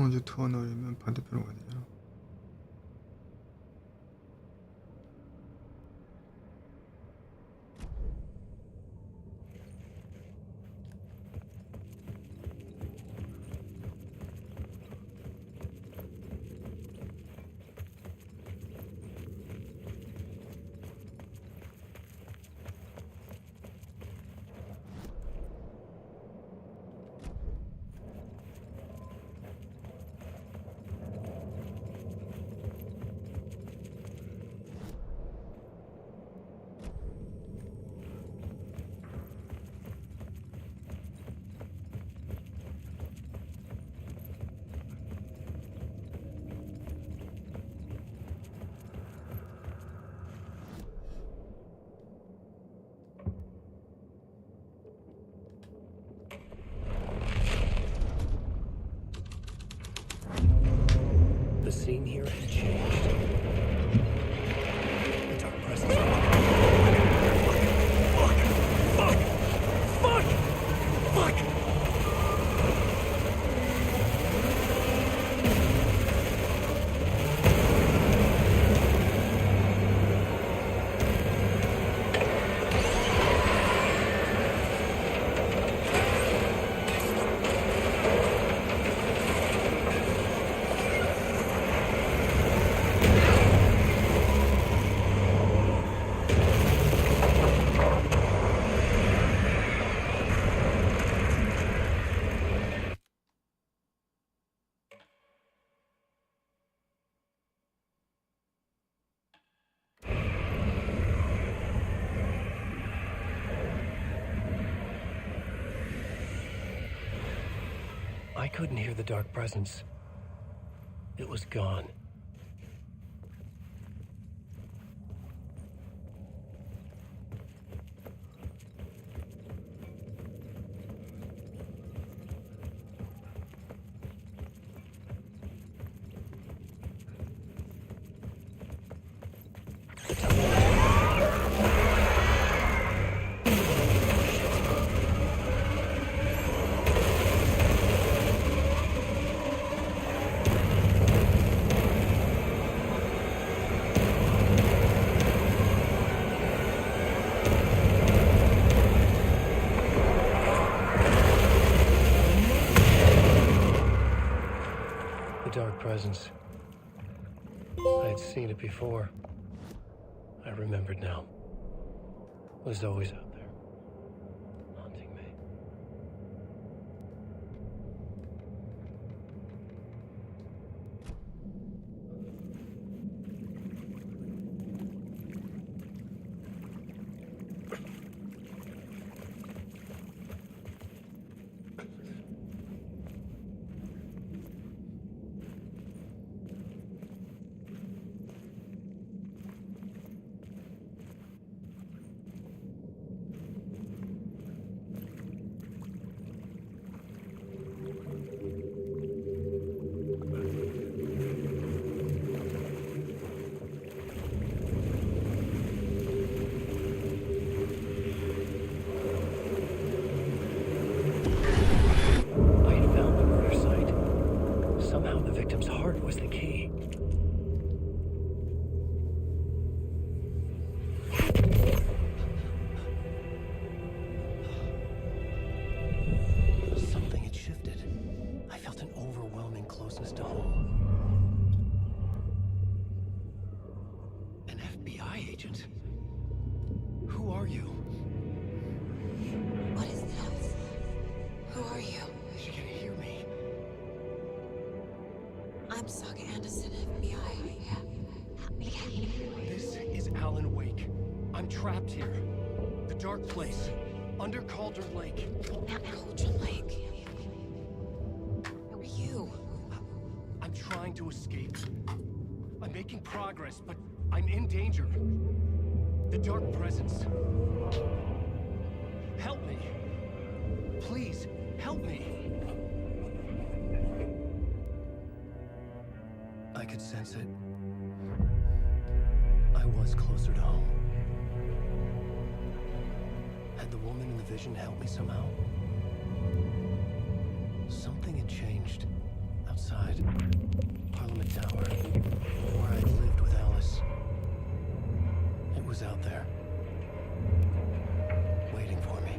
먼저 터널이면 반대편으로 가야 되잖아. The scene here had changed. The dark presence. Fuck! I couldn't hear the dark presence. It was gone. The tunnel. The dark presence. I had seen it before. I remembered now. It was always out there, haunting me. Was the key. Something had shifted. I felt an overwhelming closeness to home. An FBI agent? Who are you? What is this? Who are you? You can hear me. I'm Saga Anderson, FBI. This is Alan Wake. I'm trapped here. The dark place. Under Cauldron Lake. Cauldron Lake? Who are you? I'm trying to escape. I'm making progress, but I'm in danger. The dark presence. Help me. Please, help me. I could sense it. I was closer to home. Had the woman in the vision helped me somehow? Something had changed. Outside. Parliament Tower. Where I'd lived with Alice. It was out there. Waiting for me.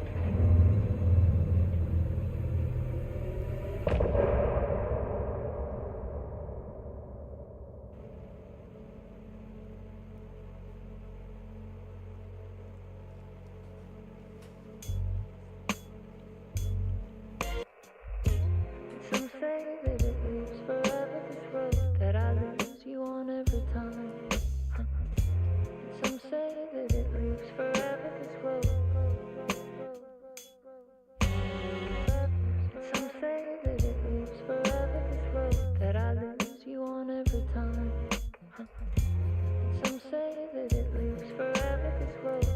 Some say that it lives forever, this road that I lose you on every time. Some say that it lives forever, this road. Some say that it lives forever, this road that I lose you on every time. Some say that it lives forever, this road.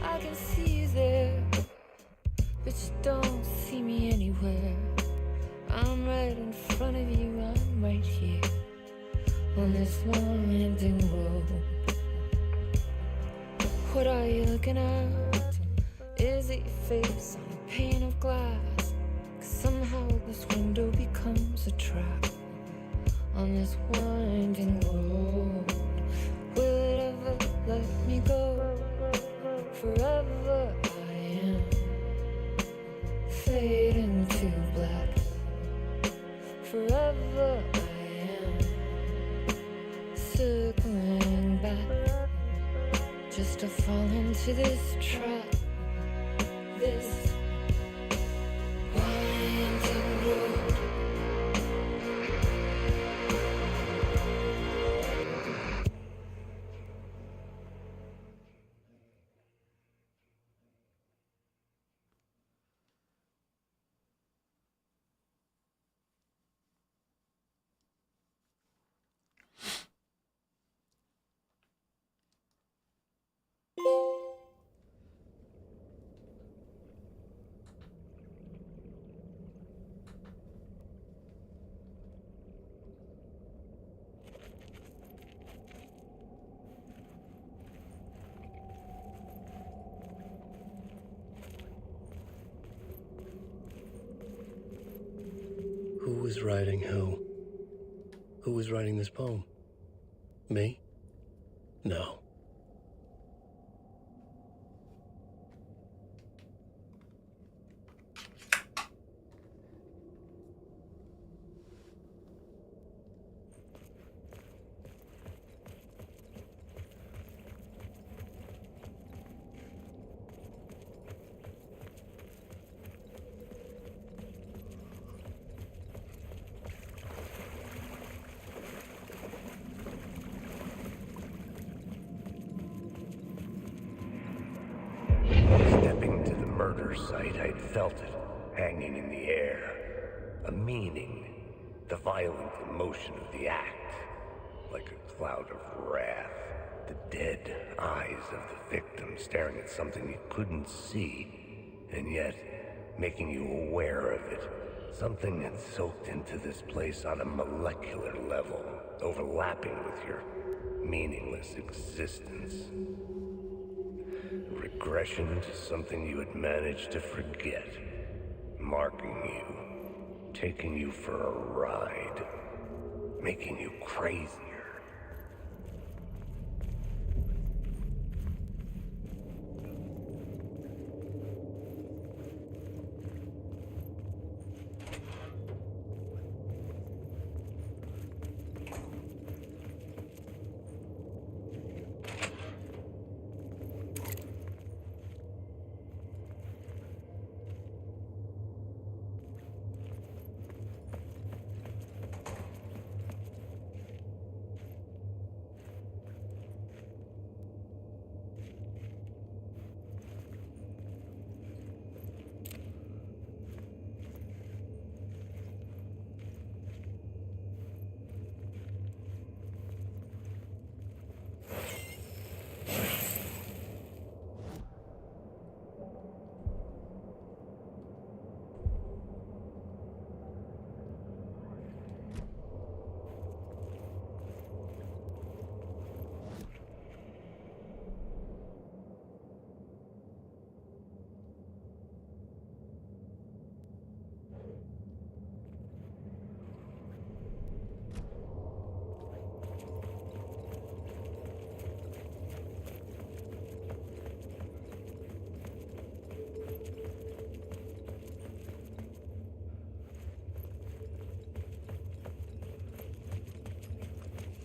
I can see you there, but you don't see me anywhere. I'm right in front of you, I'm right here on this winding road. What are you looking at? Is it your face on a pane of glass? 'Cause somehow this window becomes a trap on this winding road. Will it ever let me go? Forever I am fading to black. Forever I am circling back, just to fall into this trap. This winding road. Who was writing who? Who was writing this poem? Me? No. murder site, I'd felt it, hanging in the air. A meaning, the violent emotion of the act, like a cloud of wrath. The dead eyes of the victim staring at something you couldn't see, and yet making you aware of it. Something that soaked into this place on a molecular level, overlapping with your meaningless existence. Regression to something you had managed to forget, marking you, taking you for a ride, making you crazier.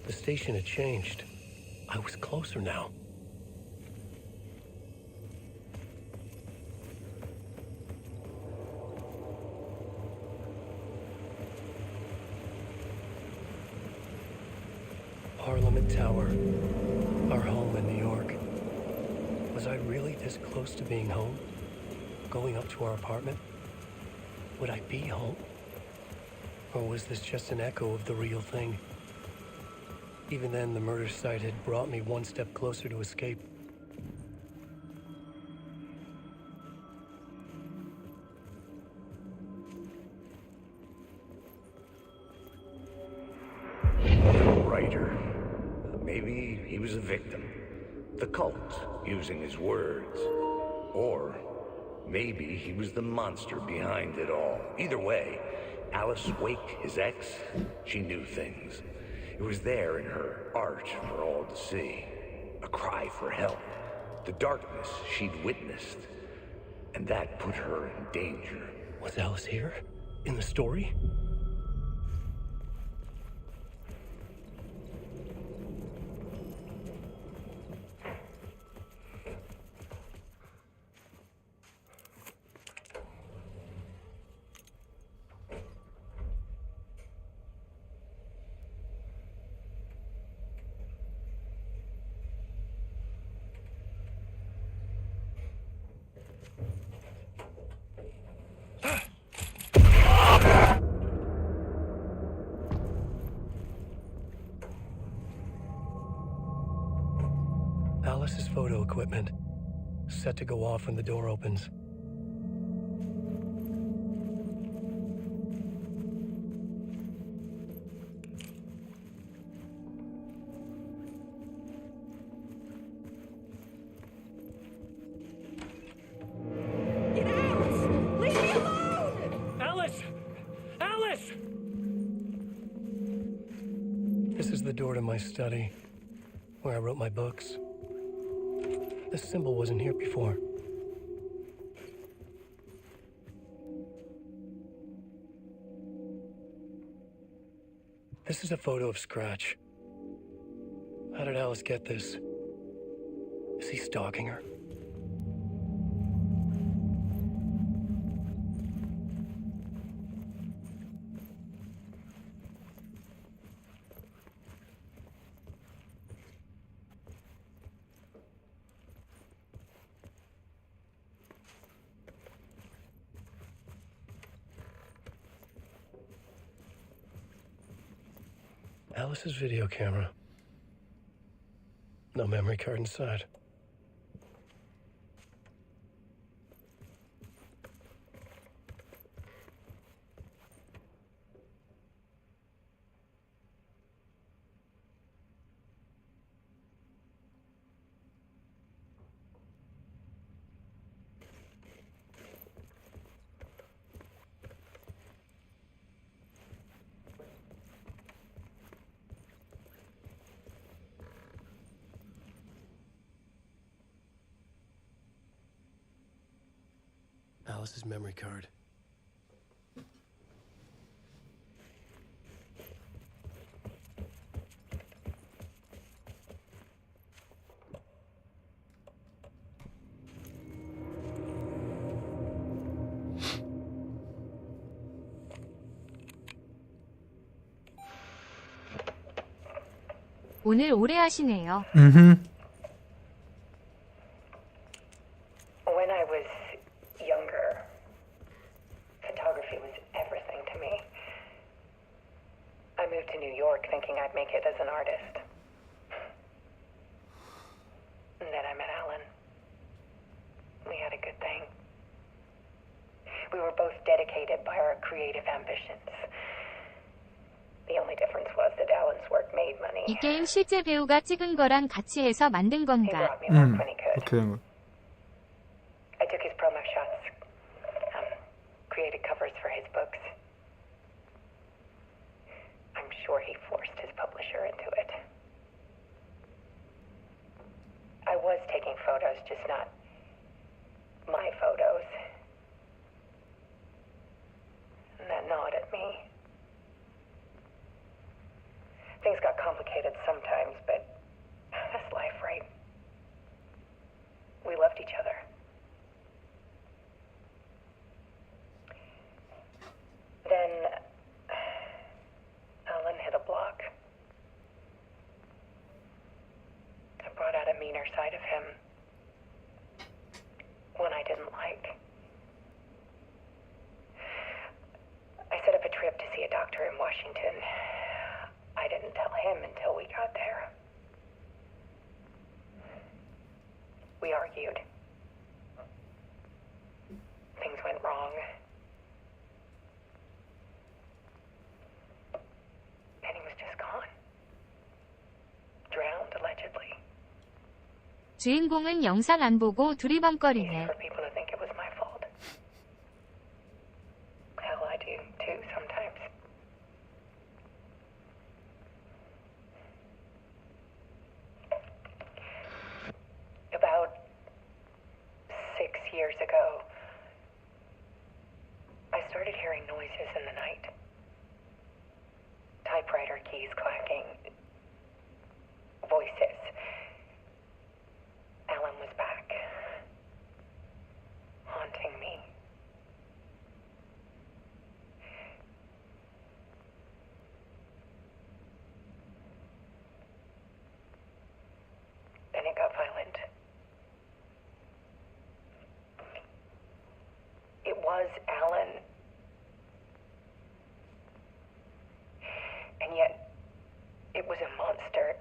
The station had changed. I was closer now. Parliament Tower, our home in New York. Was I really this close to being home? Going up to our apartment? Would I be home? Or was this just an echo of the real thing? Even then, the murder site had brought me one step closer to escape. The writer. Maybe he was a victim. The cult, using his words. Or maybe he was the monster behind it all. Either way, Alice Wake, his ex, she knew things. It was there in her art for all to see. A cry for help. The darkness she'd witnessed. And that put her in danger. Was Alice here? In the story? Alice's photo equipment, set to go off when the door opens. Get out! Leave me alone! Alice! Alice! This is the door to my study, where I wrote my books. This symbol wasn't here before. This is a photo of Scratch. How did Alice get this? Is he stalking her? Alice's video camera. No memory card inside. Alice's memory card. 오늘 오래 하시네요. When I was younger, photography was everything to me. I moved to New York thinking I'd make it as an artist. And then I met Alan. We had a good thing. We were both dedicated by our creative ambitions. The only difference was that Alan's work made money. 이 게임 실제 배우가 찍은 거랑 같이 해서 만든 건가? 그렇게 된 거. I took his promo shots, created covers for his books. I'm sure he forced his publisher into it. I was taking photos, just not my photos. And that gnawed at me. Things got complicated sometimes, but that's life, right? We loved each other. Then Alan hit a block. I brought out a meaner side of him, one I didn't like. I set up a trip to see a doctor in Washington. I didn't tell him until we got there. We argued. Things went wrong. And he was just gone. Drowned, allegedly. 주인공은 영상 안 보고 두리번거리네. For people to think it was my fault. Hell, I do too sometimes. About 6 years ago, I started hearing noises in the night. Typewriter keys clacking. Voices. Alan was back. Haunting me. Then it got violent. It was Alan. And yet, it was a monster.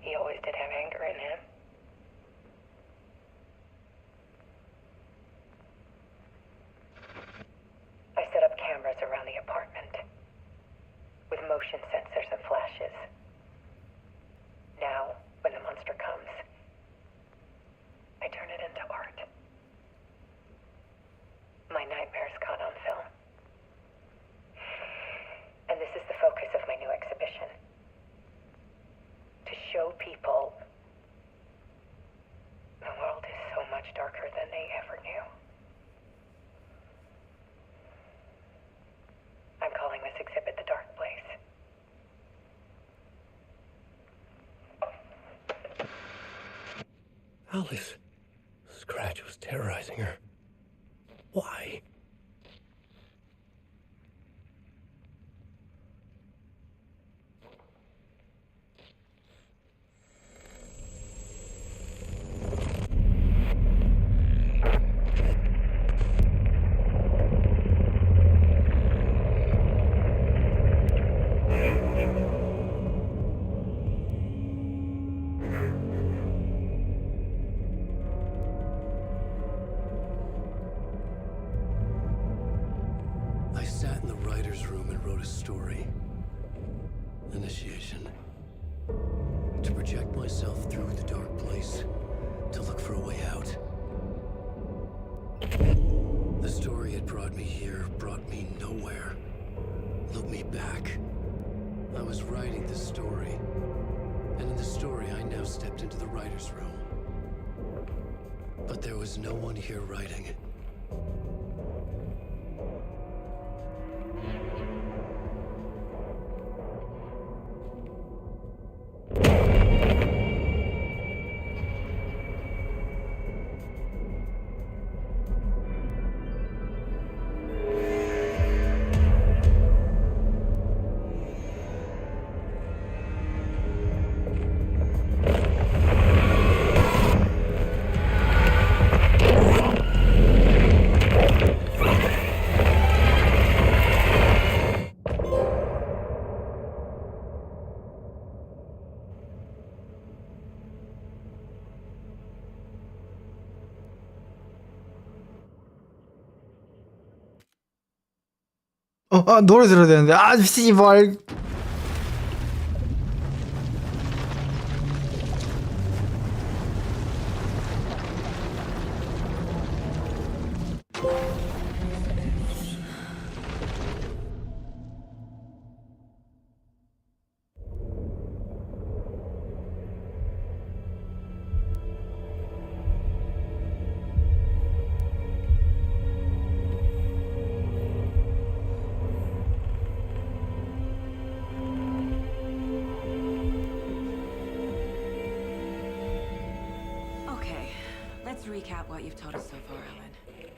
He always did have anger in him. I set up cameras around the apartment with motion sensors and flashes. Now, when the monster comes, I turn it into art. My nightmares caught on film. And this is the focus of my new exhibition. To show people the world is so much darker than they ever knew. I'm calling this exhibit The Dark Place. Alice. Scratch was terrorizing her. Why? wrote a story. Initiation. To project myself through the dark place, to look for a way out. The story had brought me here, brought me nowhere. Looked me back. I was writing the story. And in the story, I now stepped into the writer's room. But there was no one here writing. 노래 들어야 되는데. 씨발. Let's recap what you've told us so far, Alan.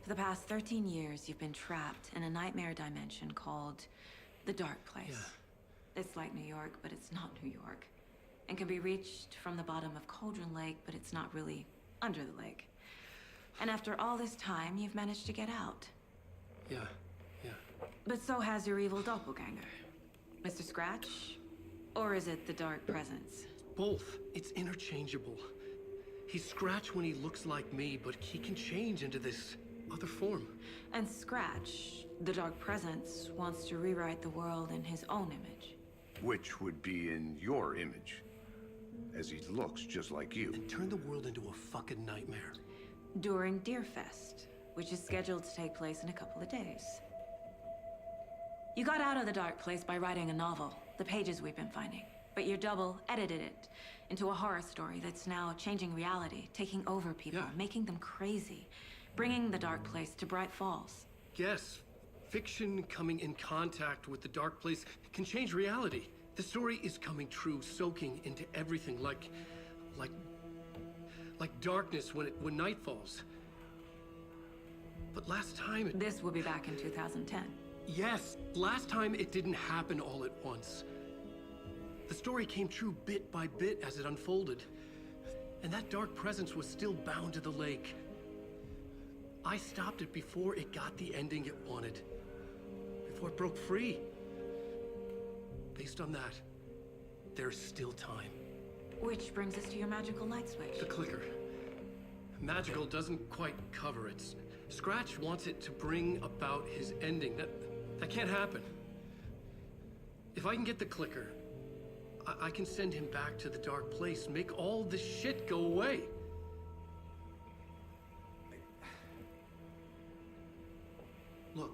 For the past 13 years, you've been trapped in a nightmare dimension called the Dark Place. Yeah. It's like New York, but it's not New York. And can be reached from the bottom of Cauldron Lake, but it's not really under the lake. And after all this time, you've managed to get out. Yeah. But so has your evil doppelganger. Mr. Scratch? Or is it the Dark Presence? Both. It's interchangeable. He's Scratch when he looks like me, but he can change into this other form. And Scratch, the Dark Presence, wants to rewrite the world in his own image. Which would be in your image, as he looks just like you. And turn the world into a fucking nightmare. During Deerfest, which is scheduled to take place in a couple of days. You got out of the Dark Place by writing a novel, the pages we've been finding. But your double edited it into a horror story that's now changing reality, taking over people, making them crazy, bringing the Dark Place to Bright Falls. Yes, fiction coming in contact with the Dark Place can change reality. The story is coming true, soaking into everything, like darkness when night falls. But last time This will be back in 2010. Yes, last time it didn't happen all at once. The story came true bit by bit as it unfolded. And that dark presence was still bound to the lake. I stopped it before it got the ending it wanted. Before it broke free. Based on that, there's still time. Which brings us to your magical light switch. The clicker. Magical doesn't quite cover it. Scratch wants it to bring about his ending. That can't happen. If I can get the clicker, I can send him back to the Dark Place, make all this shit go away. Look,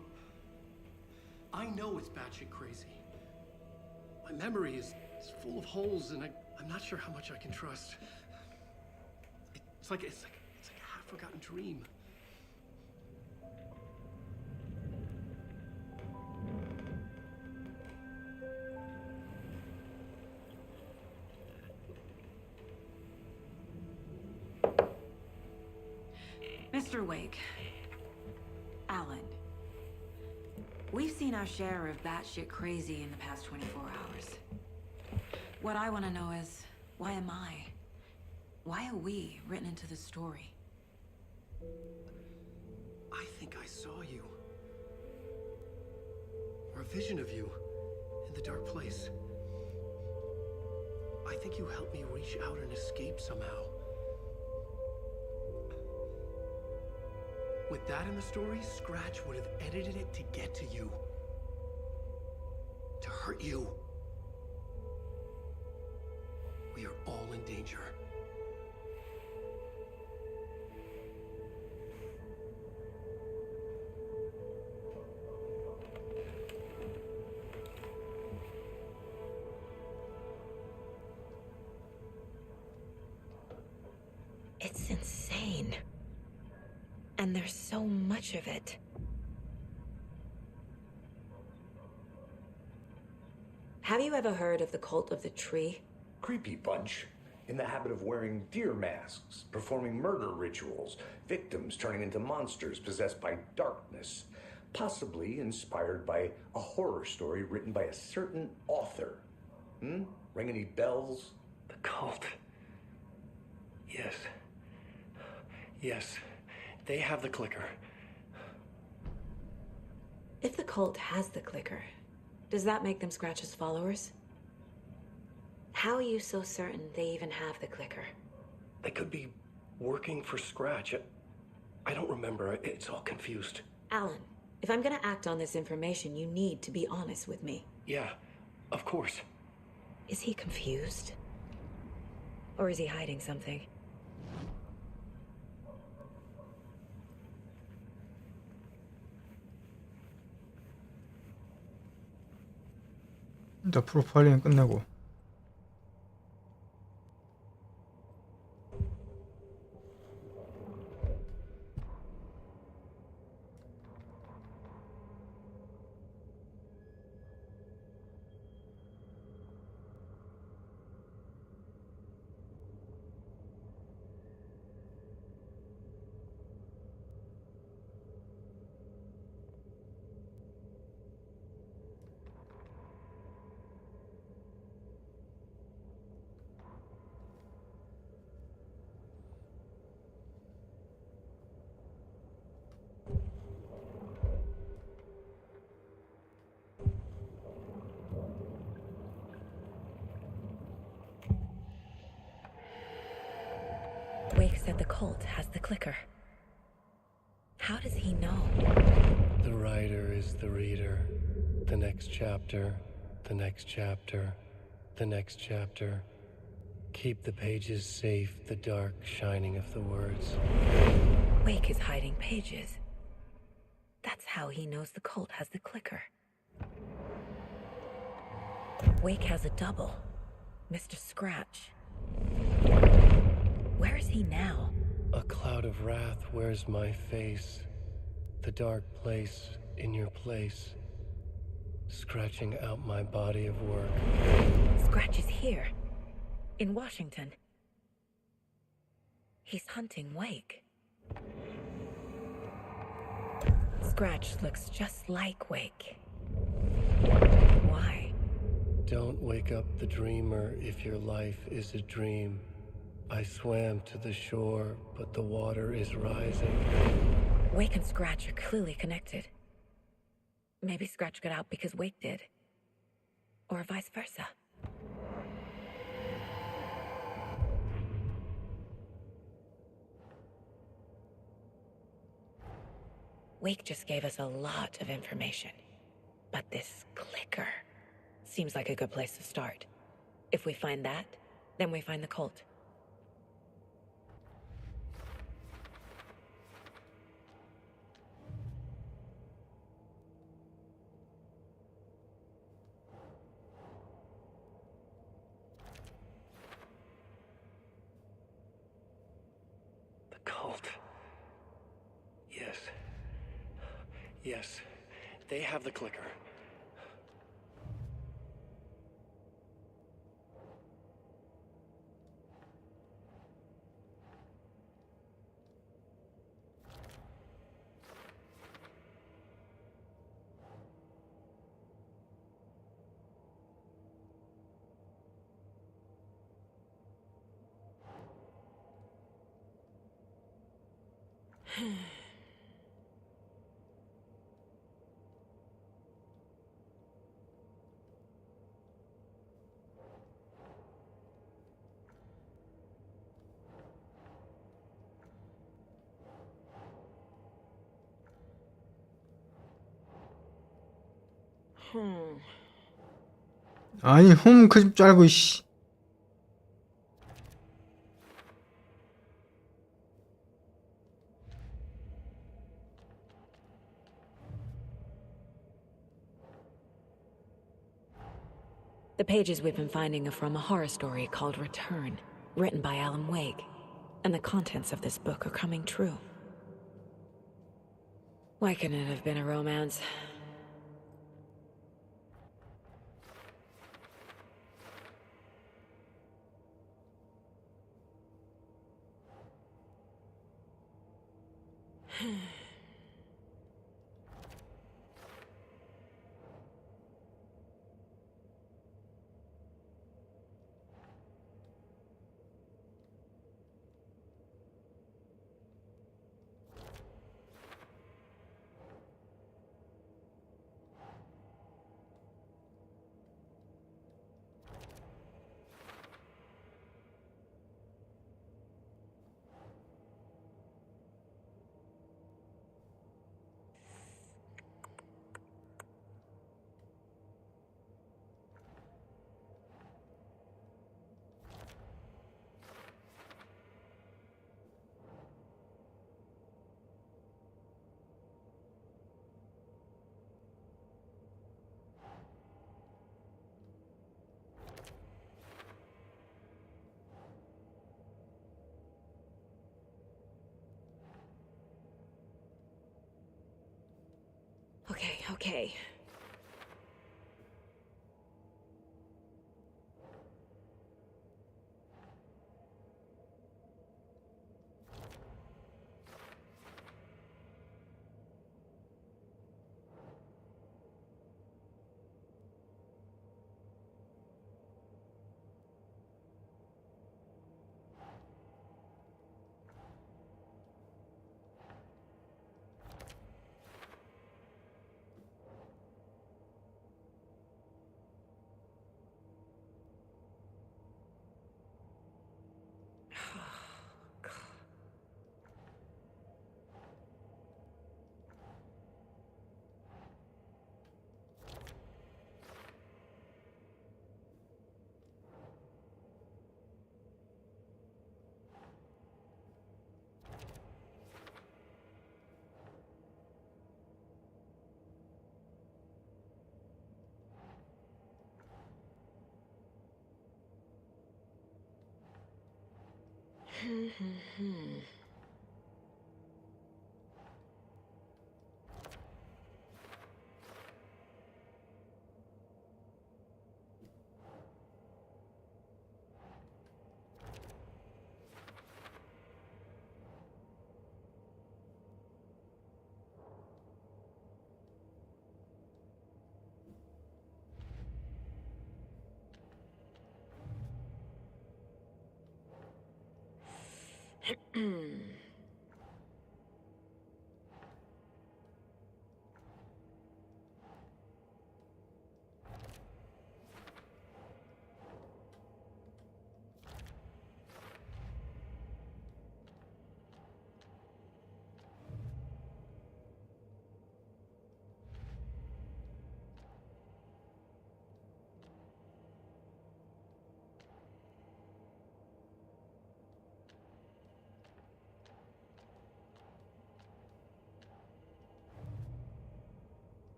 I know it's batshit crazy. My memory is full of holes, and I'm not sure how much I can trust. It's like a half-forgotten dream. Mr. Wake, Alan, we've seen our share of batshit crazy in the past 24 hours. What I want to know is, why am I? Why are we written into the story? I think I saw you. Or a vision of you in the Dark Place. I think you helped me reach out and escape somehow. With that in the story, Scratch would have edited it to get to you. hurt you. We are all in danger. It's insane. And there's so much of it. Have you ever heard of the cult of the tree? Creepy bunch. In the habit of wearing deer masks, performing murder rituals, victims turning into monsters possessed by darkness, possibly inspired by a horror story written by a certain author. Ring any bells? The cult. Yes. Yes. They have the clicker. If the cult has the clicker, does that make them Scratch's followers? How are you so certain they even have the clicker? They could be working for Scratch. I don't remember. It's all confused. Alan, if I'm gonna act on this information, you need to be honest with me. Yeah, of course. Is he confused? Or is he hiding something? 일단 프로파일링 끝내고. Wake said the cult has the clicker. How does he know? The writer is the reader. The next chapter, the next chapter, the next chapter. Keep the pages safe, the dark shining of the words. Wake is hiding pages. That's how he knows the cult has the clicker. Wake has a double. Mr. Scratch. Where is he now? A cloud of wrath wears my face. The dark place in your place. Scratching out my body of work. Scratch is here. In Washington. He's hunting Wake. Scratch looks just like Wake. Why? Don't wake up the dreamer if your life is a dream. I swam to the shore, but the water is rising. Wake and Scratch are clearly connected. Maybe Scratch got out because Wake did. Or vice versa. Wake just gave us a lot of information. But this clicker seems like a good place to start. If we find that, then we find the cult. The cult. Yes. Yes. They have the clicker. 아니 홈 그 집 줄 알고 씨. The pages we've been finding are from a horror story called Return, written by Alan Wake. And the contents of this book are coming true. Why couldn't it have been a romance? Okay.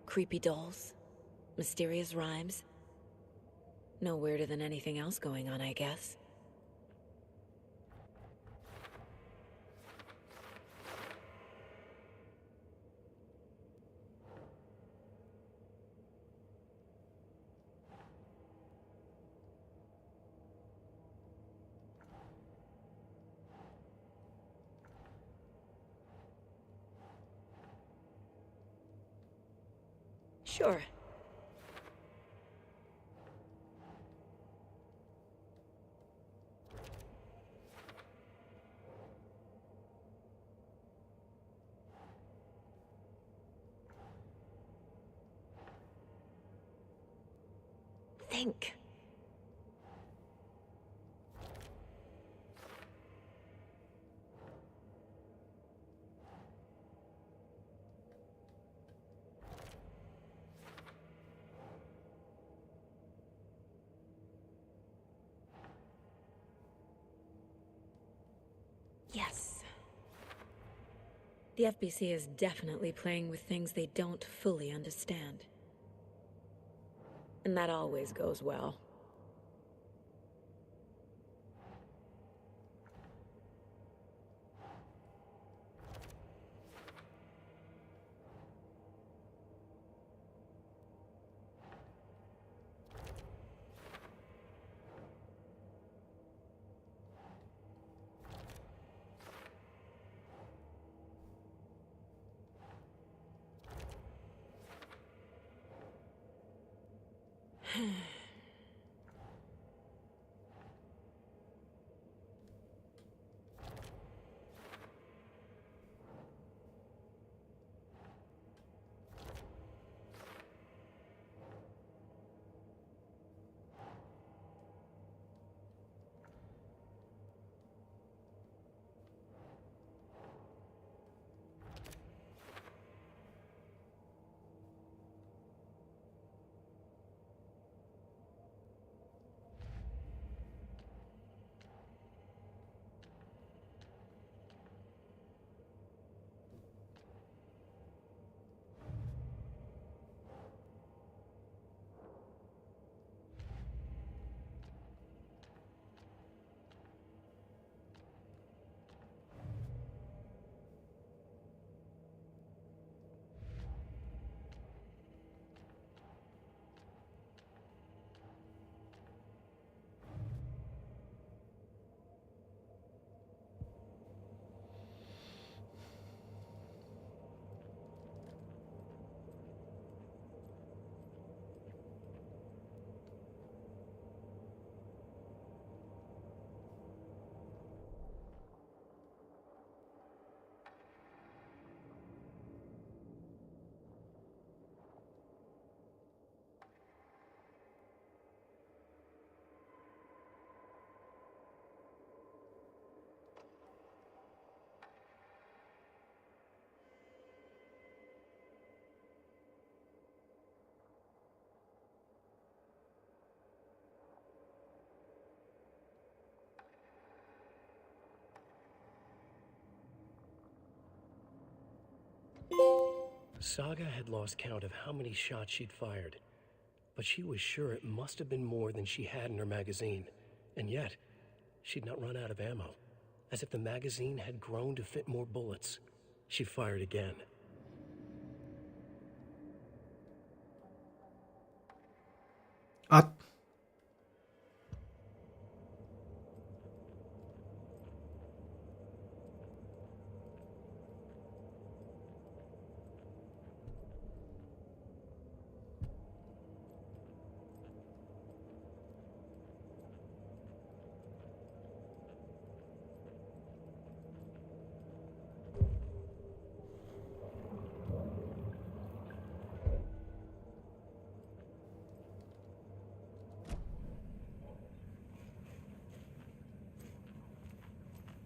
Creepy dolls, mysterious rhymes. No weirder than anything else going on, I guess. Sure. Think. Yes. The FBC is definitely playing with things they don't fully understand. And that always goes well. Saga had lost count of how many shots she'd fired, but she was sure it must have been more than she had in her magazine. And yet, she'd not run out of ammo. As if the magazine had grown to fit more bullets. She fired again. 아,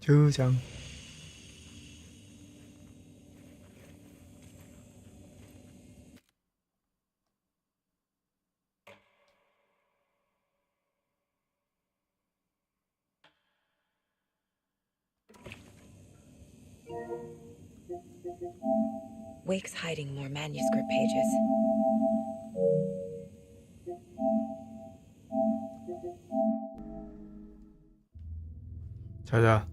저장. Wake's hiding more manuscript pages. 자자.